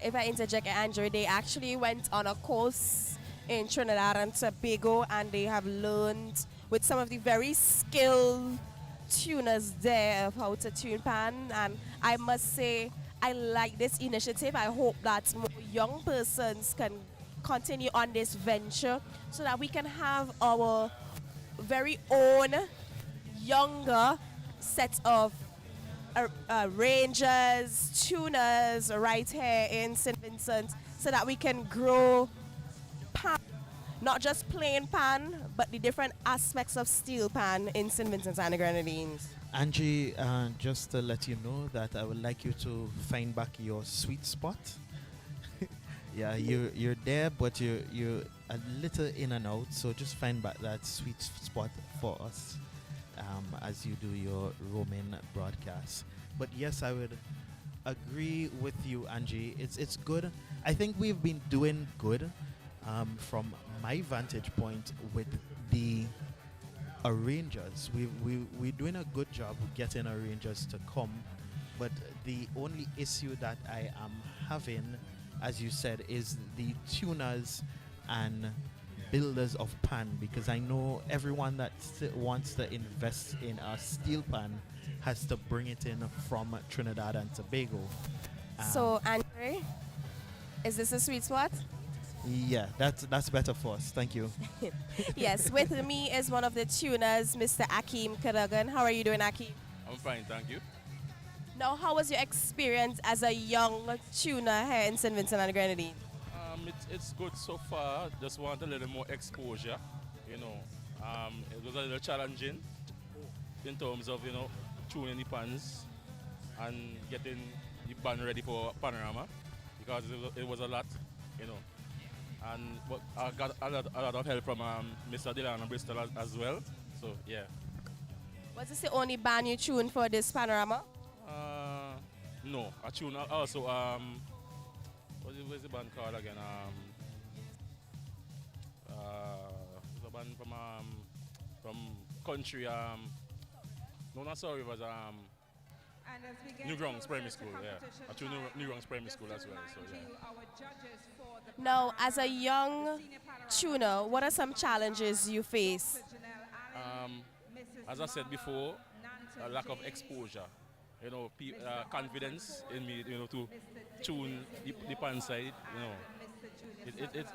If I interject, Andrew, they actually went on a course in Trinidad and Tobago, and they have learned with some of the very skilled tuners there of how to tune pan. And I must say, I like this initiative. I hope that more young persons can continue on this venture so that we can have our very own younger set of rangers, tuners right here in St. Vincent, so that we can grow pan, not just plain pan, but the different aspects of steel pan in St. Vincent and the Grenadines. Angie, just to let you know that I would like you to find back your sweet spot. Yeah, you're there, but you're a little in and out, so just find back that sweet spot for us as you do your roaming broadcast. But yes, I would agree with you, Angie. It's good. I think we've been doing good from my vantage point with the arrangers. We're doing a good job of getting arrangers to come, but the only issue that I am having, as you said, is the tuners and builders of pan, because I know everyone that wants to invest in a steel pan has to bring it in from Trinidad and Tobago. So, Andre, is this a sweet spot? Yeah, that's better for us. Thank you. Yes, with me is one of the tuners, Mr. Akeem Kadagan. How are you doing, Akeem? I'm fine, thank you. Now, how was your experience as a young tuner here in St. Vincent and the Grenadines? It's good so far. Just want a little more exposure, you know. It was a little challenging in terms of, you know, tuning the pans and getting the band ready for Panorama, because it was a lot, you know. And I got a lot of help from Mr. Dylan and Bristol as well. So, yeah. Was this the only band you tuned for this Panorama? No, I tuned also, what's the band called again? It's a band from country, no, not sorry, it was New Grounds Primary School, yeah. I tuned New Grounds Primary School as well, so yeah. Now, as a young tuner, what are some challenges you face? As I said before, a lack of exposure. You know, confidence in me, you know, to tune the pan side, you know.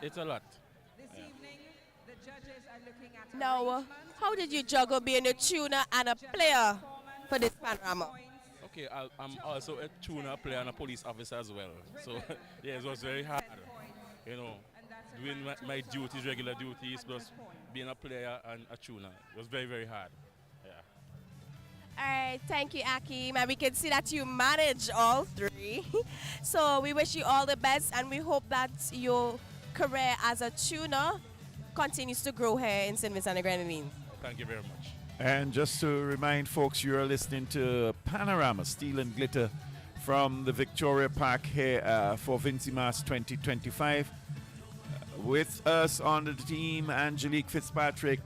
It's a lot. Yeah. Now, how did you juggle being a tuner and a player for this Panorama? Okay, I'm also a tuner, player, and a police officer as well. So, yeah, it was very hard, you know, doing my duties, regular duties, plus being a player and a tuner. It was very, very hard. All right, thank you, Akeem. And we can see that you manage all three. So we wish you all the best, and we hope that your career as a tuner continues to grow here in St. Vincent and the Grenadines. Thank you very much. And just to remind folks, you're listening to Panorama Steel and Glitter from the Victoria Park here for VINCY Mass 2025. With us on the team, Angelique Fitzpatrick,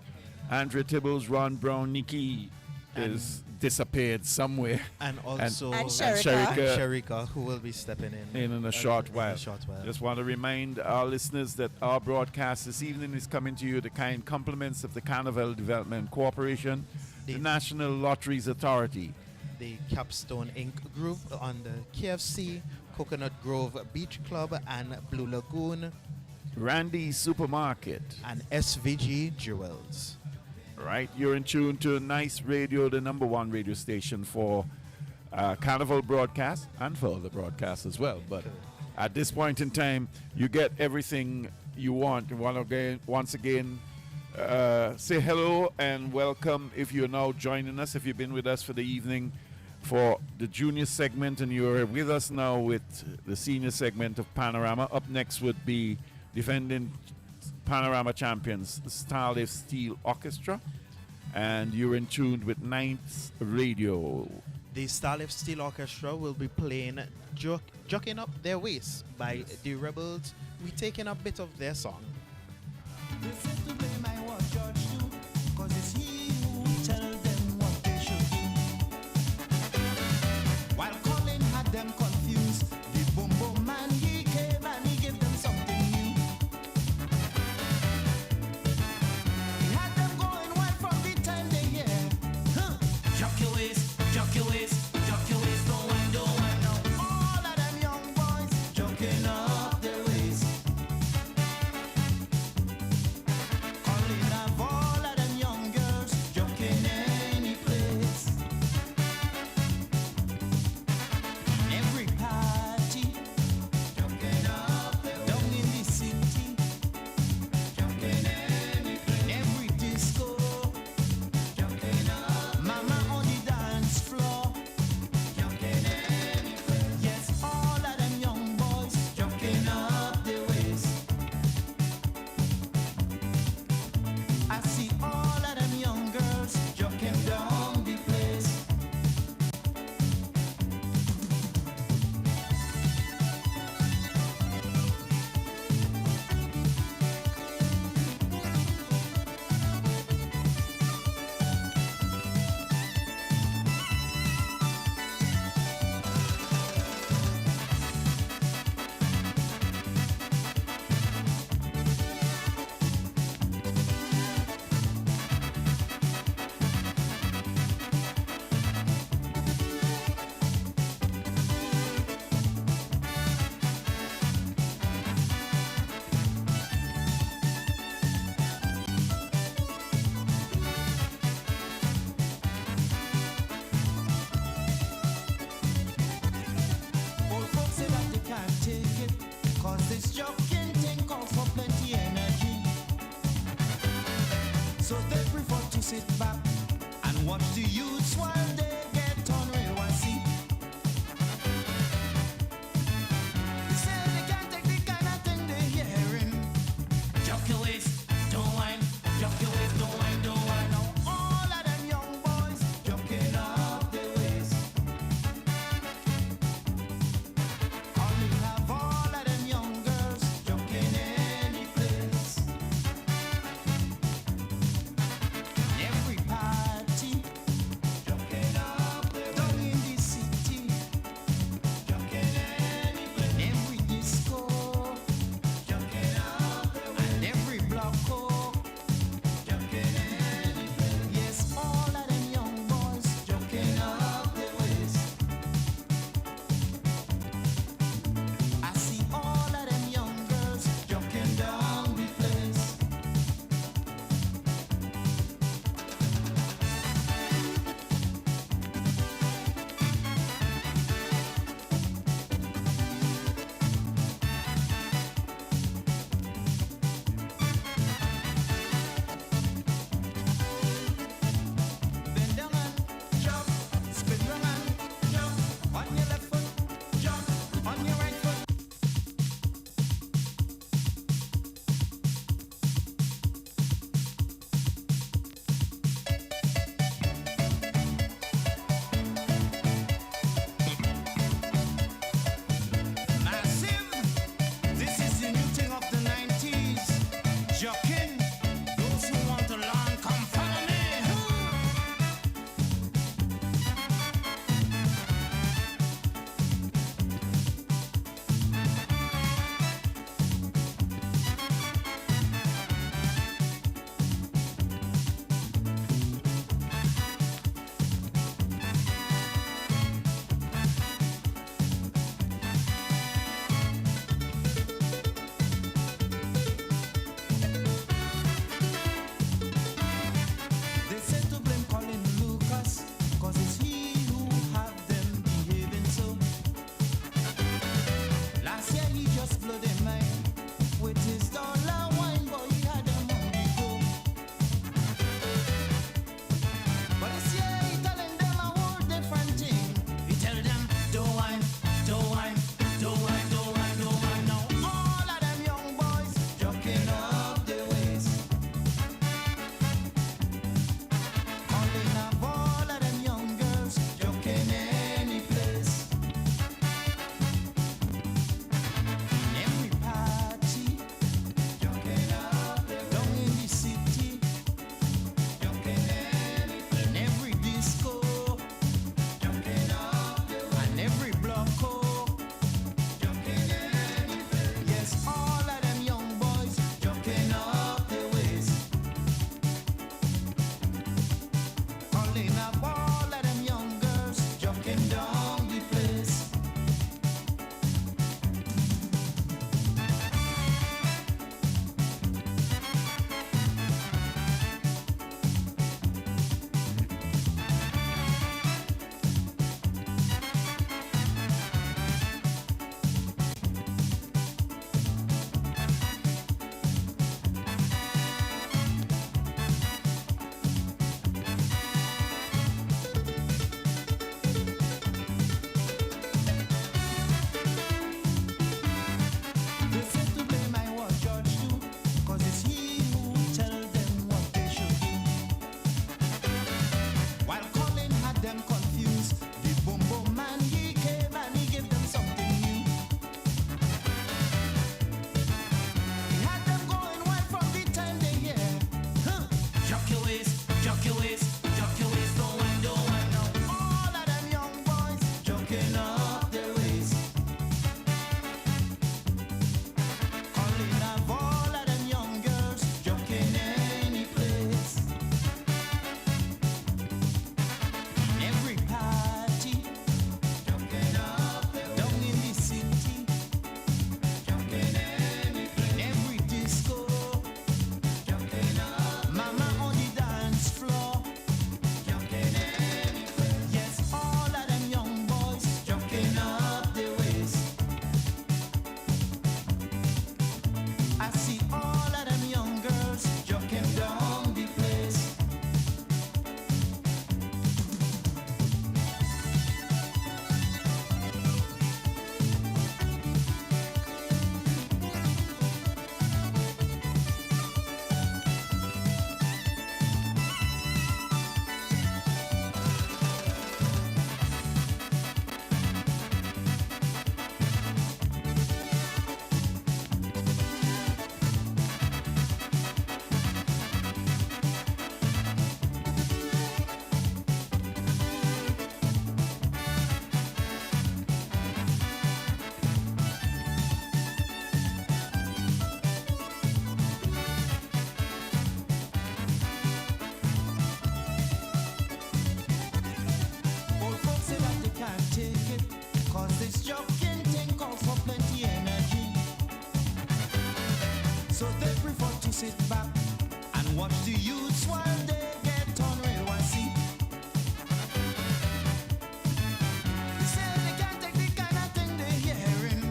Andrea Tibbles, Ron Brown, Nikki is disappeared somewhere. And also and Sherika, who will be stepping in a short while. Just want to remind our listeners that our broadcast this evening is coming to you the kind compliments of the Carnival Development Corporation, the National Lotteries Authority, the Capstone Inc. Group on the KFC, Coconut Grove Beach Club and Blue Lagoon, Randy's Supermarket, and SVG Jewels. Right, you're in tune to Nice Radio, the #1 radio station for Carnival broadcast and for other broadcasts as well. But at this point in time, you get everything you want. Once again, say hello and welcome if you're now joining us, if you've been with us for the evening for the junior segment and you're with us now with the senior segment of Panorama. Up next would be defending Panorama champions, the Starlift Steel Orchestra, and you're in tune with Ninth Radio. The Starlift Steel Orchestra will be playing Jucking Up Their Waist by the Rebels, retaking a bit of their song. They said to blame my what judge do, 'cause it's he who tell them what they should do. While Colin had them confused, the boom boom man he came and he gave them something new. He had them going wild from the time they hear, Jock your waist, jock your waist, jock your waist, don't wind now. All of them young boys joking up their waist. Calling up all of them young girls joking any place. Every party joking up their waist. Down in the city joking any place. Every disco joking up. Mama on the dance floor joking any place. Yes, all of them young boys joking up their waist. I see all of them young girls joking down the place. Old folks say that they can't take it, 'cause this joking thing calls for plenty energy. So they prefer to sit back and watch the youths while they get on railway seat. They say they can't take the kind of thing they're hearing. Jock your waist, don't whine. Jock your waist, don't whine, don't whine. Now all of them young boys joking up their waist. Calling have all of them young girls joking any place. Every party joking up waist, jock your waist, don't wind now. All of them young boys joking up their waist. Calling up all of them young girls joking any place. Every party joking up their waist. Down in the city joking any place. In every disco joking up. Mama on the dance floor joking any place. Yes, all of them young boys joking up their waist. I see all of them young girls joking down the place. Old folks say that they can't take it, 'cause this joking thing calls for plenty energy. So they prefer to sit back and watch the youths while they get on railway seat. They say they can't take the kind of thing they're hearing.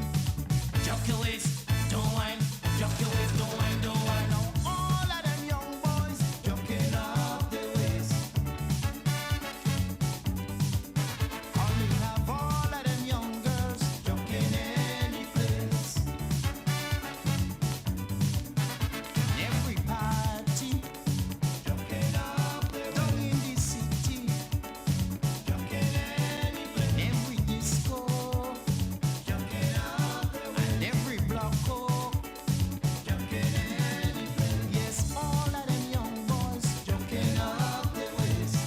Jock your waist, don't whine. Jock your waist, don't whine, don't whine. Now all of them young boys joking up their waist. Only have all of them young girls joking any place. Every party joking up their waist. Down in the city joking any place. Every disco joking up their waist. And every block joking any place. Yes, all of them young boys joking up their waist.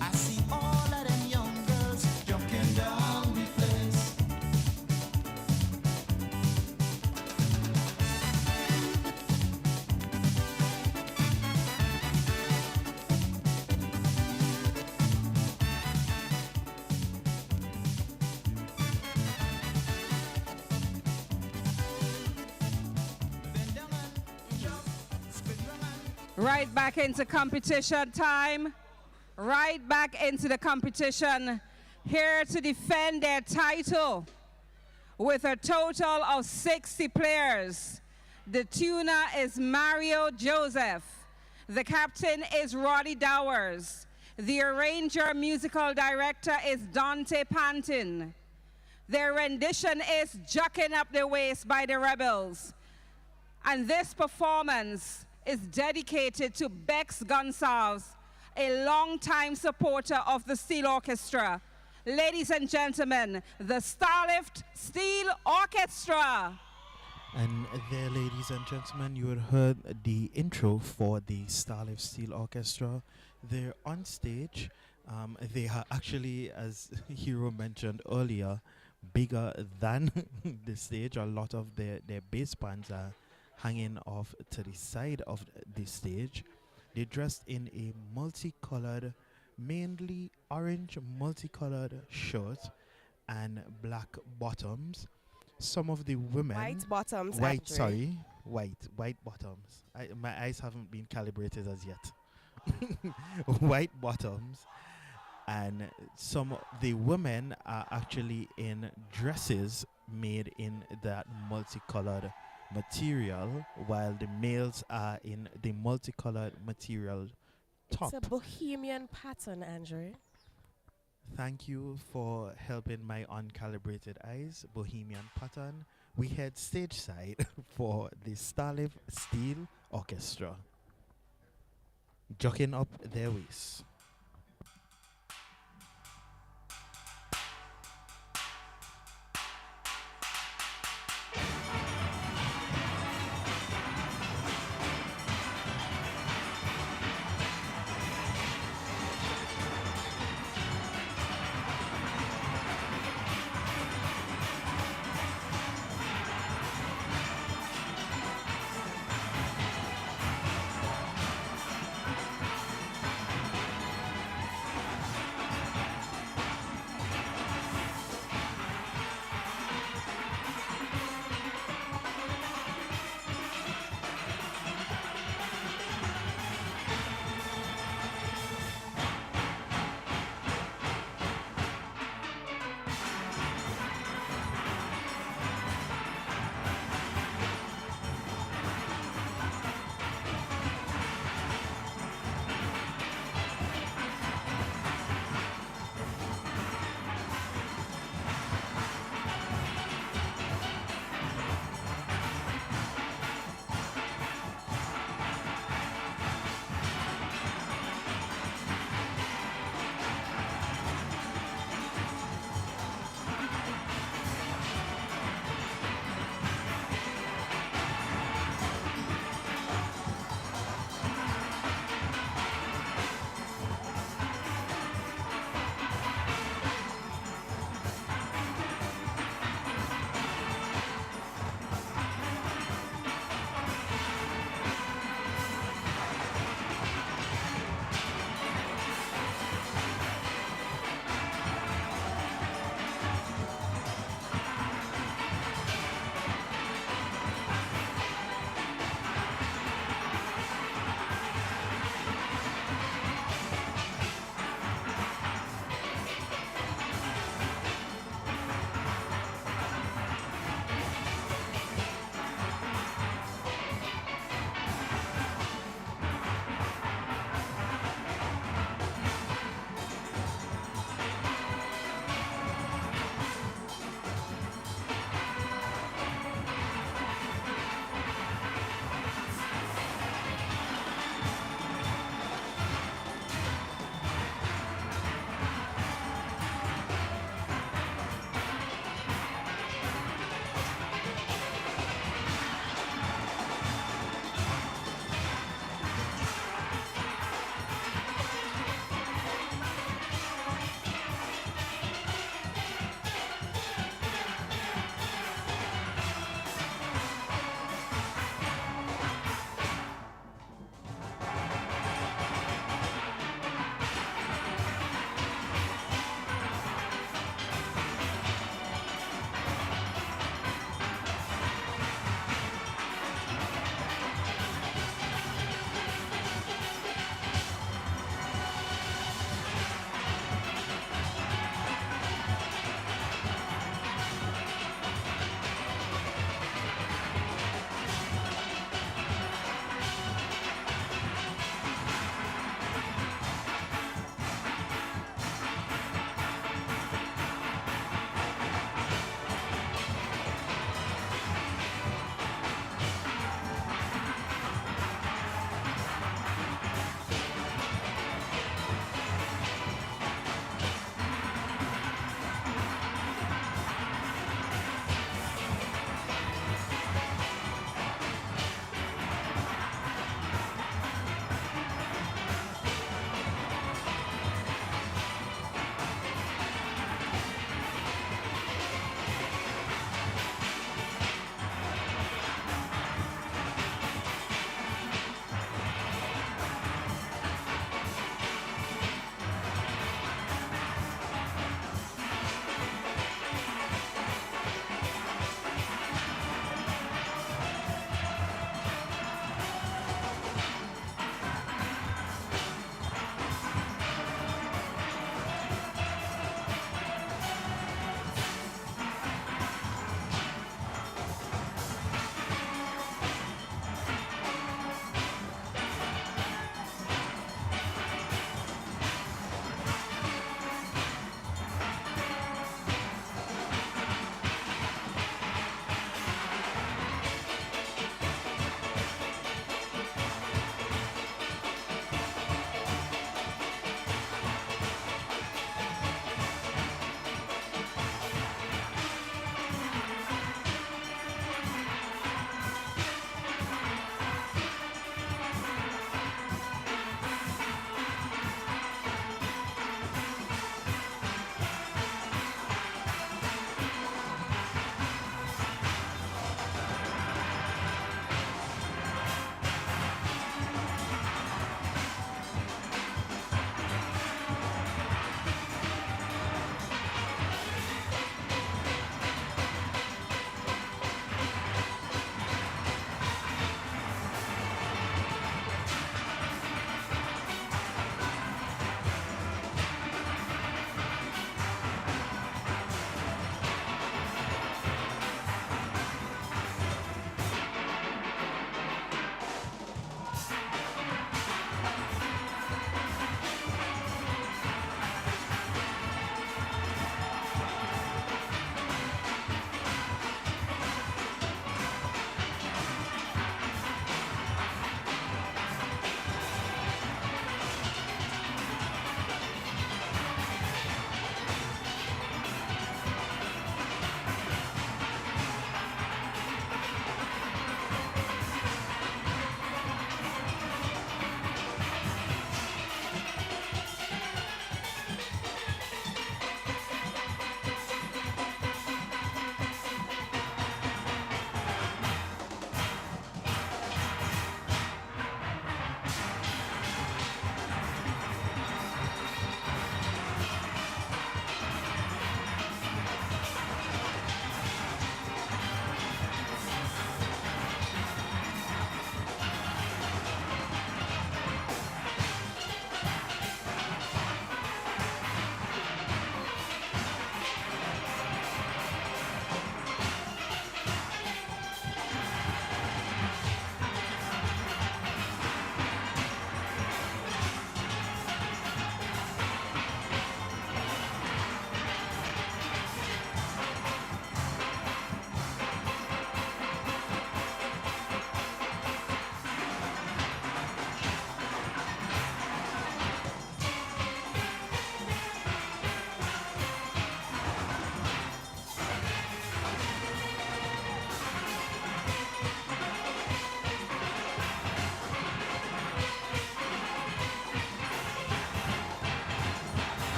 I see all of them young girls joking down the place. Right back into competition time. Right back into the competition. Here to defend their title with a total of 60 players. The tuner is Mario Joseph. The captain is Roddy Dowers. The arranger musical director is Dante Pantin. Their rendition is Jucking Up the Waist by the Rebels. And this performance is dedicated to Bex Gonsalves, a longtime supporter of the Steel Orchestra. Ladies and gentlemen, the Starlift Steel Orchestra. And there, ladies and gentlemen, you had heard the intro for the Starlift Steel Orchestra. They're on stage. They are actually, as Hero mentioned earlier, bigger than the stage. A lot of their bass bands are hanging off to the side of the stage. They're dressed in a multicolored, mainly orange multicolored shirt and black bottoms. Some of the women... White bottoms, White, actually. sorry. White bottoms. My eyes haven't been calibrated as yet. White bottoms. And some of the women are actually in dresses made in that multicolored material, while the males are in the multicolored material top. It's a bohemian pattern, Andrew. Thank you for helping my uncalibrated eyes. Bohemian pattern. We head stage side for the Starlift Steel Orchestra. Jockeying up their waist.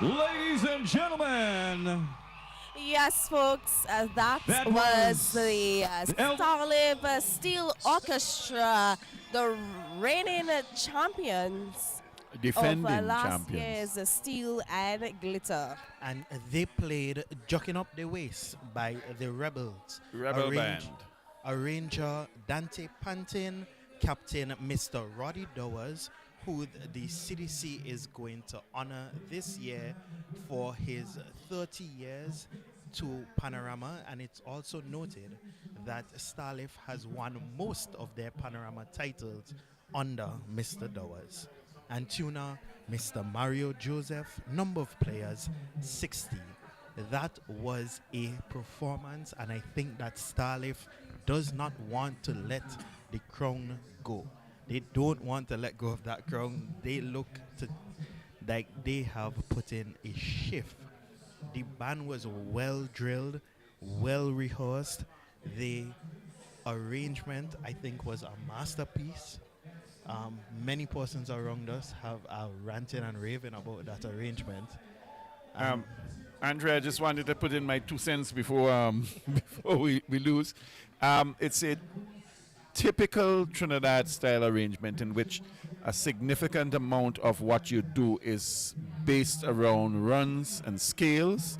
Ladies and gentlemen, Yes, folks, that was the Starlive Steel Orchestra, the reigning champions Defending of last champions. year's Steel and Glitter. And they played Jucking Up the Waist by the Rebels. Rebel Band. Arranger Dante Pantin, Captain Mr. Roddy Dowers, who the CDC is going to honor this year for his 30 years to Panorama. And it's also noted that Starlife has won most of their Panorama titles under Mr. Dowers. And tuner Mr. Mario Joseph, number of players 60. That was a performance, and I think that Starlife does not want to let the crown go. They don't want to let go of that crown. They look to like they have put in a shift. The band was well drilled, well rehearsed. The arrangement, I think, was a masterpiece. Many persons around us have ranting and raving about that arrangement. Andre, I just wanted to put in my 2 cents before before we lose. It's a typical Trinidad style arrangement in which a significant amount of what you do is based around runs and scales.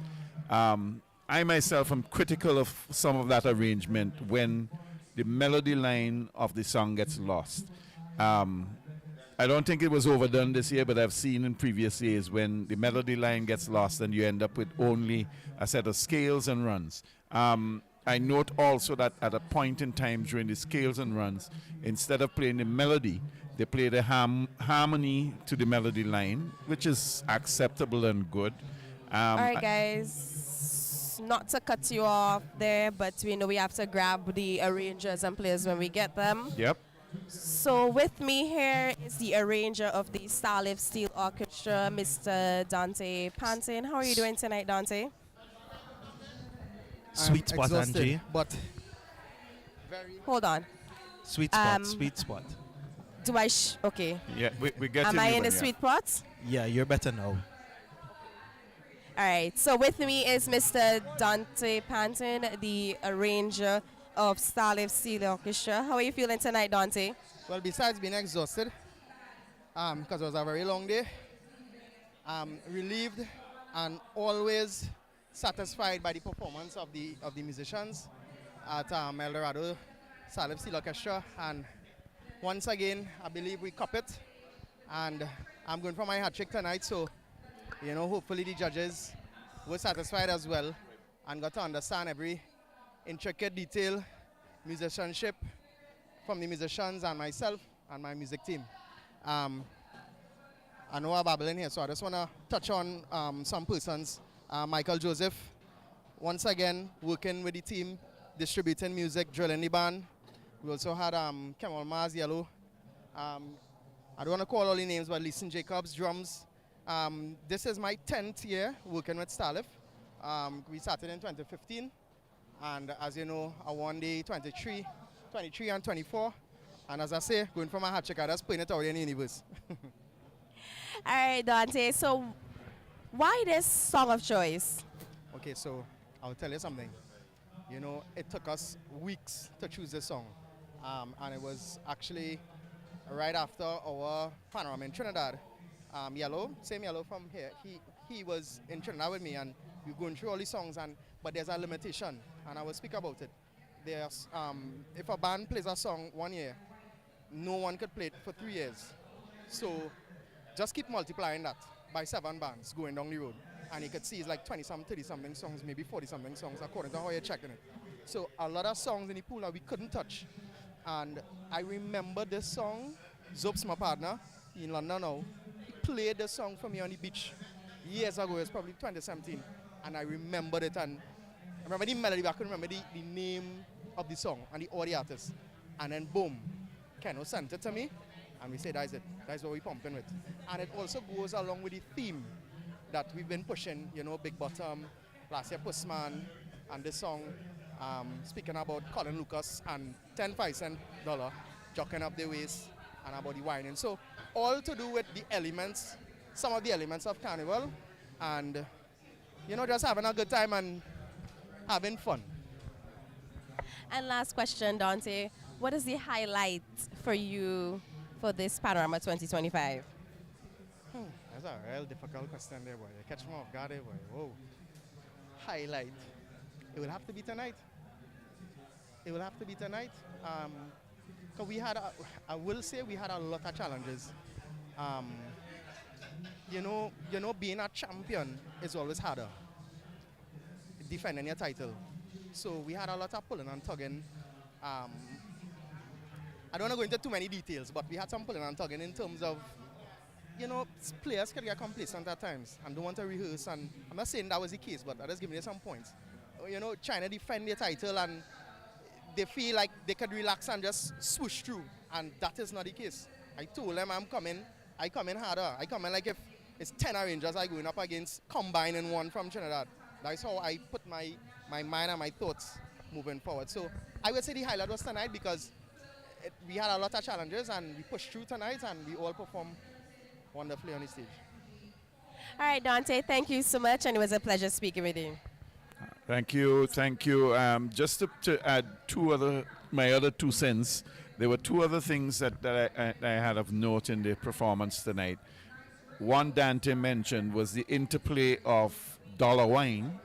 I myself am critical of some of that arrangement when the melody line of the song gets lost. I don't think it was overdone this year, but I've seen in previous years when the melody line gets lost and you end up with only a set of scales and runs. I note also that at a point in time during the scales and runs, instead of playing the melody, they play the harmony to the melody line, which is acceptable and good. All right, guys, not to cut you off there, but we know we have to grab the arrangers and players when we get them. Yep. So with me here is the arranger of the Starlive Steel Orchestra, Mr. Dante Pantin. How are you doing tonight, Dante? Sweet spot, exhausted, Angie. but Hold on. Sweet spot, sweet spot. Do I okay. Yeah, we get Am I in the sweet spot? Yeah, you're better now. All right. So with me is Mr. Dante Pantin, the arranger of Starlive Steel Orchestra. How are you feeling tonight, Dante? well, besides being exhausted, because it was a very long day, relieved and always satisfied by the performance of the musicians at El Dorado Starlive Steel Orchestra. And once again, I believe we cup it. And I'm going for my hat trick tonight, so hopefully the judges were satisfied as well and got to understand every intricate detail, musicianship from the musicians and myself and my music team. I know I'm babbling here, so I just want to touch on some persons. Michael Joseph, once again, working with the team, distributing music, drilling the band. We also had Kemal Mars, Yellow. I don't want to call all the names, but Leeson Jacobs, drums. This is my 10th year working with Starlive. We started in 2015. And as you know, I won the 23 and 24. And as I say, going for my hat trick, I just putting it out in the universe. All right, Dante. So why this song of choice? Okay, so I'll tell you something. It took us weeks to choose this song. And it was actually right after our panorama in Trinidad. Yellow, same Yellow from here, he was in Trinidad with me, and we were going through all these songs, but there's a limitation, and I will speak about it. There's if a band plays a song 1 year, no one could play it for 3 years. So just keep multiplying that by 7 bands going down the road, and you could see it's like 20-some, 30-something songs, maybe 40-something songs, according to how you're checking it. So a lot of songs in the pool that we couldn't touch. And I remember this song, Zop's my partner, in London now, he played this song for me on the beach years ago. It was probably 2017, and I remembered it, and I remember the melody, but I couldn't remember the name of the song and the artist. And then boom, Keno sent it to me, and we said, that's it, that's what we're pumping with. And it also goes along with the theme that we've been pushing, Big Bottom, last year Postman, and this song, speaking about Colin Lucas and 10 5 cent dollar, jocking up the waist, and about the whining. So all to do with the elements, some of the elements of Carnival, and, just having a good time and having fun. And last question, Dante. What is the highlight for you for this Panorama 2025? That's a real difficult question there, boy. You catch me off guard there, boy. Whoa. Highlight. It will have to be tonight. It will have to be tonight. Cause I will say we had a lot of challenges. Being a champion is always harder. Defending your title. So we had a lot of pulling and tugging. I don't want to go into too many details, but we had some pulling and tugging in terms of, players can get complacent at times and don't want to rehearse. And I'm not saying that was the case, but I just giving you some points. Trying to defend their title and they feel like they could relax and just swoosh through, and that is not the case. I told them I come in harder. I come in like if it's 10 Rangers I going up against combined in one from Trinidad. That's how I put my mind and my thoughts moving forward. So I would say the highlight was tonight because we had a lot of challenges and we pushed through tonight and we all performed wonderfully on the stage. All right, Dante, thank you so much, and it was a pleasure speaking with you. Thank you. Just to add my other 2 cents, there were 2 other things that I had of note in the performance tonight. One Dante mentioned was the interplay of Dollar Wine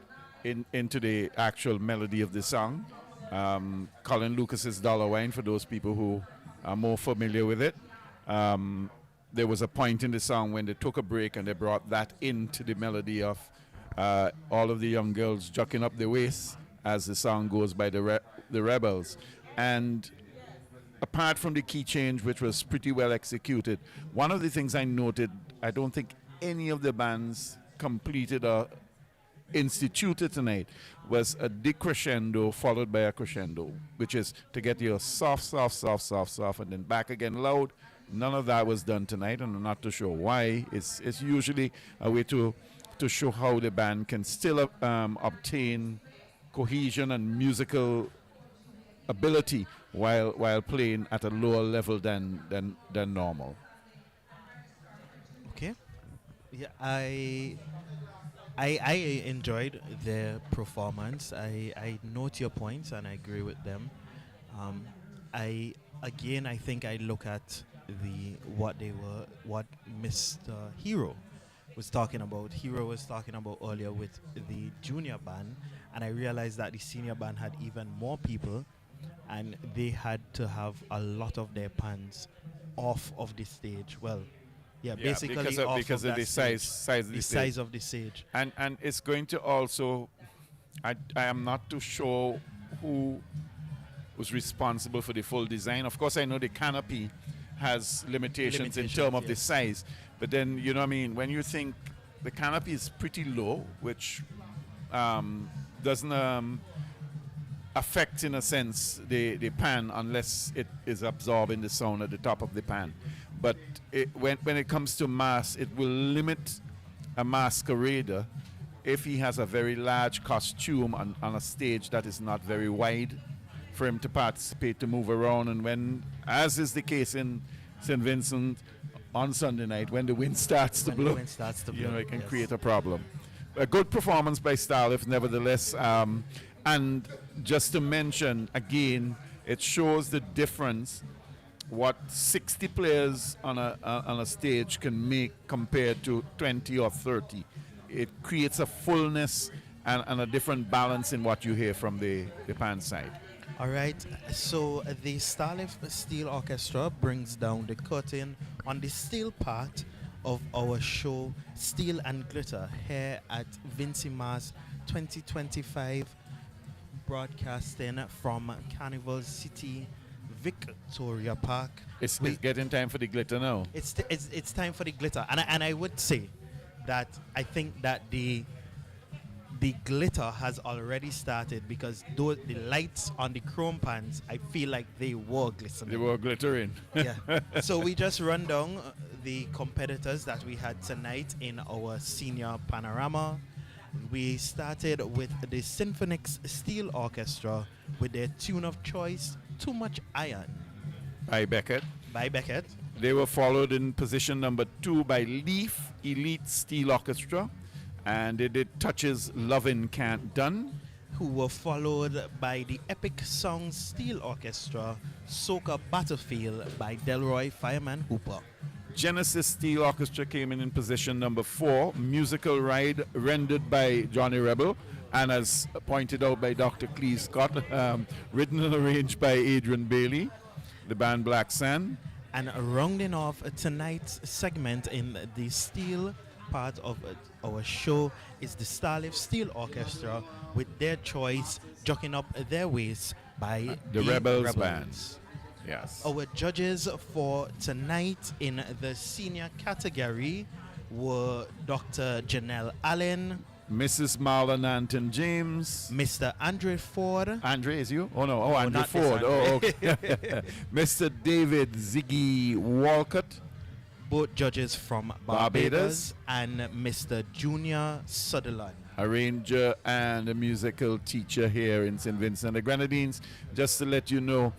into the actual melody of the song. Colin Lucas's Dollar Wine, for those people who are more familiar with it. There was a point in the song when they took a break and they brought that into the melody of all of the young girls jucking up their waists as the song goes by the Rebels. And apart from the key change, which was pretty well executed, one of the things I noted, I don't think any of the bands completed or instituted tonight, was a decrescendo followed by a crescendo, which is to get your soft, soft, soft, soft, soft, and then back again loud. None of that was done tonight, and I'm not too sure why. It's usually a way to show how the band can still obtain cohesion and musical ability while playing at a lower level than normal. Okay. Yeah, I enjoyed their performance. I note your points and I agree with them. I think I look at what Mr. Hero was talking about. Hero was talking about earlier with the junior band, and I realized that the senior band had even more people, and they had to have a lot of their pans off of the stage. Well, basically because of the size of the stage. And it's going to also, I am not too sure who was responsible for the full design. Of course, I know the canopy has limitations in terms of the size, but then, when you think the canopy is pretty low, which doesn't affect, in a sense, the pan unless it is absorbing the sound at the top of the pan. But when it comes to mass, it will limit a masquerader if he has a very large costume on a stage that is not very wide for him to participate, to move around. And when, as is the case in St. Vincent on Sunday night, when the wind starts to blow, it can create a problem. A good performance by Starlift, nevertheless. And just to mention, again, it shows the difference what 60 players on a stage can make compared to 20 or 30. It creates a fullness and a different balance in what you hear from the pan side. All right, so the Starlift Steel Orchestra brings down the curtain on the steel part of our show, Steel and Glitter, here at VINCY Mass 2025, broadcasting from Carnival City, Victoria Park. It's getting time for the glitter now. It's time for the glitter, and I would say that I think that the glitter has already started, because the lights on the chrome pans, I feel like they were glistening. They were glittering. Yeah. So we just run down the competitors that we had tonight in our senior panorama. We started with the Symphonix Steel Orchestra with their tune of choice, Too Much Iron. By Beckett. They were followed in position number 2 by Leaf Elite Steel Orchestra. And they did Touches Lovin' Can't Done. Who were followed by the epic song Steel Orchestra, Soca Battlefield by Delroy Fireman Hooper. Genesis Steel Orchestra came in position number 4, Musical Ride, rendered by Johnny Rebel, and as pointed out by Dr. Clee Scott, written and arranged by Adrian Bailey, the band Black Sand. And rounding off tonight's segment in the steel part of our show is the Starlift Steel Orchestra with their choice, Jocking Up Their Waist by the Rebels Band. Yes. Our judges for tonight in the senior category were Dr. Janelle Allen, Mrs. Marlon Anton James, Mr. Andre Ford. Andre, is you? Oh no, Andre not Ford. this Oh, Andre. okay. Mr. David Ziggy Walcott. Both judges from Barbados, and Mr. Junior Sutherland. Arranger and a musical teacher here in St. Vincent and the Grenadines. Just to let you know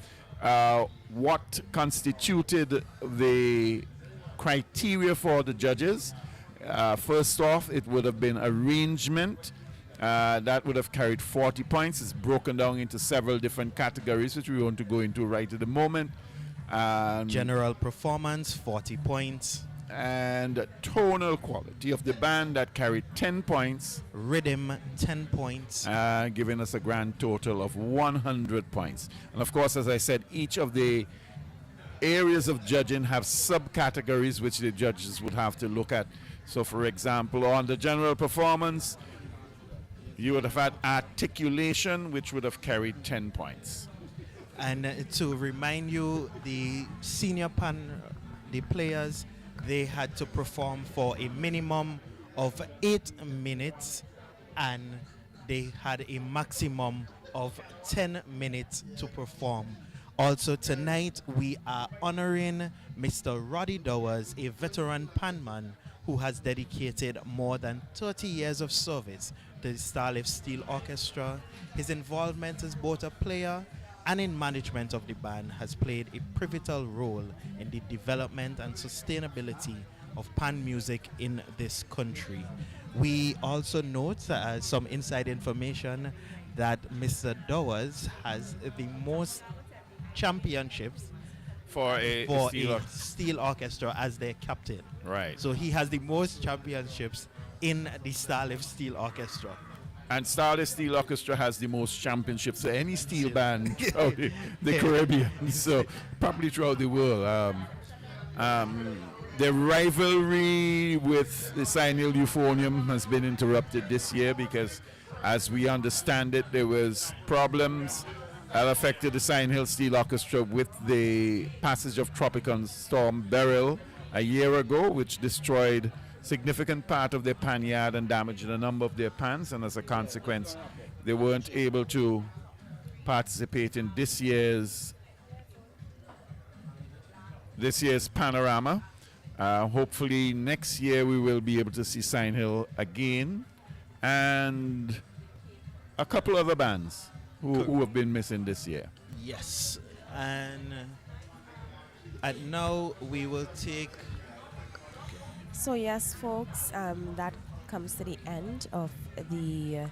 what constituted the criteria for the judges. First off, it would have been arrangement. That would have carried 40 points. It's broken down into several different categories, which we want to go into right at the moment. General performance, 40 points. And tonal quality of the band, that carried 10 points. Rhythm, 10 points. Giving us a grand total of 100 points. And of course, as I said, each of the areas of judging have subcategories which the judges would have to look at. So for example, on the general performance, you would have had articulation, which would have carried 10 points. And to remind you, the senior the players, they had to perform for a minimum of 8 minutes, and they had a maximum of 10 minutes to perform. Also tonight, we are honoring Mr. Roddy Dowers, a veteran panman who has dedicated more than 30 years of service to the Starlift Steel Orchestra. His involvement as both a player and in management of the band has played a pivotal role in the development and sustainability of pan music in this country. We also note some inside information that Mr. Dowers has the most championships for a steel orchestra as their captain. Right. So he has the most championships in the Starlift Steel Orchestra. And Starlift Steel Orchestra has the most championships of any steel band throughout the Caribbean, so probably throughout the world. The rivalry with the Sign Hill Euphonium has been interrupted this year because, as we understand it, there was problems that affected the Sign Hill Steel Orchestra with the passage of Tropical Storm Beryl a year ago, which destroyed significant part of their pan yard and damaged a number of their pans, and as a consequence they weren't able to participate in this year's panorama. Hopefully next year we will be able to see Sign Hill again, and a couple other bands who have been missing this year. Yes, and now we will take. So yes, folks, that comes to the end of the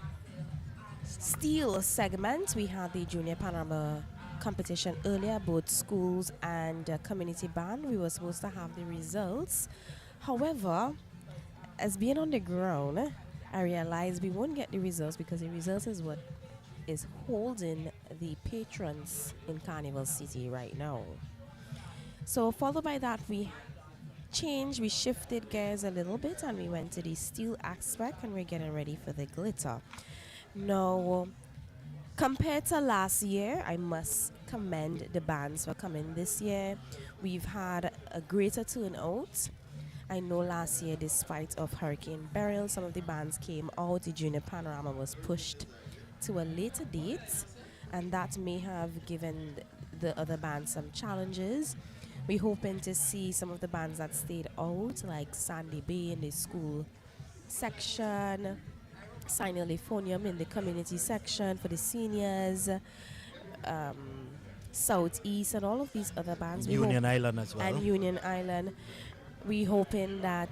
steel segment. We had the Junior Panorama competition earlier, both schools and community band. We were supposed to have the results. However, as being on the ground, I realized we won't get the results because the results is what is holding the patrons in Carnival City right now. So followed by that, we shifted gears a little bit and we went to the steel aspect, and we're getting ready for the glitter. Now, compared to last year, I must commend the bands for coming this year. We've had a greater turnout. I know last year, despite of Hurricane Beryl, some of the bands came out. The Junior Panorama was pushed to a later date, and that may have given the other bands some challenges. We're hoping to see some of the bands that stayed out, like Sandy Bay in the school section, Sign Hill Euphonium in the community section for the seniors, Southeast, and all of these other bands. Union Island as well. And Union Island. We hoping that,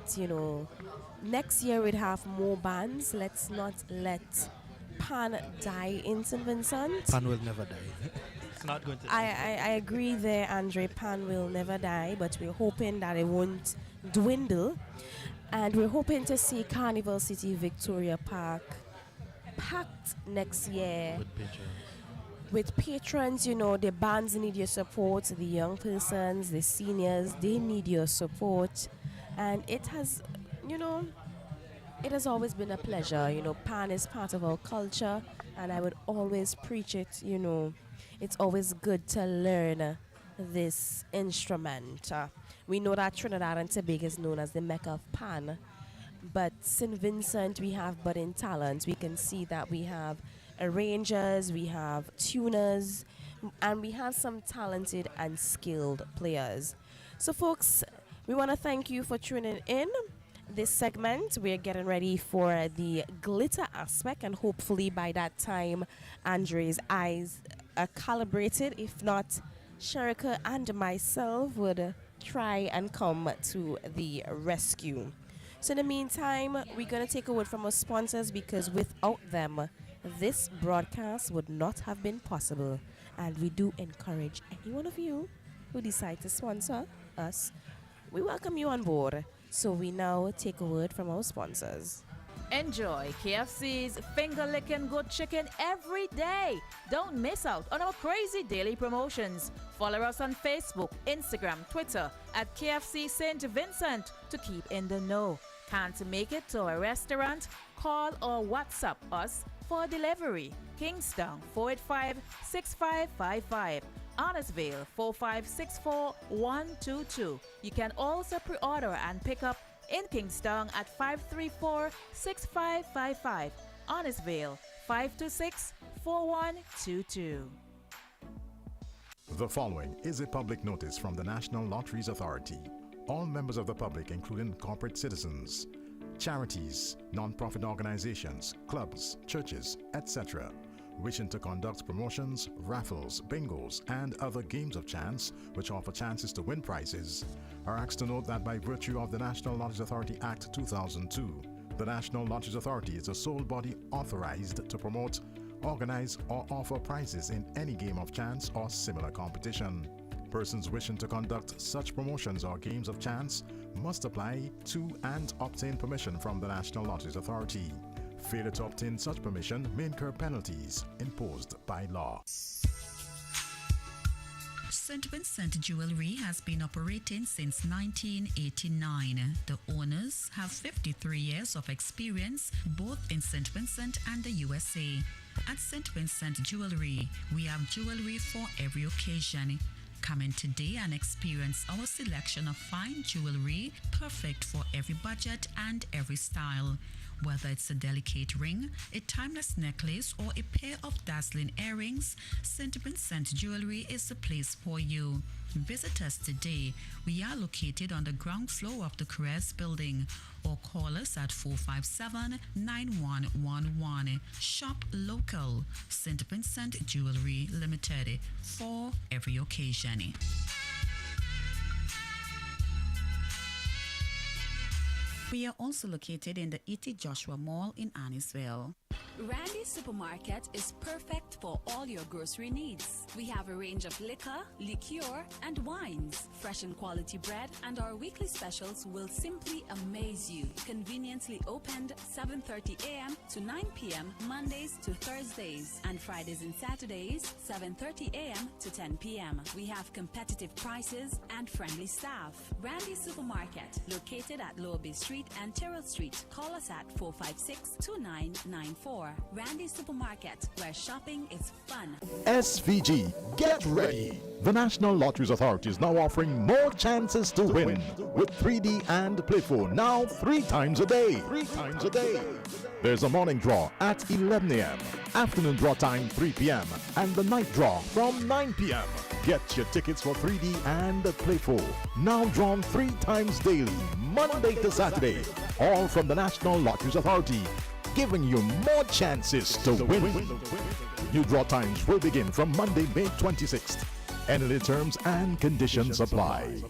next year we'd have more bands. Let's not let Pan die in St. Vincent. Pan will never die. It's not going to. I agree there, Andre. Pan will never die, but we're hoping that it won't dwindle. And we're hoping to see Carnival City Victoria Park packed next year. With patrons, the bands need your support, the young persons, the seniors, they need your support. And it has always been a pleasure. Pan is part of our culture, and I would always preach it. It's always good to learn this instrument. We know that Trinidad and Tobago is known as the Mecca of Pan, but St. Vincent, we have budding talents. We can see that we have arrangers, we have tuners, and we have some talented and skilled players. So folks, we want to thank you for tuning in. This segment, we're getting ready for the glitter aspect, and hopefully by that time Andre's eyes are calibrated. If not, Sharika and myself would try and come to the rescue. So in the meantime, we're going to take a word from our sponsors, because without them, this broadcast would not have been possible. And we do encourage any one of you who decide to sponsor us, we welcome you on board. So we now take a word from our sponsors. Enjoy KFC's finger licking good chicken every day. Don't miss out on our crazy daily promotions. Follow us on Facebook, Instagram, Twitter at KFC St. Vincent to keep in the know. Can't make it to a restaurant? Call or WhatsApp us for delivery. Kingston 485-6555. Honnestville 4564122. You can also pre-order and pick up in Kingston at 534-6555. Honnestville 526-4122. The following is a public notice from the National Lotteries Authority. All members of the public, including corporate citizens, charities, non-profit organizations, clubs, churches, etc., wishing to conduct promotions, raffles, bingos, and other games of chance which offer chances to win prizes, are asked to note that by virtue of the National Lotteries Authority Act 2002, the National Lotteries Authority is the sole body authorized to promote, organize, or offer prizes in any game of chance or similar competition. Persons wishing to conduct such promotions or games of chance must apply to and obtain permission from the National Lotteries Authority. Failure to obtain such permission may incur penalties imposed by law. St. Vincent Jewelry has been operating since 1989. The owners have 53 years of experience both in St. Vincent and the USA. At St. Vincent Jewelry, we have jewelry for every occasion. Come in today and experience our selection of fine jewelry, perfect for every budget and every style. Whether it's a delicate ring, a timeless necklace, or a pair of dazzling earrings, St. Vincent Jewelry is the place for you. Visit us today. We are located on the ground floor of the Carrez building, or call us at 457-9111. Shop local. St. Vincent Jewelry Limited, for every occasion. We are also located in the E.T. Joshua Mall in Annisville. Randy's Supermarket is perfect for all your grocery needs. We have a range of liquor, liqueur, and wines, fresh and quality bread, and our weekly specials will simply amaze you. Conveniently opened 7:30 a.m. to 9 p.m. Mondays to Thursdays, and Fridays and Saturdays 7:30 a.m. to 10 p.m. We have competitive prices and friendly staff. Randy's Supermarket, located at Lower Bay Street and Terrell Street. Call us at 456-2994. Randy's Supermarket, where shopping is fun. SVG, get ready! The National Lotteries Authority is now offering more chances to win with 3D and Play 4 now 3 times a day. 3 times a day. There's a morning draw at 11 a.m., afternoon draw time 3 p.m., and the night draw from 9 p.m. Get your tickets for 3D and Play 4, now drawn 3 times daily, Monday to Saturday, all from the National Lotteries Authority, giving you more chances to win. New draw times will begin from Monday, May 26th. Any terms and conditions apply.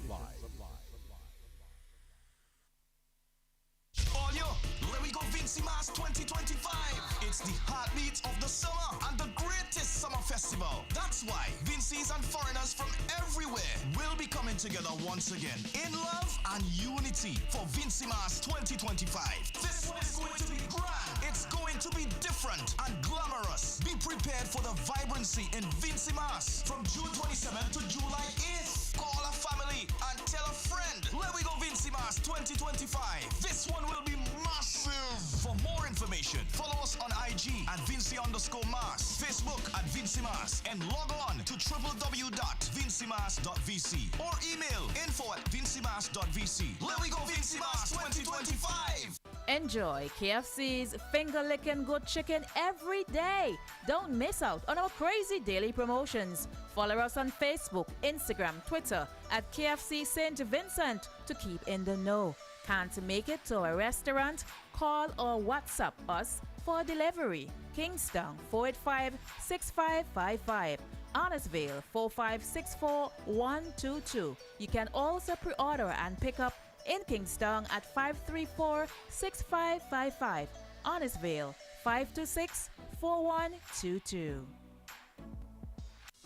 why VINCYs and foreigners from everywhere will be coming together once again in love and unity for VINCY Mass 2025. This one is going to be grand. It's going to be different and glamorous. Be prepared for the vibrancy in VINCY Mass from June 27th to July 8th. Call a family and tell a friend. Let we go VINCY Mass 2025. This one will be massive. For more information, follow us on IG at Vincy_Mass, Facebook at Vincy Mass, and log on to www.vincymass.vc or email info@vincymass.vc. Let we go VINCY Mass 2025. Enjoy KFC's finger licking good chicken every day. Don't miss out on our crazy daily promotions. Follow us on Facebook, Instagram, Twitter at KFC St. Vincent to keep in the know. Can't make it to a restaurant? Call or WhatsApp us for delivery. Kingston 485-6555. Honnestville 4564122. You can also pre-order and pick up in Kingston at 534-6555. Honnestville 526-4122.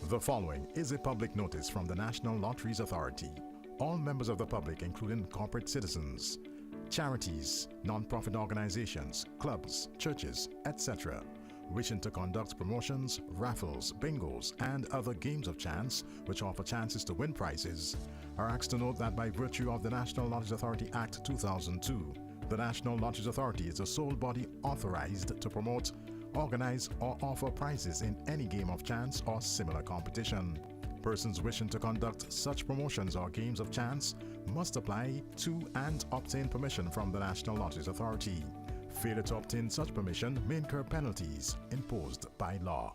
The following is a public notice from the National Lotteries Authority. All members of the public, including corporate citizens, charities, non-profit organizations, clubs, churches, etc., wishing to conduct promotions, raffles, bingos, and other games of chance which offer chances to win prizes, are asked to note that by virtue of the National Lotteries Authority Act 2002, the National Lotteries Authority is the sole body authorized to promote, organize, or offer prizes in any game of chance or similar competition. Persons wishing to conduct such promotions or games of chance must apply to and obtain permission from the National Lotteries Authority. Failure to obtain such permission may incur penalties imposed by law.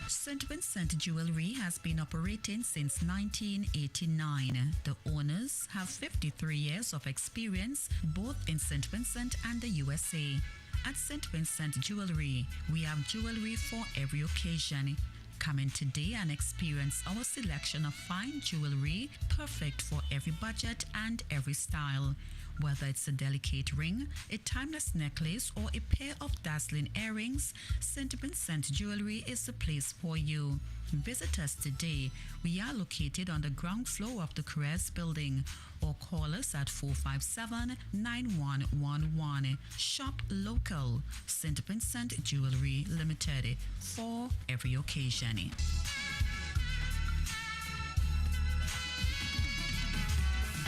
St. Vincent Jewelry has been operating since 1989. The owners have 53 years of experience both in St. Vincent and the USA. At St. Vincent Jewelry, we have jewelry for every occasion. Come in today and experience our selection of fine jewelry, perfect for every budget and every style. Whether it's a delicate ring, a timeless necklace, or a pair of dazzling earrings, St. Vincent Jewelry is the place for you. Visit us today. We are located on the ground floor of the Carrez building, or call us at 457-9111. Shop local. St. Vincent Jewelry Limited, for every occasion.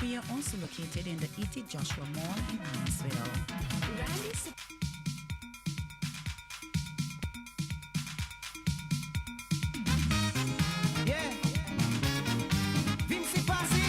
We are also located in the E.T. Joshua Mall in Huntsville. Yeah, Vincy Posse.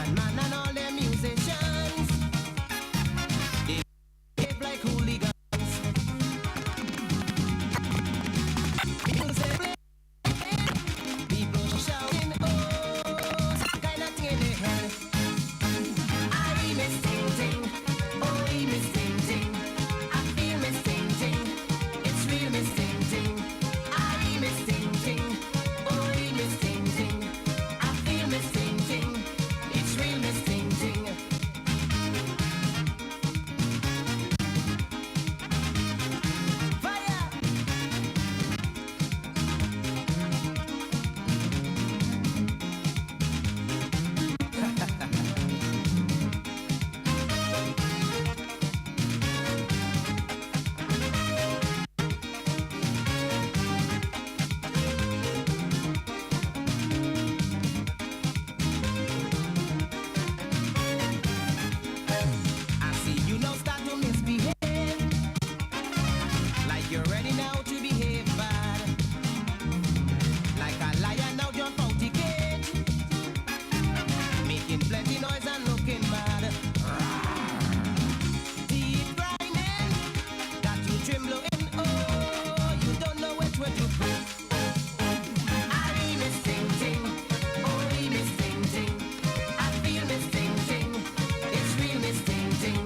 Bandman and all them musicians, they behave like hooligans. People say, people shouting, oh, some kind of thing in their head. I miss ting ting, oh, he miss ting ting. I feel miss ting ting, it's real miss ting ting. I miss ting ting, oh, he miss ting ting. I feel miss ting ting, it's real miss ting ting. Fire! I see you now start to misbehave, like you're ready now to behave bad, like a lion now jump out the cage, making plenty noise and looking mad. Deep grinding, got you trembling. Oh, you don't know which way to go. I miss ting ting, oh, he miss ting ting. I feel miss ting ting, it's real miss ting ting.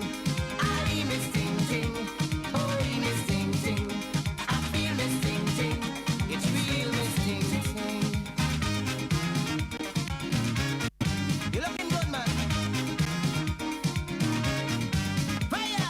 I miss ting ting, oh, he miss ting ting. I feel miss ting ting, it's real miss ting ting. You looking good, man. Fire!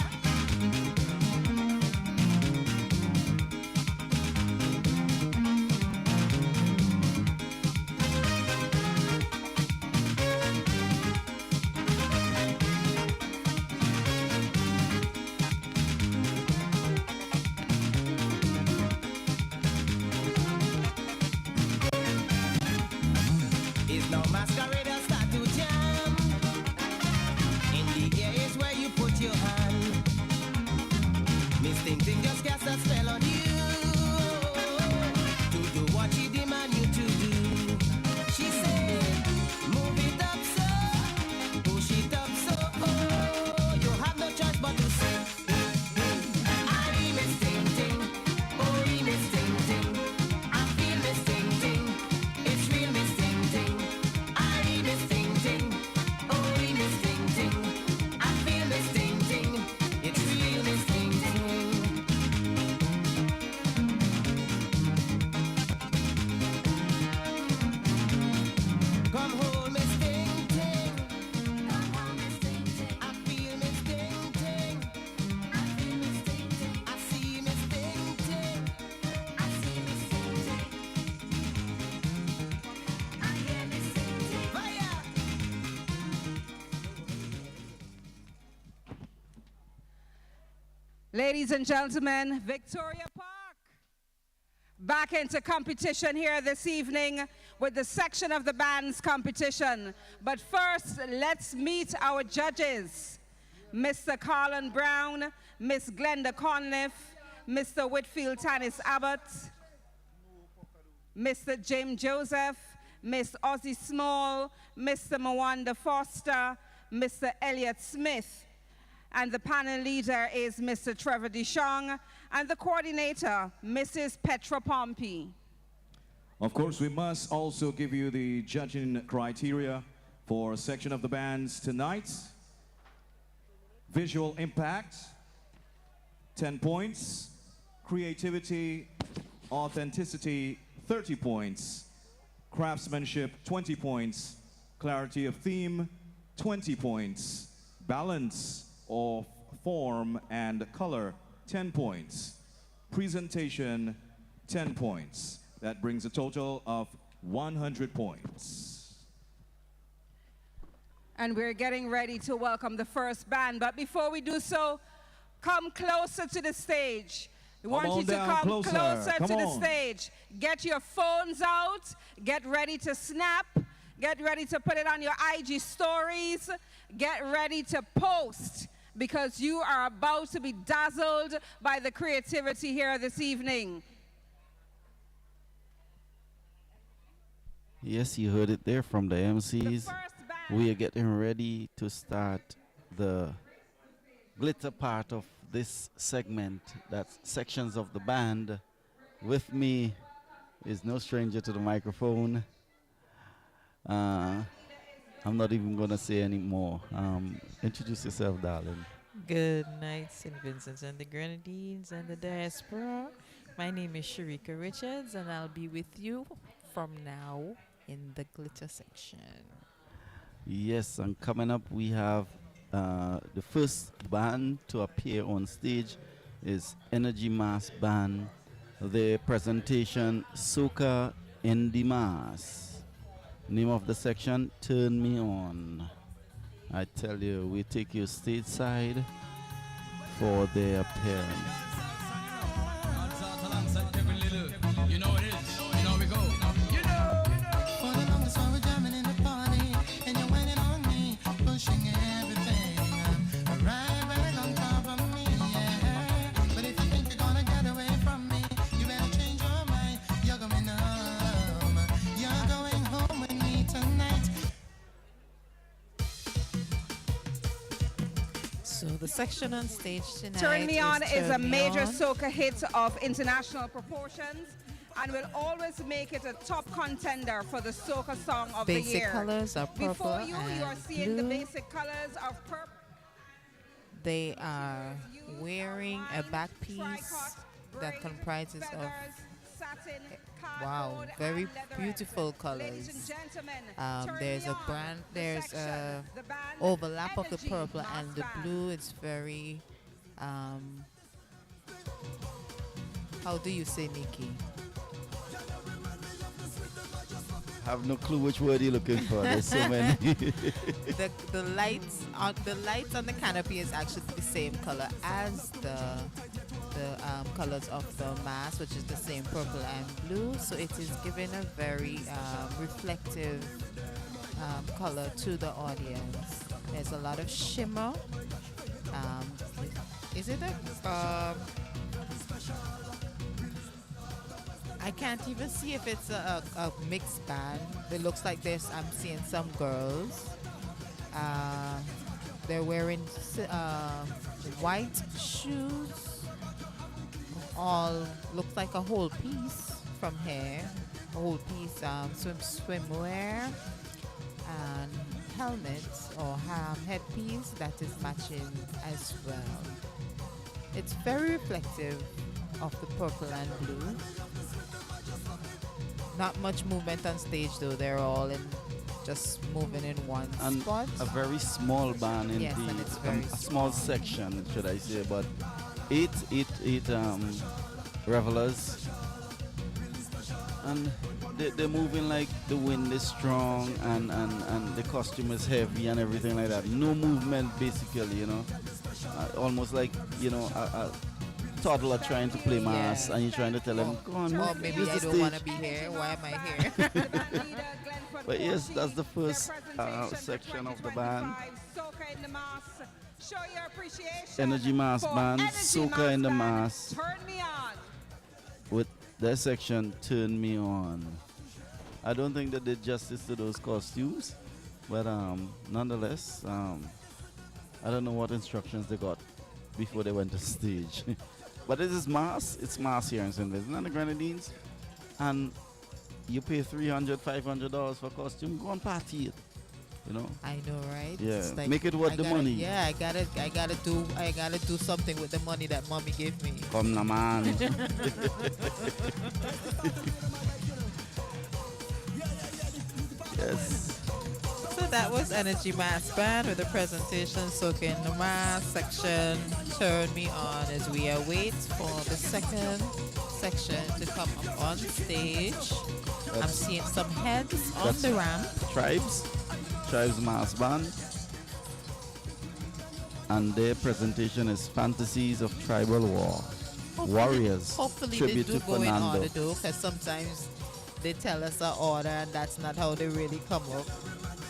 Is now masquerade start to jam. In the air is where you put your hand. Miss Ting Ting just cast a spell on you to do what she demand you to do. She said, move it up so, push it up so, oh, you have no choice but to say, I miss Ting Ting, oh, he miss Ting Ting. I feel miss Ting Ting, it's real miss Ting Ting. I miss Ting Ting, oh, he miss Ting Ting. I feel miss Ting Ting, it's real miss Ting Ting. Come hold Miss Ting Ting. Come hold Miss Ting Ting. I feel Miss Ting Ting. I feel Miss Ting Ting. I see Miss Ting Ting. I see Miss Ting Ting. I hear Miss Ting Ting. Fire! Ladies and gentlemen, Victoria Park back into competition here this evening with the section of the bands competition. But first, let's meet our judges. Mr. Carlin Brown, Miss Glenda Conliffe, Mr. Whitfield Tanis Abbott, Mr. Jim Joseph, Miss Ozzie Small, Mr. Mwanda Foster, Mr. Elliot Smith, and the panel leader is Mr. Trevor DeShong, and the coordinator, Mrs. Petra Pompey. Of course, we must also give you the judging criteria for a section of the bands tonight. Visual impact, 10 points. Creativity, authenticity, 30 points. Craftsmanship, 20 points. Clarity of theme, 20 points. Balance of form and color, 10 points. Presentation, 10 points. That brings a total of 100 points. And we're getting ready to welcome the first band. But before we do so, come closer to the stage. We want you to come closer to the stage. Get your phones out. Get ready to snap. Get ready to put it on your IG stories. Get ready to post, because you are about to be dazzled by the creativity here this evening. Yes, you heard it there from the MCs. We are getting ready to start the glitter part of this segment. That's sections of the band. With me is no stranger to the microphone. I'm not even going to say any more. Introduce yourself, darling. Good night, St. Vincent and the Grenadines and the diaspora. My name is Sharika Richards, and I'll be with you from now in the glitter section. Yes, and coming up we have the first band to appear on stage is Energy Mass Band. Their presentation, Soca in the Mass. Name of the section, Turn Me On. I tell you, we take you stateside for their appearance. You know it is. You know we go. You know. For the longest while we're jamming in the party, and you're waiting on me, pushing everything right back on top of me. Yeah. But if you think you're gonna get away from me, you better change your mind. You're going home. You're going home with me tonight. So the section on stage tonight Turn Me On is a Turn Me major On. soca hit of international proportions and will always make it a top contender for the soca song of Basic the year. colors are purple Before you are and seeing the blue. basic colors of purple. They are wearing a back piece that comprises of wow, very beautiful colors. There's a brand, there's a overlap of the purple and the blue. It's very how do you say, Nikki? Have no clue which word you're looking for. There's so many. the lights on the canopy is actually the same color as the colors of the mass, which is the same purple and blue. So it is giving a very reflective color to the audience. There's a lot of shimmer. Is it a I can't even see if it's a mixed band. It looks like I'm seeing some girls. They're wearing white shoes. All looks like a whole piece from here. A whole piece swimwear and helmets or headpiece that is matching as well. It's very reflective of the purple and blue. Not much movement on stage though. They're all just moving in one And spot. a very small band indeed. Yes, and it's very a small section, should I say, but eight revelers. And they're moving like the wind is strong and the costume is heavy and everything like that. No movement basically, you know. Almost like, you know, a toddler trying to play mass and you're trying to tell them, go on, Oh, maybe use I the don't stage. want to be here. Why am I here? But yes, that's the first section of the band. Soca in the Mass. Show your appreciation. Energy Mass for Band, Energy Soca in the Band. Mass. Turn Me On. With their section, Turn Me On. I don't think they did justice to those costumes, but nonetheless, I don't know what instructions they got before they went to stage. But this is mass. It's mass here in St. Vincent and the Grenadines. And you pay $300, $500 for costume, go and party it. You know? I know, right? Yeah. It's like Make it worth I the gotta- money. Yeah, I gotta do something with the money that mommy gave me. Come na man. Yes. So that was Energy Mass Band with the presentation Soca in the Mass section. Turn Me On as we await for the second section to come up on stage. I'm seeing some heads on That's the ramp. Tribes Mass Band. And their presentation is Fantasies of Tribal War. Warriors. Hopefully Tribute they do to go in Fernando. order though, because sometimes they tell us an order and that's not how they really come up.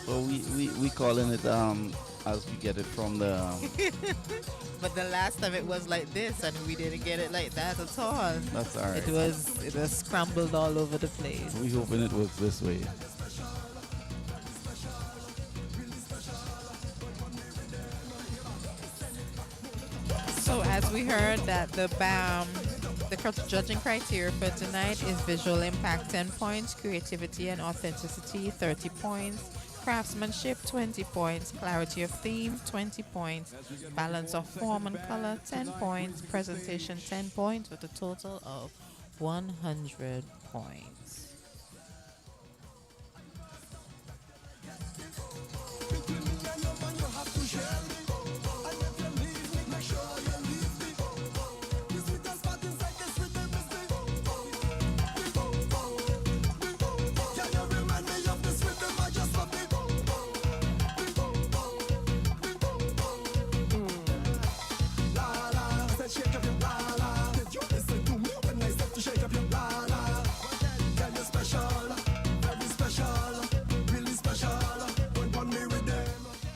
So we calling it as we get it from the But the last time it was like this and we didn't get it like that at all. That's all right. It was scrambled all over the place. we hoping it works this way. So as we heard that the judging criteria for tonight is visual impact 10 points, creativity and authenticity 30 points, craftsmanship 20 points, clarity of theme 20 points, balance of form and color 10 points, presentation 10 points with a total of 100 points.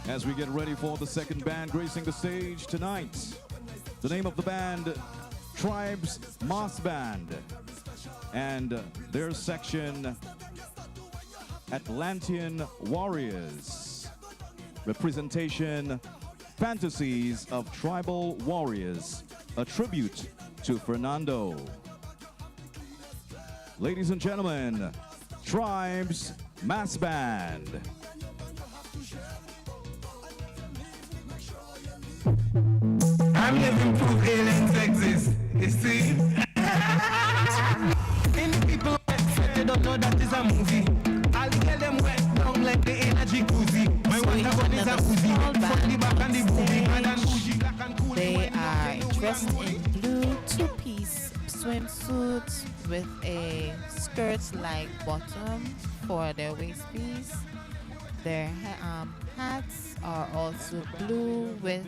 As we get ready for the second band gracing the stage tonight, the name of the band, Tribes Mass Band, and their section, Atlantean Warriors. Representation, Fantasies of Tribal Warriors, a tribute to Fernando. Ladies and gentlemen, Tribes Mass Band. I'm living proof aliens exist. You see? Any people say they don't know that is a movie. I'll get them wet down like the energy koozie. My water gun is a koozie. Fuck the back and the booty. Mad and bougie, black and cool. They are dressed in blue two-piece swimsuits with a skirt-like bottom for their waist piece. Their hats are also blue with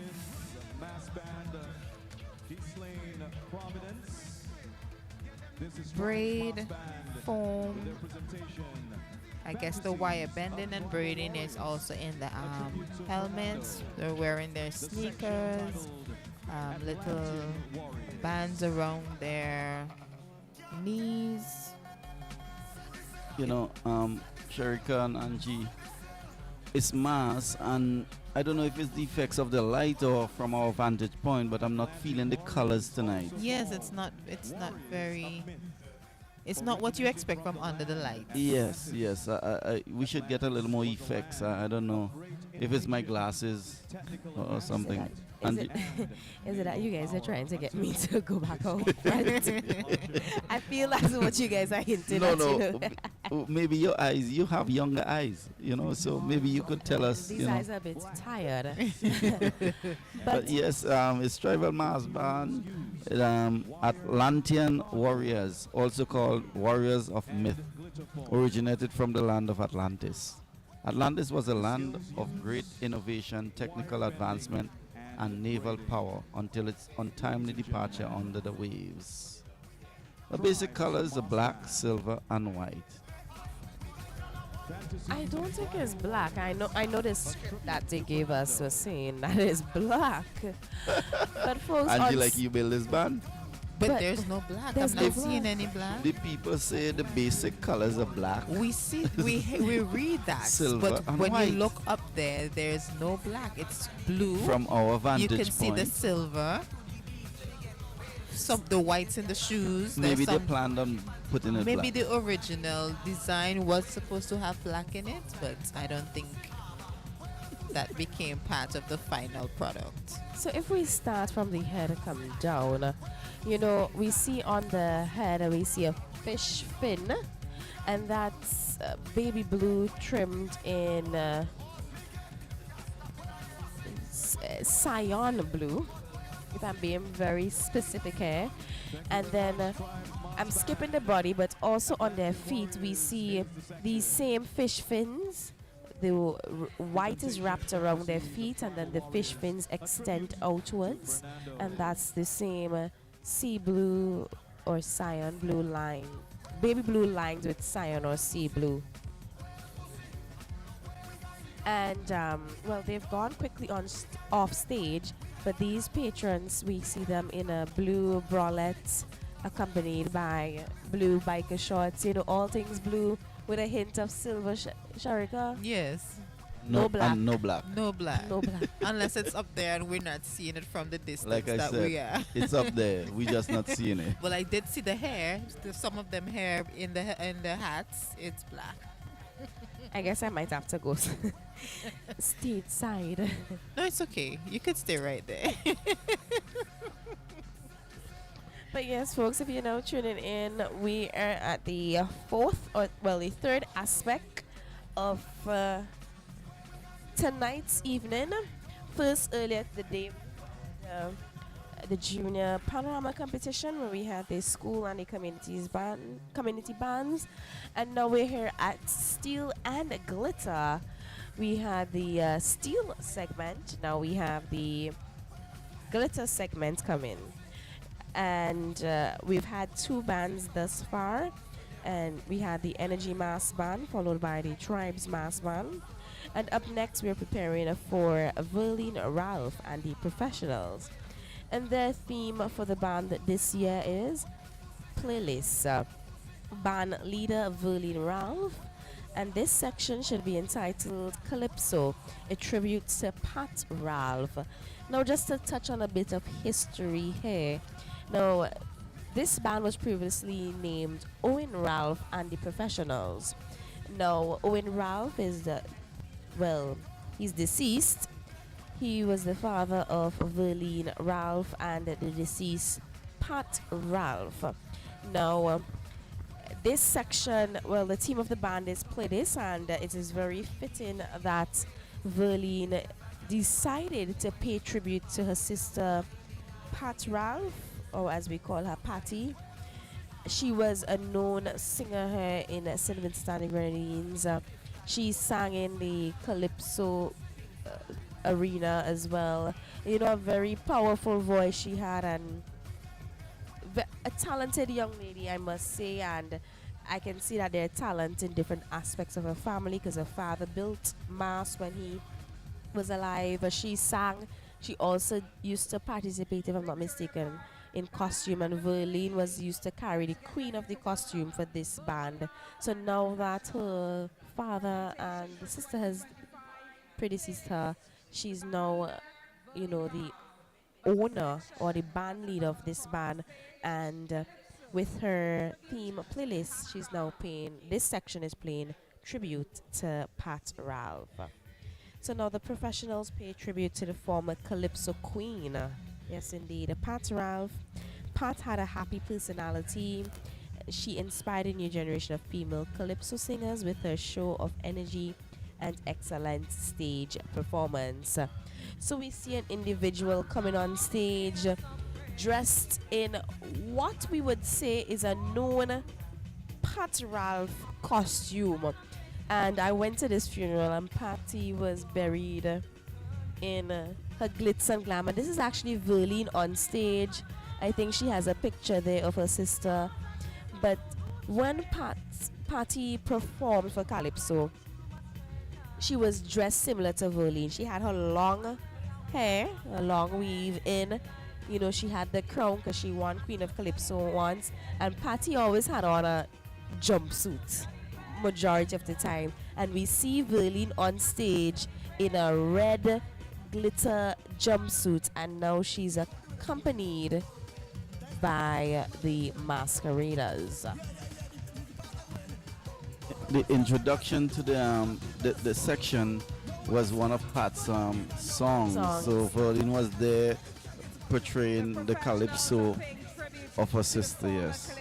braid, foam. I guess the wire bending and braiding is also in the helmets. They're wearing their sneakers, little bands around their knees. You know, Sherika and Angie, it's mass, and I don't know if it's the effects of the light or from our vantage point, but I'm not feeling the colors tonight. Yes, it's not very. It's not what you expect from under the light. Yes, yes. We should get a little more effects. I don't know if it's my glasses or something. Is it that you guys are trying to get me to go back out front? I feel that's what you guys are hinting at. No. Maybe your eyes, you have younger eyes, so maybe you could tell us. These eyes are a bit tired. but yes, it's Tribal Mass Band, Atlantean Warriors, also called Warriors of Myth, originated from the land of Atlantis. Atlantis was a land of great innovation, technical advancement, and naval power until its untimely departure under the waves. The basic colors are black, silver, and white. I don't think it's black. I know the script that they gave us was saying that it's black. But folks, Angie, like you build this band? But there's no black. I'm not seeing any black. The people say the basic colors are black. We see, we read that. Silver but and when white. you look up there's no black. It's blue. From our vantage you can see the point. silver. Some the whites in the shoes. Maybe There's they planned on putting it Maybe black. the original design was supposed to have black in it, but I don't think that became part of the final product. So if we start from the head and come down, we see on the head, we see a fish fin, and that's baby blue trimmed in cyan blue, if I'm being very specific here. And then I'm skipping the body, but also on their feet we see these same fish fins. The white is wrapped around their feet, and then the fish fins extend outwards, and that's the same sea blue or cyan blue line, baby blue lines with cyan or sea blue. And they've gone quickly off stage, but these patrons, we see them in a blue bralette accompanied by blue biker shorts, all things blue with a hint of silver. Sharika? Yes. No black. And no black. No black. No black. Unless it's up there and we're not seeing it from the distance Like I that said, we are. it's up there. We just not seeing it. Well, I did see the hair. Some of them hair in the hats. It's black. I guess I might have to go stateside. No, it's okay. You could stay right there. But yes, folks, if you're now tuning in, we are at the the third aspect of tonight's evening. First, earlier today, the junior panorama competition where we had the school and the community bands, and now we're here at Steel and Glitter. We had the steel segment. Now we have the glitter segment coming. And we've had two bands thus far, and we had the Energy Mass Band followed by the Tribes Mass Band, and up next we're preparing for Verlene Ralph and the Professionals, and their theme for the band this year is Playlist. Band leader Verlene Ralph, and this section should be entitled Calypso, a tribute to Pat Ralph. Now, just to touch on a bit of history here. Now, this band was previously named Owen Ralph and the Professionals. Now, Owen Ralph is he's deceased. He was the father of Verlene Ralph and the deceased Pat Ralph. Now, this section, the theme of the band is Play This, and it is very fitting that Verlene decided to pay tribute to her sister Pat Ralph, or as we call her, Patty. She was a known singer here in St. Vincent and the Grenadines. She sang in the Calypso arena as well. You know, a very powerful voice she had, and a talented young lady, I must say. And I can see that there are talent in different aspects of her family, because her father built mass when he was alive. She sang. She also used to participate, if I'm not mistaken, in costume, and Verlene was used to carry the queen of the costume for this band. So now that her father and the sister has predeceased her, she's now, the owner or the band leader of this band, and with her theme Playlist, she's now this section is playing tribute to Pat Ralph. So now the Professionals pay tribute to the former Calypso queen. Yes, indeed. Pat Ralph. Pat had a happy personality. She inspired a new generation of female Calypso singers with her show of energy and excellent stage performance. So we see an individual coming on stage dressed in what we would say is a known Pat Ralph costume. And I went to this funeral, and Patty was buried in her glitz and glamour. This is actually Verlene on stage. I think she has a picture there of her sister. But when Patty performed for Calypso, she was dressed similar to Verlene. She had her long hair, a long weave in. She had the crown because she won Queen of Calypso once. And Patty always had on a jumpsuit majority of the time, and we see Verlene on stage in a red glitter jumpsuit, and now she's accompanied by the masqueraders. The introduction to the section was one of Pat's songs. So Verlene was there portraying the Calypso of her sister, yes.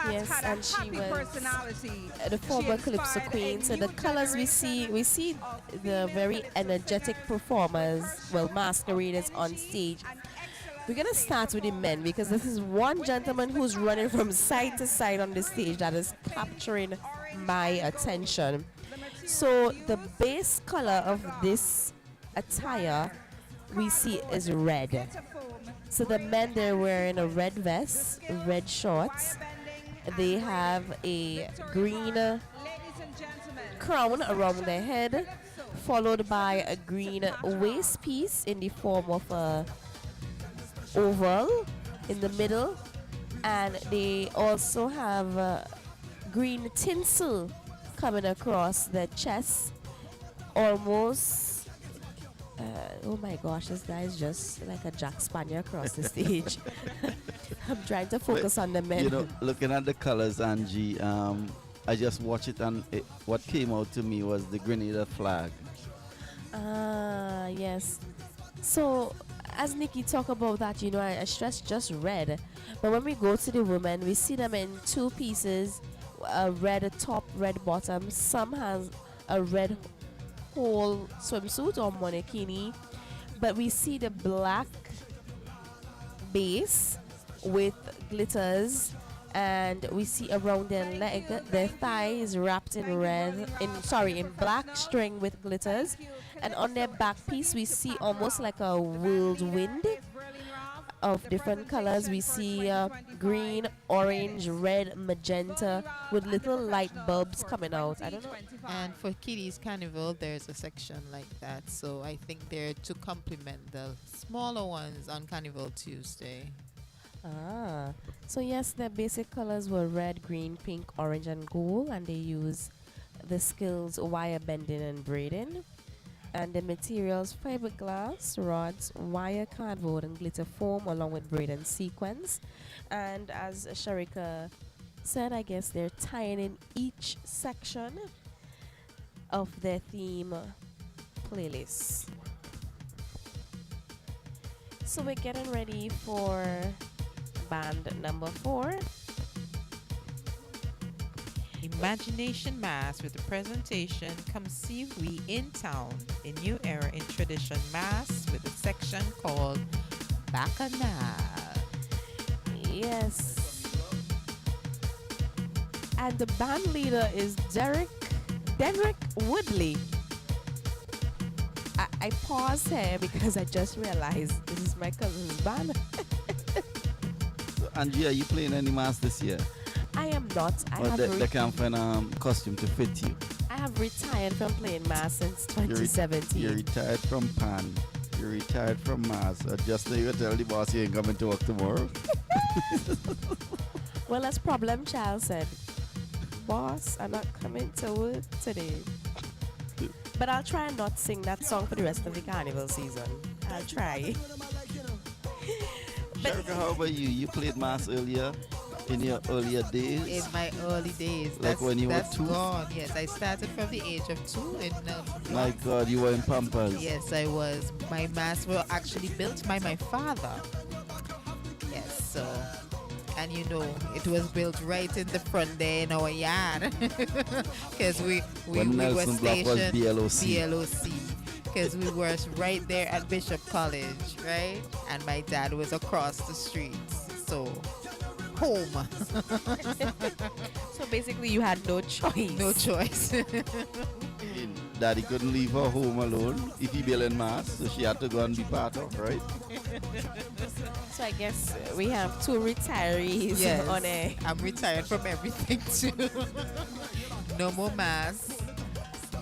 Yes, and she was the former Calypso queen. So the colors we see the very energetic performers, masqueraders on stage. We're gonna start with the men, because this is one gentleman who's running from side to side on the stage that is capturing my attention. So the base color of this attire we see is red. So the men, they're wearing a red vest, red shorts. They have a green crown around their head, followed by a green waist piece in the form of a oval in the middle, and they also have green tinsel coming across the chest, almost. Oh my gosh, this guy is just like a Jack Spanier across the stage. I'm trying to focus on the men. You know, looking at the colors, Angie, I just watched it, and what came out to me was the Grenada flag. Ah, yes. So, as Nikki talked about that, I stress just red. But when we go to the women, we see them in two pieces, a red top, red bottom. Some has a red whole swimsuit or monokini. But we see the black base with glitters, and we see around their leg, their thigh is wrapped in in black string with glitters, and on their back piece we see almost like a whirlwind of different colors. We see green, orange, red, magenta with little light bulbs coming out. I don't know. And for Kiddies Carnival, there's a section like that. So I think they're to complement the smaller ones on Carnival Tuesday. Ah, so yes, their basic colors were red, green, pink, orange, and gold, and they use the skills wire bending and braiding. And the materials fiberglass, rods, wire, cardboard, and glitter foam, along with braid and sequins. And as Sharika said, I guess they're tying in each section of their theme playlist. So we're getting ready for band number 4. Imagination Mass with the presentation Come See We in Town, a new era in tradition mass with a section called Bacchanal. Yes. And the band leader is Derek Woodley. I pause here because I just realized this is my cousin's band. So, Angie, are you playing any mass this year? I am not. They can't find a costume to fit you. I have retired from playing mass since 2017. You're retired from Pan. You're retired from mass. Just so you tell the boss you ain't coming to work tomorrow. Well, as Problem Child said, boss, I'm not coming to work today. But I'll try and not sing that song for the rest of the carnival season. I'll try. Sharika, how about you? You played mass earlier? In your earlier days? In my early days. Like when you were 2? Gone. Yes, I started from the age of 2. My God, you were in Pampers. Yes, I was. My mass were actually built by my father. Yes, so, and it was built right in the front there in our yard. Because we were stationed BLOC. Because we were right there at Bishop College, right? And my dad was across the street. So, home. So basically you had no choice. No choice. Daddy couldn't leave her home alone if he built in mass, so she had to go and be part of, right? So I guess we have 2 retirees on air. I'm retired from everything too. No more mass,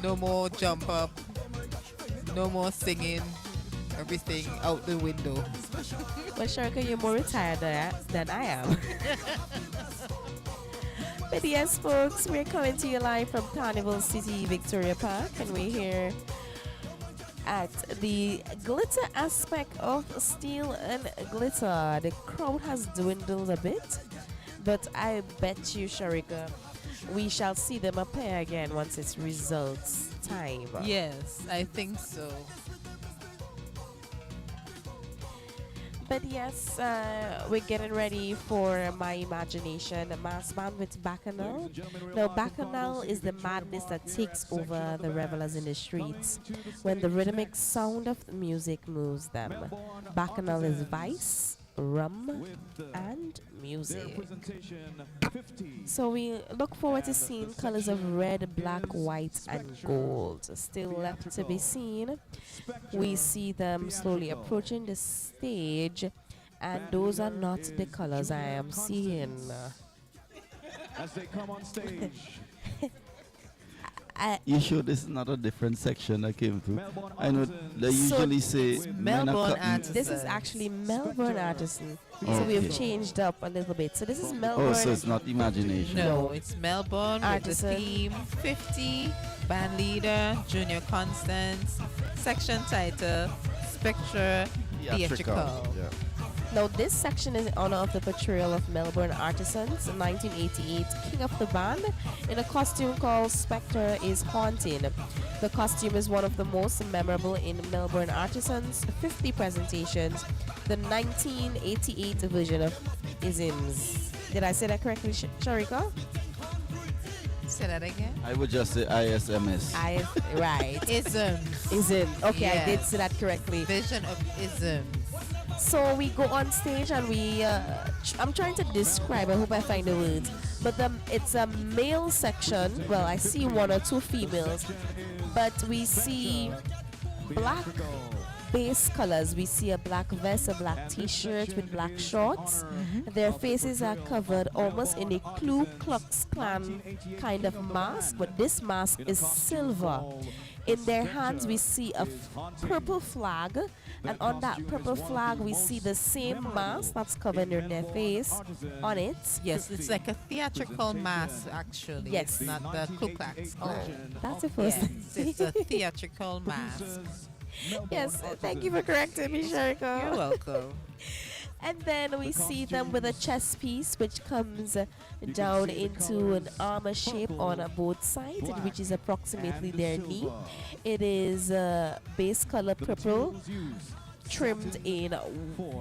no more jump up, no more singing, everything out the window. Well, Sharika, you're more retired than I am. But yes, folks, we're coming to you live from Carnival City, Victoria Park, and we're here at the glitter aspect of Steel and Glitter. The crowd has dwindled a bit, but I bet you, Sharika, we shall see them appear again once it's results time. Yes, I think so. But yes, we're getting ready for My Imagination, a mass band with Bacchanal. Now, Bacchanal is the madness that takes over the revelers in the streets when the rhythmic sound of the music moves them. Bacchanal is vice, rum, and music. So we look forward to seeing colors of red, black, white, and gold. Still left to be seen. We see them slowly approaching the stage, and those are not the colors I am seeing. As they come on stage. You sure this is not a different section that came through? I know they usually say men are cutting. This is actually Melbourne Artisan. So we have Okay. changed up a little bit. So this is Melbourne. Oh, so it's not imagination. No, it's Melbourne with the Artisan. theme 50, band leader, Junior Constance, section title, Spectre, Theatrical. Now this section is in honor of the portrayal of Melbourne Artisans, 1988 King of the Band, in a costume called Spectre is Haunting. The costume is one of the most memorable in Melbourne Artisans' 50 presentations, the 1988 version of Isms. Did I say that correctly, Sharika? Say that again. I would just say ISMS. Right. Isms. Ism. Okay, I did Yes. say that correctly. Vision of isms. So we go on stage and we, I'm trying to describe, I hope I find the words, but it's a male section. Well, I see one or two females, but we see black base colors. We see a black vest, a black t-shirt with black shorts. Their faces are covered almost in a Ku Klux Klan kind of mask, but this mask is silver. In their hands, we see a purple flag, and on that purple flag, we see the same mask that's covering their face on it. Yes, it's like a theatrical mask, actually. Yes. It's not the Ku Klux Klan. That's the first Yes, it's a theatrical mask. Yes, thank you for correcting me, Sharika. You're welcome. And then we see them with a chest piece which comes down into an armor shape on both sides, which is approximately their knee. It is base color purple, trimmed in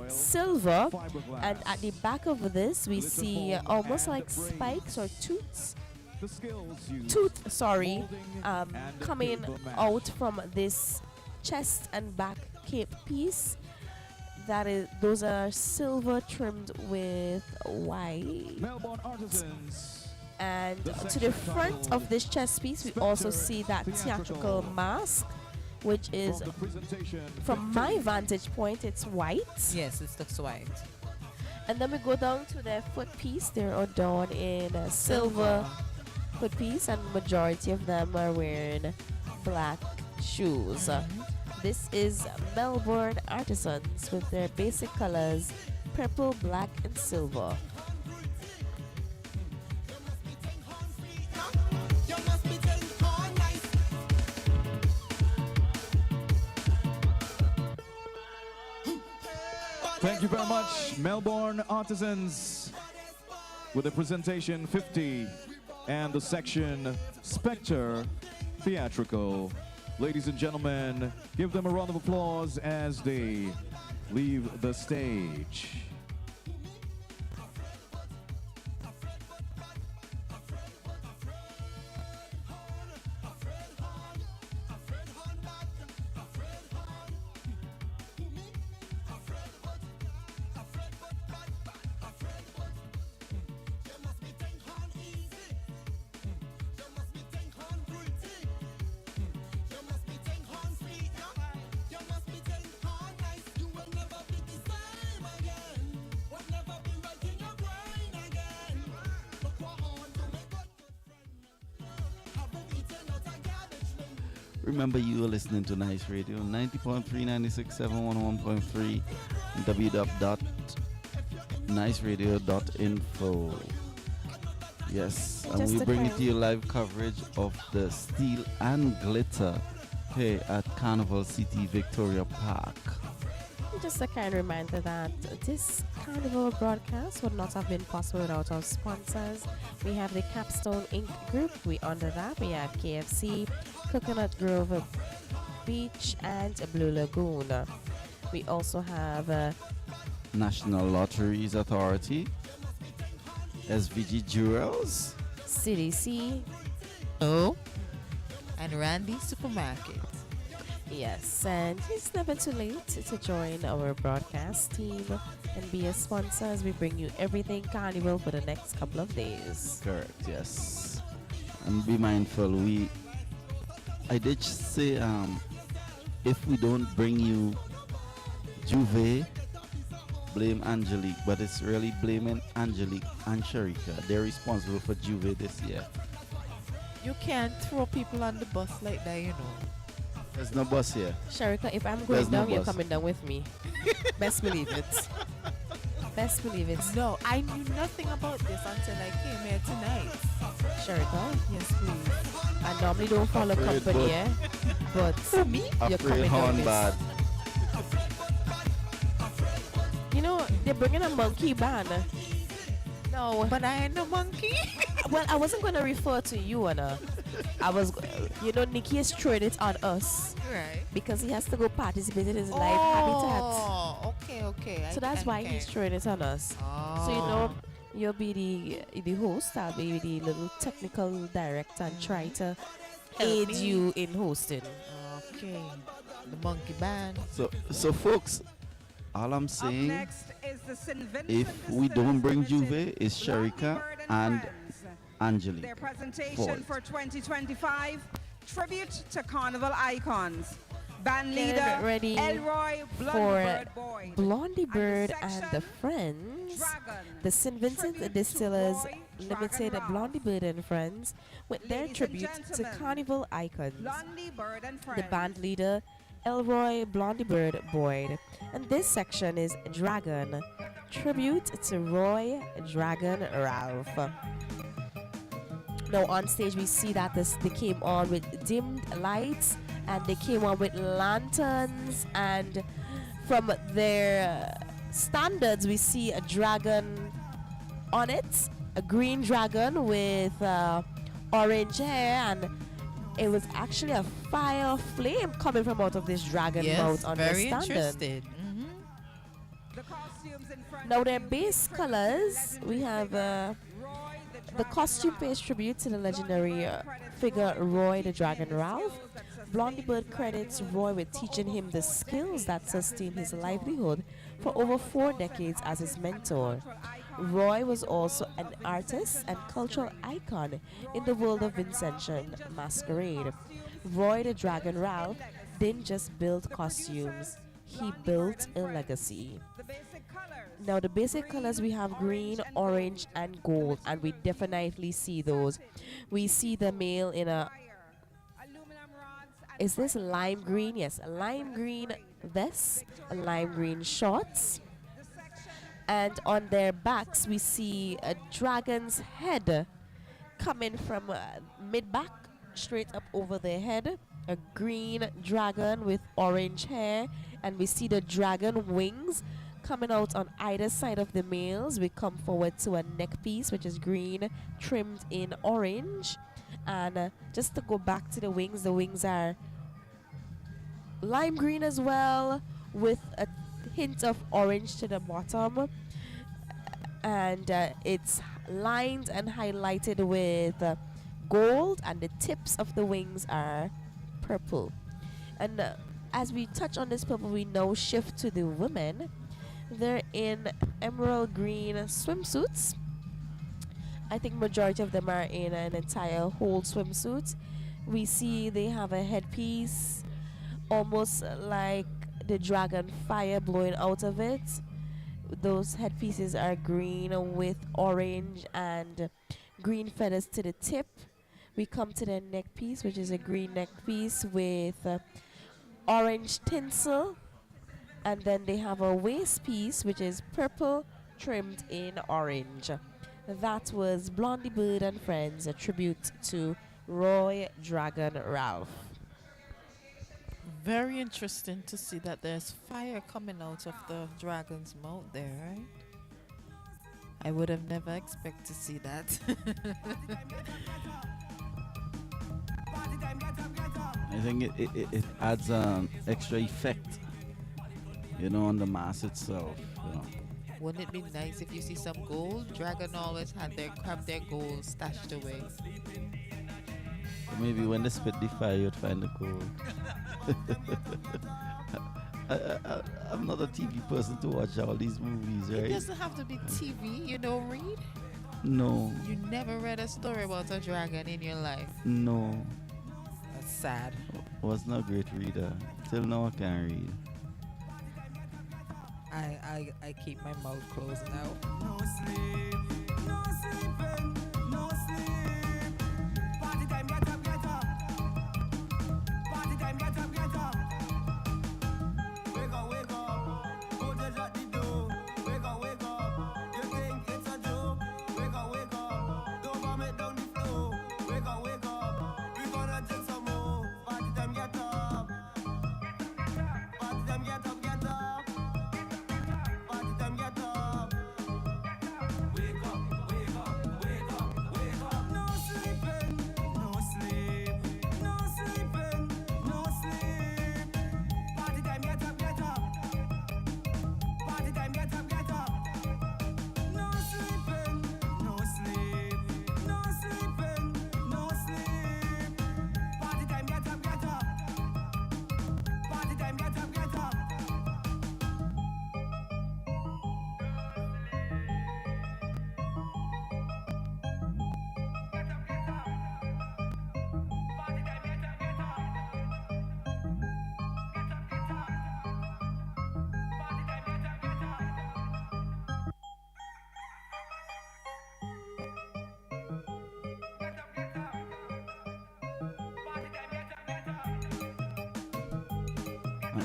silver, and at the back of this we see almost like spikes or coming out from this chest and back cape piece. Those are silver trimmed with white. And to the front of this chest piece, we also see that theatrical mask, which is, from my vantage point, it's white. Yes, it looks white. And then we go down to their foot piece. They're adorned in a silver foot piece, and majority of them are wearing black shoes. This is Melbourne Artisans with their basic colors, purple, black, and silver. Thank you very much, Melbourne Artisans, with the presentation 50 and the section Spectre Theatrical. Ladies and gentlemen, give them a round of applause as they leave the stage. Remember, you are listening to Nice Radio, 90.3, 96.7, 101.3, www.niceradio.info. Yes, and Just we a bring kind- it to you live coverage of the Steel and Glitter here at Carnival City Victoria Park. Just a kind reminder that this carnival broadcast would not have been possible without our sponsors. We have the Capstone Inc. Group. Under that, we have KFC, Coconut Grove Beach, and Blue Lagoon. We also have National Lotteries Authority, SVG Jewels, CDC, and Randy Supermarket. Yes, and it's never too late to join our broadcast team and be a sponsor as we bring you everything carnival for the next couple of days. Correct, yes. And be mindful, I did say if we don't bring you Juve, blame Angelique, but it's really blaming Angelique and Sharika. They're responsible for Juve this year. You can't throw people on the bus like that, you know. There's no bus here. Sharika, if I'm going There's no down, you're bus. coming down with me. Best believe it. Best believe it. No, I knew nothing about this until I came here tonight. Sharika? Yes, please. I normally don't follow Afraid company, both. eh? But for me, you're Afraid coming down horn this. bad. You know, they're bringing a monkey band. No. But I ain't no monkey. Well, I wasn't going to refer to you, Anna. I was, Nikki is throwing it on us. Right. Because he has to go participate in his live habitat. Oh, okay. So that's why he's throwing it on us. So, you'll be the host. I'll be the little technical director and try to aid you in hosting. Okay. The monkey band. So folks, all I'm saying, Next is the St. Vincent if we don't bring Juve, is Sharika and Angelique. Their presentation Forward. for 2025, tribute to carnival icons. Band Get leader ready Elroy for Blondie Boyd. Blondie Bird and the Friends, the St. Vincent Distillers Limited Blondie Bird and Friends, with their Ladies and tribute to gentlemen, carnival icons. Blondie Bird and The Friends. band leader, Elroy Blondie Bird Boyd. And this section is Dragon, tribute to Roy Dragon Ralph. Now on stage we see that they came on with dimmed lights and they came on with lanterns, and from their standards we see a dragon on it, a green dragon with orange hair, and it was actually a fire flame coming from out of this dragon mouth on their very standard. interested. Now their base colors, we have the costume pays tribute to the legendary figure Roy the Dragon Ralph. Blondie Bird credits Roy with teaching him the skills that sustain his livelihood for over 4 decades as his mentor. Roy was also an artist and cultural icon in the world of Vincentian masquerade. Roy the Dragon Ralph didn't just build costumes, he built a legacy. Now the basic colors we have green, orange and gold, and we definitely see those. We see the male in a, is this lime green? Yes, a lime green vest, a lime green shorts, and on their backs we see a dragon's head coming from mid-back straight up over their head, a green dragon with orange hair, and we see the dragon wings coming out on either side of the males. We come forward to a neck piece which is green trimmed in orange, and just to go back to the wings are lime green as well with a hint of orange to the bottom, and it's lined and highlighted with gold, and the tips of the wings are purple. And as we touch on this purple, we now shift to the women. They're in emerald green swimsuits. I think majority of them are in an entire whole swimsuit. We see they have a headpiece almost like the dragon fire blowing out of it. Those headpieces are green with orange and green feathers to the tip. We come to the neck piece, which is a green neck piece with orange tinsel, and then they have a waist piece which is purple trimmed in orange. That was Blondie Bird and Friends, a tribute to Roy Dragon Ralph. Very interesting to see that there's fire coming out of the dragon's mouth there, right? I would have never expected to see that. I think it adds extra effect, on the mass itself. Wouldn't it be nice if you see some gold? Dragon always have their gold stashed away. Maybe when they spit the fire, you'd find the gold. I'm not a TV person to watch all these movies, right? It doesn't have to be TV, you don't read? No. You never read a story about a dragon in your life? No. That's sad. Was not a great reader. Till now I can't read. I keep my mouth closed now. No sleep, no sleeping, no sleep. Party time,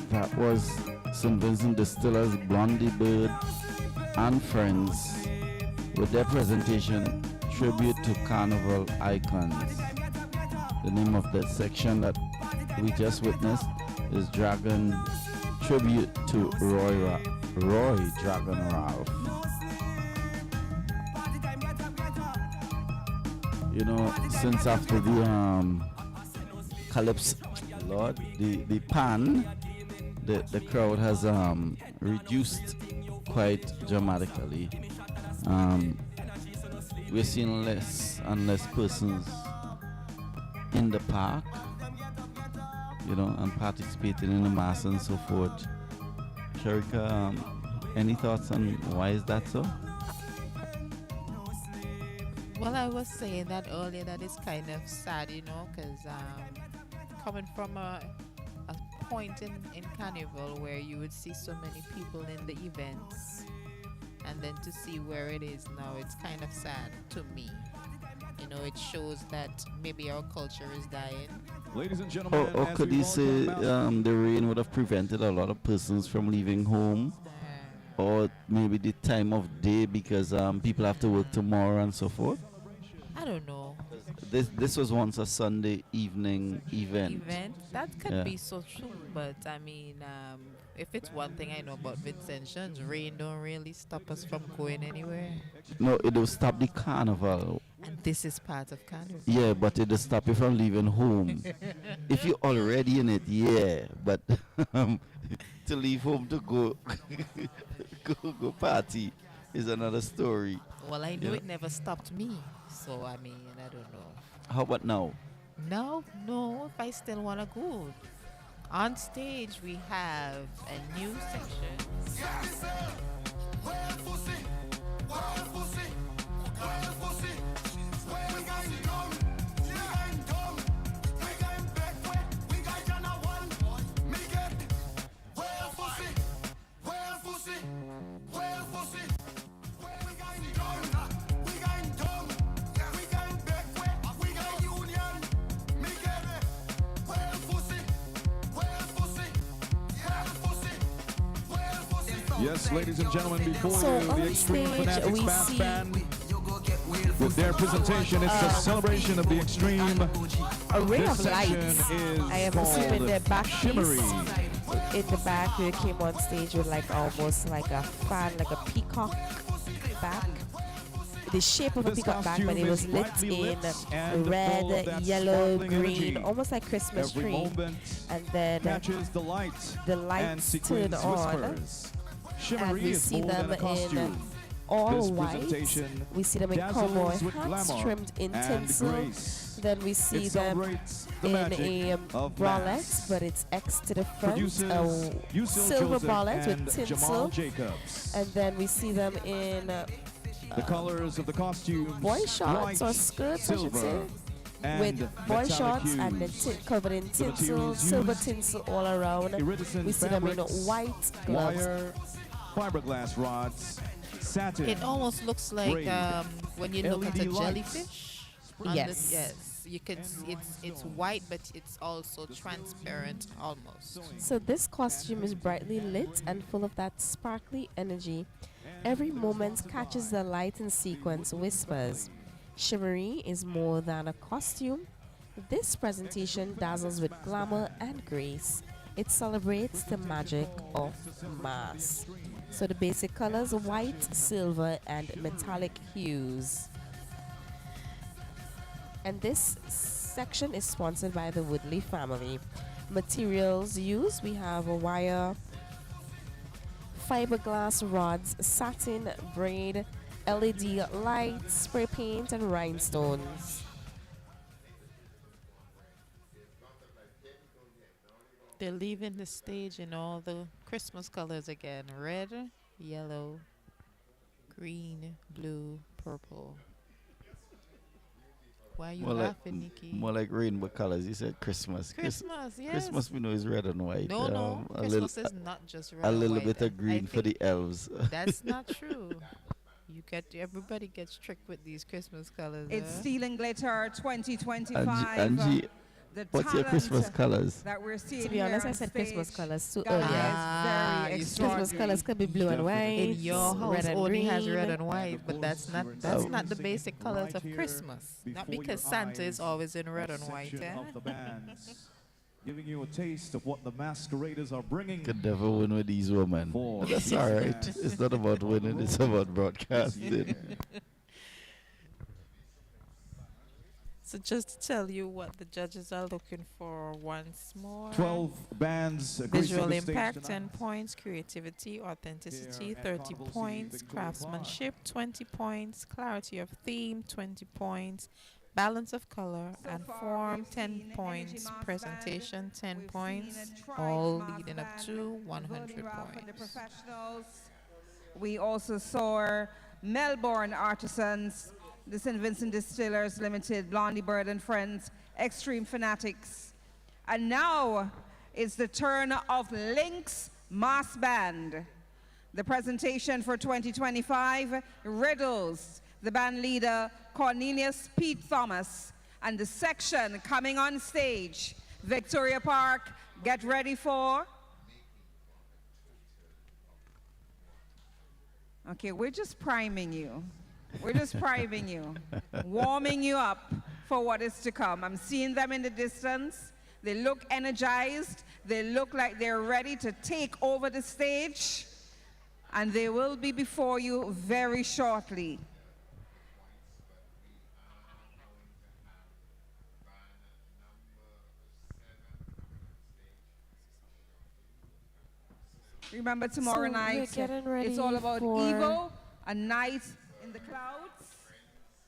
That was St. Vincent Distillers, Blondie Bird, and Friends with their presentation, Tribute to Carnival Icons. The name of the section that we just witnessed is Dragon Tribute to Roy Dragon Ralph. You know, since after the Calypso, Lord, the pan, the crowd has reduced quite dramatically. We're seeing less and less persons in the park, you know, and participating in the mass and so forth. Sharika, any thoughts on why is that so? Well, I was saying that earlier that it's kind of sad, you know, because coming from a point in Carnival where you would see so many people in the events, and then to see where it is now, it's kind of sad to me. You know, it shows that maybe our culture is dying. Ladies and gentlemen, Or could you say the rain would have prevented a lot of persons from leaving home? Or maybe the time of day because people have to work tomorrow and so forth? I don't know. This was once a Sunday evening event. That could Yeah. be so true, but I mean, if it's one thing I know about Vincentians, rain don't really stop us from going anywhere. No, it will stop the carnival. And this is part of carnival. Yeah, but it will stop you from leaving home. If you're already in it, yeah. But to leave home to go go party is another story. Well, I know Yeah. it never stopped me, so I mean, I don't know. How about now? No, if I still want to go. On stage, we have a new section. Yes, ladies and gentlemen, before So you, on the Extreme stage, Fanatics we Bass see- Band with their presentation. It's a celebration of the Extreme. A ray This of section lights. is I am assuming called their back piece. Shimmery. In the back, they came on stage with like almost like a fan, like a peacock back. The shape of a This peacock back, but costume it was is lit brightly in lit and full of red, that yellow, sparkling green, energy. almost like Christmas Every tree. moment And then catches the light the and lights sequins turn on. whispers. And Shimmery we is see more them than a costume. in all This white. presentation We see them in dazzles cowboy with hats glamour trimmed in and tinsel. grace. Then we see It them celebrates the in magic a of bralette, mass. but it's X to the front, Producers a Yusil silver Joseph bralette and with Jamal tinsel. Jacobs. And then we see them in The colors of the costumes: boy shorts white, or skirts, I should silver, say, and with boy metallic shorts and the hues. covered in The tinsel, materials silver used: tinsel all around. iridescent We see them in fabrics, white gloves. wire, fiberglass rods, satin. It almost looks like braid, when you look at LED a lights. jellyfish. on Yes. yes. You can. It's white, but it's also transparent almost. So this costume is brightly lit and full of that sparkly energy. Every moment catches the light and sequence whispers. Shimmery is more than a costume. This presentation dazzles with glamour and grace. It celebrates the magic of mass. So the basic colors: white, silver, and metallic hues. And this section is sponsored by the Woodley family. Materials used: we have a wire, fiberglass rods, satin, braid, LED lights, spray paint, and rhinestones. They're leaving the stage in all the Christmas colors again: red, yellow, green, blue, purple. Why are you laughing, Nikki? More like rainbow colors. You said Christmas. Christmas, yes. Christmas we know is red and white. No, a Christmas little, is not just red a and little white. bit of green for the elves. That's not true. Everybody gets tricked with these Christmas colors. It's Steel and Glitter 2025. Angie, the What's your Christmas talent colors? that we're seeing To be here honest, I on said stage, Christmas colors too guys, earlier. very Christmas colors could be blue and white. In your house red and only green. has red and white, but that's not the basic colors of Christmas. Not because Santa is always in red and white. Eh? Of the bands, giving you a taste of what the masqueraders are bringing. Could never win with these women. But that's all right. It's not about winning, it's about broadcasting. So just to tell you what the judges are looking for once more. 12 bands gracing Visual the stage impact, tonight. 10 points. Creativity, authenticity, Here at 30 Carnival City, points. Victoria Craftsmanship, 20 points. Clarity of theme, 20 points. Balance of color and form, 10 points. Presentation, 10 points. All leading up to 100 points. We also saw Melbourne Artisans, the St. Vincent Distillers Limited, Blondie Bird and Friends, Extreme Fanatics. And now it's the turn of Lynx Mass Band. The presentation for 2025, Riddles, the band leader Cornelius Pete Thomas, and the section coming on stage, Victoria Park, get ready for. Okay, we're just priming you. We're just priming you, warming you up for what is to come. I'm seeing them in the distance. They look energized. They look like they're ready to take over the stage. And they will be before you very shortly. Remember tomorrow So night, we're getting ready it's all about for Evo, a night in the clouds.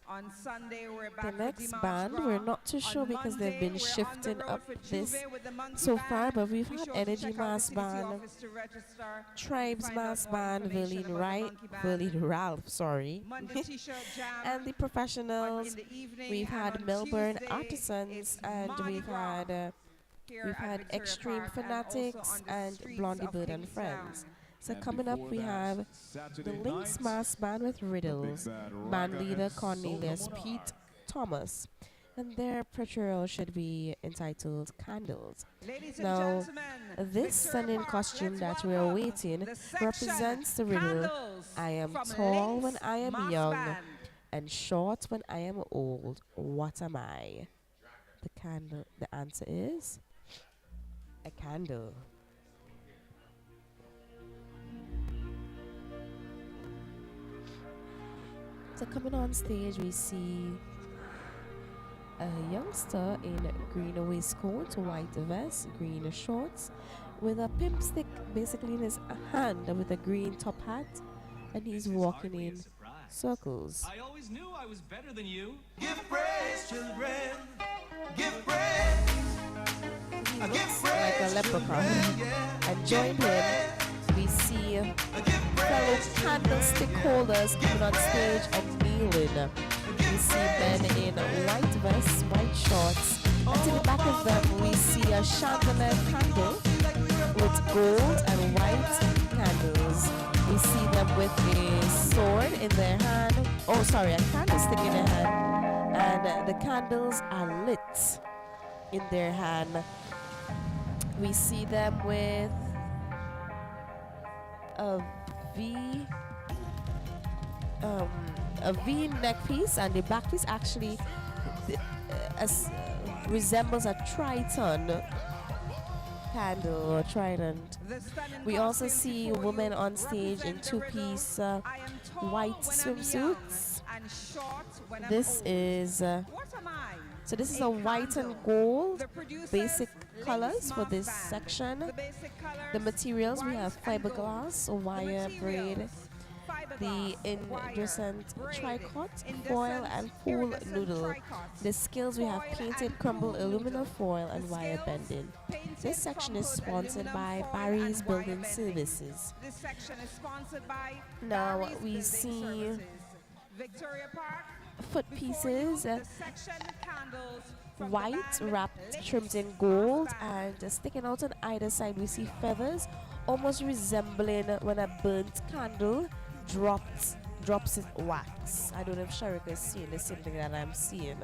On Sunday, we're back The with next Dimanche band, Gras. we're not too sure On because they've Monday, been we're on the shifting road up for this Juve with the Monkey so Band. far, but we've Be had sure to Energy check out the Mass CBC Band, office to register, Tribes find out Mass more Band, information Verlene about the Wright, Monkey Band. Verlene Ralph, sorry, Monday T-shirt jam. and the professionals. in the evening, We've and had on Melbourne Tuesday, Artisans, it's and Mardi we've Gras had here we've at had Victoria Extreme Park, and also Fanatics on the and streets Blondie of Bird and Kingstown. Friends. So And coming up, before we that, have Saturday the Lynx night, Mass Band with Riddles, band band Raga leader and Cornelius Soca Pete Thomas, and their patrol should be entitled Candles. Ladies and Now, gentlemen, this Victoria stunning Park, costume let's that we're welcome awaiting the section represents the riddle: Candles I am from tall Lynx when I am Mass young, Band. and short when I am old. What am I? The answer is a candle. So coming on stage, we see a youngster in green waistcoat, white vest, green shorts, with a pimp stick basically in his hand with a green top hat, and he's walking in circles. I always knew I was better than you. Give praise, children. Give praise. He looks like a leprechaun. And join him, we see fellow candlestick holders coming on stage and kneeling. We see men in white vests, white shorts, and to the back of them we see a chandelier candle with gold and white candles. We see them with a sword in their hand. Oh, sorry, a candlestick in their hand. And the candles are lit in their hand. We see them with a V neck piece, and the back piece actually resembles a triton candle or trident. We also see women on stage in two-piece white swimsuits. This is so this is a white and gold basic colors for this section. The materials, we have fiberglass, wire braid, the iridescent tricot, foil and pool noodle. The skills, we have painted crumble aluminum foil and wire bending. This section is sponsored by Barry's Building Services. This section is sponsored by Now Barry's we Building see Services. Victoria Park, foot pieces, the section candles from the white band wrapped, trimmed in gold, and sticking out on either side we see feathers, almost resembling when a burnt candle drops its wax. I don't know if Sharika is seeing the same thing that I'm seeing.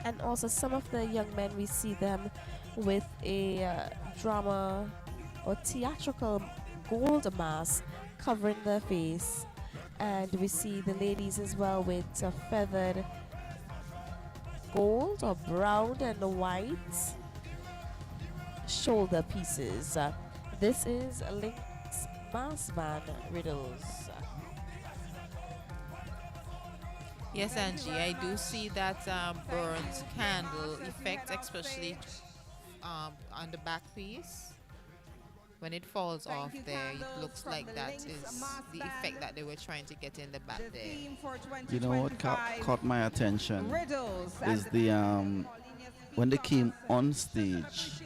And also some of the young men, we see them with a drama or theatrical gold mask covering their face. And we see the ladies as well with feathered gold or brown and white shoulder pieces. This is Link's mask band riddles. Yes, Angie, I do see that burnt candle effect, especially on the back piece. When it falls off there, it looks like that is the effect that they were trying to get in the back there. You know what caught my attention is the when they came on stage,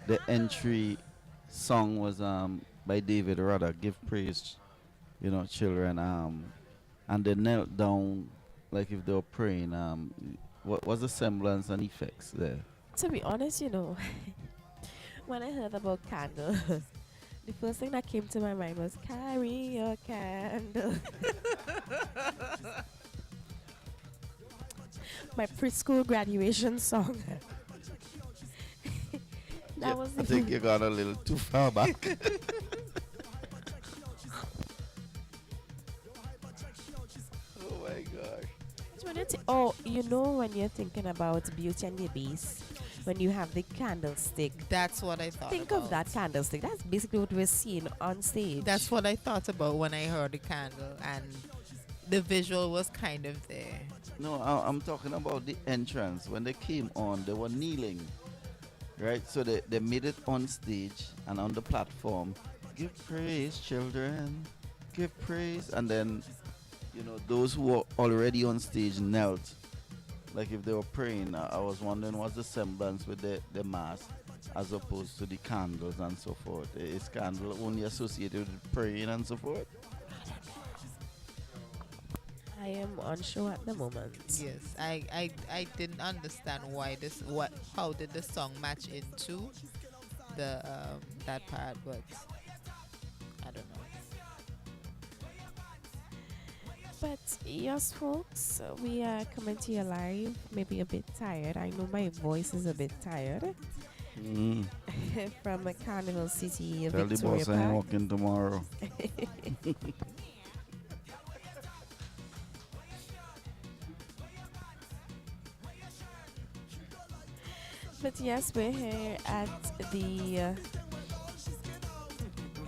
the entry song was by David Rudder, "Give Praise, Children," and they knelt down like if they were praying. What was the semblance and effects there? To be honest, when I heard about candle, the first thing that came to my mind was "Carry your candle." My preschool graduation song. That was I think you got a little too far back. Oh my gosh. When you're thinking about Beauty and the Beast, when you have the candlestick. That's what I thought Think about. of that candlestick. That's basically what we're seeing on stage. That's what I thought about when I heard the candle, and the visual was kind of there. No, I'm talking about the entrance. When they came on, they were kneeling, right? So they made it on stage and on the platform. Give praise, children. Give praise. And then, those who were already on stage knelt, like if they were praying. I was wondering what's the semblance with the mass as opposed to the candles and so forth. Is candle only associated with praying and so forth? I am unsure at the moment. Yes, I didn't understand how did the song match into the that part, but I don't know. But yes, folks, we are coming to you live. Maybe a bit tired. I know my voice is a bit tired. From Carnival City, Tell the Victoria boss I ain't Park. walking tomorrow. But yes, we're here at the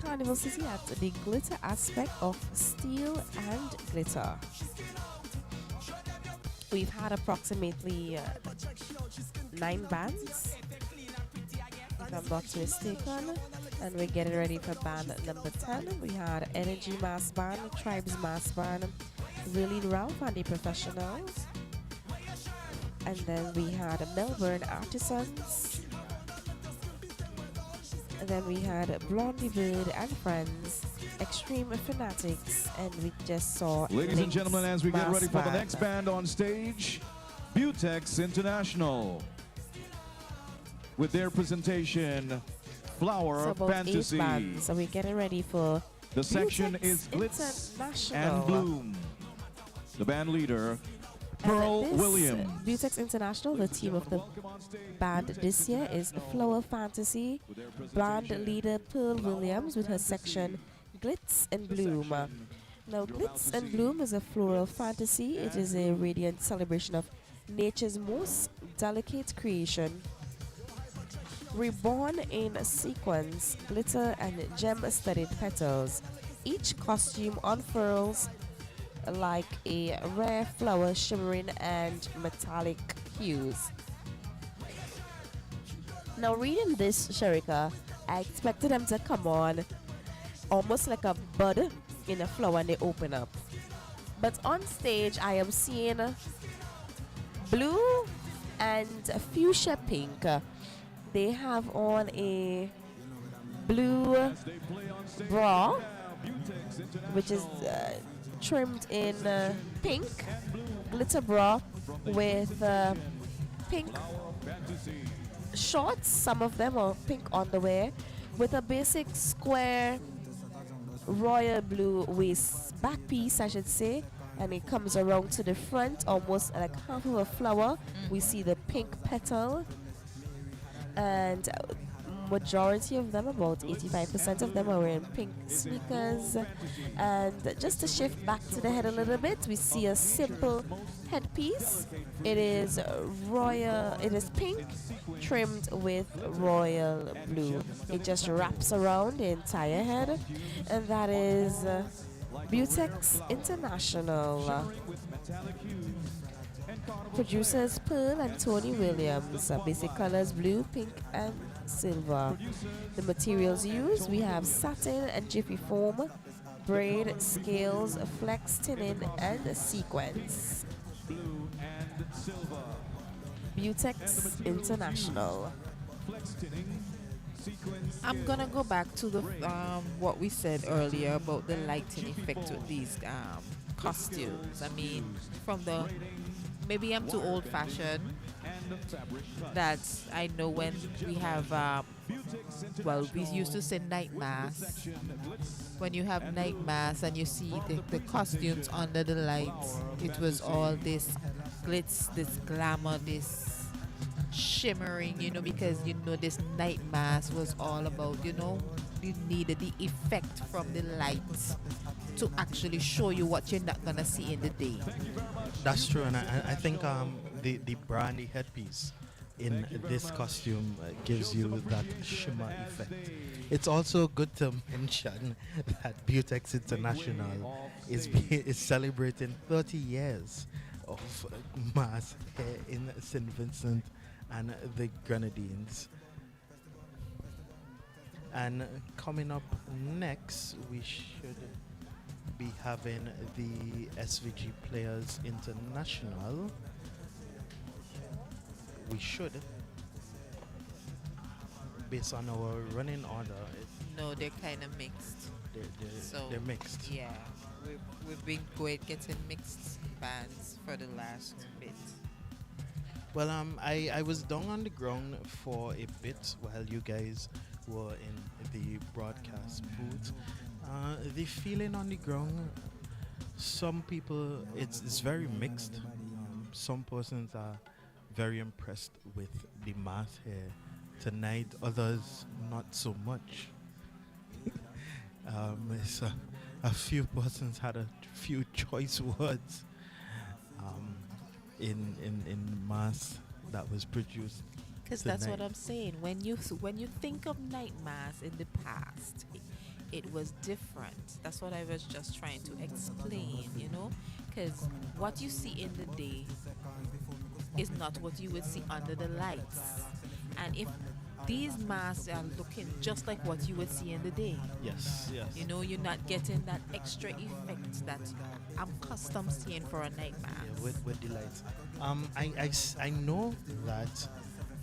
Carnival City at the glitter aspect of steel and glitter. We've had approximately 9 bands, if I'm not mistaken, and we're getting ready for band number 10. We had Energy Mass Band, Tribes Mass Band, Willie Ralph and the Professionals. And then we had Melbourne Artisans. And then we had Blondie Bird and Friends, Extreme Fanatics, and we just saw Ladies and Link's gentlemen, as we get Mass ready for the Band. next band on stage, Butex International, with their presentation, Flower So about Fantasy. 8 bands. So we're getting ready for The section Butex is Glitz International. and Bloom. The band leader, And Pearl this, Williams. Butex International, the team of the band this year is Flower Fantasy, band leader Pearl Williams with her section Glitz and Bloom. Now, Glitz and Bloom is a floral fantasy. It is a radiant celebration of nature's most delicate creation. Reborn in sequins, glitter, and gem-studded petals, each costume unfurls like a rare flower shimmering and metallic hues. Now, reading this, Sharika, I expected them to come on almost like a bud in a flower and they open up. But on stage, I am seeing blue and fuchsia pink. They have on a blue bra, which is trimmed in pink, glitter bra with pink shorts, some of them are pink underwear, with a basic square royal blue waist back piece, I should say, and it comes around to the front, almost like half of a flower. We see the pink petal, and majority of them, about 85% of them, are wearing pink sneakers. And just to shift back to the head a little bit, we see a simple headpiece. It is royal, it is pink, trimmed with royal blue. It just wraps around the entire head, and that is Butex International. Producers Pearl and Tony Williams. Basic colors blue, pink, and silver. The materials used, we have satin and jiffy foam, braid, scales, flex tinning, and sequins. Butex International. I'm gonna go back to the what we said earlier about the lighting effect with these costumes. I mean, from the maybe I'm too old-fashioned. That I know when we have well, we used to say night mass. When you have night mass and you see the costumes under the lights, it was all this glitz, this glamour, this shimmering, you know, because you know this night mass was all about, you know, you needed the effect from the lights to actually show you what you're not gonna see in the day. That's true, and I think the brandy headpiece in this costume gives you that shimmer effect. It's also good to mention that Butex International is celebrating 30 years of mass here in St. Vincent and the Grenadines. And coming up next, we should be having the SVG Players International. We should, based on our running order. No, they're kind of mixed. They're mixed. Yeah, we've been getting mixed bands for the last bit. Well, I was down on the ground for a bit while you guys were in the broadcast booth. The feeling on the ground, some people, it's very mixed. Some persons are very impressed with the mass here tonight, others not so much. A few persons had a few choice words in mass that was produced. Because that's what I'm saying. When you think of night mass in the past, it was different. That's what I was just trying to explain, you know? Because what you see in the day is not what you would see under the lights. And if these masks are looking just like what you would see in the day, yes, you know, you're not getting that extra effect that I'm accustomed seeing for a night mask. Yeah, with the lights. I know that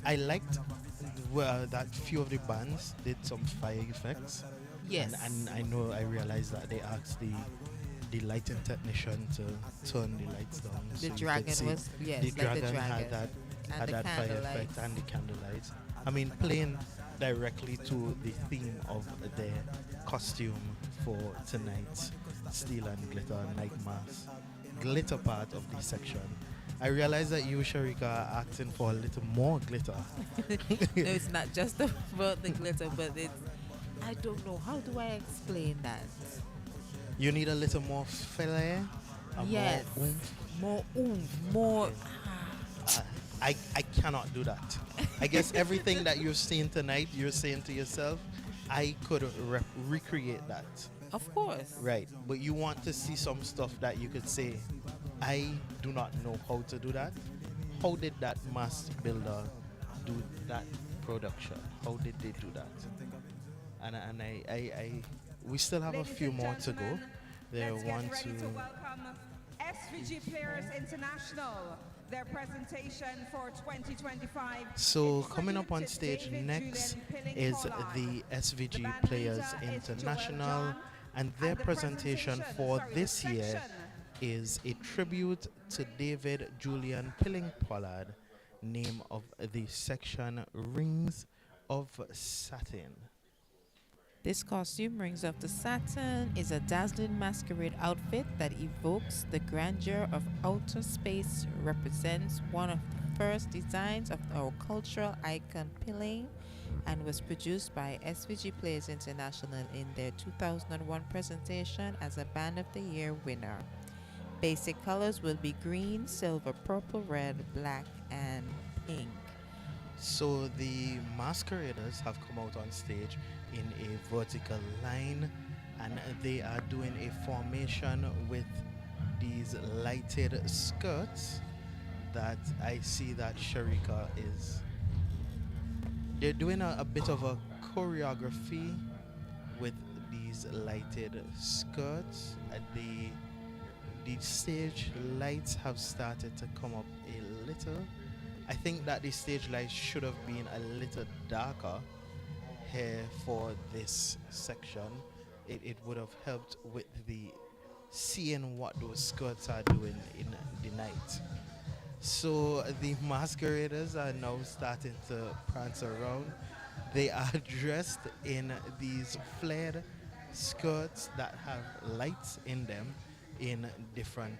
I liked that few of the bands did some fire effects. Yes. And I realized that they asked the lighting technician to turn the lights down. The dragon was, yes, the like dragon the dragon. had that fire effect and the candlelights. I mean, playing directly to the theme of their costume for tonight's Steel and Glitter Night Mass, glitter part of the section. I realize that you, Sharika, are asking for a little more glitter. No, it's not just about the glitter, but it's, I don't know, how do I explain that? You need a little more flair? Yes. More oomph, more. I cannot do that. I guess everything that you're saying tonight, you're saying to yourself, I could recreate that. Of course. Right. But you want to see some stuff that you could say, I do not know how to do that. How did that mass builder do that production? How did they do that? And we still have a few more to go. There want to welcome SVG Players International, their presentation for 2025. So coming up on stage next is the SVG Players International, and their presentation for this year is a tribute to David Julian Pilling Pollard, name of the section Rings of Satin. This costume, Rings of the Saturn, is a dazzling masquerade outfit that evokes the grandeur of outer space, represents one of the first designs of our cultural icon Pilling, and was produced by SVG Players International in their 2001 presentation as a Band of the Year winner. Basic colors will be green, silver, purple, red, black, and pink. So the masqueraders have come out on stage in a vertical line, and they are doing a formation with these lighted skirts that I see that Sharika is. They're doing a bit of a choreography with these lighted skirts. The stage lights have started to come up a little. I think that the stage lights should have been a little darker here for this section. It would have helped with the seeing what those skirts are doing in the night. So the masqueraders are now starting to prance around. They are dressed in these flared skirts that have lights in them in different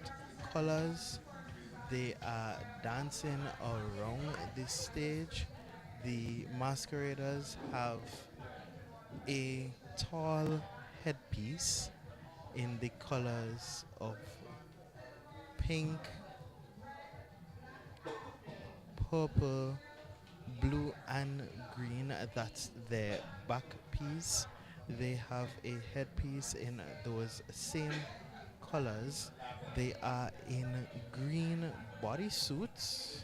colors. They are dancing around this stage. The masqueraders have a tall headpiece in the colors of pink, purple, blue, and green. That's their back piece. They have a headpiece in those same colors. They are in green bodysuits.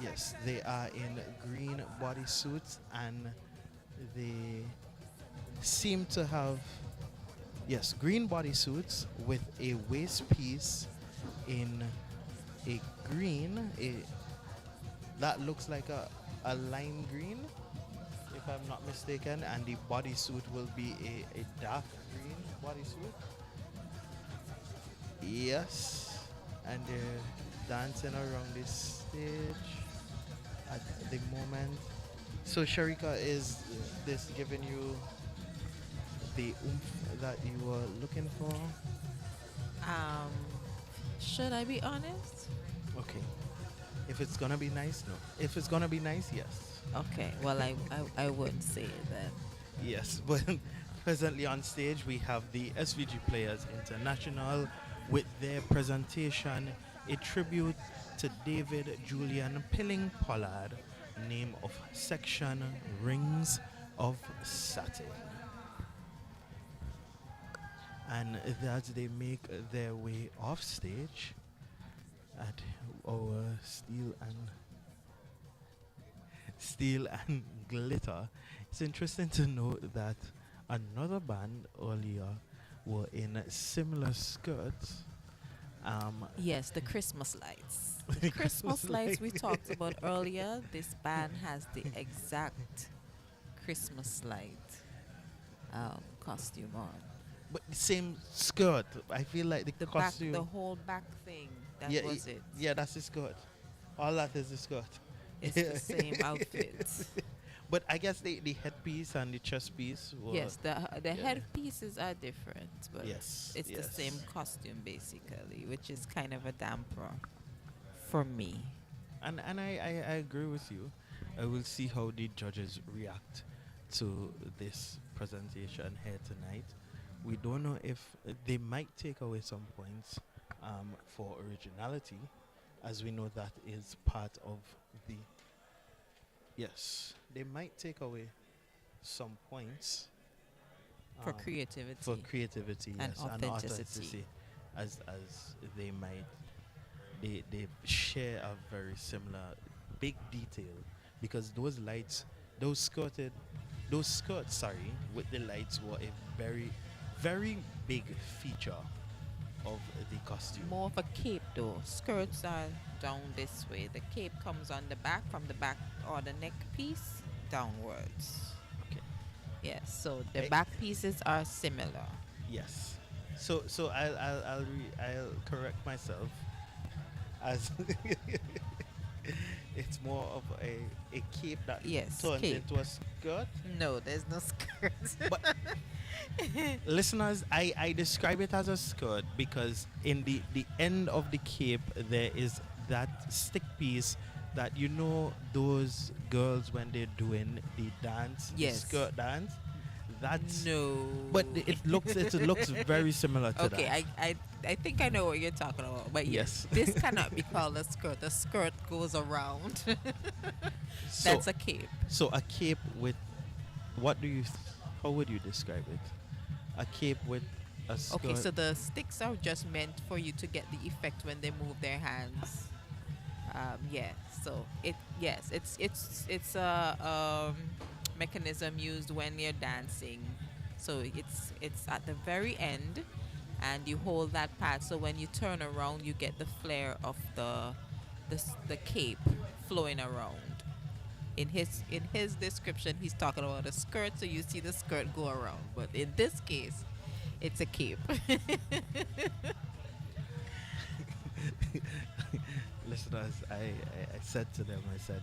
Yes, they are in green bodysuits, and they seem to have, yes, green bodysuits with a waist piece in a green, that looks like a lime green, if I'm not mistaken, and the bodysuit will be a dark green bodysuit. Yes, and they're dancing around this stage at the moment. So Sharika, is this giving you the oomph that you were looking for? Should I be honest? Okay. If it's gonna be nice, no. If it's gonna be nice, yes. Okay, well, I wouldn't say it then. Yes, but presently on stage we have the SVG Players International with their presentation, a tribute to David Julian Pilling Pollard, name of section Rings of Saturn. And as they make their way off stage at our steel and glitter, it's interesting to note that another band earlier were in similar skirts. Yes, the Christmas lights. The The Christmas Christmas lights we light. talked about earlier, this band has the exact Christmas light costume on. But the same skirt. I feel like the Back, costume. the whole back thing, that yeah, was it. Yeah, that's the skirt. All that is the skirt. It's the same outfit. But I guess the headpiece and the chest piece were. Yes, the yeah. headpieces are different, but Yes, it's the yes. same costume basically, which is kind of a damper for me. And I agree with you. I will see how the judges react to this presentation here tonight. We don't know if they might take away some points for originality, as we know that is part of the. Yes, they might take away some points For creativity. For creativity, And yes, and authenticity. as they might. They share a very similar big detail, because those lights, those skirts, with the lights were a very, very big feature of the costume. More of a cape though. Skirts are down this way. The cape comes on the back, from the back or the neck piece downwards. Okay. Yes, so the back pieces are similar. Yes. So I'll correct myself, as it's is more of a cape that Yes, turns cape. into a skirt. No, there's no skirt. But listeners, I describe it as a skirt because in the end of the cape there is that stick piece that those girls when they're doing the dance, Yes. the skirt dance. That's no. But it looks very similar to Okay, that. I think I know what you're talking about. But Yes. this cannot be called a skirt. A skirt goes around. That's a cape. So a cape with how would you describe it? A cape with a skirt. Okay, so the sticks are just meant for you to get the effect when they move their hands. Yeah. So it's a mechanism used when you're dancing. So it's at the very end, and you hold that part. So when you turn around, you get the flare of the cape flowing around. In his description, he's talking about a skirt, so you see the skirt go around. But in this case, it's a cape. Listeners, I said to them, I said,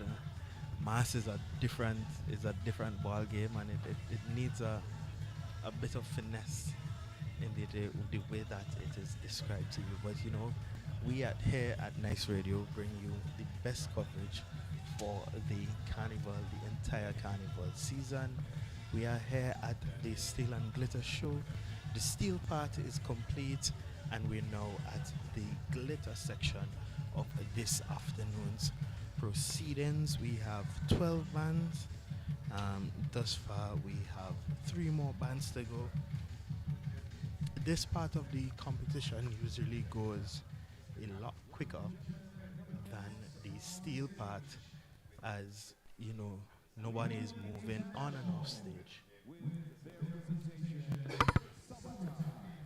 mass is a different ball game, and it needs a bit of finesse in the way that it is described to you. But we here at Nice Radio bring you the best coverage for the carnival, the entire carnival season. We are here at the Steel and Glitter show. The steel part is complete, and we're now at the glitter section of this afternoon's proceedings. We have 12 bands. Thus far, we have 3 more bands to go. This part of the competition usually goes a lot quicker than the steel part, as nobody is moving on and off stage.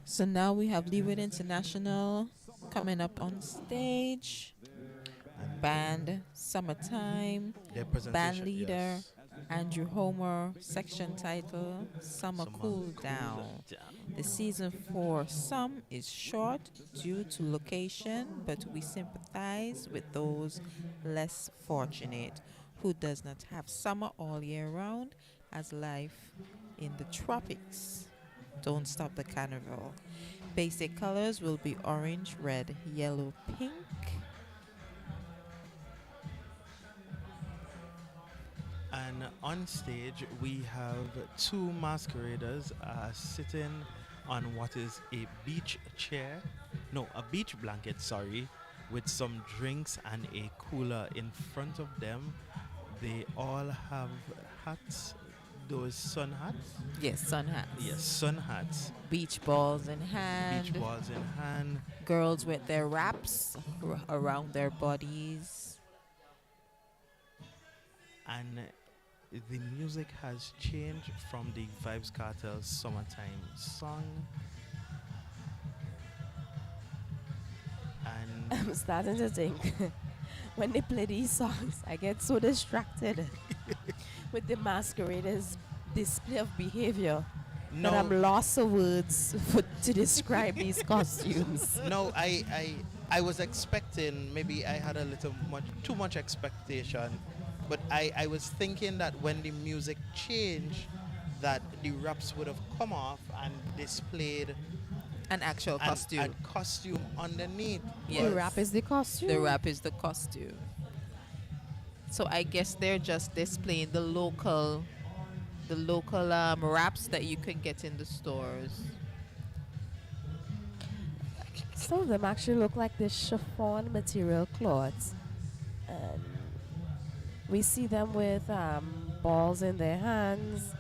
So now we have Leeward International coming up on stage. Band Summertime, Their band presentation, leader yes. Andrew Homer, section title Summer Cool Down. The season for some is short due to location, but we sympathize with those less fortunate who does not have summer all year round as life in the tropics. Don't stop the carnival. Basic colors will be orange, red, yellow, pink. And on stage, we have 2 masqueraders sitting on what is a beach chair. No, a beach blanket, sorry, with some drinks and a cooler in front of them. They all have hats, those sun hats? Yes, sun hats. Yes, sun hats. Beach balls in hand. Beach balls in hand. Girls with their wraps around their bodies. And the music has changed from the Vibes Cartel's Summertime song. And I'm starting to think when they play these songs, I get so distracted with the masqueraders' display of behavior that I'm lost of words to describe these costumes. No, I was expecting, maybe I had too much expectation, but I was thinking that when the music changed, that the wraps would have come off and displayed an actual costume. And costume underneath. Yes. The wrap is the costume. The wrap is the costume. So I guess they're just displaying the local wraps that you can get in the stores. Some of them actually look like the chiffon material cloths. And we see them with balls in their hands.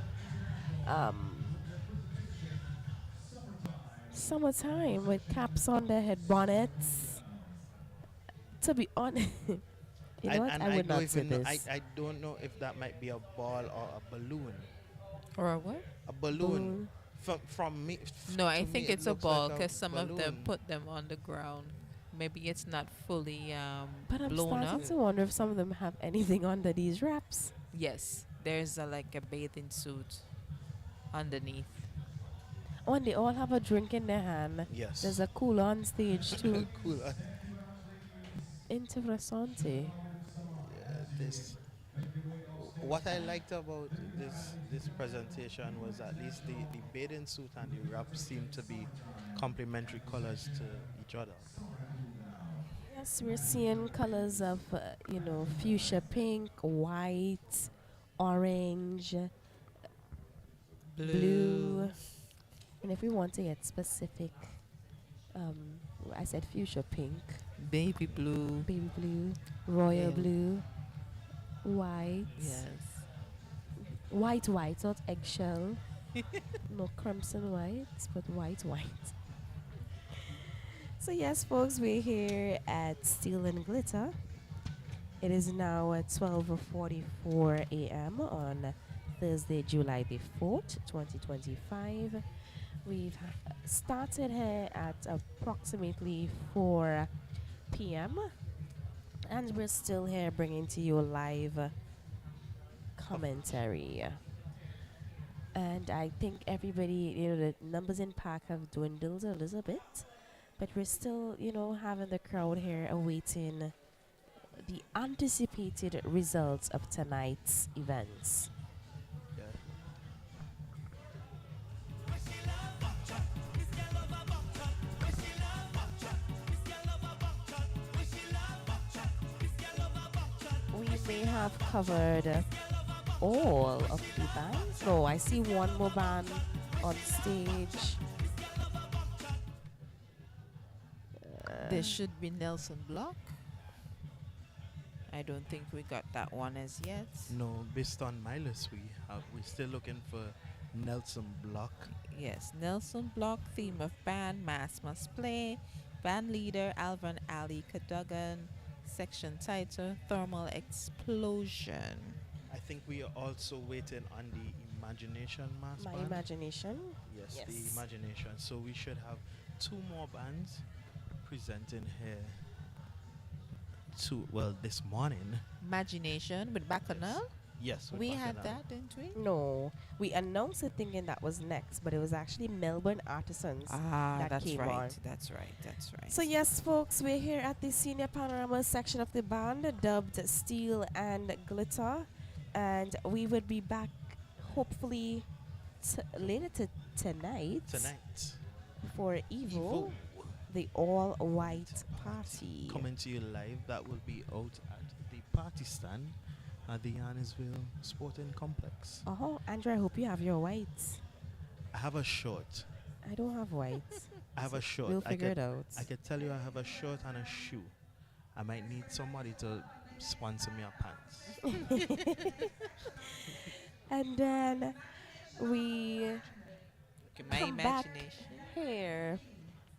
Summertime with caps on their head, bonnets. To be honest, you know what? I would not say this. I don't know if that might be a ball or a balloon. Or a what? A balloon. From me. No, I think it's a looks ball like because some of them balloon. put them on the ground. Maybe it's not fully But I'm blown starting up. to wonder if some of them have anything under these wraps. Yes, there's like a bathing suit underneath. Oh, and they all have a drink in their hand. Yes. There's a cooler on stage too. Cooler. Interessante. this. What I liked about this presentation was at least the bathing suit and the wrap seemed to be complementary colors to each other. Yes, we're seeing colors of, fuchsia pink, white, orange, blue. And if we want to get specific, um, I said fuchsia pink, baby blue, royal Yeah. blue, white, Yes. white, not eggshell, no crimson white, but white. So yes, folks, we're here at Steel and Glitter. It is now at 12:44 a.m. on Thursday, July the 4th, 2025. We've started here at approximately 4 p.m. and we're still here bringing to you live commentary. And I think everybody, the numbers in park have dwindled a little bit, but we're still, having the crowd here awaiting the anticipated results of tonight's events. We may have covered all of the bands. No, I see one more band on stage. There should be Nelson Block. I don't think we got that one as yet. No, based on my list, we're still looking for Nelson Block. Yes, Nelson Block, theme of band, mass must play, band leader Alvin Ali Cadogan, section title, thermal explosion. I think we are also waiting on the Imagination Mass My Band. Imagination? Yes, the Imagination. So we should have two more bands presenting here. This morning. Imagination with Bacchanal? Yes, with we had Bacchanal. that, didn't we? No, we announced it thinking that was next, but it was actually Melbourne Artisans that that's came right. on. That's right. That's right. So yes, folks, we're here at the Senior Panorama section of the band, dubbed Steel and Glitter, and we would be back hopefully later tonight. For Evo, the all-white party. Coming to you live. That will be out at the party stand at the Annisville Sporting Complex. Andrew, I hope you have your whites. I have a shirt. I don't have whites. I have a shirt. We'll figure it out. I could tell you I have a shirt and a shoe. I might need somebody to sponsor me a pants. And then we my come back imagination. here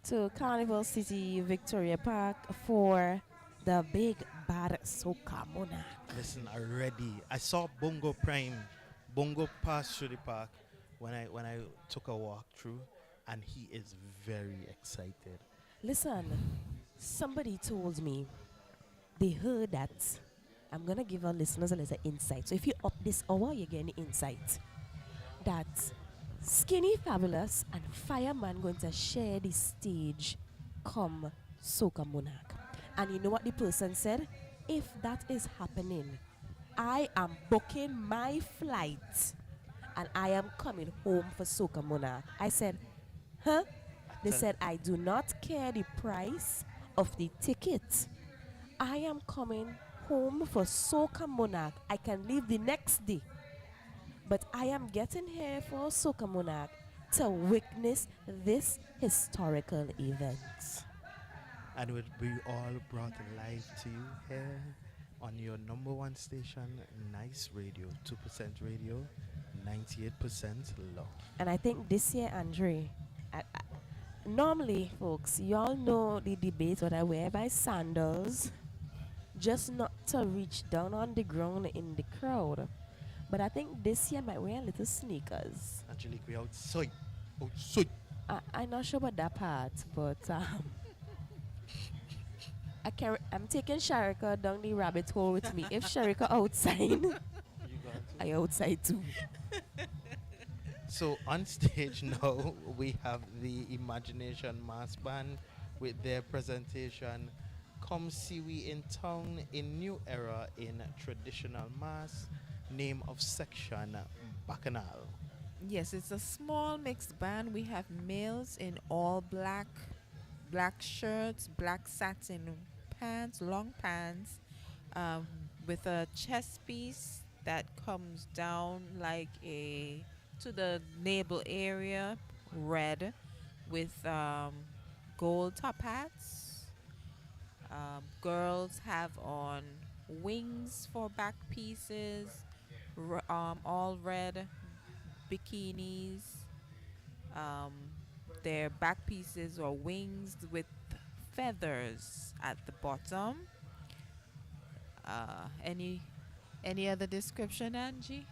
to Carnival City, Victoria Park for the big bad soca monarch. Listen, already I saw Bongo pass through the park when I took a walk through, and he is very excited. Listen, somebody told me they heard that. I'm gonna give our listeners a little insight. So if you're up this hour, you're getting insight that Skinny Fabulous and Fireman going to share the stage come Soca Monarch. And you know what the person said? If that is happening, I am booking my flight and I am coming home for Soca Monarch. I said, huh? They said, I do not care the price of the ticket. I am coming home for Soca Monarch. I can leave the next day. But I am getting here for Soca Monarch to witness this historical event. And we all brought live to you here on your number one station, Nice Radio, 2% radio, 98% love. And I think this year, Andre, normally, folks, you all know the debate what I wear my sandals, just not to reach down on the ground in the crowd. But I think this year I might wear a little sneakers. Actually, we outside. Outside. I'm not sure about that part, but I'm taking Sharika down the rabbit hole with me. If Sharika outside, I outside too. So on stage now, we have the Imagination Mass Band with their presentation Come see we in town in new era in traditional mass, name of section Bacchanal. Yes, it's a small mixed band. We have males in all black, black shirts, black satin pants, long pants, um, with a chest piece that comes down like a to the navel area, red, with gold top hats. Girls have on wings for back pieces, all red bikinis. Um, their back pieces or wings with feathers at the bottom. Any other description, Angie?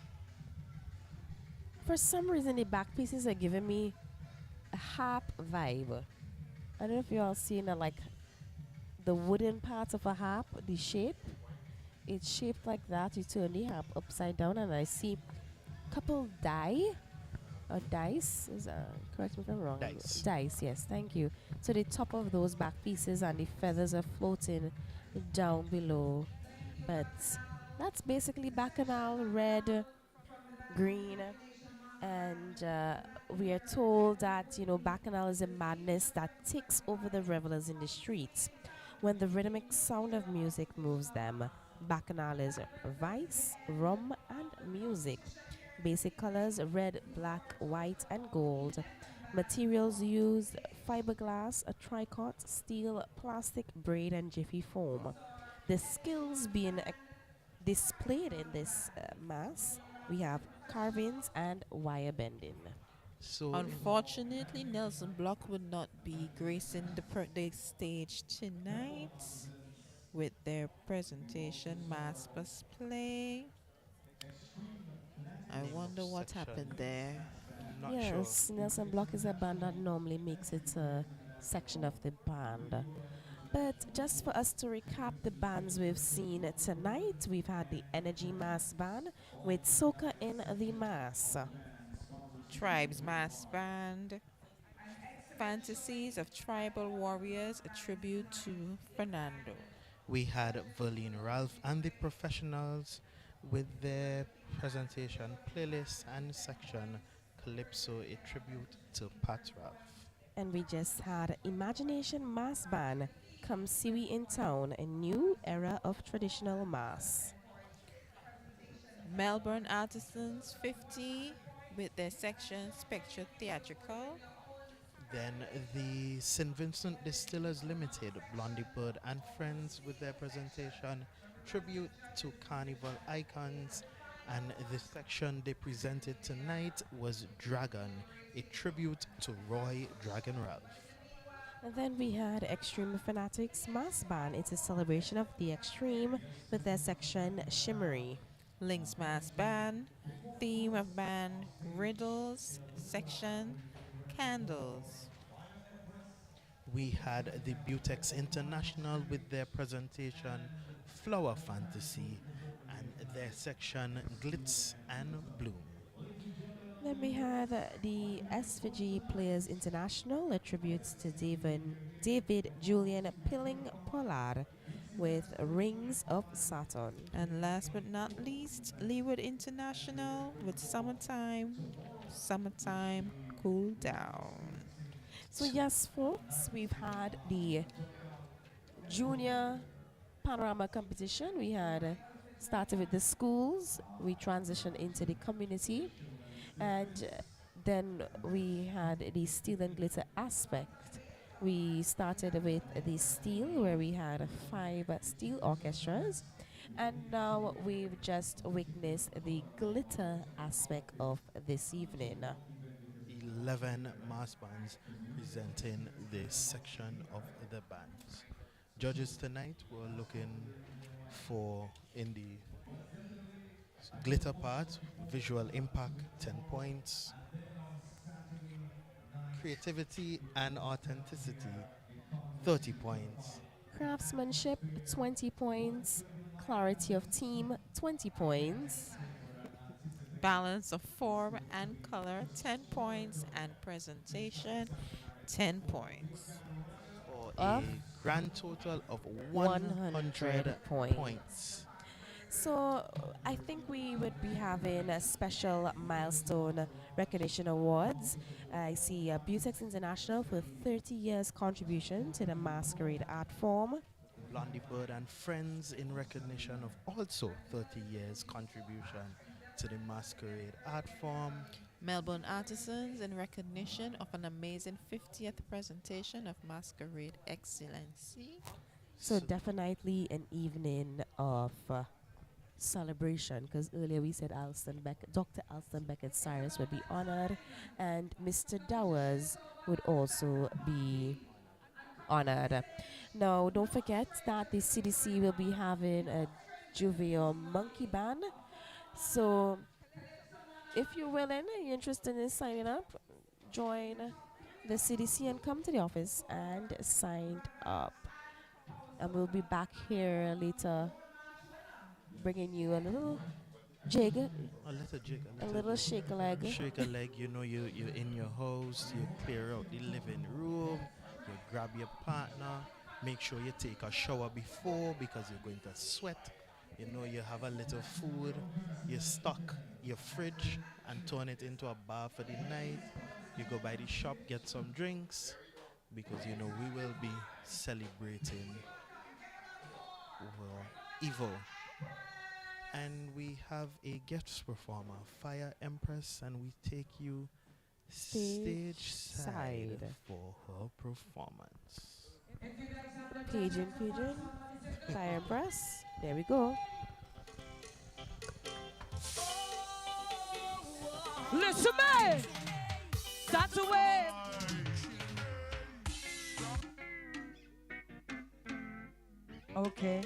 For some reason, the back pieces are giving me a harp vibe. I don't know if you all seen like the wooden parts of a harp, the shape. It's shaped like that. You turn the harp upside down, and I see couple dice. Correct me if I'm wrong. Dice. Dice, yes, thank you. So the top of those back pieces and the feathers are floating down below. But that's basically bacchanal, red, green, and we are told that bacchanal is a madness that takes over the revelers in the streets when the rhythmic sound of music moves them. Bacchanal is vice, rum, and music. Basic colors: red, black, white, and gold. Materials used: fiberglass, a tricot, steel, plastic, braid, and jiffy foam. The skills being displayed in this mass: we have carvings and wire bending. So Unfortunately, Nelson Block would not be gracing the stage tonight with their presentation Maspers play. I wonder what happened there. Not Yes, Nelson Block is a band that normally makes it a section of the band. But just for us to recap the bands we've seen tonight, we've had the Energy Mass Band with Soca in the Mass. Tribes Mass Band, Fantasies of Tribal Warriors, a tribute to Fernando. We had Verlene Ralph and the Professionals with their presentation playlist and section Calypso, a tribute to Pat Ralph. And we just had Imagination Mass Band, Come See We in Town, a new era of traditional mass. Melbourne Artisans 50 with their section Spectre Theatrical. Then the St. Vincent Distillers Limited, Blondie Bird and Friends with their presentation tribute to carnival icons. And the section they presented tonight was Dragon, a tribute to Roy Dragon Ralph. And then we had Extreme Fanatics Mass Band. It's a celebration of the extreme with their section Shimmery. Links Mass Band, theme of band Riddles, section Candles. We had the Butex International with their presentation Flower Fantasy and their section Glitz and Bloom. Then we had the SVG Players International, a tribute to David Julian Pilling Pollard with Rings of Saturn. And last but not least, Leeward International with Summertime Cool Down. So yes, folks, we've had the junior panorama competition. We had started with the schools. We transitioned into the community. And then we had the steel and glitter aspect. We started with the steel, where we had 5 steel orchestras. And now we've just witnessed the glitter aspect of this evening. 11 mass bands presenting this section of the bands. Judges tonight were looking for, in the glitter part, visual impact 10 points, creativity and authenticity 30 points, Craftsmanship 20 points, clarity of team 20 points, balance of form and color 10 points, and presentation 10 points. for Of a Grand total of 100 points. So I think we would be having a special milestone recognition awards. I see Butex International for 30 years contribution to the masquerade art form. Blondie Bird and Friends in recognition of also 30 years contribution to the masquerade art form. Melbourne Artisans in recognition of an amazing 50th presentation of Masquerade Excellency. So definitely an evening of celebration, because earlier we said Dr. Alston Beckett Cyrus would be honored, and Mr. Dowers would also be honored. Now, don't forget that the CDC will be having a Juvenile Monkey Band. So if you're willing and you're interested in signing up, join the CDC and come to the office and sign up. And we'll be back here later bringing you a little jig. A little jig. A little shake a leg. Shake a leg, you know, you're in your house, you clear out the living room, you grab your partner, make sure you take a shower before because you're going to sweat. You know, you have a little food, you stock your fridge and turn it into a bar for the night. You go by the shop, get some drinks, because you know we will be celebrating Evo. And we have a guest performer, Fire Empress, and we take you stage side for her performance. Pigeon, Fire Empress. There we go. Listen, man. Start to wave. Okay.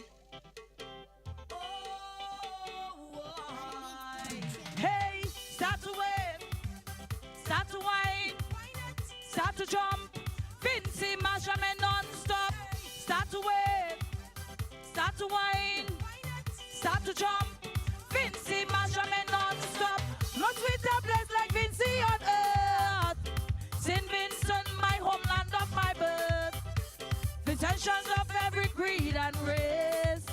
Hey, start to wave. Start to whine. Start to jump. Vincy measurement non-stop. Start to wave. Start to whine. Start to jump. Vincy measurement non-stop. Not with a place like Vincy on earth. St. Vincent, my homeland of my birth. Intentions of every creed and race.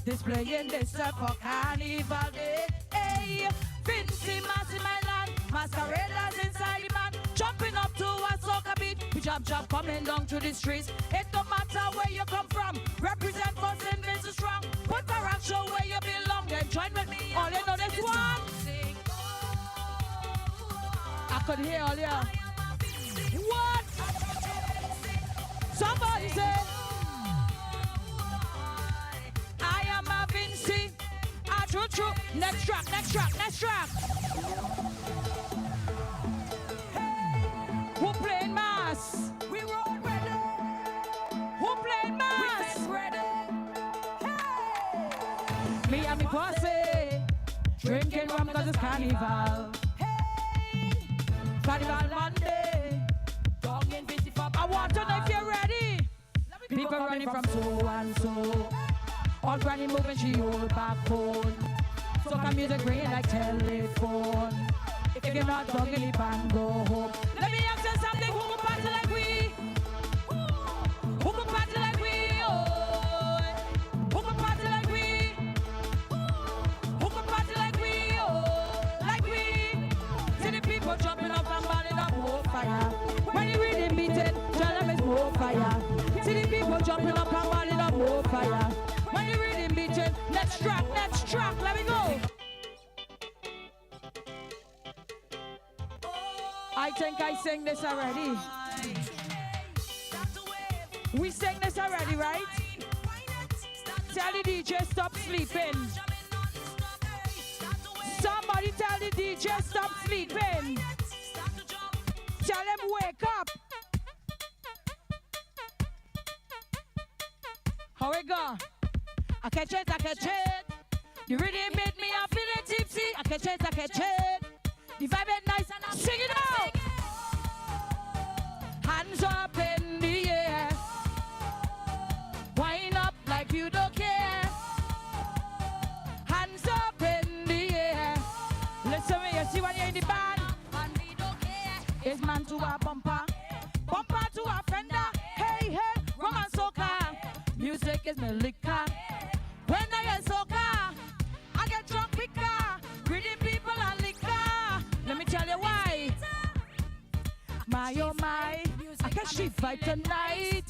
Displaying this stuff for Carnival Day. Hey, Vincy mass in my land. Masqueraders inside the man. Jumping up to a soca beat. We jump coming down to the streets. It don't matter where you come from. Represent for St. Vincent strong. Put a rock show where you belong. Then join with me. All you know this one. I could hear all you. What? Somebody say, I am a Vincy. True. Next track. Who playing mass? We roll ready. Who playing mass? We ready. Hey. Me and me posse drinking rum 'cause it's carnival. Hey. Carnival Monday. I want to know if you're ready. People running from so and so. All granny moving, she hold back phone. Soca music ringing like telephone. If you're not dog in the band, go home. Let me ask you something. Who can party like we? Who can party like we? Oh, who can party like we? Who can party like we? Oh, like we. See the people jumping up and burning up more fire. When you read the beating, tell them it's more fire. See the people jumping up and burning up more fire. When you read the beating, next track, let me go. I think I sang this already. We sang this already, right? Tell the DJ stop sleeping. Somebody tell the DJ stop sleeping. Tell them wake up. How we go? I catch it. The rhythm made me a feeling tipsy. I catch it. The vibe is nice and I'm singing out. Hands up in the air. Wind up like you don't care. Hands up in the air. Listen me, you see when you're in the band. It's man to a bumper. Bumper to a fender. Hey, rum and soca. is me liquor. When I hear soca, I get drunk quicker. Greedy people and liquor. Let me tell you why. My oh my, I can street fight tonight.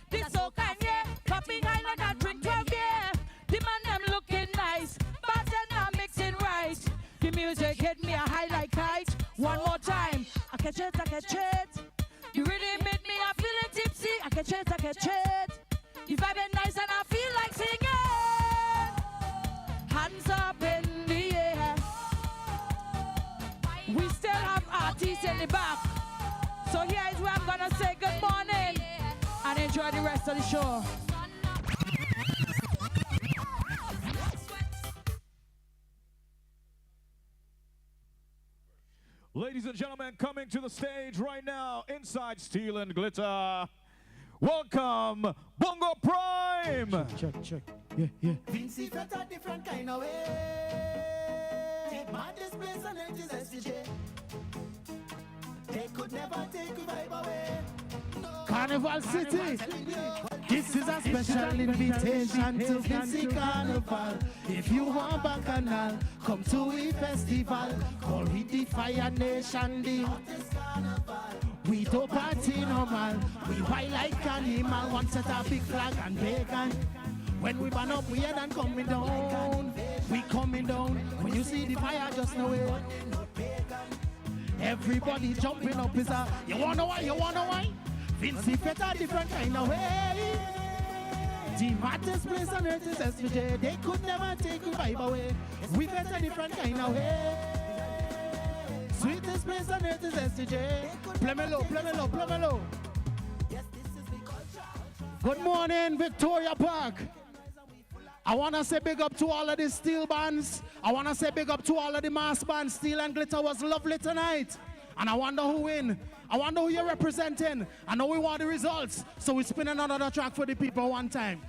This soca yeah, popping high like a drink 12 yeah. The man them looking nice, but then I'm mixing right. The music hit me a high like kite. One more time, I catch it, I catch it. You really made me, I feel it tipsy. I catch it, I catch it. The vibe is nice and I feel like singing. Hands up in the air. We still have artists in the back. So here is where I'm gonna say good morning and enjoy the rest of the show. Ladies and gentlemen, coming to the stage right now, inside Steel and Glitter. Welcome, Bongo Prime! Check. Yeah. Vincy felt a different kind of way. Maddest place on earth is SCJ. They could never take a vibe away. Carnival City. This is a special invitation to Vincy Carnival. If you want Bacchanal, come to a festival. Call we the Fire Nation, the we don't party normal. We white like animal. One set a big flag and bacon. When we burn up, we head and coming down. We coming down. When you see the fire, just know it. Everybody jumping up is a. You wanna why? You wanna why? Vincy fit a different kind of way. The maddest place on earth is SVJ. They could never take the vibe away. We fit a different kind of way. Sweetest place on earth is SVJ. Play me low, play me low, play me low. Good morning, Victoria Park. I want to say big up to all of the steel bands. I want to say big up to all of the mass bands. Steel and Glitter was lovely tonight. And I wonder who win. I wonder who you're representing. I know we want the results. So we're spinning another track for the people one time.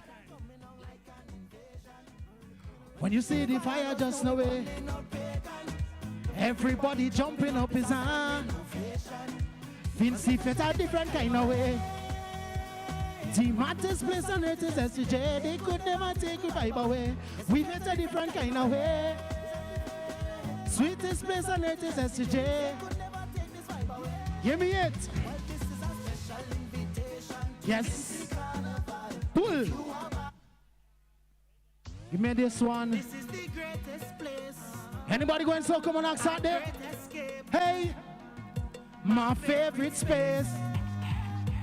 When you see the fire, just know it. Everybody jumping up his hand. Vincy fit a different kind of way. The maddest place on earth is SCJ. They could never take the vibe away. We fit a different kind of way. Sweetest place on earth is SCJ. Give me it. Yes. Pull. Give me this one. This is the greatest place. Anybody going so come on outside there? Hey, my favorite space.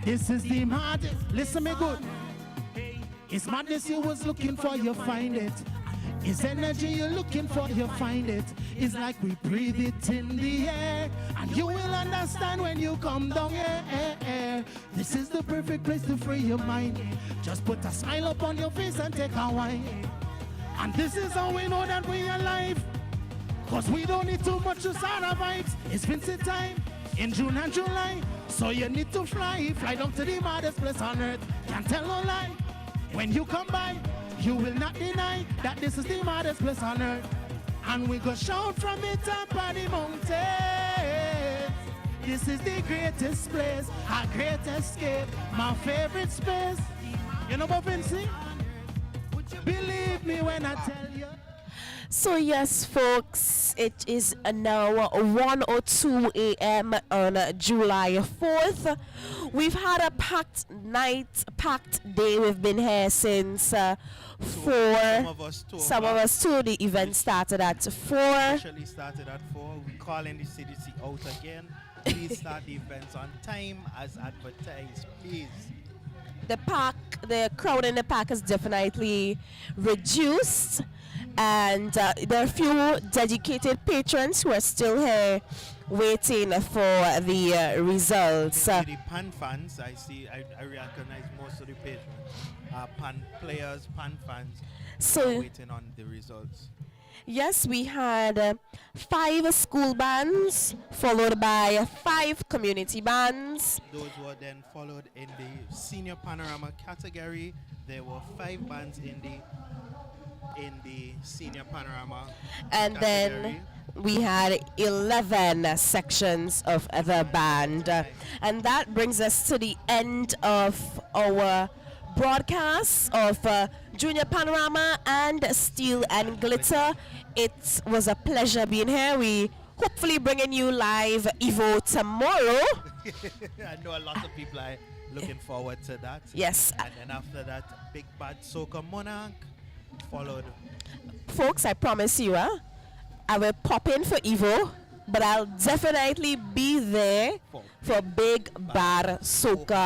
This is the maddest. Listen me good. It's madness you was looking for, you find it. It's energy you're looking for, you find it. It's like we breathe it in the air, and you will understand when you come down here. This is the perfect place to free your mind. Just put a smile up on your face and take a wine. And this is how we know that we are alive. Cause we don't need too much to start our vibes. It's Vincy time in June and July. So you need to fly down to the maddest place on earth. Can't tell no lie. When you come by, you will not deny that this is the maddest place on earth. And we go shout from the top of the mountain. This is the greatest place, our great escape, my favorite space. You know about Vincy? Believe me when I tell you. So yes, folks, it is now 1:02 a.m. on July 4th. We've had a packed night, packed day. We've been here since 4. Some of us too. The event started at 4. Actually started at 4. We calling the CDC out again. Please start the events on time as advertised, please. The crowd in the park is definitely reduced. And there are a few dedicated patrons who are still here waiting for the results. The pan fans, I recognize most of the patrons. Pan players, pan fans are waiting on the results. Yes, we had 5 school bands, followed by 5 community bands. Those were then followed in the senior panorama category. There were 5 bands in the senior panorama and category. Then we had 11 sections of the band. And that brings us to the end of our broadcast of Junior Panorama and Steel and Glitter. It was a pleasure being here. We hopefully bringing you live Evo tomorrow. I know a lot of people are looking forward to that. Yes. And then after that, Big Bad Soca Monarch followed. Folks, I promise you, I will pop in for Evo, but I'll definitely be there for Big Bad Soca.